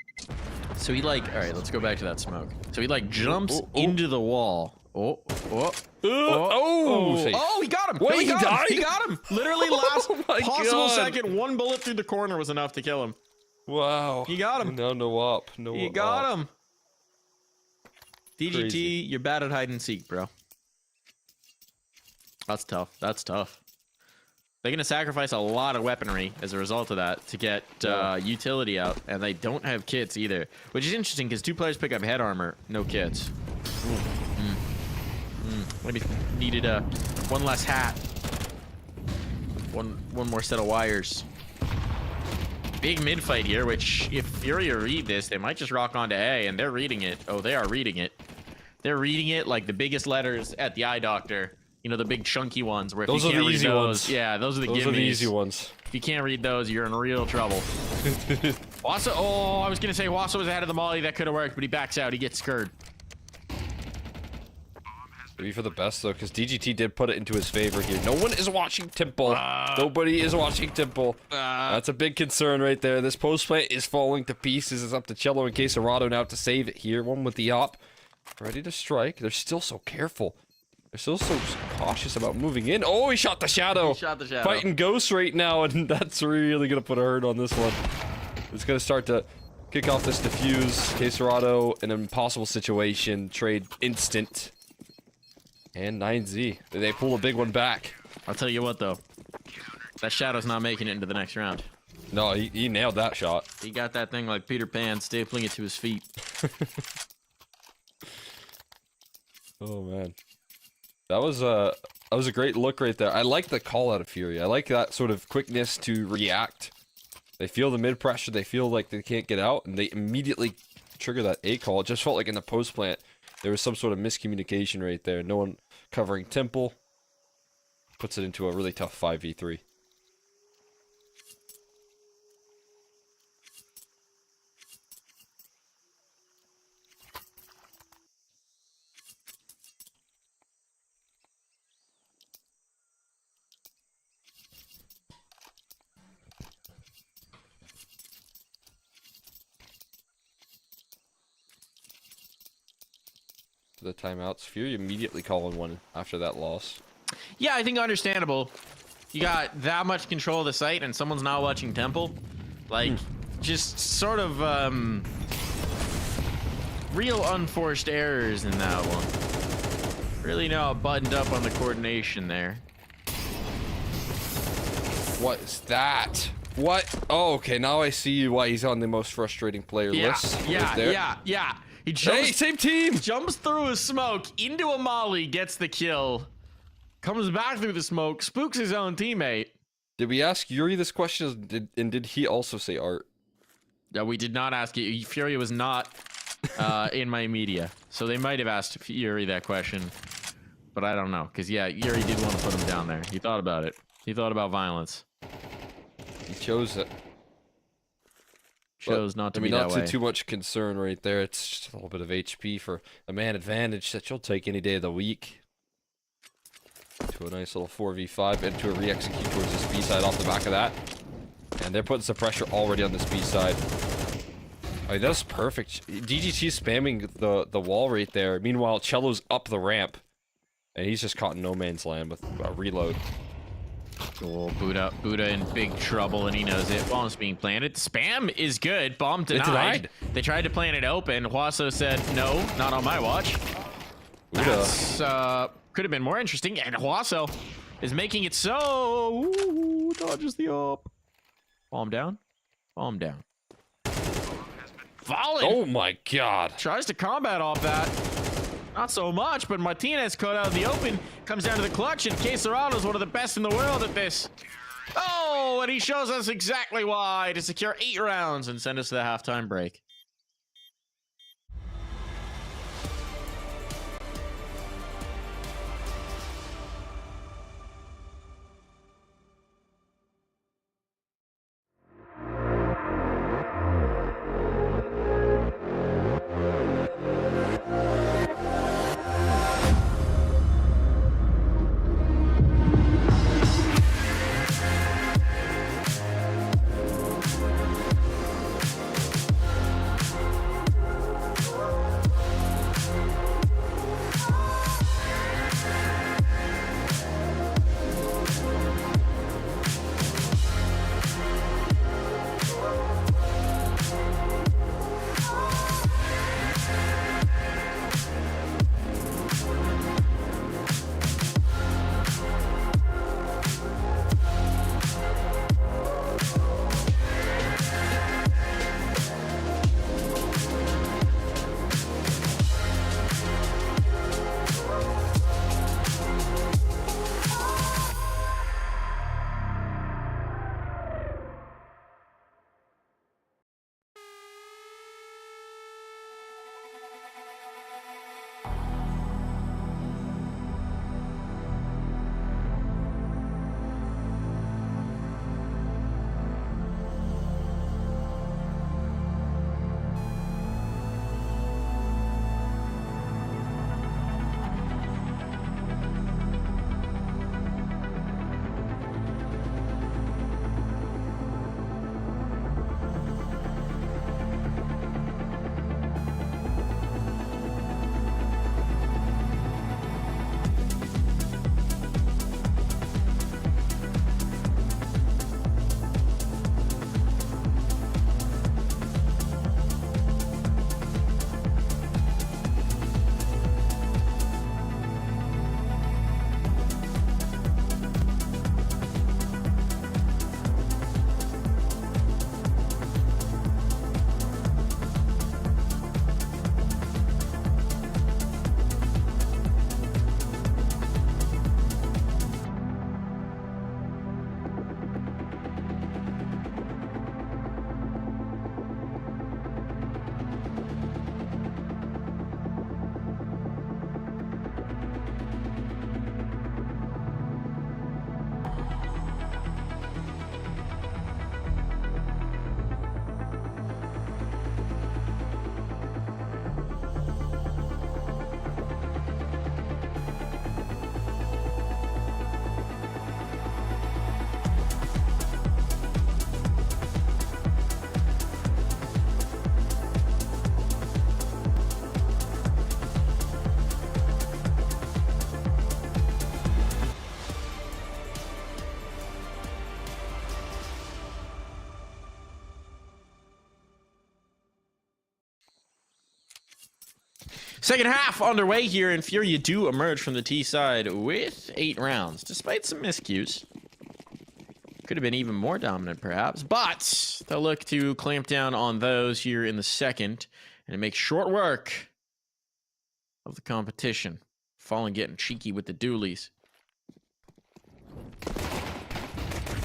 [SPEAKER 8] So he like, all right, let's go back to that smoke. So he like jumps into the wall. Oh, he got him.
[SPEAKER 11] Wait, he died?
[SPEAKER 8] He got him. Literally last possible
[SPEAKER 11] God.
[SPEAKER 8] second, one bullet through the corner was enough to kill him.
[SPEAKER 11] Wow.
[SPEAKER 8] He got him.
[SPEAKER 11] No up.
[SPEAKER 8] He got him. DGT, crazy. You're bad at hide and seek, bro. That's tough. That's tough. They're going to sacrifice a lot of weaponry as a result of that to get utility out, and they don't have kits either, which is interesting because 2 players pick up head armor, no kits. Maybe needed one less hat, one more set of wires. Big mid fight here, which if FURIA read this, they might just rock onto A, and they're reading it. Oh, they are reading it. They're reading it like the biggest letters at the eye doctor. You know, the big chunky ones where if
[SPEAKER 11] those
[SPEAKER 8] you can't
[SPEAKER 11] are the
[SPEAKER 8] read
[SPEAKER 11] easy
[SPEAKER 8] those,
[SPEAKER 11] ones.
[SPEAKER 8] yeah, those are the
[SPEAKER 11] Those
[SPEAKER 8] gimmies.
[SPEAKER 11] are the easy ones.
[SPEAKER 8] If you can't read those, you're in real trouble. Wassa, oh, I was gonna say Wassa was ahead of the molly. That could have worked, but he backs out. He gets scared.
[SPEAKER 11] Maybe for the best though, because DGT did put it into his favor here. No one is watching Temple. Nobody is watching Temple. That's a big concern right there. This post plant is falling to pieces. It's up to Cello and Caserado now to save it here. One with the op, ready to strike. They're still so careful. They're still so cautious about moving in. Oh, he shot the shadow.
[SPEAKER 8] He shot the shadow.
[SPEAKER 11] Fighting ghosts right now, and that's really gonna put a hurt on this one. It's gonna start to kick off this defuse. Caserado in an impossible situation. Trade instant. And 9Z. They pull a big one back.
[SPEAKER 8] I'll tell you what, though. That Shadow's not making it into the next round.
[SPEAKER 11] No, he nailed that shot.
[SPEAKER 8] He got that thing like Peter Pan, stapling it to his feet.
[SPEAKER 11] Oh, man. That was a great look right there. I like the call out of FURIA. I like that sort of quickness to react. They feel the mid pressure. They feel like they can't get out, and they immediately trigger that A call. It just felt like in the post plant, there was some sort of miscommunication right there. No one covering Temple. Puts it into a really tough 5v3. To the timeouts. FURIA immediately calling one after that loss.
[SPEAKER 8] Yeah, I think understandable. You got that much control of the site and someone's not watching Temple. Like, just sort of, real unforced errors in that one. Really not buttoned up on the coordination there.
[SPEAKER 11] What is that? What? Oh, okay. Now I see why he's on the most frustrating player list. Right there.
[SPEAKER 8] Yeah. He jumps,
[SPEAKER 11] hey, same team!
[SPEAKER 8] Jumps through a smoke, into a molly, gets the kill. Comes back through the smoke, spooks his own teammate.
[SPEAKER 11] Did we ask Yuri this question, and did he also say art?
[SPEAKER 8] Yeah, we did not ask you. FURIA was not in my media. So they might have asked Yuri that question. But I don't know. Because, yeah, Yuri did want to put him down there. He thought about it. He thought about violence.
[SPEAKER 11] He chose it.
[SPEAKER 8] chose not to
[SPEAKER 11] I mean,
[SPEAKER 8] be
[SPEAKER 11] not
[SPEAKER 8] that way.
[SPEAKER 11] too much concern right there. It's just a little bit of HP for a man advantage that you'll take any day of the week. To a nice little 4v5 into a re-execute towards this B side off the back of that. And they're putting some pressure already on this B side. I mean, that's perfect. DGT spamming the wall right there. Meanwhile, Cello's up the ramp. And he's just caught in no man's land with a reload.
[SPEAKER 8] Oh, Buddha in big trouble, and he knows it. Bomb's being planted. Spam is good. Bomb denied. They tried to plant it open. Huaso said, no, not on my watch. That's, could have been more interesting. And Huaso is making it so. Ooh, dodges the up. Bomb down. Bomb down. Fallen.
[SPEAKER 11] Oh my god.
[SPEAKER 8] Tries to combat off that. Not so much, but Martinez caught out of the open. Comes down to the clutch, and Quesarado's one of the best in the world at this. Oh, and he shows us exactly why to secure 8 rounds and send us to the halftime break. Second half underway here, and Furia do emerge from the T side with 8 rounds, despite some miscues. Could have been even more dominant, perhaps, but they'll look to clamp down on those here in the second, and it makes short work of the competition. Fallen getting cheeky with the dualies.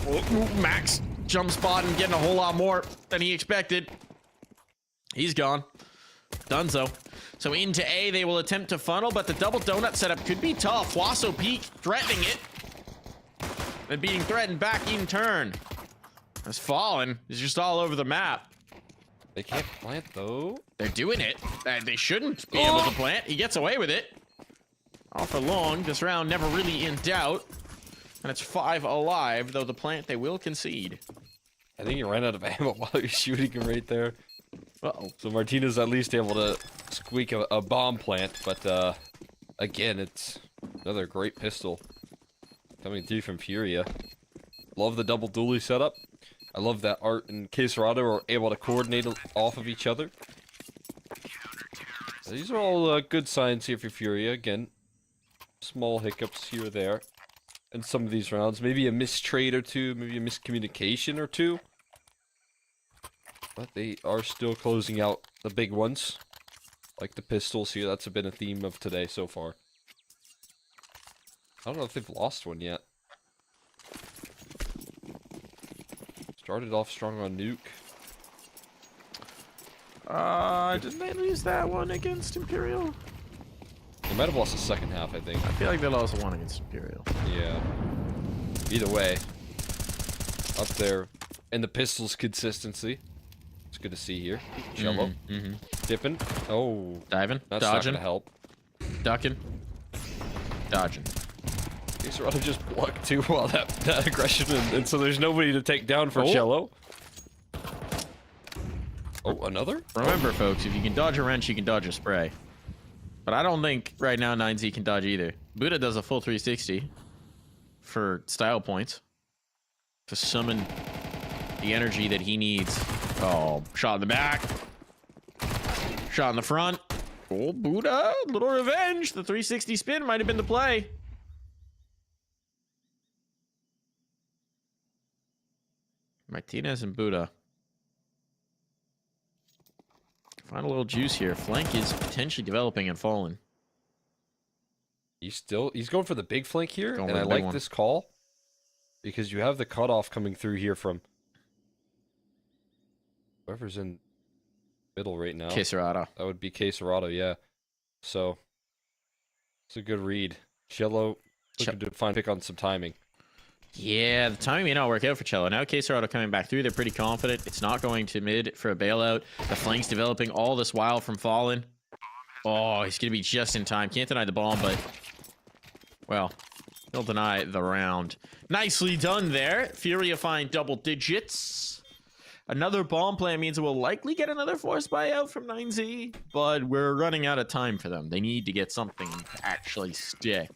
[SPEAKER 8] Oh, Max jump spot and getting a whole lot more than he expected. He's gone. Dunzo. So into A, they will attempt to funnel, but the double donut setup could be tough. Huaso peek, threatening it. And being threatened back in turn. As Fallen is just all over the map.
[SPEAKER 11] They can't plant, though.
[SPEAKER 8] They're doing it. They shouldn't be able to plant. He gets away with it. All for long. This round never really in doubt. And it's 5 alive, though the plant they will concede.
[SPEAKER 11] I think he ran out of ammo while he was shooting him right there.
[SPEAKER 8] Uh-oh.
[SPEAKER 11] So Martinez at least able to squeak a bomb plant, but again, it's another great pistol coming through from Furia. Love the double dually setup. I love that Art and Queserado are able to coordinate off of each other. These are all good signs here for Furia. Again, small hiccups here or there in some of these rounds. Maybe a mistrade or two, maybe a miscommunication or two. But they are still closing out the big ones. Like the pistols here, that's been a theme of today so far. I don't know if they've lost one yet. Started off strong on Nuke.
[SPEAKER 8] Didn't they lose that one against Imperial?
[SPEAKER 11] They might have lost the second half, I think.
[SPEAKER 8] I feel like they lost one against Imperial.
[SPEAKER 11] Yeah. Either way, up there. And the pistols consistency. It's good to see here. Cello. Dipping. Oh.
[SPEAKER 8] Diving.
[SPEAKER 11] That's
[SPEAKER 8] Dodging.
[SPEAKER 11] not gonna help.
[SPEAKER 8] Ducking. Dodging.
[SPEAKER 11] Queserado just blocked too while that aggression, and so there's nobody to take down for Cello. Oh, another?
[SPEAKER 8] Remember, folks, if you can dodge a wrench, you can dodge a spray. But I don't think right now 9Z can dodge either. Buddha does a full 360 for style points to summon the energy that he needs. Oh, shot in the back. Shot in the front. Oh, Buddha, little revenge. The 360 spin might have been the play. Martinez and Buddha. Find a little juice here. Flank is potentially developing and falling.
[SPEAKER 11] He's going for the big flank here,
[SPEAKER 8] Going
[SPEAKER 11] and
[SPEAKER 8] for
[SPEAKER 11] I
[SPEAKER 8] the big
[SPEAKER 11] like
[SPEAKER 8] one.
[SPEAKER 11] this call because you have the cutoff coming through here from whoever's in middle right now.
[SPEAKER 8] Queserado.
[SPEAKER 11] That would be Queserado, yeah. So it's a good read. Cello looking to find pick on some timing.
[SPEAKER 8] Yeah, the timing may not work out for Cello. Now Queserado coming back through. They're pretty confident. It's not going to mid for a bailout. The flank's developing all this while from Fallen. Oh, he's going to be just in time. Can't deny the bomb, but... well, he'll deny the round. Nicely done there. Furia find double digits. Another bomb plan means we'll likely get another force buyout from 9Z, but we're running out of time for them. They need to get something to actually stick.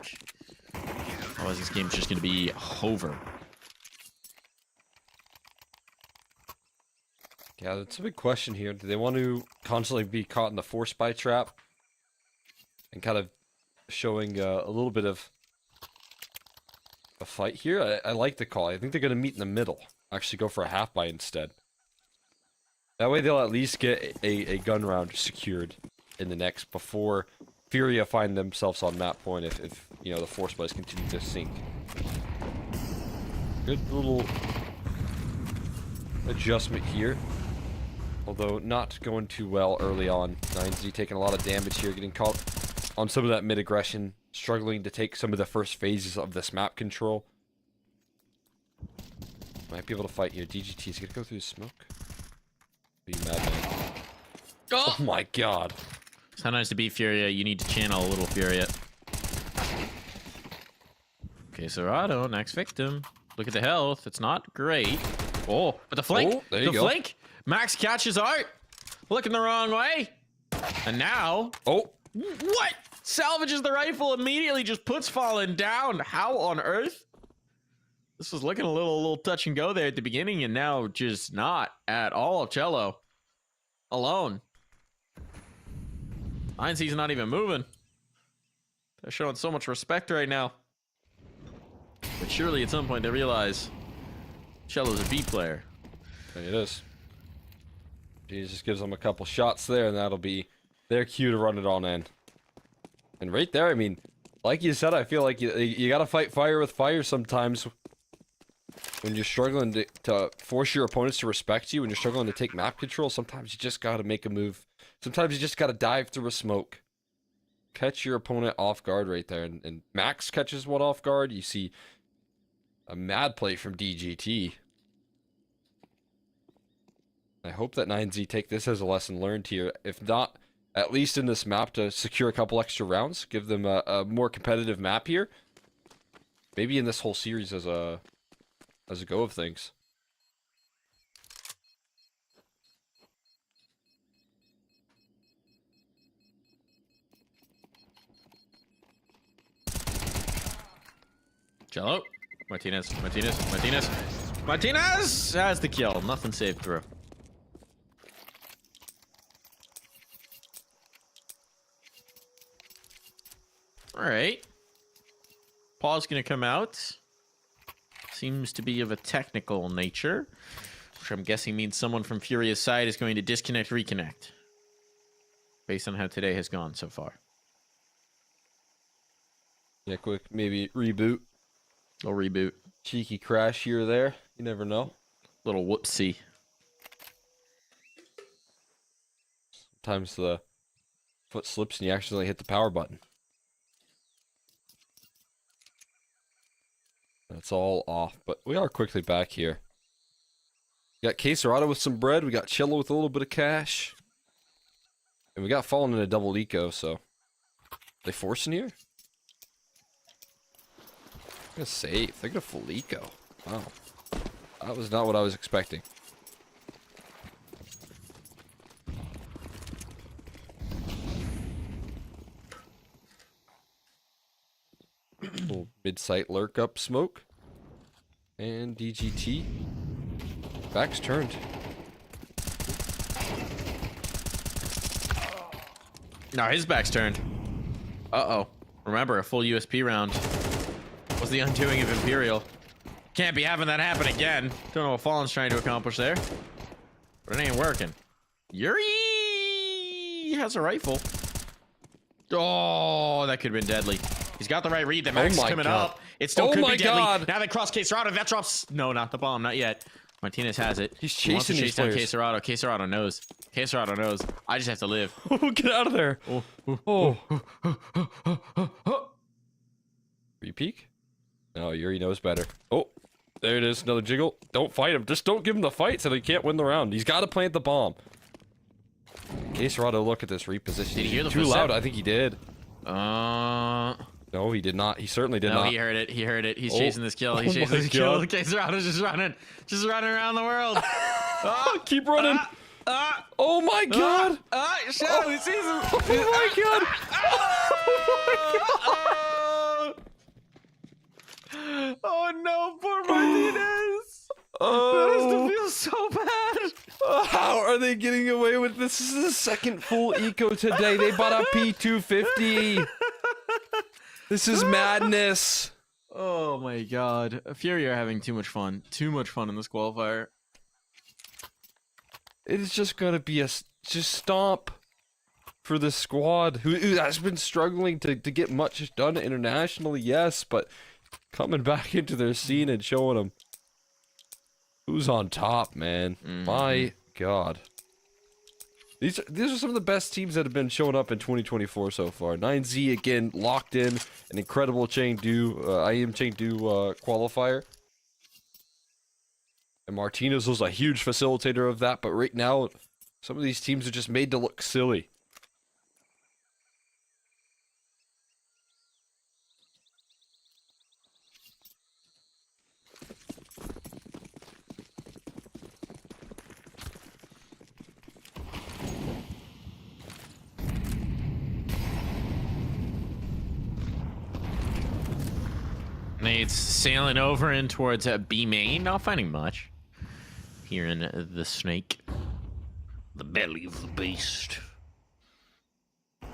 [SPEAKER 8] Otherwise, this game's just going to be over.
[SPEAKER 11] Yeah, that's a big question here. Do they want to constantly be caught in the force buy trap? And kind of showing a little bit of a fight here? I like the call. I think they're going to meet in the middle. Actually go for a half buy instead. That way they'll at least get a gun round secured in the next before Furia find themselves on map point if you know, the force buys continue to sink. Good little adjustment here. Although not going too well early on. 9Z taking a lot of damage here, getting caught on some of that mid-aggression, struggling to take some of the first phases of this map control. Might be able to fight here. DGT's gonna go through the smoke. Be madman. Oh my god.
[SPEAKER 8] Sometimes to beat Furia, you need to channel a little Furia. Queserado, next victim. Look at the health. It's not great. Oh, but the flank.
[SPEAKER 11] Oh, there you go.
[SPEAKER 8] Flank. Max catches Art. Looking the wrong way. And now.
[SPEAKER 11] Oh.
[SPEAKER 8] What? Salvages the rifle immediately. Just puts Fallen down. How on earth? This was looking a little touch and go there at the beginning, and now just not at all. Cello alone. 9Z's not even moving. They're showing so much respect right now. But surely at some point they realize Cello's a B player.
[SPEAKER 11] It is. He just gives them a couple shots there, and that'll be their cue to run it on in. And right there, I mean, like you said, I feel like you gotta fight fire with fire sometimes. When you're struggling to force your opponents to respect you, when you're struggling to take map control, sometimes you just gotta make a move. Sometimes you just gotta dive through a smoke. Catch your opponent off guard right there. And Max catches one off guard. You see a mad play from DGT. I hope that 9Z take this as a lesson learned here. If not, at least in this map to secure a couple extra rounds, give them a more competitive map here. Maybe in this whole series as a go of things.
[SPEAKER 8] Cello. Martinez has the kill. Nothing saved through. All right. Paul's gonna come out. Seems to be of a technical nature, which I'm guessing means someone from Furia's side is going to disconnect, reconnect, based on how today has gone so far.
[SPEAKER 11] Yeah, quick, maybe reboot.
[SPEAKER 8] A reboot.
[SPEAKER 11] Cheeky crash here or there. You never know.
[SPEAKER 8] Little whoopsie.
[SPEAKER 11] Sometimes the foot slips and you accidentally hit the power button. That's all off, but we are quickly back here. We got Quesarado with some bread. We got Cello with a little bit of cash. And we got Fallen in a double eco, so... They forcing here? They're gonna save. They're gonna full eco. Wow. That was not what I was expecting. Little mid-sight lurk up smoke. And DGT. Back's turned.
[SPEAKER 8] No, his back's turned. Uh-oh. Remember, a full USP round was the undoing of Imperial. Can't be having that happen again. Don't know what Fallen's trying to accomplish there. But it ain't working. Yuri has a rifle. Oh, that could have been deadly. He's got the right read. The max is coming up. It still could be deadly. Now they cross Quesarado. That drops. No, not the bomb. Not yet. Martinez has it.
[SPEAKER 11] He's chasing these players.
[SPEAKER 8] Quesarado. Quesarado knows. Quesarado knows. I just have to live.
[SPEAKER 11] Get out of there. Re-peek? No, Yuri knows better. Oh, there it is. Another jiggle. Don't fight him. Just don't give him the fight so he can't win the round. He's got to plant the bomb. Quesarado, look at this reposition.
[SPEAKER 8] Did he hear the
[SPEAKER 11] Too loud. I think he did.
[SPEAKER 8] No,
[SPEAKER 11] he did not. He certainly did not.
[SPEAKER 8] No, he heard it. He heard it. He's chasing this kill. He's chasing this kill. Quesarado's just running around the world.
[SPEAKER 11] Keep running. Oh my god.
[SPEAKER 8] Shadow, he sees him.
[SPEAKER 11] Oh my god.
[SPEAKER 8] Oh no, poor Martinez. That has to feel so bad.
[SPEAKER 11] How are they getting away with this? This is the second full eco today. They bought a P250. This is madness.
[SPEAKER 8] Oh my god. Furia are having too much fun. Too much fun in this qualifier.
[SPEAKER 11] It is just gonna be a just stomp for the squad who has been struggling to get much done internationally, yes, but coming back into their scene and showing them who's on top, man. My god. These are some of the best teams that have been showing up in 2024 so far. 9Z again locked in an incredible Chengdu, IEM Chengdu qualifier. And Martinez was a huge facilitator of that, but right now some of these teams are just made to look silly.
[SPEAKER 8] Nate's sailing over in towards B main, not finding much. Here in the snake. The belly of the beast. A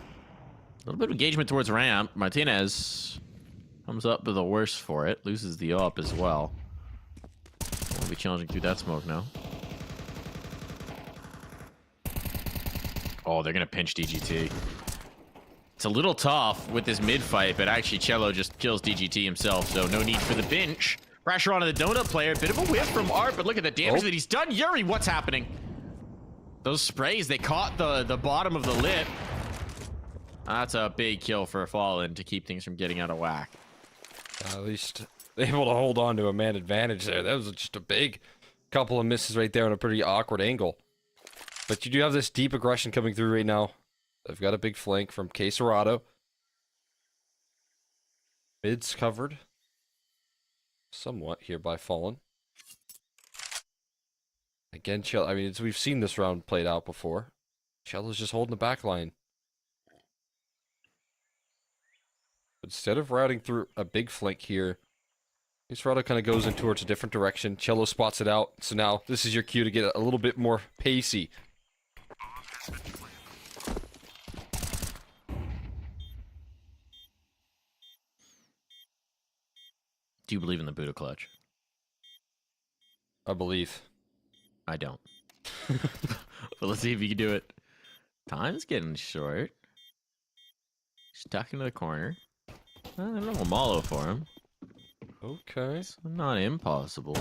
[SPEAKER 8] little bit of engagement towards ramp. Martinez comes up with the worst for it. Loses the up as well. Won't be challenging through that smoke now. Oh, they're going to pinch DGT. It's a little tough with this mid fight, but actually Cello just kills DGT himself, so no need for the pinch. Pressure onto the donut player. Bit of a whiff from Art, but look at the damage that he's done. Yuri, what's happening? Those sprays, they caught the bottom of the lip. That's a big kill for Fallen to keep things from getting out of whack.
[SPEAKER 11] At least they're able to hold on to a man advantage there. That was just a big couple of misses right there on a pretty awkward angle. But you do have this deep aggression coming through right now. They've got a big flank from Queserado. Mid's covered. Somewhat here by Fallen. Again, I mean, we've seen this round played out before. Cello's just holding the back line. Instead of routing through a big flank here, Queserado kind of goes in towards a different direction. Cello spots it out. So now this is your cue to get a little bit more pacey.
[SPEAKER 8] Do you believe in the Buddha clutch?
[SPEAKER 11] I believe.
[SPEAKER 8] I don't. But let's see if you can do it. Time's getting short. Stuck into the corner. I don't know, Malo for him.
[SPEAKER 11] Okay.
[SPEAKER 8] It's not impossible.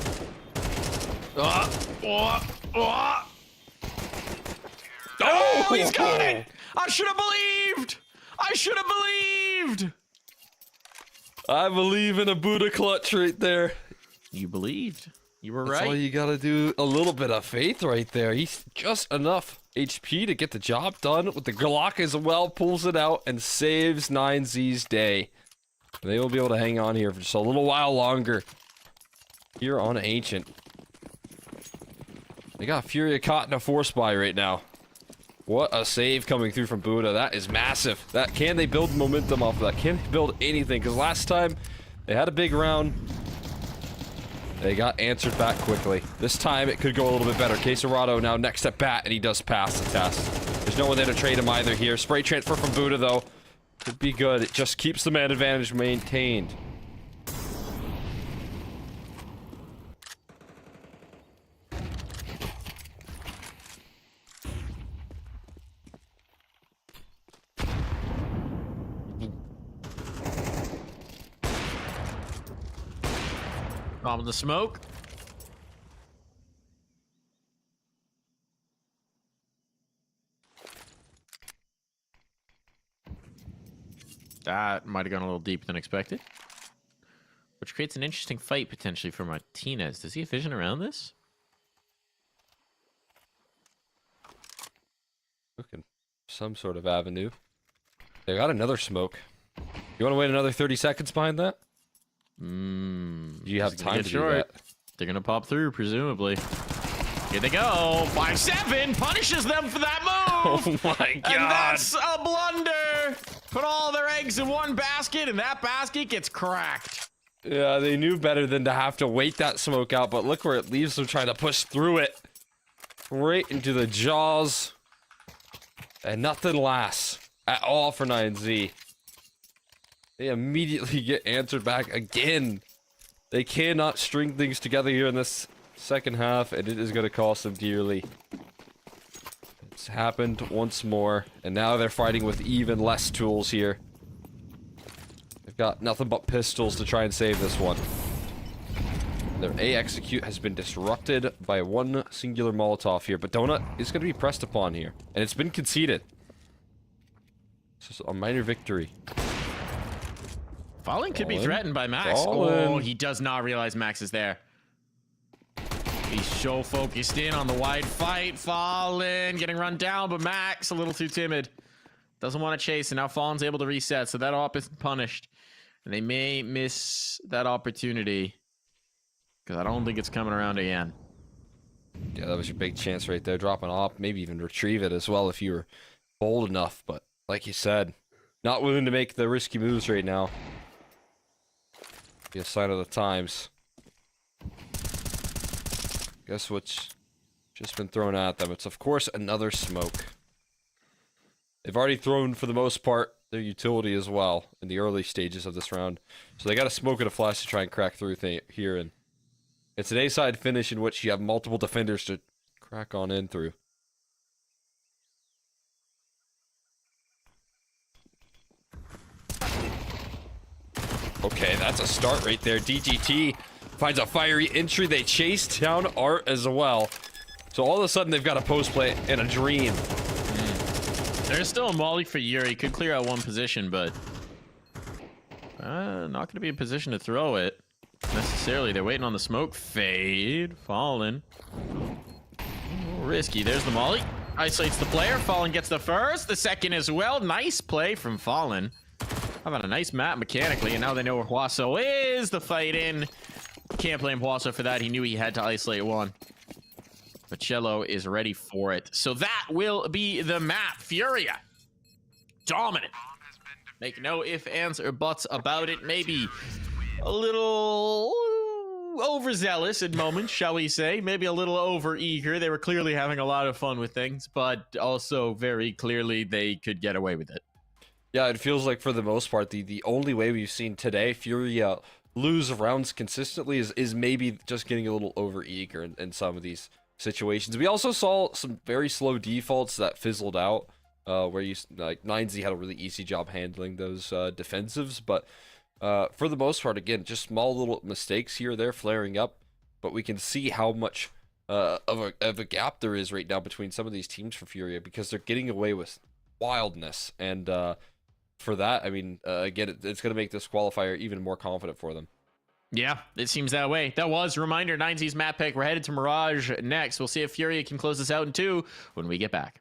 [SPEAKER 11] Oh,
[SPEAKER 8] he's got it! I should have believed! I should have believed!
[SPEAKER 11] I believe in a Buddha clutch right there.
[SPEAKER 8] You believed. You were
[SPEAKER 11] That's
[SPEAKER 8] right.
[SPEAKER 11] all you gotta do. A little bit of faith right there. He's just enough HP to get the job done with the Glock as well. Pulls it out and saves 9Z's day. They will be able to hang on here for just a little while longer. Here on Ancient. They got Furia caught in a force buy right now. What a save coming through from Buddha. That is massive. Can they build momentum off of that? Can they build anything? Because last time they had a big round. They got answered back quickly. This time it could go a little bit better. Queserado now next at bat, and he does pass the test. There's no one there to trade him either here. Spray transfer from Buddha though. Could be good. It just keeps the man advantage maintained.
[SPEAKER 8] Bomb in the smoke. That might have gone a little deeper than expected. Which creates an interesting fight potentially for Martinez. Does he have vision around this?
[SPEAKER 11] Looking some sort of avenue. They got another smoke. You want to wait another 30 seconds behind that? Do you have time to do that?
[SPEAKER 8] They're going to pop through, presumably. Here they go. 5-7 punishes them for that move.
[SPEAKER 11] Oh my god.
[SPEAKER 8] And that's a blunder. Put all their eggs in one basket, and that basket gets cracked.
[SPEAKER 11] Yeah, they knew better than to have to wait that smoke out, but look where it leaves them trying to push through it. Right into the jaws. And nothing lasts at all for 9Z. They immediately get answered back again. They cannot string things together here in this second half, and it is going to cost them dearly. It's happened once more, and now they're fighting with even less tools here. They've got nothing but pistols to try and save this one. Their A execute has been disrupted by one singular Molotov here, but Donut is going to be pressed upon here, and it's been conceded. This is a minor victory.
[SPEAKER 8] Fallen could be threatened by Max.
[SPEAKER 11] Fallen.
[SPEAKER 8] Oh, he does not realize Max is there. He's so focused in on the wide fight. Fallen getting run down, but Max a little too timid. Doesn't want to chase, and now Fallen's able to reset, so that op is punished. And they may miss that opportunity, because I don't think it's coming around again.
[SPEAKER 11] Yeah, that was your big chance right there. Drop an op, maybe even retrieve it as well if you were bold enough. But like you said, not willing to make the risky moves right now. Be a sign of the times. Guess what's just been thrown at them? It's, of course, another smoke. They've already thrown, for the most part, their utility as well in the early stages of this round. So they got a smoke and a flash to try and crack through here. And it's an A-side finish in which you have multiple defenders to crack on in through. Okay, that's a start right there. DGT finds a fiery entry. They chase down Art as well. So all of a sudden, they've got a post play and a dream.
[SPEAKER 8] There's still a molly for Yuri. Could clear out one position, but not going to be in position to throw it necessarily. They're waiting on the smoke fade. Fallen. Risky. There's the molly. Isolates the player. Fallen gets the first, the second as well. Nice play from Fallen. How about a nice map mechanically, and now they know where Huaso is. The fight in. Can't blame Huaso for that. He knew he had to isolate one. But Cello is ready for it. So that will be the map. Furia. Dominant. Make no ifs, ands, or buts about it. Maybe a little overzealous at moments, shall we say. Maybe a little over-eager. They were clearly having a lot of fun with things, but also very clearly they could get away with it.
[SPEAKER 11] Yeah, it feels like for the most part, the only way we've seen today Furia lose rounds consistently is maybe just getting a little over-eager in some of these situations. We also saw some very slow defaults that fizzled out, where you like 9Z had a really easy job handling those defensives, but for the most part, again, just small little mistakes here or there flaring up, but we can see how much of a gap there is right now between some of these teams for Furia, because they're getting away with wildness, and for that, I mean, again, it's going to make this qualifier even more confident for them.
[SPEAKER 8] Yeah, it seems that way. That was a reminder, 9Z's map pick. We're headed to Mirage next. We'll see if Furia can close this out in 2 when we get back.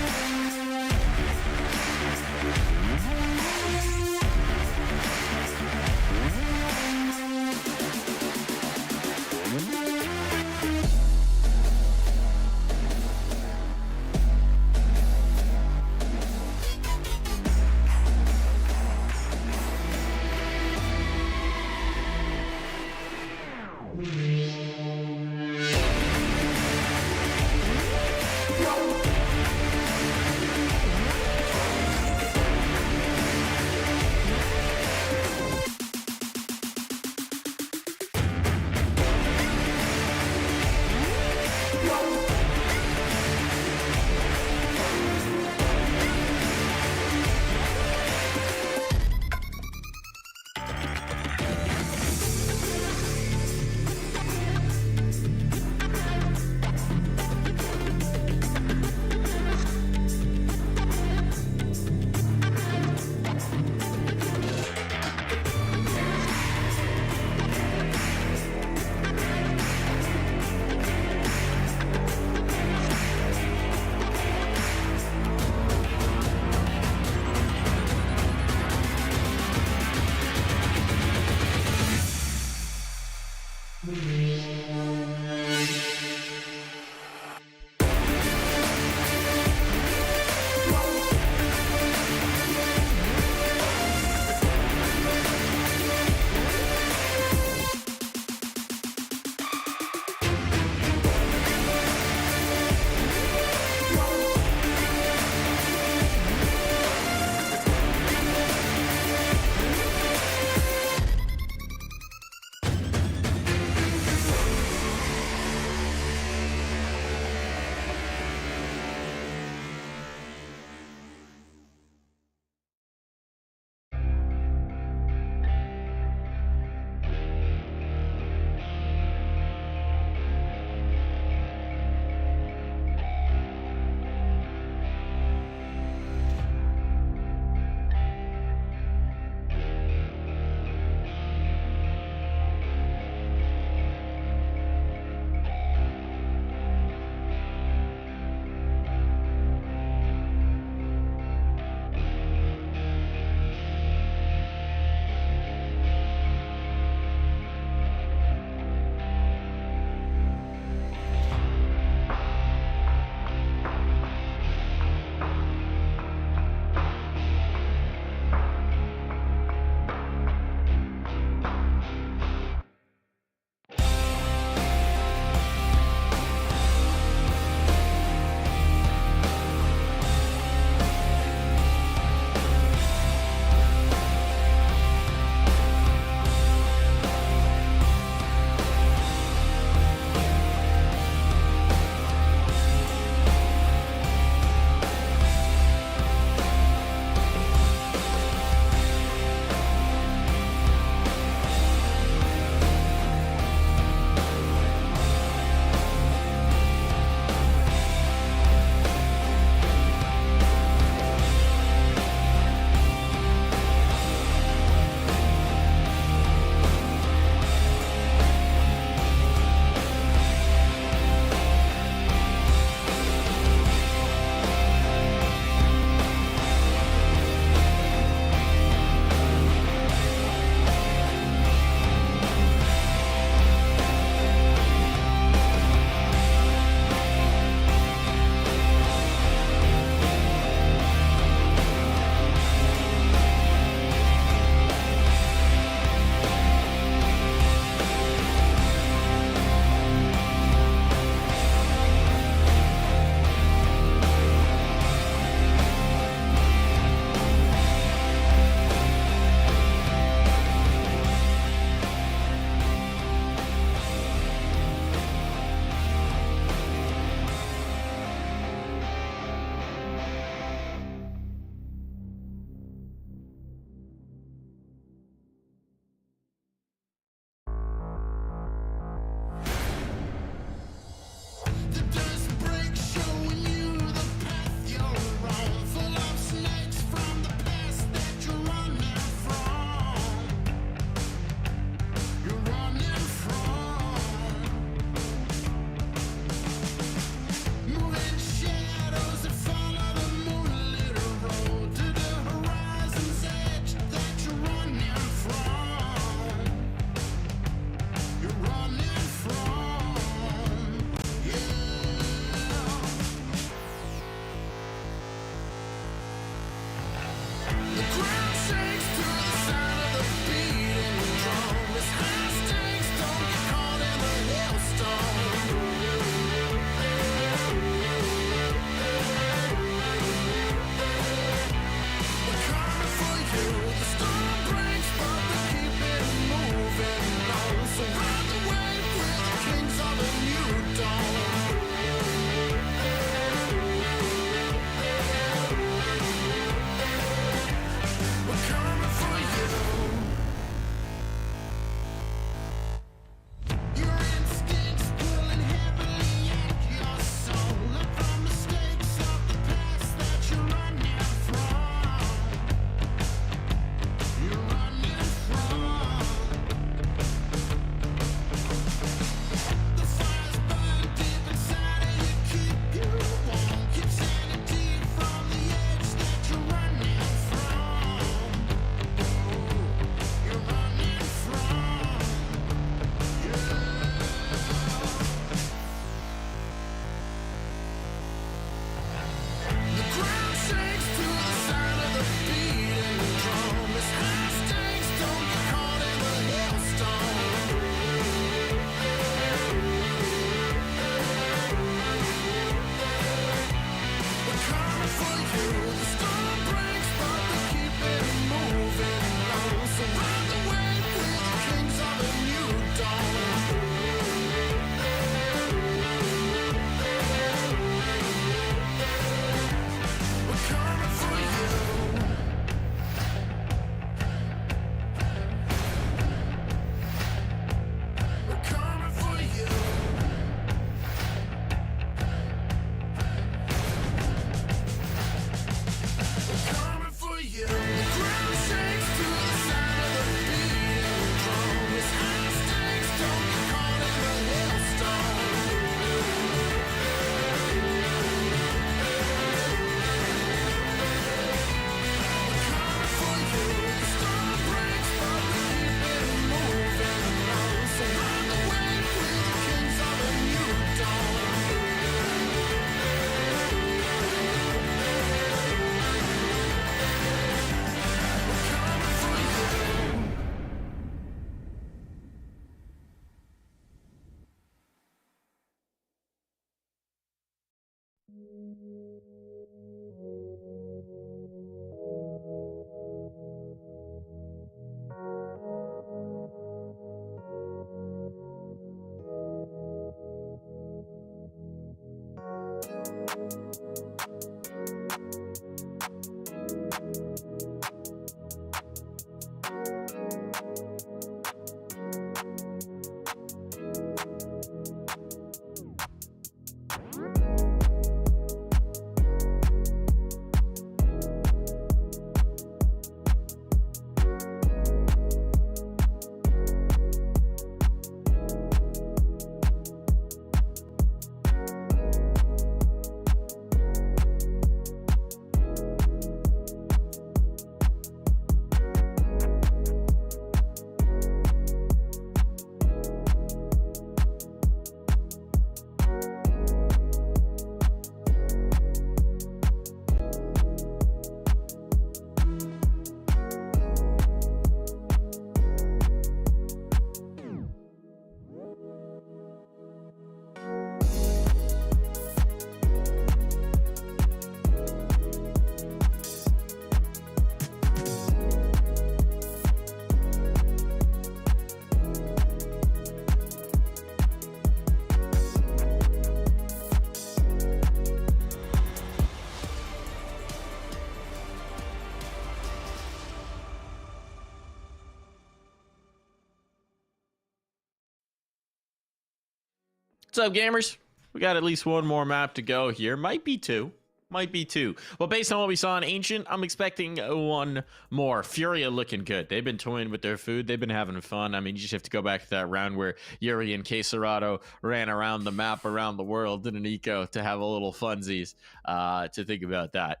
[SPEAKER 8] What's up, gamers? We got at least one more map to go here. Might be two. Might be two. Well, based on what we saw in Ancient, I'm expecting one more. FURIA looking good. They've been toying with their food. They've been having fun. I mean, you just have to go back to that round where Yuri and Quesarado ran around the map around the world in an eco to have a little funsies to think about that.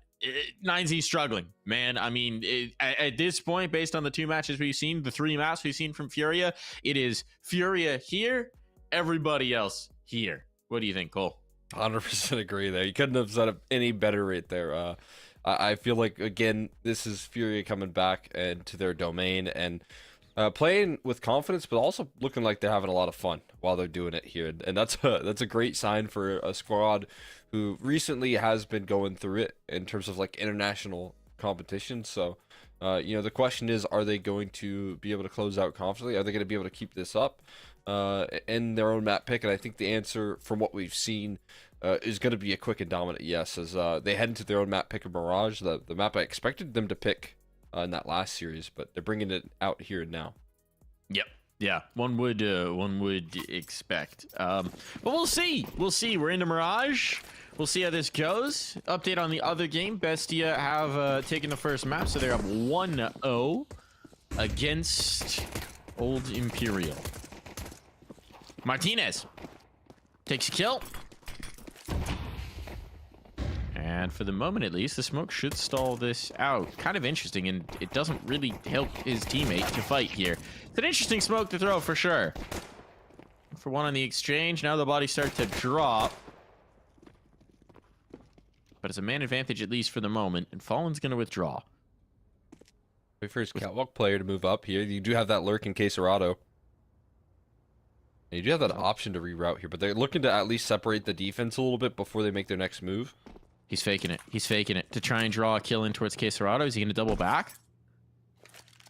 [SPEAKER 8] 9Z struggling, man. I mean, at this point, based on the 2 matches we've seen, the 3 maps we've seen from FURIA, it is FURIA here, everybody else here. What do you think, Cole?
[SPEAKER 11] 100% agree there. You couldn't have set up any better right there. I feel like, again, this is FURIA coming back into their domain and playing with confidence, but also looking like they're having a lot of fun while they're doing it here. And that's a great sign for a squad who recently has been going through it in terms of like international competition. So, you know, the question is, are they going to be able to close out confidently? Are they going to be able to keep this up in their own map pick? And I think the answer from what we've seen is going to be a quick and dominant yes, as they head into their own map pick of Mirage, the map I expected them to pick in that last series, but they're bringing it out here and now.
[SPEAKER 8] Yep. Yeah, one would expect. But we'll see. We'll see. We're into Mirage. We'll see how this goes. Update on the other game. Bestia have taken the first map, so they're up 1-0 against Old Imperial. Martinez takes a kill. And for the moment, at least, the smoke should stall this out. Kind of interesting, and it doesn't really help his teammate to fight here. It's an interesting smoke to throw for sure. For one on the exchange, now the bodies start to drop. But it's a man advantage, at least for the moment, and Fallen's going to withdraw.
[SPEAKER 11] Wait for his catwalk player to move up here. You do have that lurk in Quesarado. And you do have that option to reroute here, but they're looking to at least separate the defense a little bit before they make their next move.
[SPEAKER 8] He's faking it. He's faking it to try and draw a kill in towards Quesarado. Is he going to double back?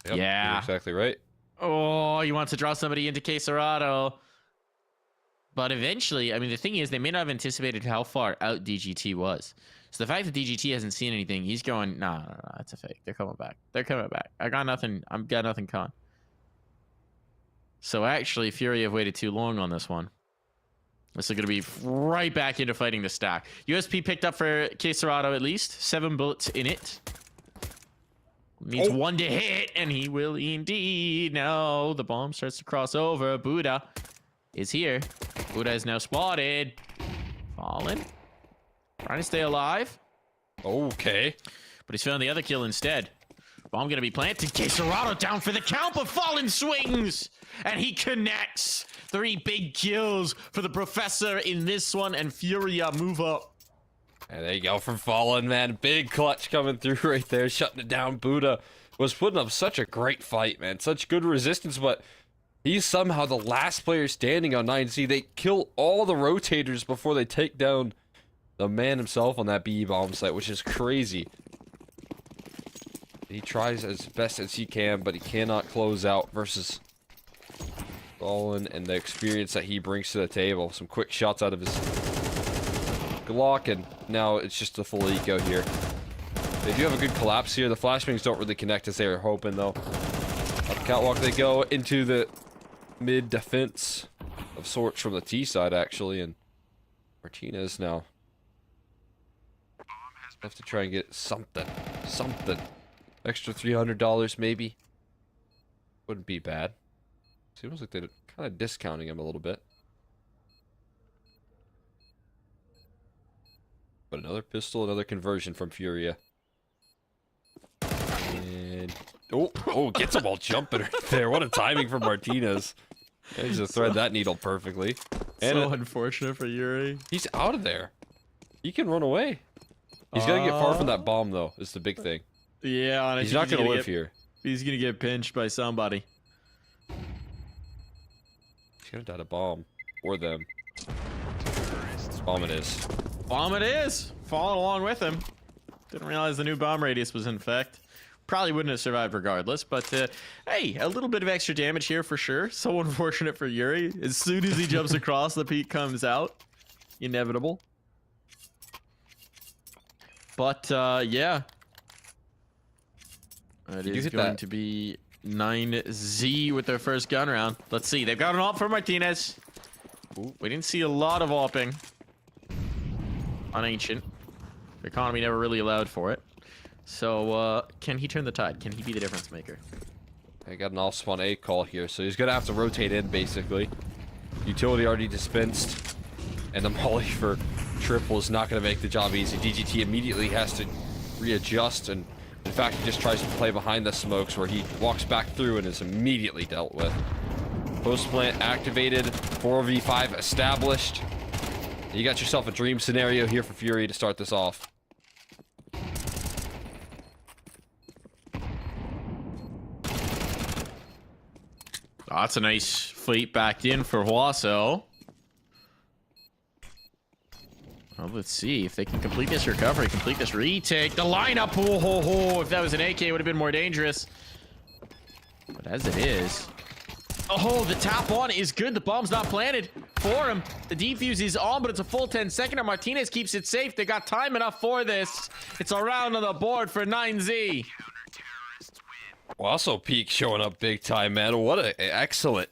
[SPEAKER 11] Yep,
[SPEAKER 8] yeah.
[SPEAKER 11] You're exactly right.
[SPEAKER 8] Oh, he wants to draw somebody into Quesarado. But eventually, I mean, the thing is, they may not have anticipated how far out DGT was. So the fact that DGT hasn't seen anything, he's going, nah, that's a fake. They're coming back. They're coming back. I got nothing. I've got nothing coming. So actually, FURIA have waited too long on this one. This is going to be right back into fighting the stack. USP picked up for Quesarado at least. 7 bullets in it. Needs 1 to hit, and he will indeed. No, the bomb starts to cross over. Buddha is here. Buddha is now spotted. Fallen. Trying to stay alive.
[SPEAKER 11] Okay.
[SPEAKER 8] But he's found the other kill instead. Bomb going to be planted. Quesarado down for the count, but Fallen swings. And he connects. 3 big kills for the Professor in this one, and FURIA move up.
[SPEAKER 11] And there you go from Fallen, man. Big clutch coming through right there, shutting it down. Buddha was putting up such a great fight, man. Such good resistance, but he's somehow the last player standing on 9Z. They kill all the rotators before they take down the man himself on that BE bomb site, which is crazy. He tries as best as he can, but he cannot close out versus Fallen and the experience that he brings to the table. Some quick shots out of his Glock, and now it's just a full eco here. They do have a good collapse here. The flashbangs don't really connect as they were hoping, though. Up catwalk they go into the mid defense of sorts from the T side, actually, and Martinez now have to try and get something. Extra $300 maybe. Wouldn't be bad. Seems like they're kind of discounting him a little bit. But another pistol, another conversion from FURIA. And oh, gets him all jumping right there. What a timing from Martinez. He's to thread that needle perfectly. And
[SPEAKER 8] so unfortunate for Yuri.
[SPEAKER 11] He's out of there. He can run away. He's got to get far from that bomb, though, is the big thing.
[SPEAKER 8] Yeah, honestly,
[SPEAKER 11] he's not going to live here.
[SPEAKER 8] He's going to get pinched by somebody.
[SPEAKER 11] He's going to die to bomb. Or them. Bomb it is.
[SPEAKER 8] Bomb it is! Falling along with him. Didn't realize the new bomb radius was in effect. Probably wouldn't have survived regardless, but hey, a little bit of extra damage here for sure. So unfortunate for Yuri. As soon as he jumps across, the peak comes out. Inevitable. But yeah. It is going to be 9Z with their first gun round. Let's see. They've got an ult for Martinez. Ooh, we didn't see a lot of AWPing on Ancient. The economy never really allowed for it. So, can he turn the tide? Can he be the difference maker?
[SPEAKER 11] I got an off-spawn A call here, so he's going to have to rotate in, basically. Utility already dispensed. And the molly for triple is not going to make the job easy. DGT immediately has to readjust, and in fact, he just tries to play behind the smokes, where he walks back through and is immediately dealt with. Post plant activated, 4v5 established. You got yourself a dream scenario here for FURIA to start this off.
[SPEAKER 8] Oh, that's a nice fleet backed in for Huaso. Well, let's see if they can complete this recovery, complete this retake. The lineup, if that was an AK, it would have been more dangerous. But as it is, oh, the tap on is good. The bomb's not planted for him. The defuse is on, but it's a full 10-second. Martinez keeps it safe. They got time enough for this. It's a round on the board for 9Z.
[SPEAKER 11] Also, Peak showing up big time, man. What an excellent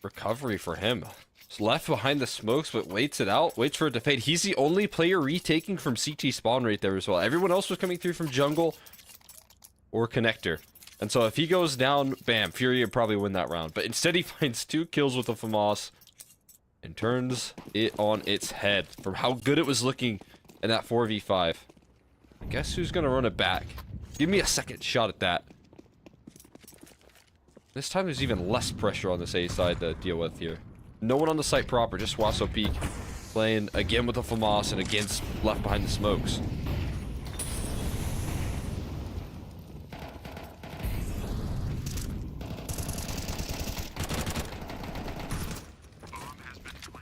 [SPEAKER 11] recovery for him. He's left behind the smokes, but waits it out, waits for it to fade. He's the only player retaking from CT spawn right there as well. Everyone else was coming through from jungle or connector. And so if he goes down, bam, FURIA probably win that round. But instead he finds 2 kills with the FAMAS and turns it on its head from how good it was looking in that 4v5. Guess who's going to run it back? Give me a second shot at that. This time there's even less pressure on this A side to deal with here. No one on the site proper, just Huaso Peak playing again with the FAMAS and against left behind the smokes.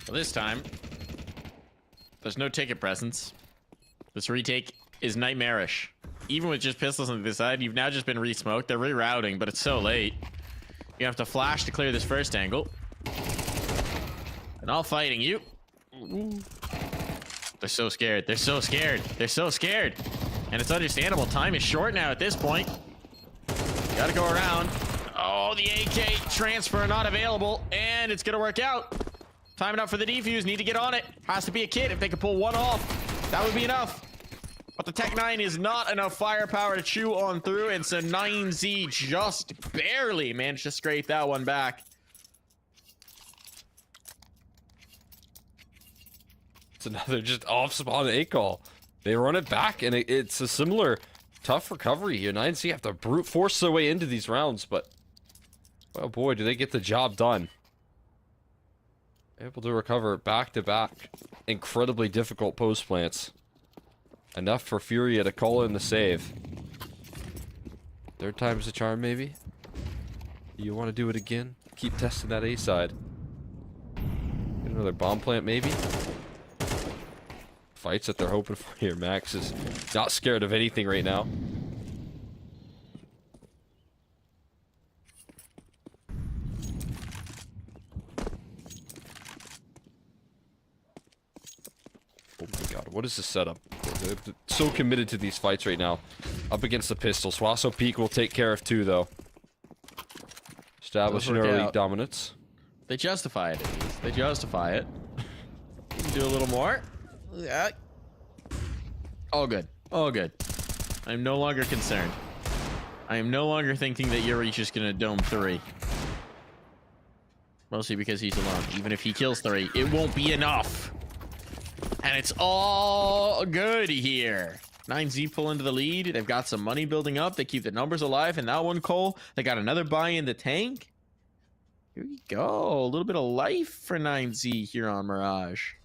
[SPEAKER 8] Well, this time, there's no ticket presence. This retake is nightmarish. Even with just pistols on the side, you've now just been re-smoked. They're rerouting, but it's so late. You have to flash to clear this first angle. And all fighting you. They're so scared. They're so scared. They're so scared. And it's understandable. Time is short now at this point. Gotta go around. Oh, the AK transfer not available. And it's gonna work out. Time enough for the defuse. Need to get on it. Has to be a kid. If they could pull one off, that would be enough. But the Tech 9 is not enough firepower to chew on through, and so 9Z just barely managed to scrape that one back.
[SPEAKER 11] It's another just off-spawn A call. They run it back, and it's a similar tough recovery here. 9Z have to brute force their way into these rounds, but oh boy, do they get the job done. Able to recover back-to-back incredibly difficult post plants. Enough for FURIA to call in the save. Third time's the charm, maybe? You want to do it again? Keep testing that A side. Get another bomb plant, maybe? Fights that they're hoping for here. Max is not scared of anything right now. Oh my god, what is the setup? They're so committed to these fights right now. Up against the pistols. Huaso Peak will take care of 2, though. Establishing early dominance.
[SPEAKER 8] They justify it, at least. They justify it. You can do a little more. Yeah. All good. All good. I'm no longer concerned. I am no longer thinking that Yuri's just gonna dome 3. Mostly because he's alone. Even if he kills 3, it won't be enough. And it's all good here. 9Z pull into the lead. They've got some money building up. They keep the numbers alive. And that one, Cole, they got another buy in the tank. Here we go. A little bit of life for 9Z here on Mirage.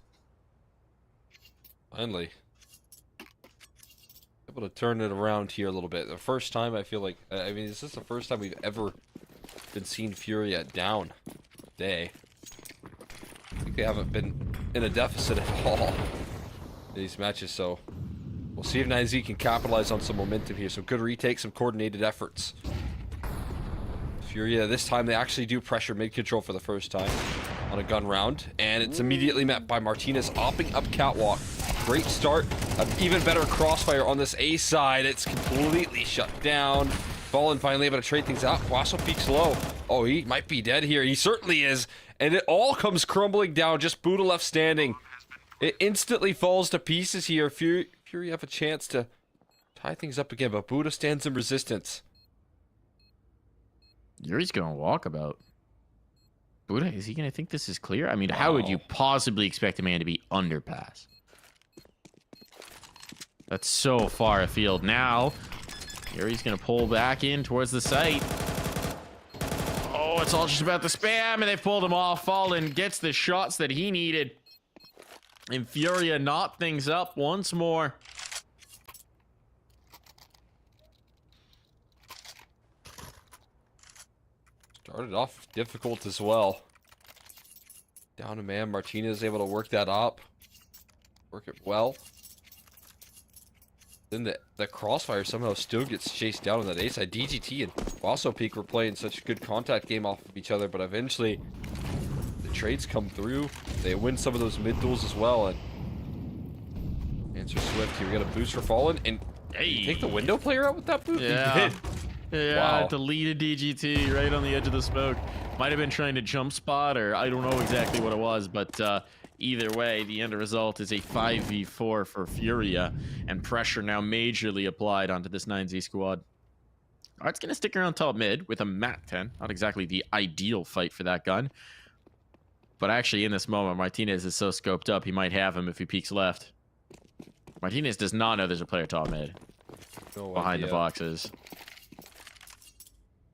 [SPEAKER 11] Finally. Able to turn it around here a little bit. The first time I feel like, I mean, is this the first time we've ever been seeing FURIA down day? I think they haven't been in a deficit at all in these matches, so we'll see if 9Z can capitalize on some momentum here. Some good retakes, some coordinated efforts. FURIA, this time they actually do pressure mid-control for the first time on a gun round, and it's immediately met by Martinez opping up catwalk. Great start, an even better crossfire on this A side. It's completely shut down. Fallen finally able to trade things out. Huaso peaks low. Oh, he might be dead here. He certainly is. and it all comes crumbling down. Just Buddha left standing. It instantly falls to pieces here. Fury have a chance to tie things up again, but Buddha stands in resistance.
[SPEAKER 8] Yuri's going to walkabout. Buddha, is he going to think this is clear? I mean, how would you possibly expect a man to be underpass? That's so far afield. Now, Yuri's going to pull back in towards the site. Oh, it's all just about the spam, and they've pulled him off. Fallen gets the shots that he needed. And Furia knot things up once more.
[SPEAKER 11] Started off difficult as well. Down a man. Martinez able to work that up. Work it well. Then the crossfire somehow still gets chased down on that A side. DGT and Wasso Peak were playing such a good contact game off of each other, but eventually the trades come through. They win some of those mid duels as well. And Answer Swift here. We got a boost for Fallen. And hey, take the window player out with that boot?
[SPEAKER 8] Yeah. Yeah,
[SPEAKER 11] Wow.
[SPEAKER 8] deleted DGT right on the edge of the smoke. Might have been trying to jump spot, or I don't know exactly what it was, but either way, the end result is a 5v4 for Furia, and pressure now majorly applied onto this 9Z squad. Art's going to stick around top mid with a Mat 10. Not exactly the ideal fight for that gun. But actually, in this moment, Martinez is so scoped up, he might have him if he peeks left. Martinez does not know there's a player top mid.
[SPEAKER 11] No
[SPEAKER 8] behind
[SPEAKER 11] idea.
[SPEAKER 8] the boxes.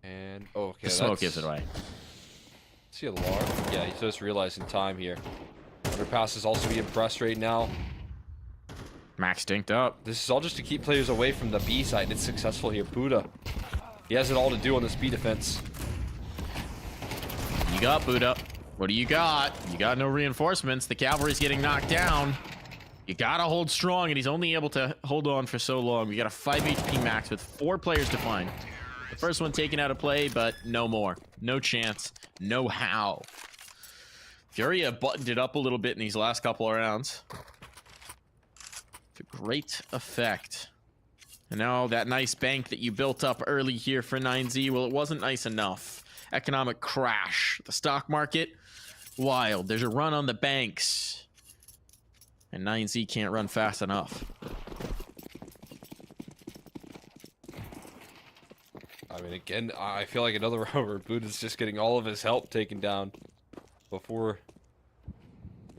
[SPEAKER 11] And, oh, okay.
[SPEAKER 8] The smoke gives it away.
[SPEAKER 11] See alarm? Yeah, he's just realizing time here. Underpass is also being pressed right now.
[SPEAKER 8] Max dinked up.
[SPEAKER 11] This is all just to keep players away from the B side. It's successful here. Buddha. He has it all to do on the speed defense.
[SPEAKER 8] You got Buddha. What do you got? You got no reinforcements. The cavalry's getting knocked down. You gotta hold strong, and he's only able to hold on for so long. We got a 5 HP max with 4 players to find. The first one taken out of play, but no more. No chance. No how. Furia buttoned it up a little bit in these last couple of rounds. To great effect. And now that nice bank that you built up early here for 9Z, well, it wasn't nice enough. Economic crash. The stock market, wild. There's a run on the banks. And 9Z can't run fast enough.
[SPEAKER 11] I mean, again, I feel like another round where Buddha's just getting all of his help taken down before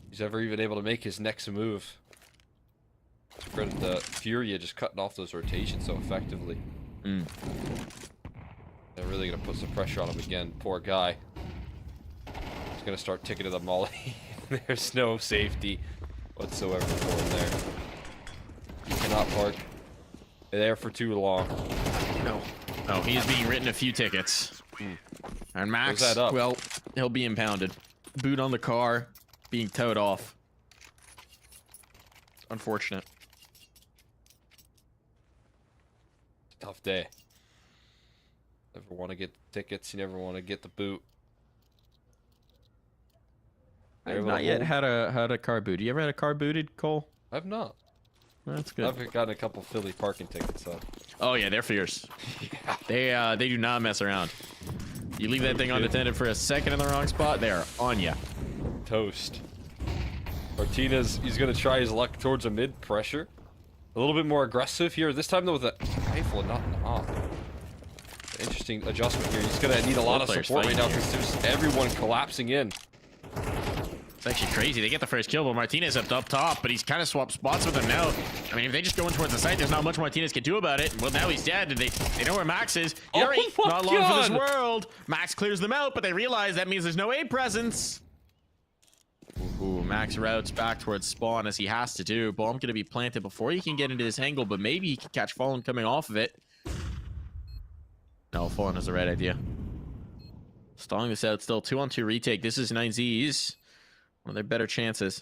[SPEAKER 11] he's ever even able to make his next move. Credit the Furia just cutting off those rotations so effectively. They're really going to put some pressure on him again. Poor guy. He's going to start ticking to the molly. There's no safety whatsoever for him there. You cannot park there for too long.
[SPEAKER 8] No. Oh, he is being written a few tickets. And Max,
[SPEAKER 11] Close that up.
[SPEAKER 8] well, he'll be impounded. Boot on the car, being towed off. It's unfortunate.
[SPEAKER 11] Tough day. Never want to get the tickets. You never want to get the boot.
[SPEAKER 8] I've not yet had a car boot. You ever had a car booted, Cole?
[SPEAKER 11] I've not.
[SPEAKER 8] That's good.
[SPEAKER 11] I've gotten a couple Philly parking tickets, so.
[SPEAKER 8] Oh yeah, they're fierce. Yeah. They do not mess around. You leave that thing unattended for a second in the wrong spot, they are on ya.
[SPEAKER 11] Toast. Martinez, he's gonna try his luck towards a mid pressure. A little bit more aggressive here. This time though with a rifle and not an op. Interesting adjustment here. He's gonna need a lot of support right now because there's everyone collapsing in.
[SPEAKER 8] It's actually crazy. They get the first kill, but Martinez up top, but he's kind of swapped spots with him now. I mean, if they just go in towards the site, there's not much Martinez can do about it. Well, now he's dead, and they know where Max is. Yuri, not long for this world. Max clears them out, but they realize that means there's no A presence. Ooh, Max routes back towards spawn as he has to do. Bomb going to be planted before he can get into this angle, but maybe he can catch Fallen coming off of it. No, Fallen is the right idea. Stalling this out still. 2-on-2 retake. This is 9Z's. One of their better chances.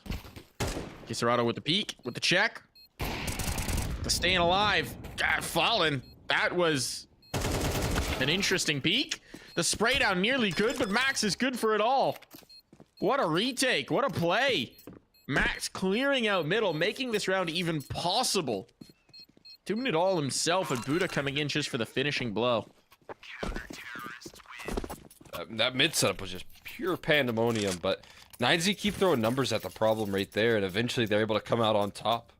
[SPEAKER 8] Kisarado with the peek, with the check. The staying alive. God, Fallen. That was an interesting peek. The spray down nearly good, but Max is good for it all. What a retake. What a play. Max clearing out middle, making this round even possible. Doing it all himself, and Buddha coming in just for the finishing blow.
[SPEAKER 11] That mid setup was just pure pandemonium, but 9Z keep throwing numbers at the problem right there, and eventually they're able to come out on top.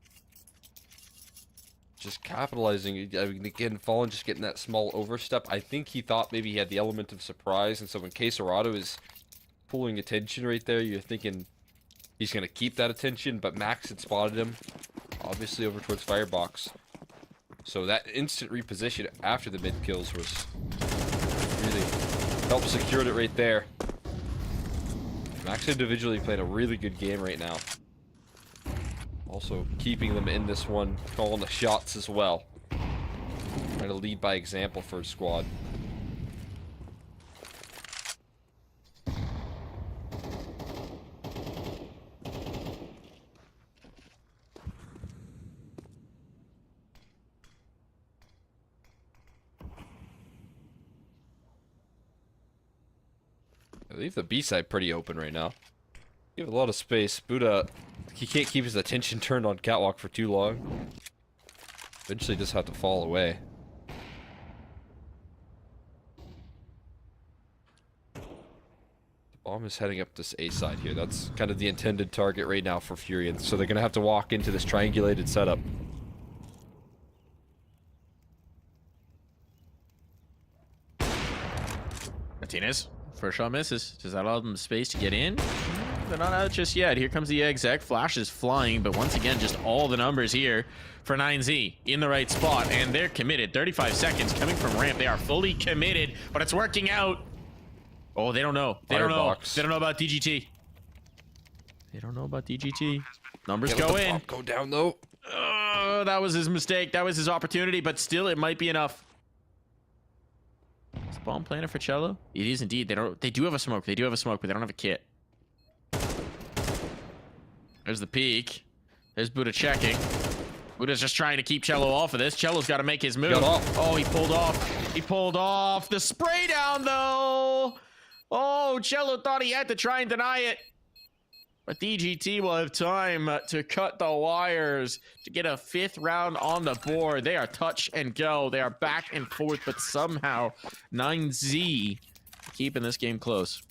[SPEAKER 11] Just capitalizing. I mean, again, Fallen just getting that small overstep. I think he thought maybe he had the element of surprise, and so when Quesarado is pulling attention right there, you're thinking he's going to keep that attention, but Max had spotted him, obviously over towards Firebox. So that instant reposition after the mid kills was really helped secured it right there. Max individually playing a really good game right now. Also keeping them in this one, calling the shots as well. Trying to lead by example for his squad. I leave the B side pretty open right now. Give a lot of space. Buddha, he can't keep his attention turned on Catwalk for too long. Eventually just have to fall away. The bomb is heading up this A side here. That's kind of the intended target right now for FURIA. So they're going to have to walk into this triangulated setup.
[SPEAKER 8] Martinez. First shot misses. Does that allow them space to get in? They're not out just yet. Here comes the exec. Flash is flying, but once again, just all the numbers here for 9Z in the right spot, and they're committed. 35 seconds coming from ramp. They are fully committed, but it's working out. Oh, they don't know. They don't know. They don't know about DGT. They don't know about DGT. Numbers go in.
[SPEAKER 11] Go down though.
[SPEAKER 8] Oh, that was his mistake. That was his opportunity, but still, it might be enough. Is the bomb planner for Cello? It is indeed. They do have a smoke. They do have a smoke, but they don't have a kit. There's the peek. There's Buddha checking. Buddha's just trying to keep Cello off of this. Cello's got to make his move. Oh, he pulled off. He pulled off. The spray down, though. Oh, Cello thought he had to try and deny it. But DGT will have time to cut the wires to get a 5th round on the board. They are touch and go. They are back and forth, but somehow 9Z keeping this game close.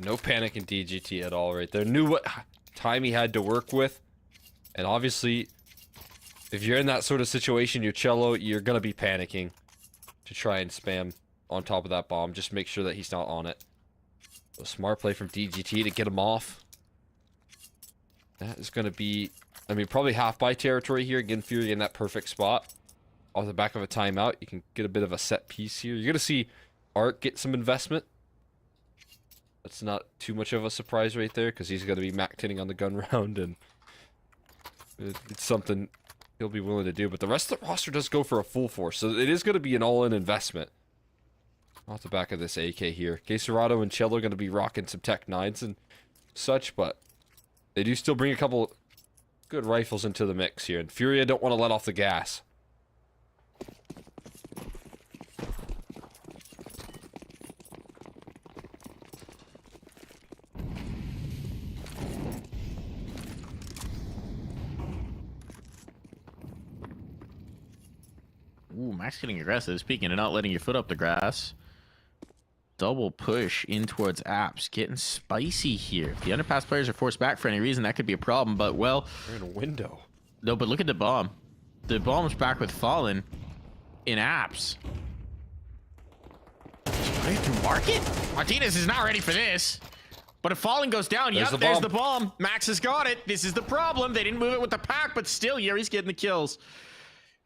[SPEAKER 11] No panic in DGT at all right there. Knew what time he had to work with. And obviously, if you're in that sort of situation, you're Cello, you're going to be panicking to try and spam on top of that bomb. Just make sure that he's not on it. A smart play from DGT to get him off. That is going to be, I mean, probably half by territory here. Again, FURIA in that perfect spot. Off the back of a timeout, you can get a bit of a set piece here. You're going to see Art get some investment. That's not too much of a surprise right there, because he's going to be mac-tinning on the gun round, and it's something he'll be willing to do. But the rest of the roster does go for a full force, so it is going to be an all-in investment. Off the back of this AK here. Quesarado and Cello are going to be rocking some Tech 9s and such, but they do still bring a couple good rifles into the mix here. And FURIA don't want to let off the gas.
[SPEAKER 8] Ooh, Max getting aggressive. Speaking of not letting your foot up the grass. Double push in towards apps. Getting spicy here. If the underpass players are forced back for any reason, that could be a problem. But, well...
[SPEAKER 11] They're in a window.
[SPEAKER 8] No, but look at the bomb. The bomb's back with Fallen in apps. Ready to market? Martinez is not ready for this. But if Fallen goes down, there's the bomb. Max has got it. This is the problem. They didn't move it with the pack, but still, Yuri's getting the kills.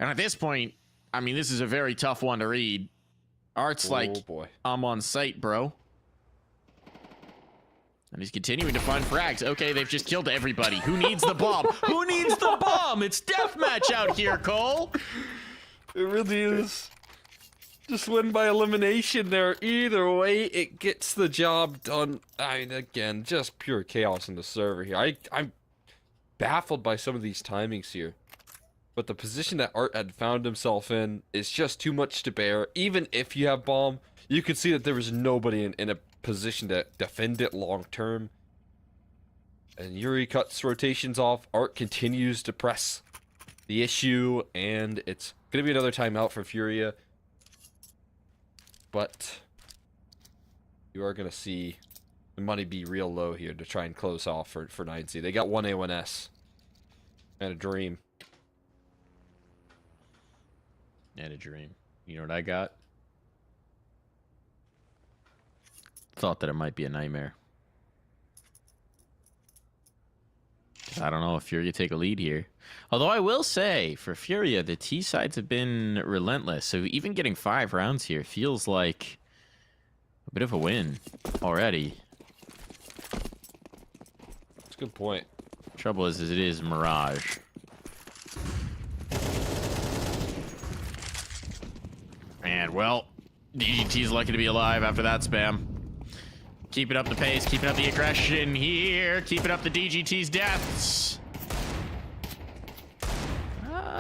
[SPEAKER 8] And at this point, I mean, this is a very tough one to read. Art's
[SPEAKER 11] boy.
[SPEAKER 8] I'm on site, bro. And he's continuing to find frags. Okay, they've just killed everybody. Who needs the bomb? Who needs the bomb? It's deathmatch out here, Cole.
[SPEAKER 11] It really is. Just win by elimination there. Either way, it gets the job done. I mean, again, just pure chaos in the server here. I'm baffled by some of these timings here. But the position that Art had found himself in is just too much to bear. Even if you have bomb, you could see that there was nobody in a position to defend it long term. And Yuri cuts rotations off. Art continues to press the issue, and it's going to be another timeout for FURIA. But you are going to see the money be real low here to try and close off for 9Z. They got 1A, 1S. And a dream.
[SPEAKER 8] And a dream. You know what I got? Thought that it might be a nightmare. I don't know if Furia take a lead here. Although I will say, for Furia, the T sides have been relentless. So even getting 5 rounds here feels like a bit of a win already.
[SPEAKER 11] That's a good point.
[SPEAKER 8] Trouble is it is Mirage. And, well, DGT's lucky to be alive after that spam. Keeping up the pace, keeping up the aggression here, keeping up the DGT's deaths.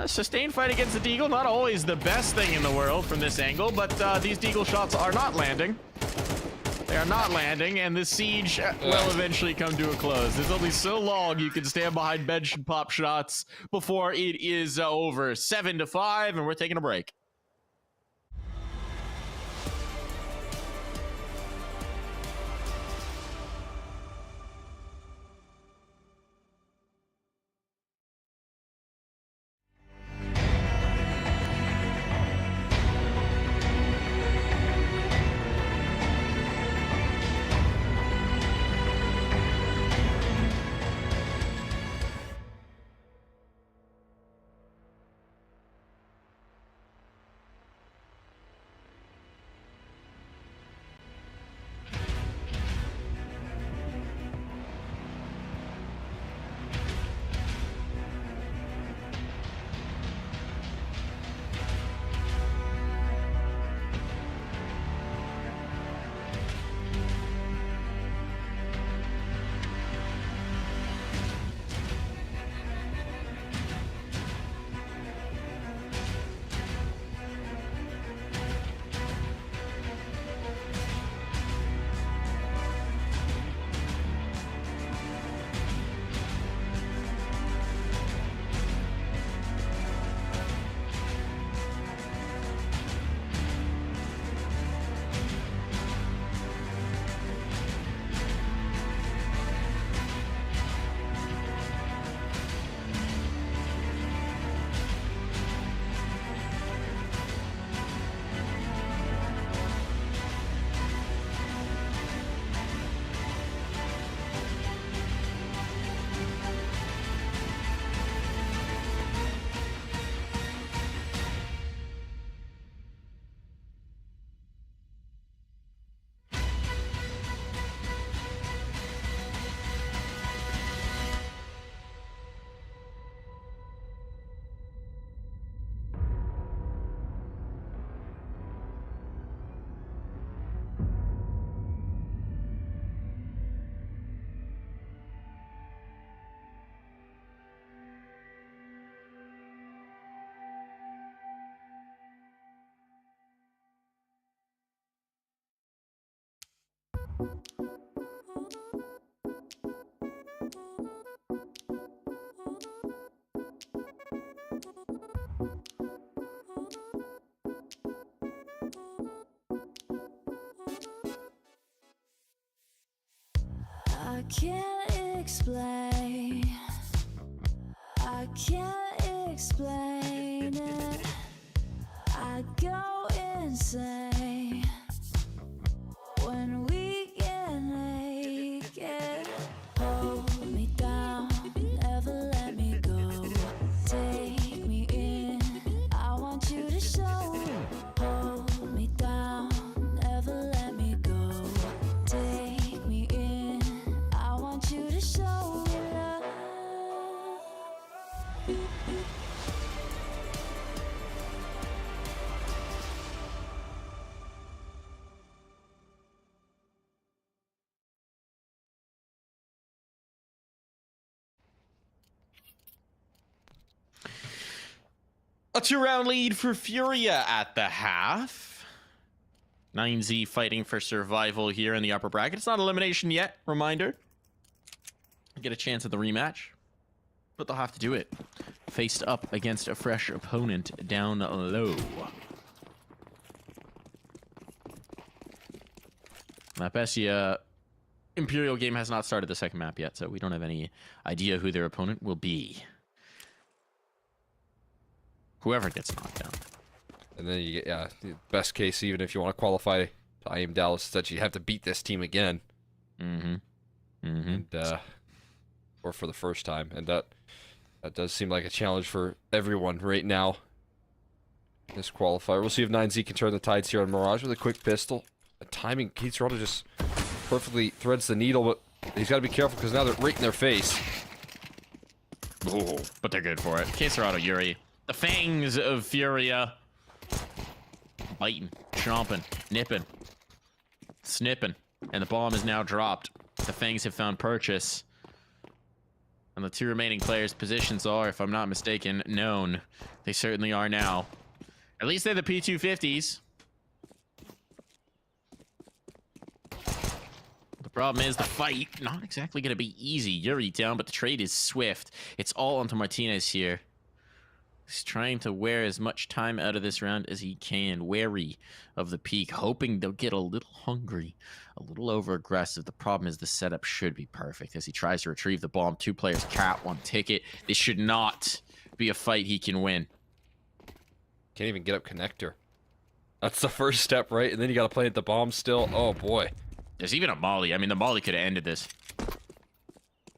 [SPEAKER 8] Sustained fight against the Deagle, not always the best thing in the world from this angle, but these Deagle shots are not landing. They are not landing, and this siege will eventually come to a close. There's only so long you can stand behind bench and pop shots before it is over. 7-5, and we're taking a break.
[SPEAKER 2] I can't explain. I can't explain it. I go insane when we get naked. Hold me down, never let me go. Take me in, I want you to show. Hold me down, never let me go. Take me in, I want you to show me love.
[SPEAKER 8] A 2-round lead for Furia at the half. 9Z fighting for survival here in the upper bracket. It's not elimination yet, reminder. Get a chance at the rematch, but they'll have to do it. Faced up against a fresh opponent down low. Lapesia Imperial game has not started the second map yet, so we don't have any idea who their opponent will be. Whoever gets knocked down.
[SPEAKER 11] And then you get, yeah, the best case, even if you want to qualify to IEM Dallas, is that you have to beat this team again. And, or for the first time. And that does seem like a challenge for everyone right now. This qualifier. We'll see if 9Z can turn the tides here on Mirage with a quick pistol. The timing, Keith Serrano just perfectly threads the needle, but he's got to be careful because now they're right in their face.
[SPEAKER 8] Oh, but they're good for it. K-Serrano, Yuri. The fangs of Furia. Biting, chomping, nipping, snipping. And the bomb is now dropped. The fangs have found purchase. And the two remaining players' positions are, if I'm not mistaken, known. They certainly are now. At least they're the P250s. The problem is the fight, not exactly going to be easy. Yuri down, but the trade is swift. It's all onto Martinez here. He's trying to wear as much time out of this round as he can. Wary of the peak, hoping they'll get a little hungry, a little over-aggressive. The problem is the setup should be perfect as he tries to retrieve the bomb. Two players cat, one ticket. This should not be a fight he can win.
[SPEAKER 11] Can't even get up connector. That's the first step, right? And then you got to plant the bomb still. Oh, boy.
[SPEAKER 8] There's even a molly. I mean, the molly could have ended this.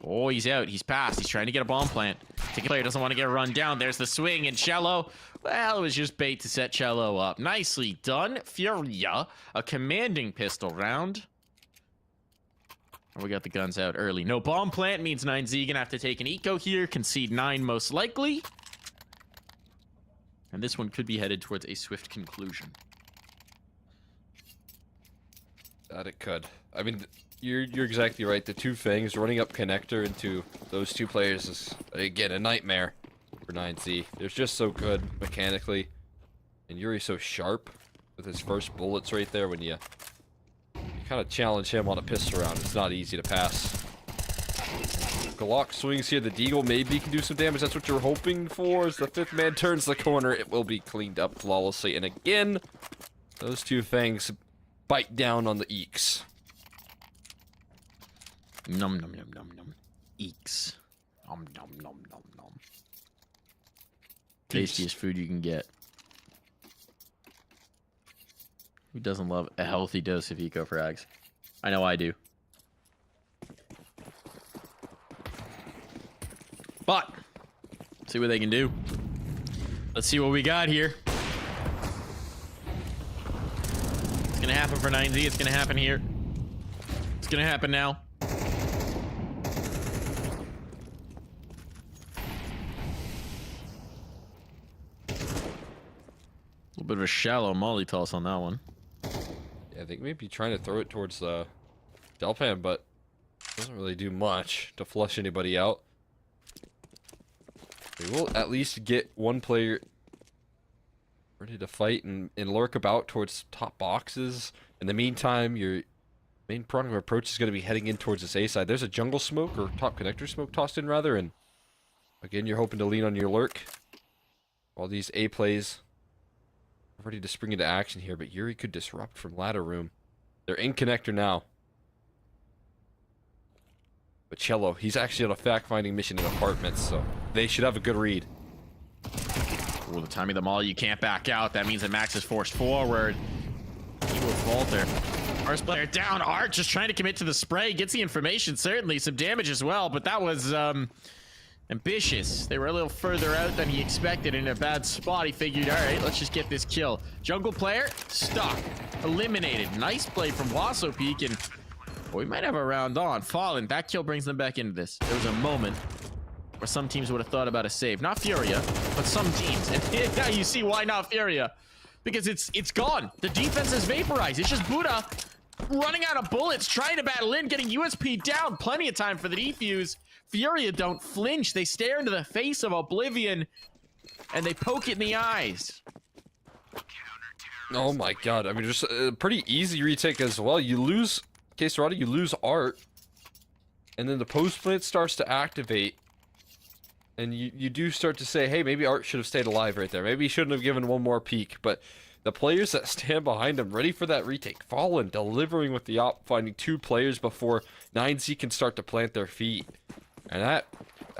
[SPEAKER 8] Oh, he's out. He's passed. He's trying to get a bomb plant. Ticket player doesn't want to get run down. There's the swing, and Cello, well, it was just bait to set Cello up. Nicely done. Furia, a commanding pistol round. And we got the guns out early. No bomb plant means 9Z gonna have to take an eco here. Concede 9 most likely. And this one could be headed towards a swift conclusion.
[SPEAKER 11] That it could. I mean, you're exactly right. The two fangs running up connector into those two players is, again, a nightmare for 9Z. They're just so good mechanically. And Yuri's so sharp with his first bullets right there when you kind of challenge him on a pistol round. It's not easy to pass. Glock swings here. The Deagle maybe can do some damage. That's what you're hoping for. As the fifth man turns the corner, it will be cleaned up flawlessly. And again, those two fangs bite down on the eeks.
[SPEAKER 8] Nom nom nom nom nom. Eeks. Nom nom nom nom nom. Tastiest food you can get. Who doesn't love a healthy dose of eco frags? I know I do. But, see what they can do. Let's see what we got here. It's gonna happen for 9Z. It's gonna happen here. It's gonna happen now. A little bit of a shallow molly toss on that one.
[SPEAKER 11] Yeah, I think maybe trying to throw it towards Delpan, but doesn't really do much to flush anybody out. We will at least get one player ready to fight and lurk about towards top boxes. In the meantime, your main prong of approach is going to be heading in towards this A side. There's a jungle smoke, or top connector smoke tossed in rather, and again, you're hoping to lean on your lurk while these A plays are ready to spring into action here, but Yuri could disrupt from ladder room. They're in connector now. But Cello, he's actually on a fact-finding mission in apartments, so they should have a good read.
[SPEAKER 8] Ooh, the timing of the molly, you can't back out. That means that Max is forced forward. He will falter. First player down. Art just trying to commit to the spray. Gets the information, certainly. Some damage as well, but that was ambitious. They were a little further out than he expected in a bad spot. He figured, all right, let's just get this kill. Jungle player, stuck. Eliminated. Nice play from Wasso Peak, and we might have a round on. Fallen, that kill brings them back into this. There was a moment where some teams would have thought about a save. Not Furia, but some teams. And now you see why not Furia. Because it's gone. The defense is vaporized. It's just Buddha running out of bullets, trying to battle in, getting USP down. Plenty of time for the defuse. Furia don't flinch. They stare into the face of Oblivion, and they poke it in the eyes.
[SPEAKER 11] Oh my god. I mean, just a pretty easy retake as well. You lose K-Serrano, you lose Art, and then the post plant starts to activate, and you do start to say, hey, maybe Art should have stayed alive right there. Maybe he shouldn't have given one more peek, but the players that stand behind him, ready for that retake. Fallen, delivering with the op, finding 2 players before 9Z can start to plant their feet. And that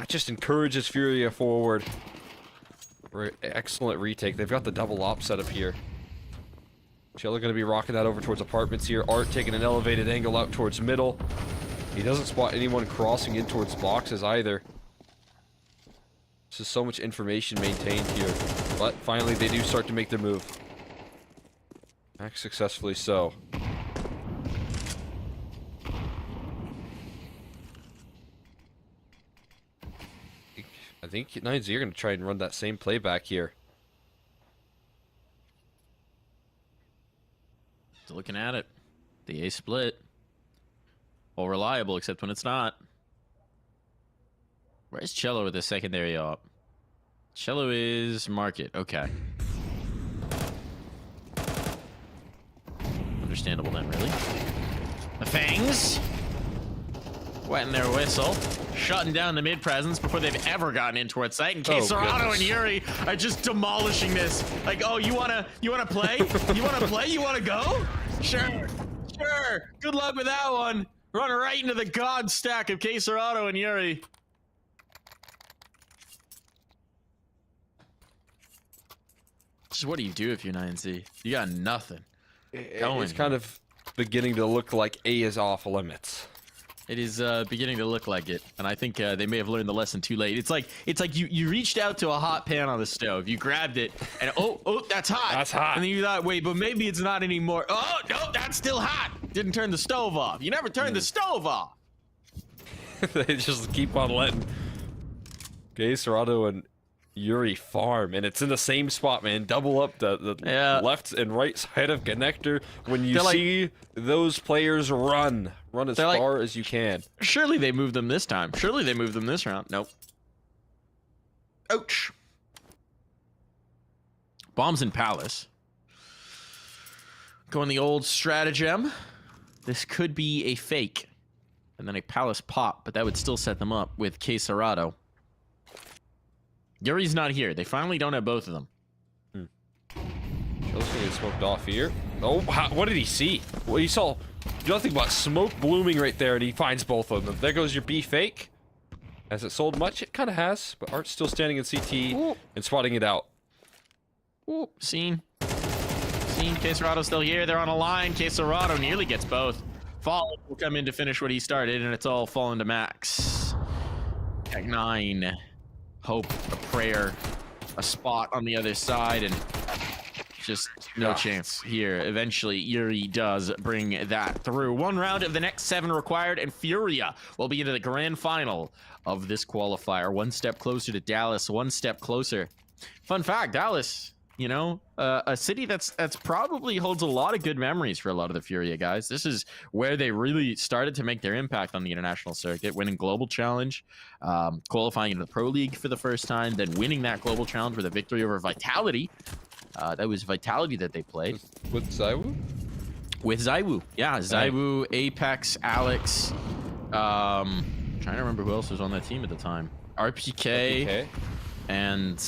[SPEAKER 11] just encourages Furia forward. Excellent retake. They've got the double op set up here. Cello going to be rocking that over towards apartments here. Art taking an elevated angle out towards middle. He doesn't spot anyone crossing in towards boxes either. This is so much information maintained here. But finally they do start to make their move. Max successfully so. I think 9Z are going to try and run that same playback here.
[SPEAKER 8] Looking at it. The A split. All reliable, except when it's not. Where's Cello with the secondary op? Cello is market. Okay. Understandable then, really. The Fangs. Wetting their whistle. Shutting down the mid presence before they've ever gotten in towards site. In case Serrano and Yuri are just demolishing this. Like, oh, you wanna play? You wanna play? You wanna go? Sure. Good luck with that one. Run right into the god stack of Serrano and Yuri. Just what do you do if you're 9Z? You got nothing.
[SPEAKER 11] It's kind of beginning to look like A is off limits.
[SPEAKER 8] It is beginning to look like it, and I think they may have learned the lesson too late. It's like you reached out to a hot pan on the stove, you grabbed it, and oh, that's hot.
[SPEAKER 11] That's hot.
[SPEAKER 8] And then you thought, wait, but maybe it's not anymore. Oh no, that's still hot. Didn't turn the stove off. You never turned the stove off.
[SPEAKER 11] They just keep on letting Serrano and Yuri farm, and it's in the same spot, man. Double up the left and right side of connector. When you see those players run as far as you can.
[SPEAKER 8] Surely they moved them this time. Surely they moved them this round. Nope. Ouch. Bombs in Palace. Going the old stratagem. This could be a fake. And then a Palace pop, but that would still set them up with Serrano. Yuri's not here. They finally don't have both of them.
[SPEAKER 11] Chelsea gonna get smoked off here. Oh, what did he see? Well, he saw nothing but smoke blooming right there, and he finds both of them. There goes your B fake. Has it sold much? It kind of has, but Art's still standing in CT and spotting it out.
[SPEAKER 8] Ooh, seen. Serrano's still here. They're on a line. Serrano nearly gets both. Fall will come in to finish what he started, and it's all fallen to Max. At 9. Hope, a prayer, a spot on the other side, and just no chance here. Eventually, Yuri does bring that through. 1 round of the next 7 required, and Furia will be into the grand final of this qualifier. 1 step closer to Dallas, 1 step closer. Fun fact, Dallas, you know, a city that's probably holds a lot of good memories for a lot of the Furia guys. This is where they really started to make their impact on the international circuit, winning Global Challenge, qualifying into the Pro League for the first time, then winning that Global Challenge with a victory over Vitality. That was Vitality that they played.
[SPEAKER 11] With Zaiwu?
[SPEAKER 8] With Zaiwu, yeah. Zaiwu, Apex, Alex. Trying to remember who else was on that team at the time. RPK. And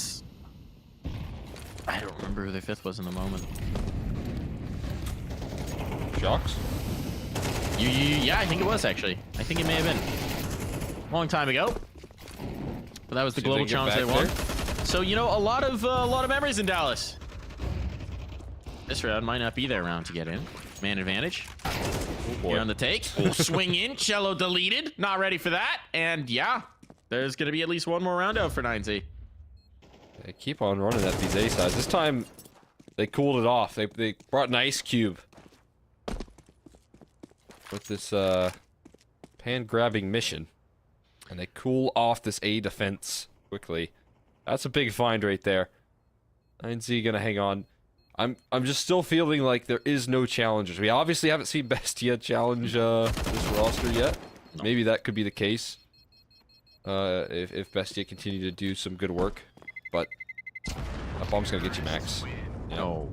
[SPEAKER 8] I don't remember who the 5th was in the moment.
[SPEAKER 11] Shocks?
[SPEAKER 8] Yeah, I think it was actually. I think it may have been. Long time ago. But that was the Global Challenge they won. So, you know, a lot of memories in Dallas. This round might not be their round to get in. Man advantage. Here on the take. Swing in. Cello deleted. Not ready for that. And yeah, there's going to be at least 1 more round out for 9Z.
[SPEAKER 11] They keep on running at these A sides. This time, they cooled it off. They brought an ice cube with this pan-grabbing mission, and they cool off this A defense quickly. That's a big find right there. 9Z gonna hang on. I'm just still feeling like there is no challengers. We obviously haven't seen Bestia challenge this roster yet. No. Maybe that could be the case if Bestia continue to do some good work. But that bomb's gonna get you, Max.
[SPEAKER 8] No.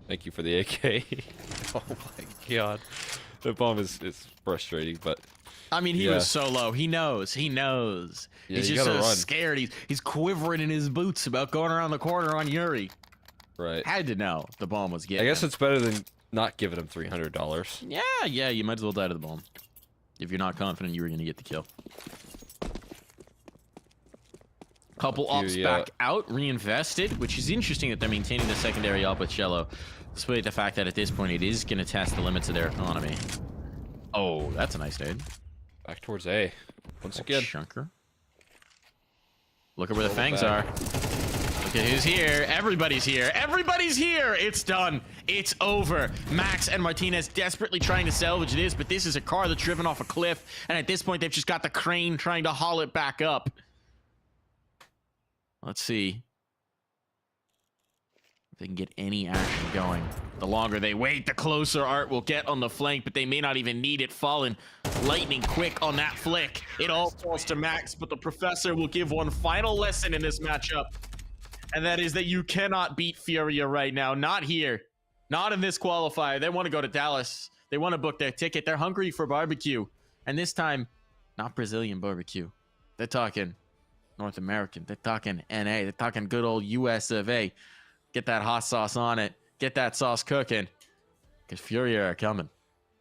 [SPEAKER 11] Thank you for the AK. Oh my god. The bomb is frustrating, but
[SPEAKER 8] I mean, he was so low. He knows. Yeah, he's just so scared. He's quivering in his boots about going around the corner on Yuri.
[SPEAKER 11] Right.
[SPEAKER 8] Had to know the bomb was getting
[SPEAKER 11] I guess
[SPEAKER 8] him.
[SPEAKER 11] it's better than not giving him $300.
[SPEAKER 8] Yeah, you might as well die to the bomb. If you're not confident you were going to get the kill. Couple ops back out, reinvested, which is interesting that they're maintaining the secondary op with Cello, despite the fact that at this point it is going to test the limits of their economy. Oh, that's a nice nade.
[SPEAKER 11] Back towards A. Once again.
[SPEAKER 8] Shunker. Look at where the fangs are. Look at who's here. Everybody's here. Everybody's here. It's done. It's over. Max and Martinez desperately trying to salvage this, but this is a car that's driven off a cliff, and at this point they've just got the crane trying to haul it back up. Let's see if they can get any action going. The longer they wait, the closer Art will get on the flank, but they may not even need it. Fallen lightning quick on that flick. It all falls to Max, but the Professor will give one final lesson in this matchup. And that is that you cannot beat Furia right now. Not here. Not in this qualifier. They want to go to Dallas. They want to book their ticket. They're hungry for barbecue. And this time, not Brazilian barbecue. They're talking North American. They're talking NA. They're talking good old US of A. Get that hot sauce on it. Get that sauce cooking. Because Furia are coming.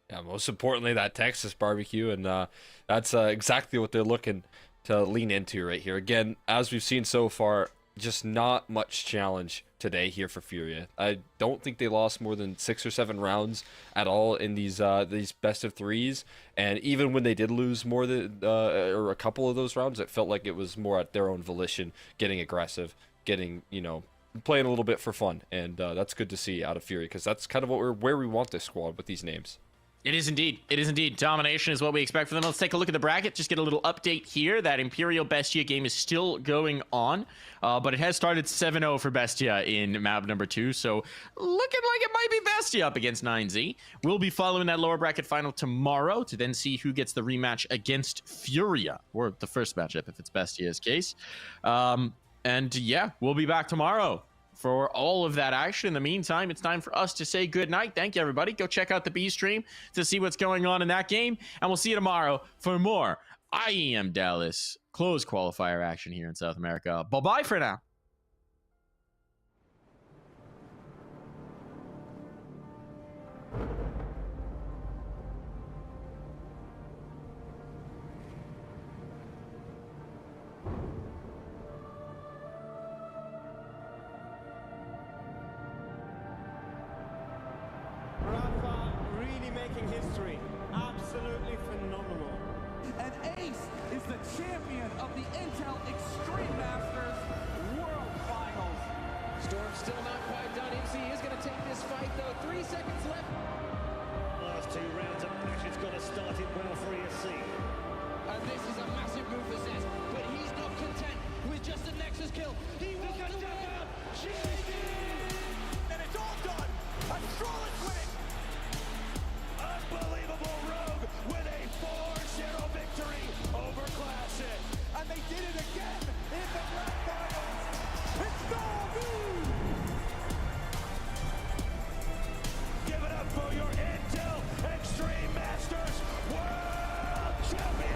[SPEAKER 11] Yeah, most importantly, that Texas barbecue. And that's exactly what they're looking to lean into right here. Again, as we've seen so far, just not much challenge today here for Furia. I don't think they lost more than 6 or 7 rounds at all in these best of 3s. And even when they did lose more than or a couple of those rounds, it felt like it was more at their own volition, getting aggressive, getting, you know, playing a little bit for fun. And that's good to see out of Furia, because that's kind of where we want this squad with these names.
[SPEAKER 8] It is indeed. It is indeed. Domination is what we expect from them. Let's take a look at the bracket. Just get a little update here. That Imperial Bestia game is still going on, but it has started 7-0 for Bestia in map number 2. So looking like it might be Bestia up against 9Z. We'll be following that lower bracket final tomorrow to then see who gets the rematch against Furia, or the first matchup if it's Bestia's case. And yeah, we'll be back tomorrow for all of that action. In the meantime, it's time for us to say good night. Thank you, everybody. Go check out the B stream to see what's going on in that game, and we'll see you tomorrow for more IEM Dallas closed qualifier action here in South America. Bye-bye for now.
[SPEAKER 6] History. Absolutely phenomenal.
[SPEAKER 10] And Ace is the champion of the Intel Extreme Masters World Finals.
[SPEAKER 6] Storm's still not quite done. MC is going to take this fight, though. 3 seconds left.
[SPEAKER 12] Last 2 rounds of action's got to start it well for ESC.
[SPEAKER 6] And this is a massive move for Zez, but he's not content with just a Nexus kill. He wants to win.
[SPEAKER 10] And it's all done. Astralis winning.
[SPEAKER 12] Unbelievable Rogue with a 4-0 victory over Classic.
[SPEAKER 10] And they did it again in the grand finals. It's Navi!
[SPEAKER 12] Give it up for your Intel Extreme Masters World Champion!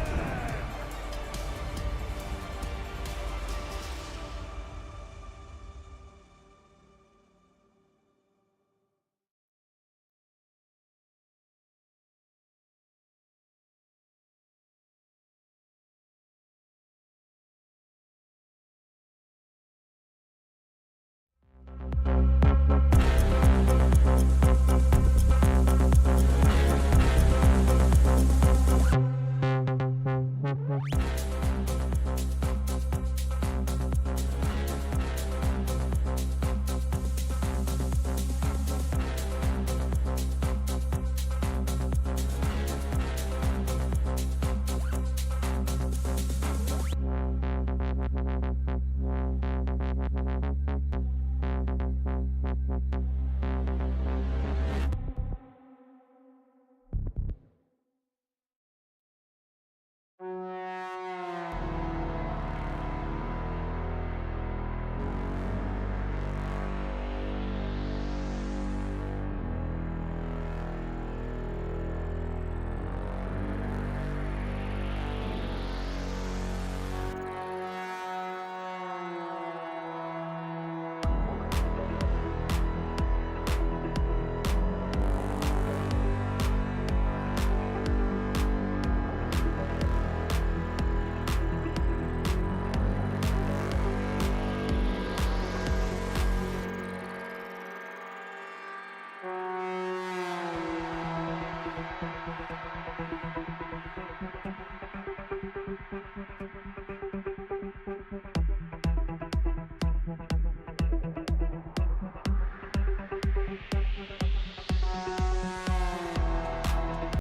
[SPEAKER 2] Bye.